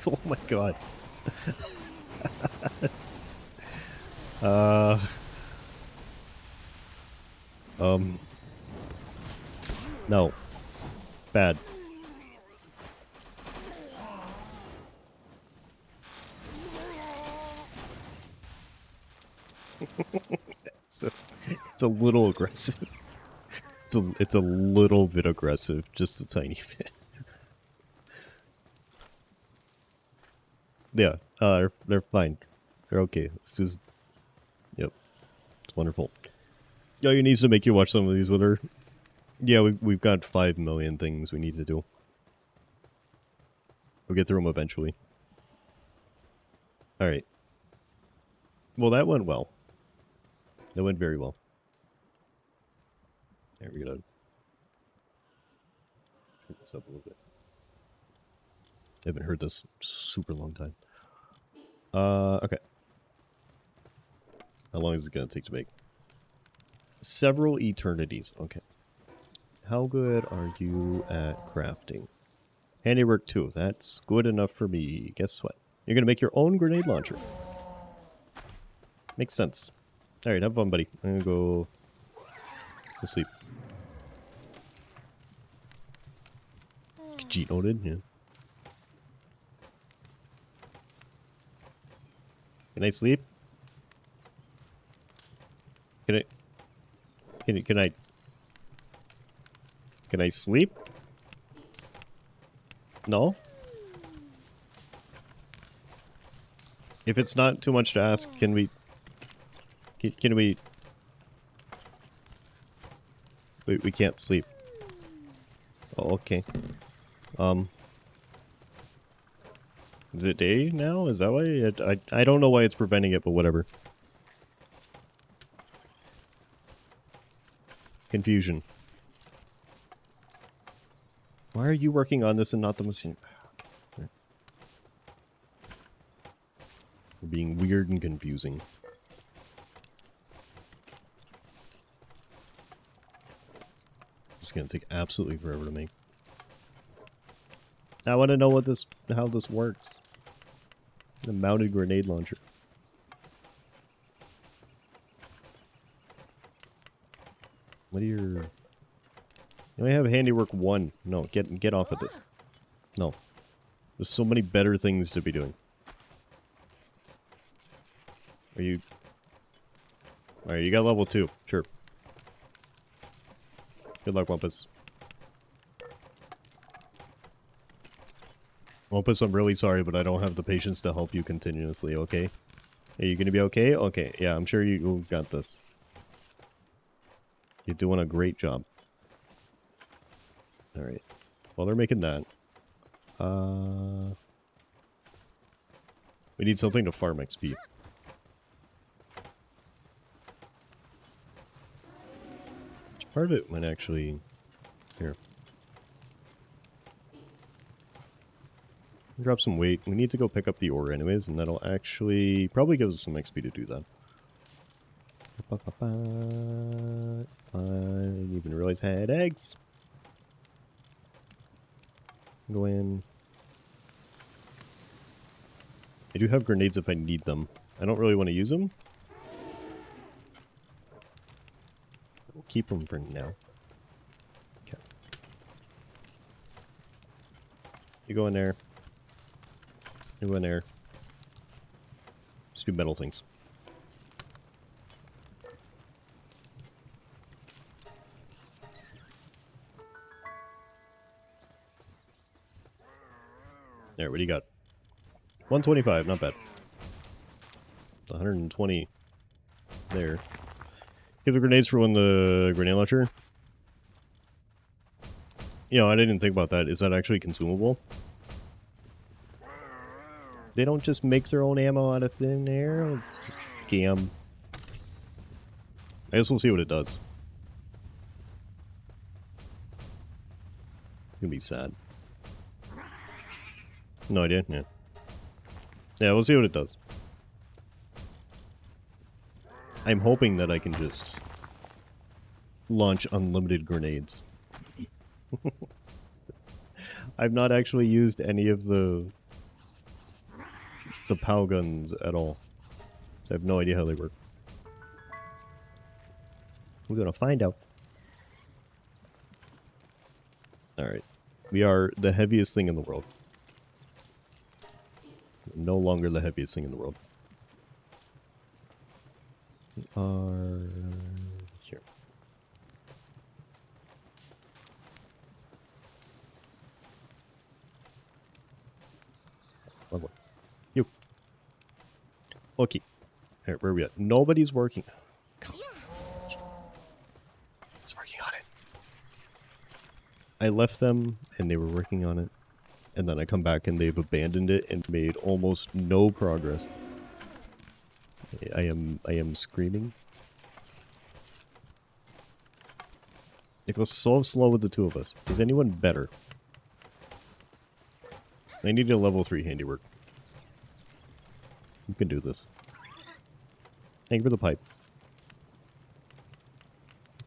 Oh my god. No. Bad. It's a little aggressive. It's a little bit aggressive, just a tiny bit. Yeah, they're fine. They're okay. It's just, yep, it's wonderful. Yo, you needs to make you watch some of these with her. Yeah, we've got 5 million things we need to do. We'll get through them eventually. All right. Well, that went well. That went very well. There, we're gonna turn this up a little bit. I haven't heard this in a super long time. Okay. How long is it gonna take to make? Several eternities. Okay. How good are you at crafting? Handiwork 2. That's good enough for me. Guess what? You're gonna make your own grenade launcher. Makes sense. Alright, have fun, buddy. I'm gonna go sleep. Cheat noted, yeah. Can I sleep? Can I sleep? No? If it's not too much to ask, can we we can't sleep. Oh, okay. Is it day now? Is that why? I don't know why it's preventing it, but whatever. Confusion. Why are you working on this and not the machine? Okay. We're being weird and confusing. This is gonna take absolutely forever to make. I want to know how this works. The mounted grenade launcher. What are your... You only have handiwork 1. No, get off of this. No. There's so many better things to be doing. Are you... Alright, you got level 2. Sure. Good luck, Wumpus. Wumpus, I'm really sorry, but I don't have the patience to help you continuously, okay? Are you gonna be okay? Okay, yeah, I'm sure you got this. You're doing a great job. Alright. Well, they're making that. We need something to farm XP. Part of it might actually... Here. Drop some weight. We need to go pick up the ore anyways, and that'll actually probably give us some XP to do that. I didn't even realize I had eggs. Go in. I do have grenades if I need them. I don't really want to use them. We'll keep them for now. Okay. You go in there. You go in there. Just do metal things. There, what do you got? 125, not bad. 120 there. Give the grenades for when the grenade launcher. You know, I didn't think about that. Is that actually consumable? They don't just make their own ammo out of thin air? It's a scam. I guess we'll see what it does. It's gonna be sad. No idea? Yeah. Yeah, we'll see what it does. I'm hoping that I can just launch unlimited grenades. I've not actually used any of the POW guns at all. I have no idea how they work. We're gonna find out. Alright. We are the heaviest thing in the world. No longer the heaviest thing in the world. We are here. Lovely. You. Okay. Alright, where are we at? Nobody's working. It's working on it. I left them and they were working on it. And then I come back and they've abandoned it and made almost no progress. I am screaming. It goes so slow with the two of us. Is anyone better? I need a level 3 handiwork. You can do this. Thank you for the pipe.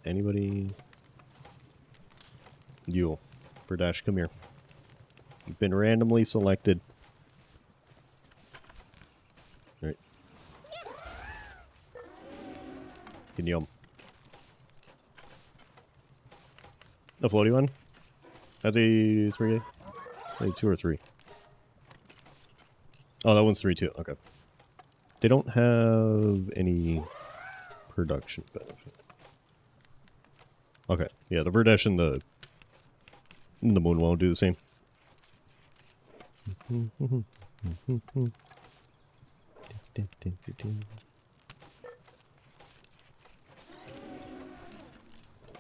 Anybody? You. Berdash, come here. You've been randomly selected. Alright. Can you the floaty one? Are they 3? Are they 2 or 3? Oh, that one's 3 too. Okay. They don't have any production benefit. Okay. Yeah, the Verdash and the Moon won't do the same.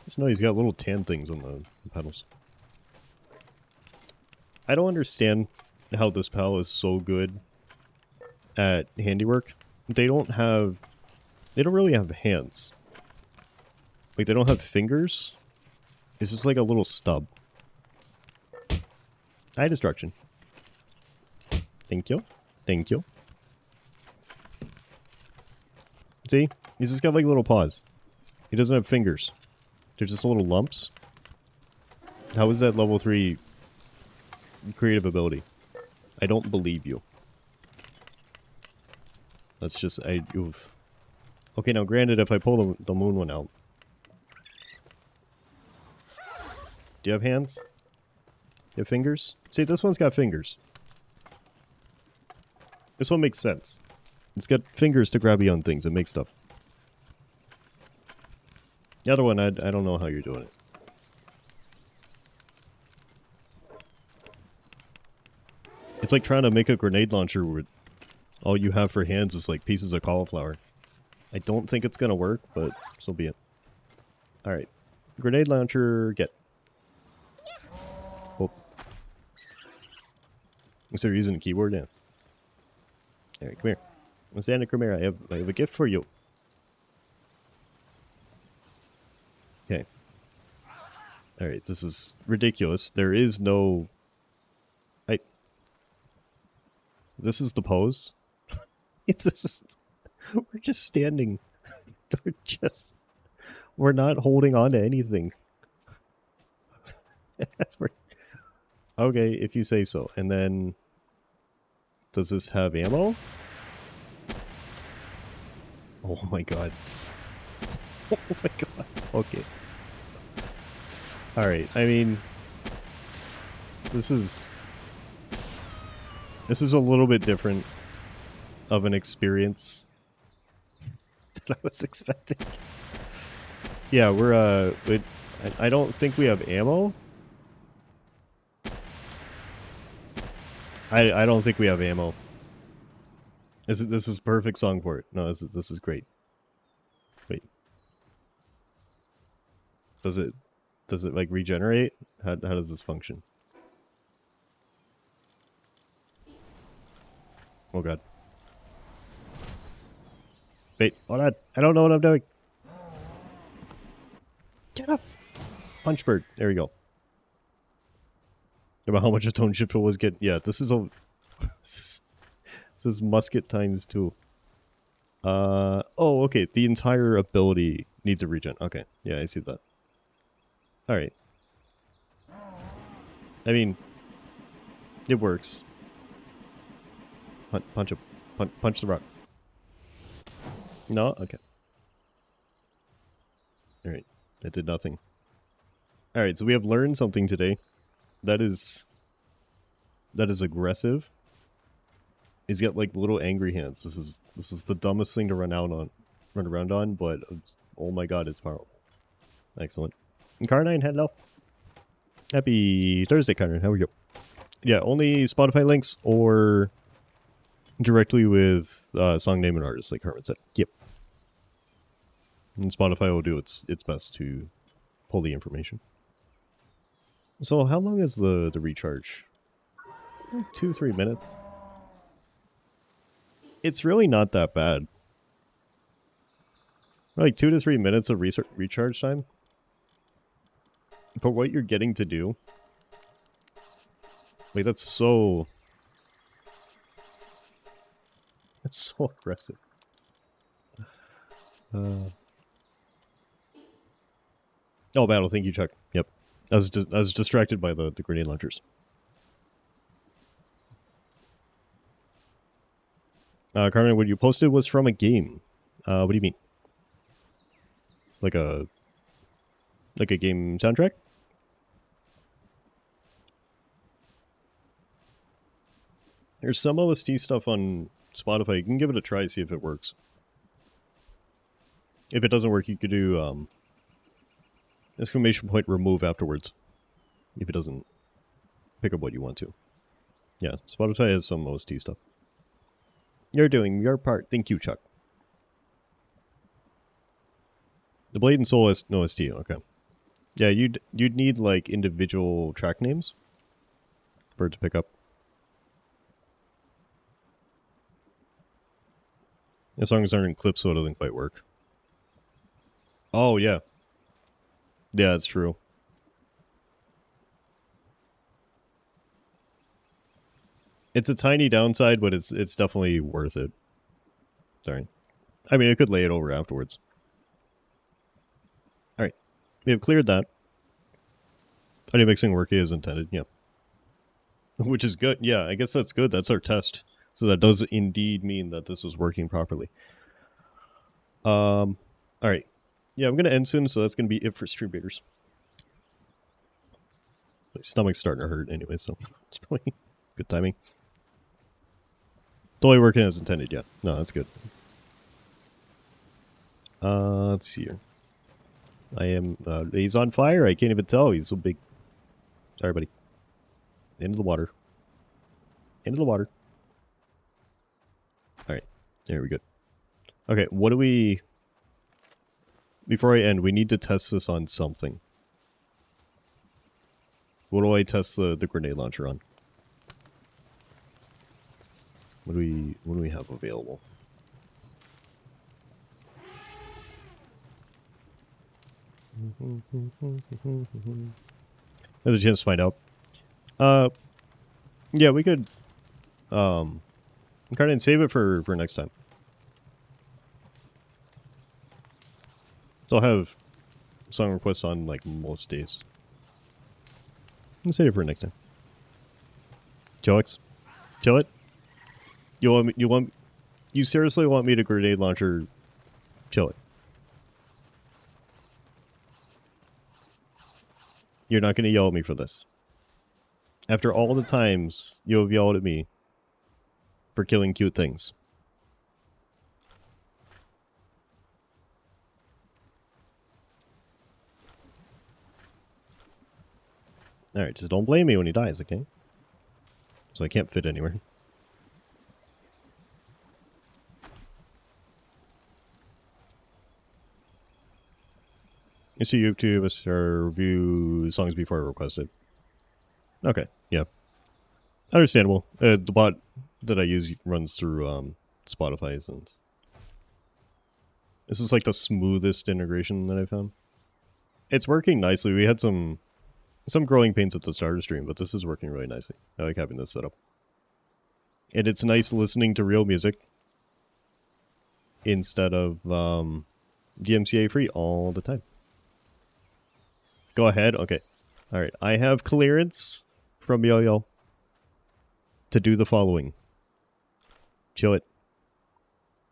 Just know he's got little tan things on the pedals. I don't understand how this pal is so good at handiwork. They don't really have hands. Like, they don't have fingers. It's just like a little stub. Eye destruction. Thank you. Thank you. See? He's just got like little paws. He doesn't have fingers. They're just little lumps. How is that level 3 creative ability? I don't believe you. That's just... oof. Okay, now granted, if I pull the moon one out... Do you have hands? Do you have fingers? See, this one's got fingers. This one makes sense. It's got fingers to grab you on things and make stuff. The other one, I don't know how you're doing it. It's like trying to make a grenade launcher where all you have for hands is like pieces of cauliflower. I don't think it's gonna work, but so be it. Alright. Grenade launcher, get. Oh. Instead of using a keyboard, yeah. Alright, come here. Santa Chimera, I have a gift for you. Okay. Alright, this is ridiculous. There is no... This is the pose? We're just standing. We're not holding on to anything. Okay, if you say so. And then, does this have ammo? Oh my god. Oh my god. Okay. Alright, I mean, this is a little bit different of an experience than I was expecting. Yeah, I don't think we have ammo. I don't think we have ammo. This is perfect song for it. No, this is great. Wait. Does it like regenerate? How does this function? Oh god. Wait, hold on. I don't know what I'm doing. Get up! Punch bird. There we go. About how much a tone shifter was get. Yeah, this is a this is musket times 2. Oh, okay. The entire ability needs a regen. Okay. Yeah, I see that. Alright. I mean, it works. Punch him. Punch the rock. No? Okay. Alright. It did nothing. Alright, so we have learned something today. That is aggressive. He's got like little angry hands. This is the dumbest thing to run around on, but oh my god, it's powerful. Excellent. And Carnine, hello. Happy Thursday, Carnine. How are you? Yeah, only Spotify links or directly with song name and artist, like Herman said. Yep. And Spotify will do its best to pull the information. So how long is the recharge? Like 2-3 minutes. It's really not that bad. Like 2 to 3 minutes of recharge time. For what you're getting to do. Like that's so aggressive. Oh, battle, thank you, Chuck. Yep. I was distracted by the grenade launchers. Carmen, what you posted was from a game. What do you mean? Like a game soundtrack? There's some OST stuff on Spotify. You can give it a try, see if it works. If it doesn't work, you could do exclamation point remove afterwards. If it doesn't pick up what you want to. Yeah, Spotify has some OST stuff. You're doing your part. Thank you, Chuck. The Blade and Soul has no OST. Okay. Yeah, you'd need like individual track names for it to pick up. The songs aren't in clips, so it doesn't quite work. Oh yeah. Yeah, that's true. It's a tiny downside, but it's definitely worth it. Sorry. I mean, I could lay it over afterwards. Alright. We have cleared that. Audio mixing working as intended, yeah. Which is good. Yeah, I guess that's good. That's our test. So that does indeed mean that this is working properly. Alright. Yeah, I'm going to end soon, so that's going to be it for Stream Beaters. My stomach's starting to hurt anyway, so it's probably good timing. Totally working as intended, yeah. No, that's good. Let's see here. I am, he's on fire. I can't even tell. He's so big. Sorry, buddy. Into the water. Into the water. Alright. There we go. Okay, what do we... Before I end, we need to test this on something. What do I test the grenade launcher on? What do we have available? There's a chance to find out. Yeah, we could kind of save it for next time. So I'll have song requests on like most days. Let's save it for next time. Joex, chill it. You seriously want me to grenade launcher? Chill it. You're not gonna yell at me for this. After all the times you have yelled at me for killing cute things. Alright, just don't blame me when he dies, okay? So I can't fit anywhere. You see YouTube review songs before I requested. Okay, yeah. Understandable. The bot that I use runs through Spotify's, and this is like the smoothest integration that I found. It's working nicely. We had some growing pains at the start of the stream, but this is working really nicely. I like having this set up. And it's nice listening to real music instead of DMCA free all the time. Go ahead. Okay. Alright. I have clearance from Yo-Yo to do the following. Chill it.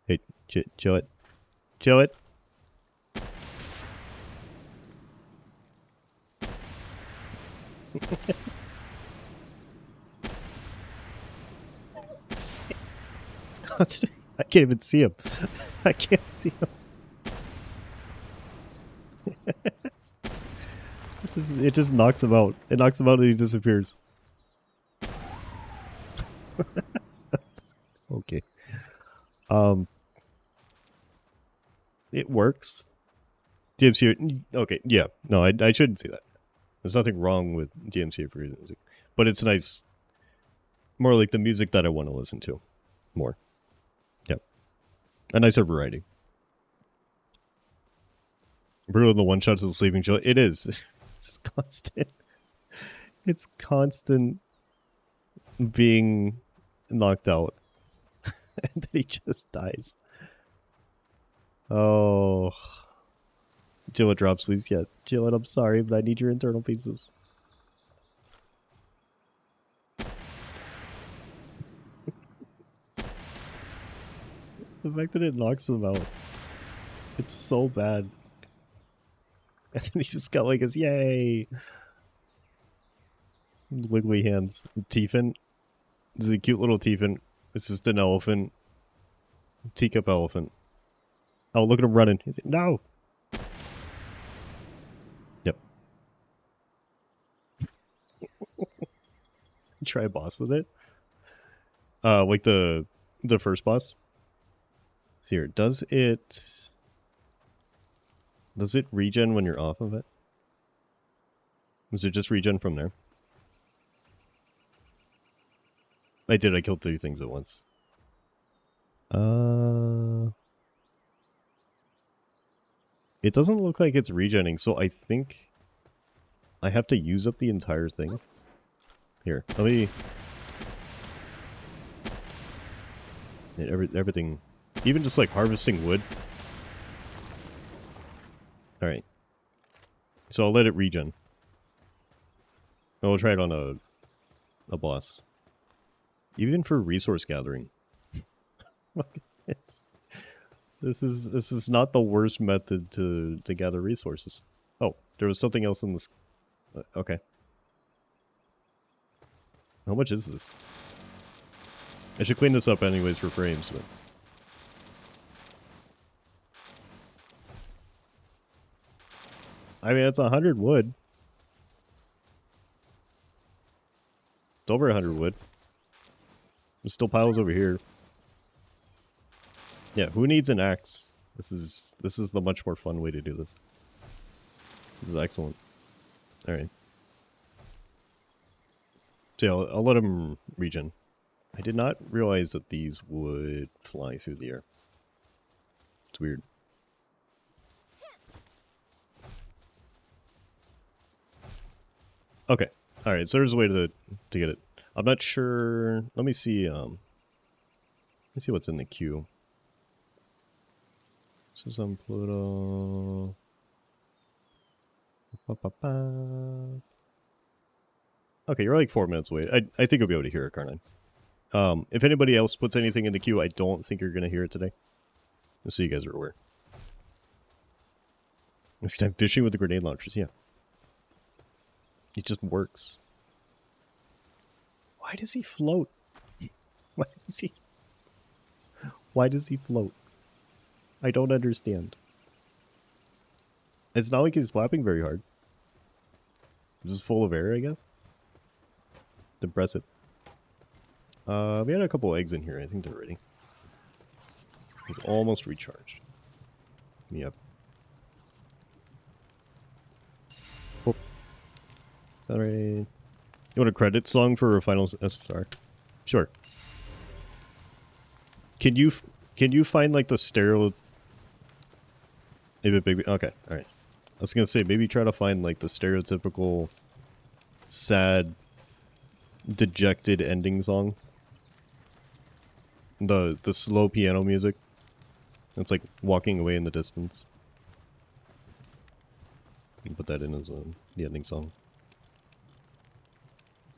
Hey, chill it. Chill it. It's constant. I can't even see him. I can't see him. It just knocks him out. It knocks him out and he disappears. Okay. It works. DMC. Okay, yeah. No, I shouldn't say that. There's nothing wrong with DMC for music, but it's nice. More like the music that I want to listen to, more. Yep. A nicer variety. Brutal the one shots of the sleeping chill. It is. It's constant. It's constant being knocked out. And then he just dies. Oh. Jillet drops, please. Yeah, Jillet, I'm sorry, but I need your internal pieces. The fact that it knocks them out. It's so bad. And then he's just got like his yay. Wiggly hands. Tiefin. This is a cute little Tiefin. It's just an elephant. Teacup elephant. Oh, look at him running. He's like, no! Yep. Try a boss with it. Like the first boss. See here, does it regen when you're off of it? Does it just regen from there? I did, I killed 3 things at once. It doesn't look like it's regenning, so I think I have to use up the entire thing. Here, let me... Yeah, everything... Even just like harvesting wood. Alright. So I'll let it regen. And we'll try it on a boss. Even for resource gathering. This is not the worst method to gather resources. Oh, there was something else in this. Okay. How much is this? I should clean this up anyways for frames, but... I mean, it's 100 wood. It's over 100 wood. There's still piles over here. Yeah, who needs an axe? This is the much more fun way to do this. This is excellent. Alright. So yeah, I'll let him regen. I did not realize that these would fly through the air. It's weird. Okay. Alright, so there's a way to get it. I'm not sure. Let me see what's in the queue. This is on Pluto. Ba-ba-ba. Okay, you're like 4 minutes away. I think you'll be able to hear it, Carnine. If anybody else puts anything in the queue, I don't think you're going to hear it today. Just so you guys are aware. Next time, fishing with the grenade launchers, yeah. It just works. Why does he float? Why does he float? I don't understand. It's not like he's flapping very hard. Just full of air, I guess. Depress it. We had a couple eggs in here. I think they're ready. He's almost recharged. Yep. Oh. Is that right? You want a credit song for a final SSR? Sure. Can you find like the stereo? Maybe okay, all right. I was gonna say maybe try to find like the stereotypical sad, dejected ending song. The slow piano music. It's like walking away in the distance. You can put that in as the ending song.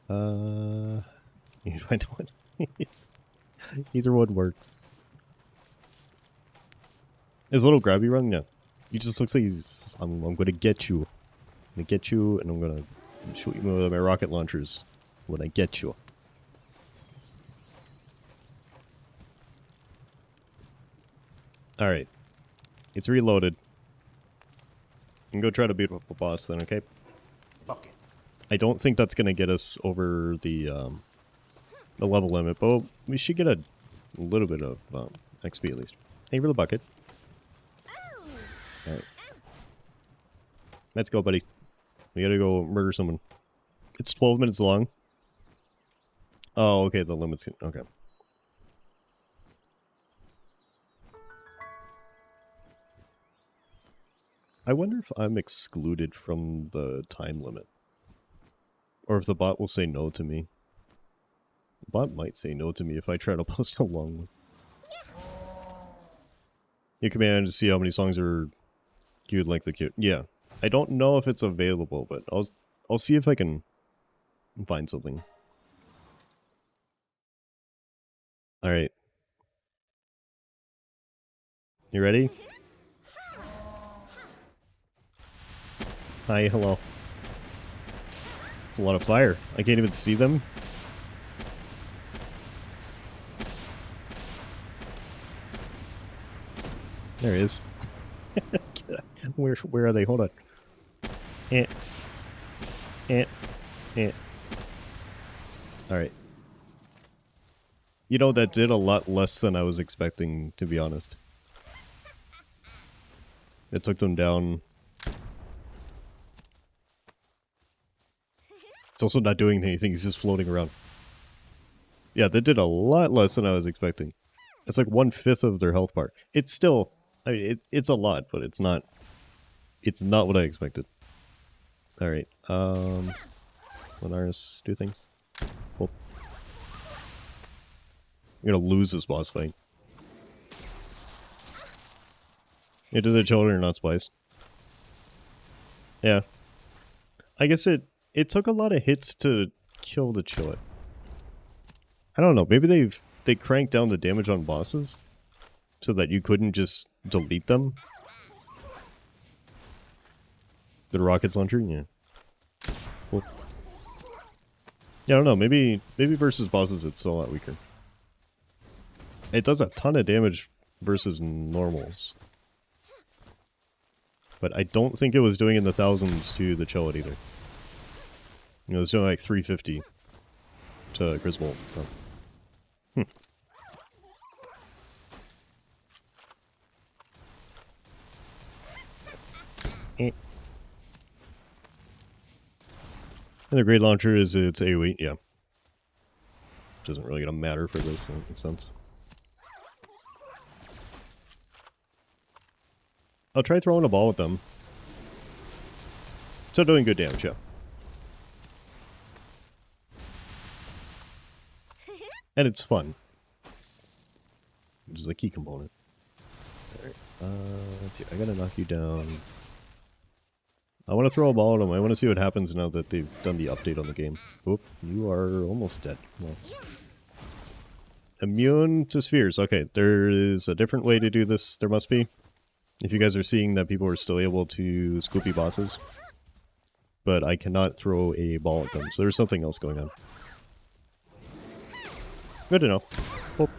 You can find one. Either one works. His little grabby rung, no. He just looks like he's. I'm gonna get you. I'm gonna get you, and I'm gonna shoot you with my rocket launchers when I get you. Alright. It's reloaded. You can go try to beat up the boss then, okay? Bucket. I don't think that's gonna get us over the level limit, but we should get a little bit of XP at least. Hey, for the bucket. Alright. Let's go, buddy. We gotta go murder someone. It's 12 minutes long. Oh, okay, the limit's... Okay. I wonder if I'm excluded from the time limit. Or if the bot will say no to me. The bot might say no to me if I try to post a long one. You can manage to see how many songs are queued like the queue. Yeah. I don't know if it's available, but I'll see if I can find something. Alright. You ready? Hi, hello. It's a lot of fire. I can't even see them. There he is. Where are they? Hold on. Alright. You know, that did a lot less than I was expecting, to be honest. It took them down. It's also not doing anything, he's just floating around. Yeah, that did a lot less than I was expecting. It's like 1/5 of their health bar. It's still... I mean, it's a lot, but it's not... It's not what I expected. Alright, let Aris do things. Cool. I'm gonna lose this boss fight. Into the children are not spies. Yeah. I guess it took a lot of hits to kill the Chillet. I don't know, maybe they cranked down the damage on bosses so that you couldn't just delete them. The rockets launcher, yeah. Cool. Yeah, I don't know, maybe versus bosses it's still a lot weaker. It does a ton of damage versus normals. But I don't think it was doing in the thousands to the Chillet either. You know, it's doing like 350 to Griswold. So. And the Great Launcher is its AoE, yeah. Which isn't really gonna matter for this in a sense. I'll try throwing a ball with them. Still doing good damage, yeah. And it's fun. Which is a key component. Alright, let's see. I gotta knock you down I want to throw a ball at them. I want to see what happens now that they've done the update on the game. Oop, you are almost dead. Well. Immune to spheres. Okay, there is a different way to do this. There must be. If you guys are seeing that people are still able to scoopy bosses. But I cannot throw a ball at them, so there's something else going on. Good to know. Oh.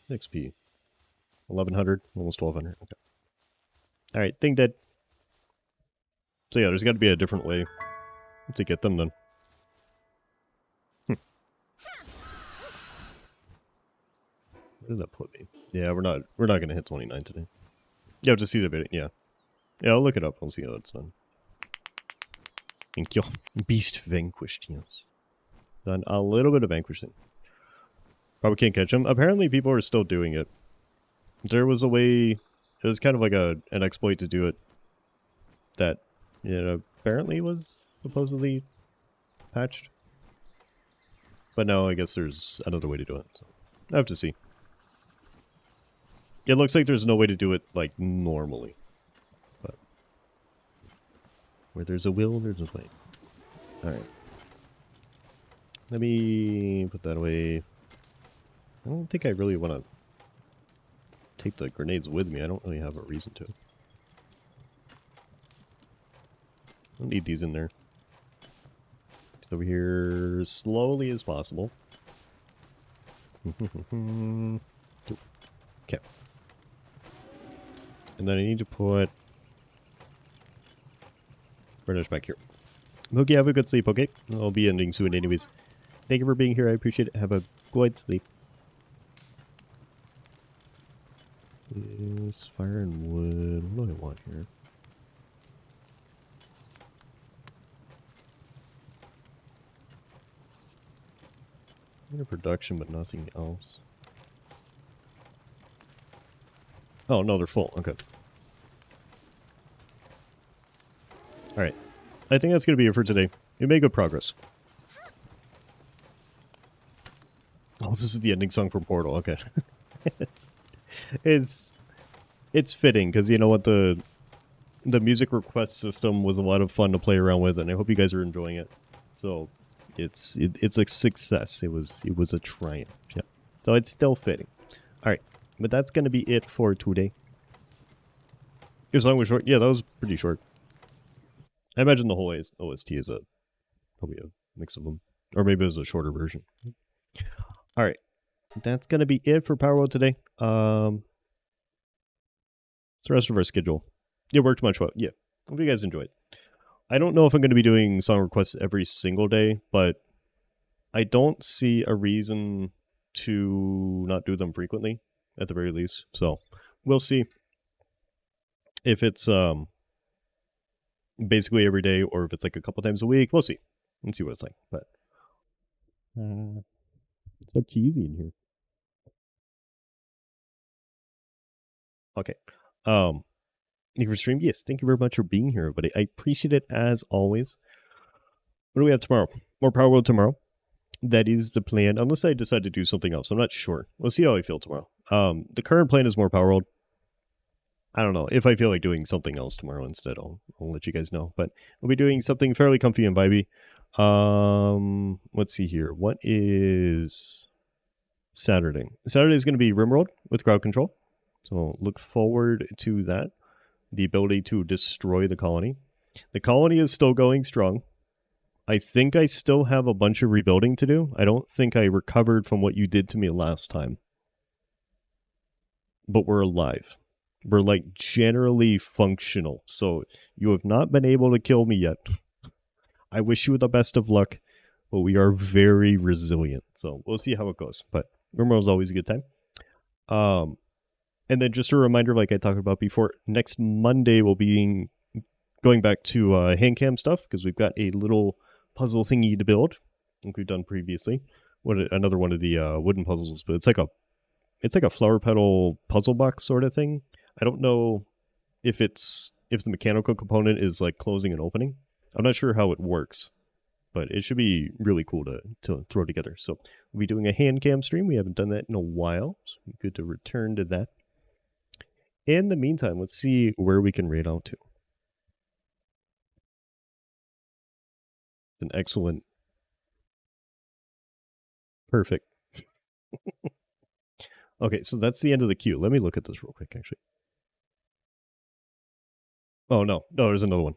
XP. 1100, almost 1200. Okay. Alright, thing dead. So yeah, there's got to be a different way to get them done. Where did that put me? Yeah, we're not gonna hit 29 today. You have to see the video. Yeah. Yeah, I'll look it up. I'll see how it's done. Thank you. Beast vanquished, yes. Done a little bit of vanquishing. Probably can't catch him. Apparently people are still doing it. There was a way, it was kind of like an exploit to do it that, you know, apparently was supposedly patched. But now I guess there's another way to do it. So I have to see. It looks like there's no way to do it like normally. But where there's a will, there's a way. Alright. Let me put that away. I don't think I really want to take the grenades with me. I don't really have a reason to. I don't need these in there. Just over here as slowly as possible. Okay. And then I need to put British back here. Okay, have a good sleep, okay? I'll be ending soon anyways. Thank you for being here. I appreciate it. Have a good sleep. Is fire and wood. What do I want here? Under production, but nothing else. Oh, no, they're full. Okay. Alright. I think that's going to be it for today. We made good progress. Oh, this is the ending song for Portal. Okay. it's fitting, because you know what, the music request system was a lot of fun to play around with, and I hope you guys are enjoying it. So, it's a success. It was a triumph. Yeah. So it's still fitting. Alright. But that's going to be it for today. Your song was short. Yeah, that was pretty short. I imagine the whole OST is probably a mix of them. Or maybe it was a shorter version. Alright. That's going to be it for Palworld today. It's the rest of our schedule. It worked much well. Yeah. Hope you guys enjoyed. I don't know if I'm going to be doing song requests every single day, but I don't see a reason to not do them frequently, at the very least. So, we'll see if it's basically every day or if it's like a couple times a week. We'll see. Let's see what it's like. But it's so cheesy in here. Okay. Thank you for stream. Yes, thank you very much for being here, everybody. I appreciate it as always. What do we have tomorrow? More Palworld tomorrow. That is the plan, unless I decide to do something else. I'm not sure. We'll see how I feel tomorrow. The current plan is more Palworld. I don't know. If I feel like doing something else tomorrow instead, I'll let you guys know. But we'll be doing something fairly comfy and vibey. Let's see here. What is Saturday? Saturday is going to be Rimworld with crowd control. So look forward to that. The ability to destroy the colony. The colony is still going strong. I think I still have a bunch of rebuilding to do. I don't think I recovered from what you did to me last time. But we're alive. We're like generally functional. So you have not been able to kill me yet. I wish you the best of luck, but we are very resilient. So we'll see how it goes. But Rimworld is always a good time. And then just a reminder, like I talked about before, next Monday we'll be going back to hand cam stuff because we've got a little puzzle thingy to build, like we've done previously. Another one of the wooden puzzles, but it's like a flower petal puzzle box sort of thing. I don't know if the mechanical component is like closing and opening. I'm not sure how it works, but it should be really cool to throw together. So we'll be doing a hand cam stream. We haven't done that in a while. So good to return to that. In the meantime, let's see where we can raid out to. It's an excellent. Perfect. Okay, so that's the end of the queue. Let me look at this real quick, actually. Oh, no. No, there's another one.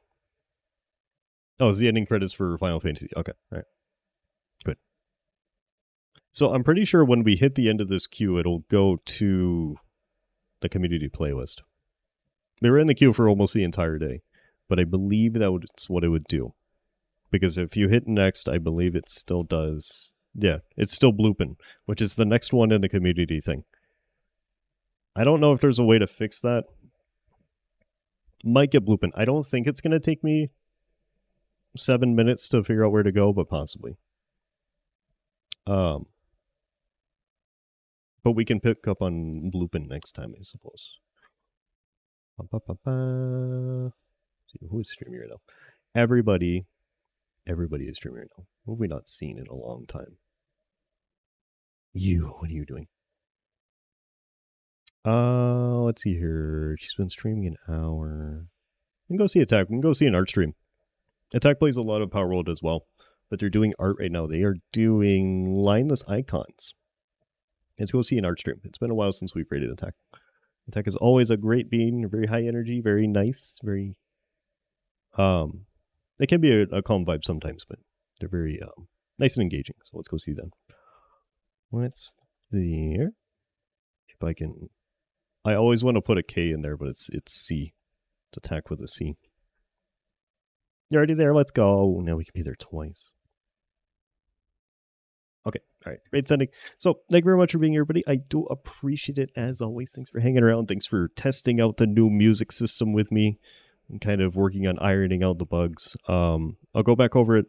Oh, it's the ending credits for Final Fantasy. Okay, all right. Good. So I'm pretty sure when we hit the end of this queue, it'll go to the community playlist. They were in the queue for almost the entire day, but I believe that's what it would do. Because if you hit next, I believe it still does. Yeah, it's still blooping, which is the next one in the community thing. I don't know if there's a way to fix that. Might get blooping. I don't think it's going to take me 7 minutes to figure out where to go, but possibly. But we can pick up on blooping next time, I suppose. See, who is streaming right now? Everybody is streaming right now. What have we not seen in a long time? You, what are you doing? Let's see here. She's been streaming an hour. We can go see Attack. We can go see an art stream. Attack plays a lot of Palworld as well, but they're doing art right now. They are doing lineless icons. Let's go see an art stream. It's been a while since we've rated Attack. Attack is always a great being, very high energy, very nice, very it can be a calm vibe sometimes, but they're very nice and engaging. So let's go see them. What's there? If I can, I always want to put a K in there, but it's C. It's Attack with a C. You're already there. Let's go. Now we can be there twice. Okay. All right. Great sending. So thank you very much for being here, everybody. I do appreciate it as always. Thanks for hanging around. Thanks for testing out the new music system with me and kind of working on ironing out the bugs. I'll go back over it.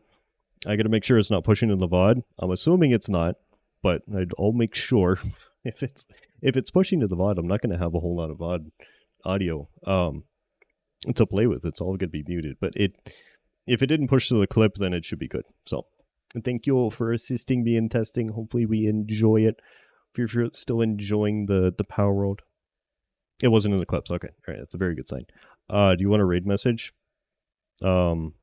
I got to make sure it's not pushing in the VOD. I'm assuming it's not, but I'll make sure. If it's pushing to the VOD, I'm not going to have a whole lot of VOD audio to play with. It's all going to be muted. But if it didn't push to the clip, then it should be good. So thank you all for assisting me in testing. Hopefully we enjoy it. If you're still enjoying the Palworld. It wasn't in the clips. Okay. All right. That's a very good sign. Do you want a raid message? Too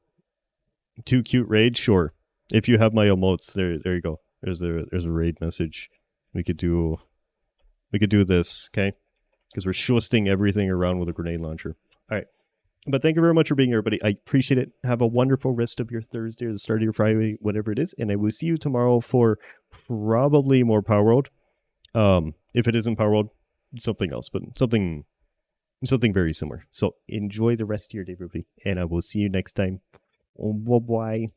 cute raid? Sure. If you have my emotes, there you go. There's a raid message. We could do this, okay? Because we're shusting everything around with a grenade launcher. All right. But thank you very much for being here, everybody. I appreciate it. Have a wonderful rest of your Thursday or the start of your Friday, whatever it is. And I will see you tomorrow for probably more Palworld. If it isn't Palworld, something else, but something very similar. So enjoy the rest of your day, everybody. And I will see you next time. Bye-bye.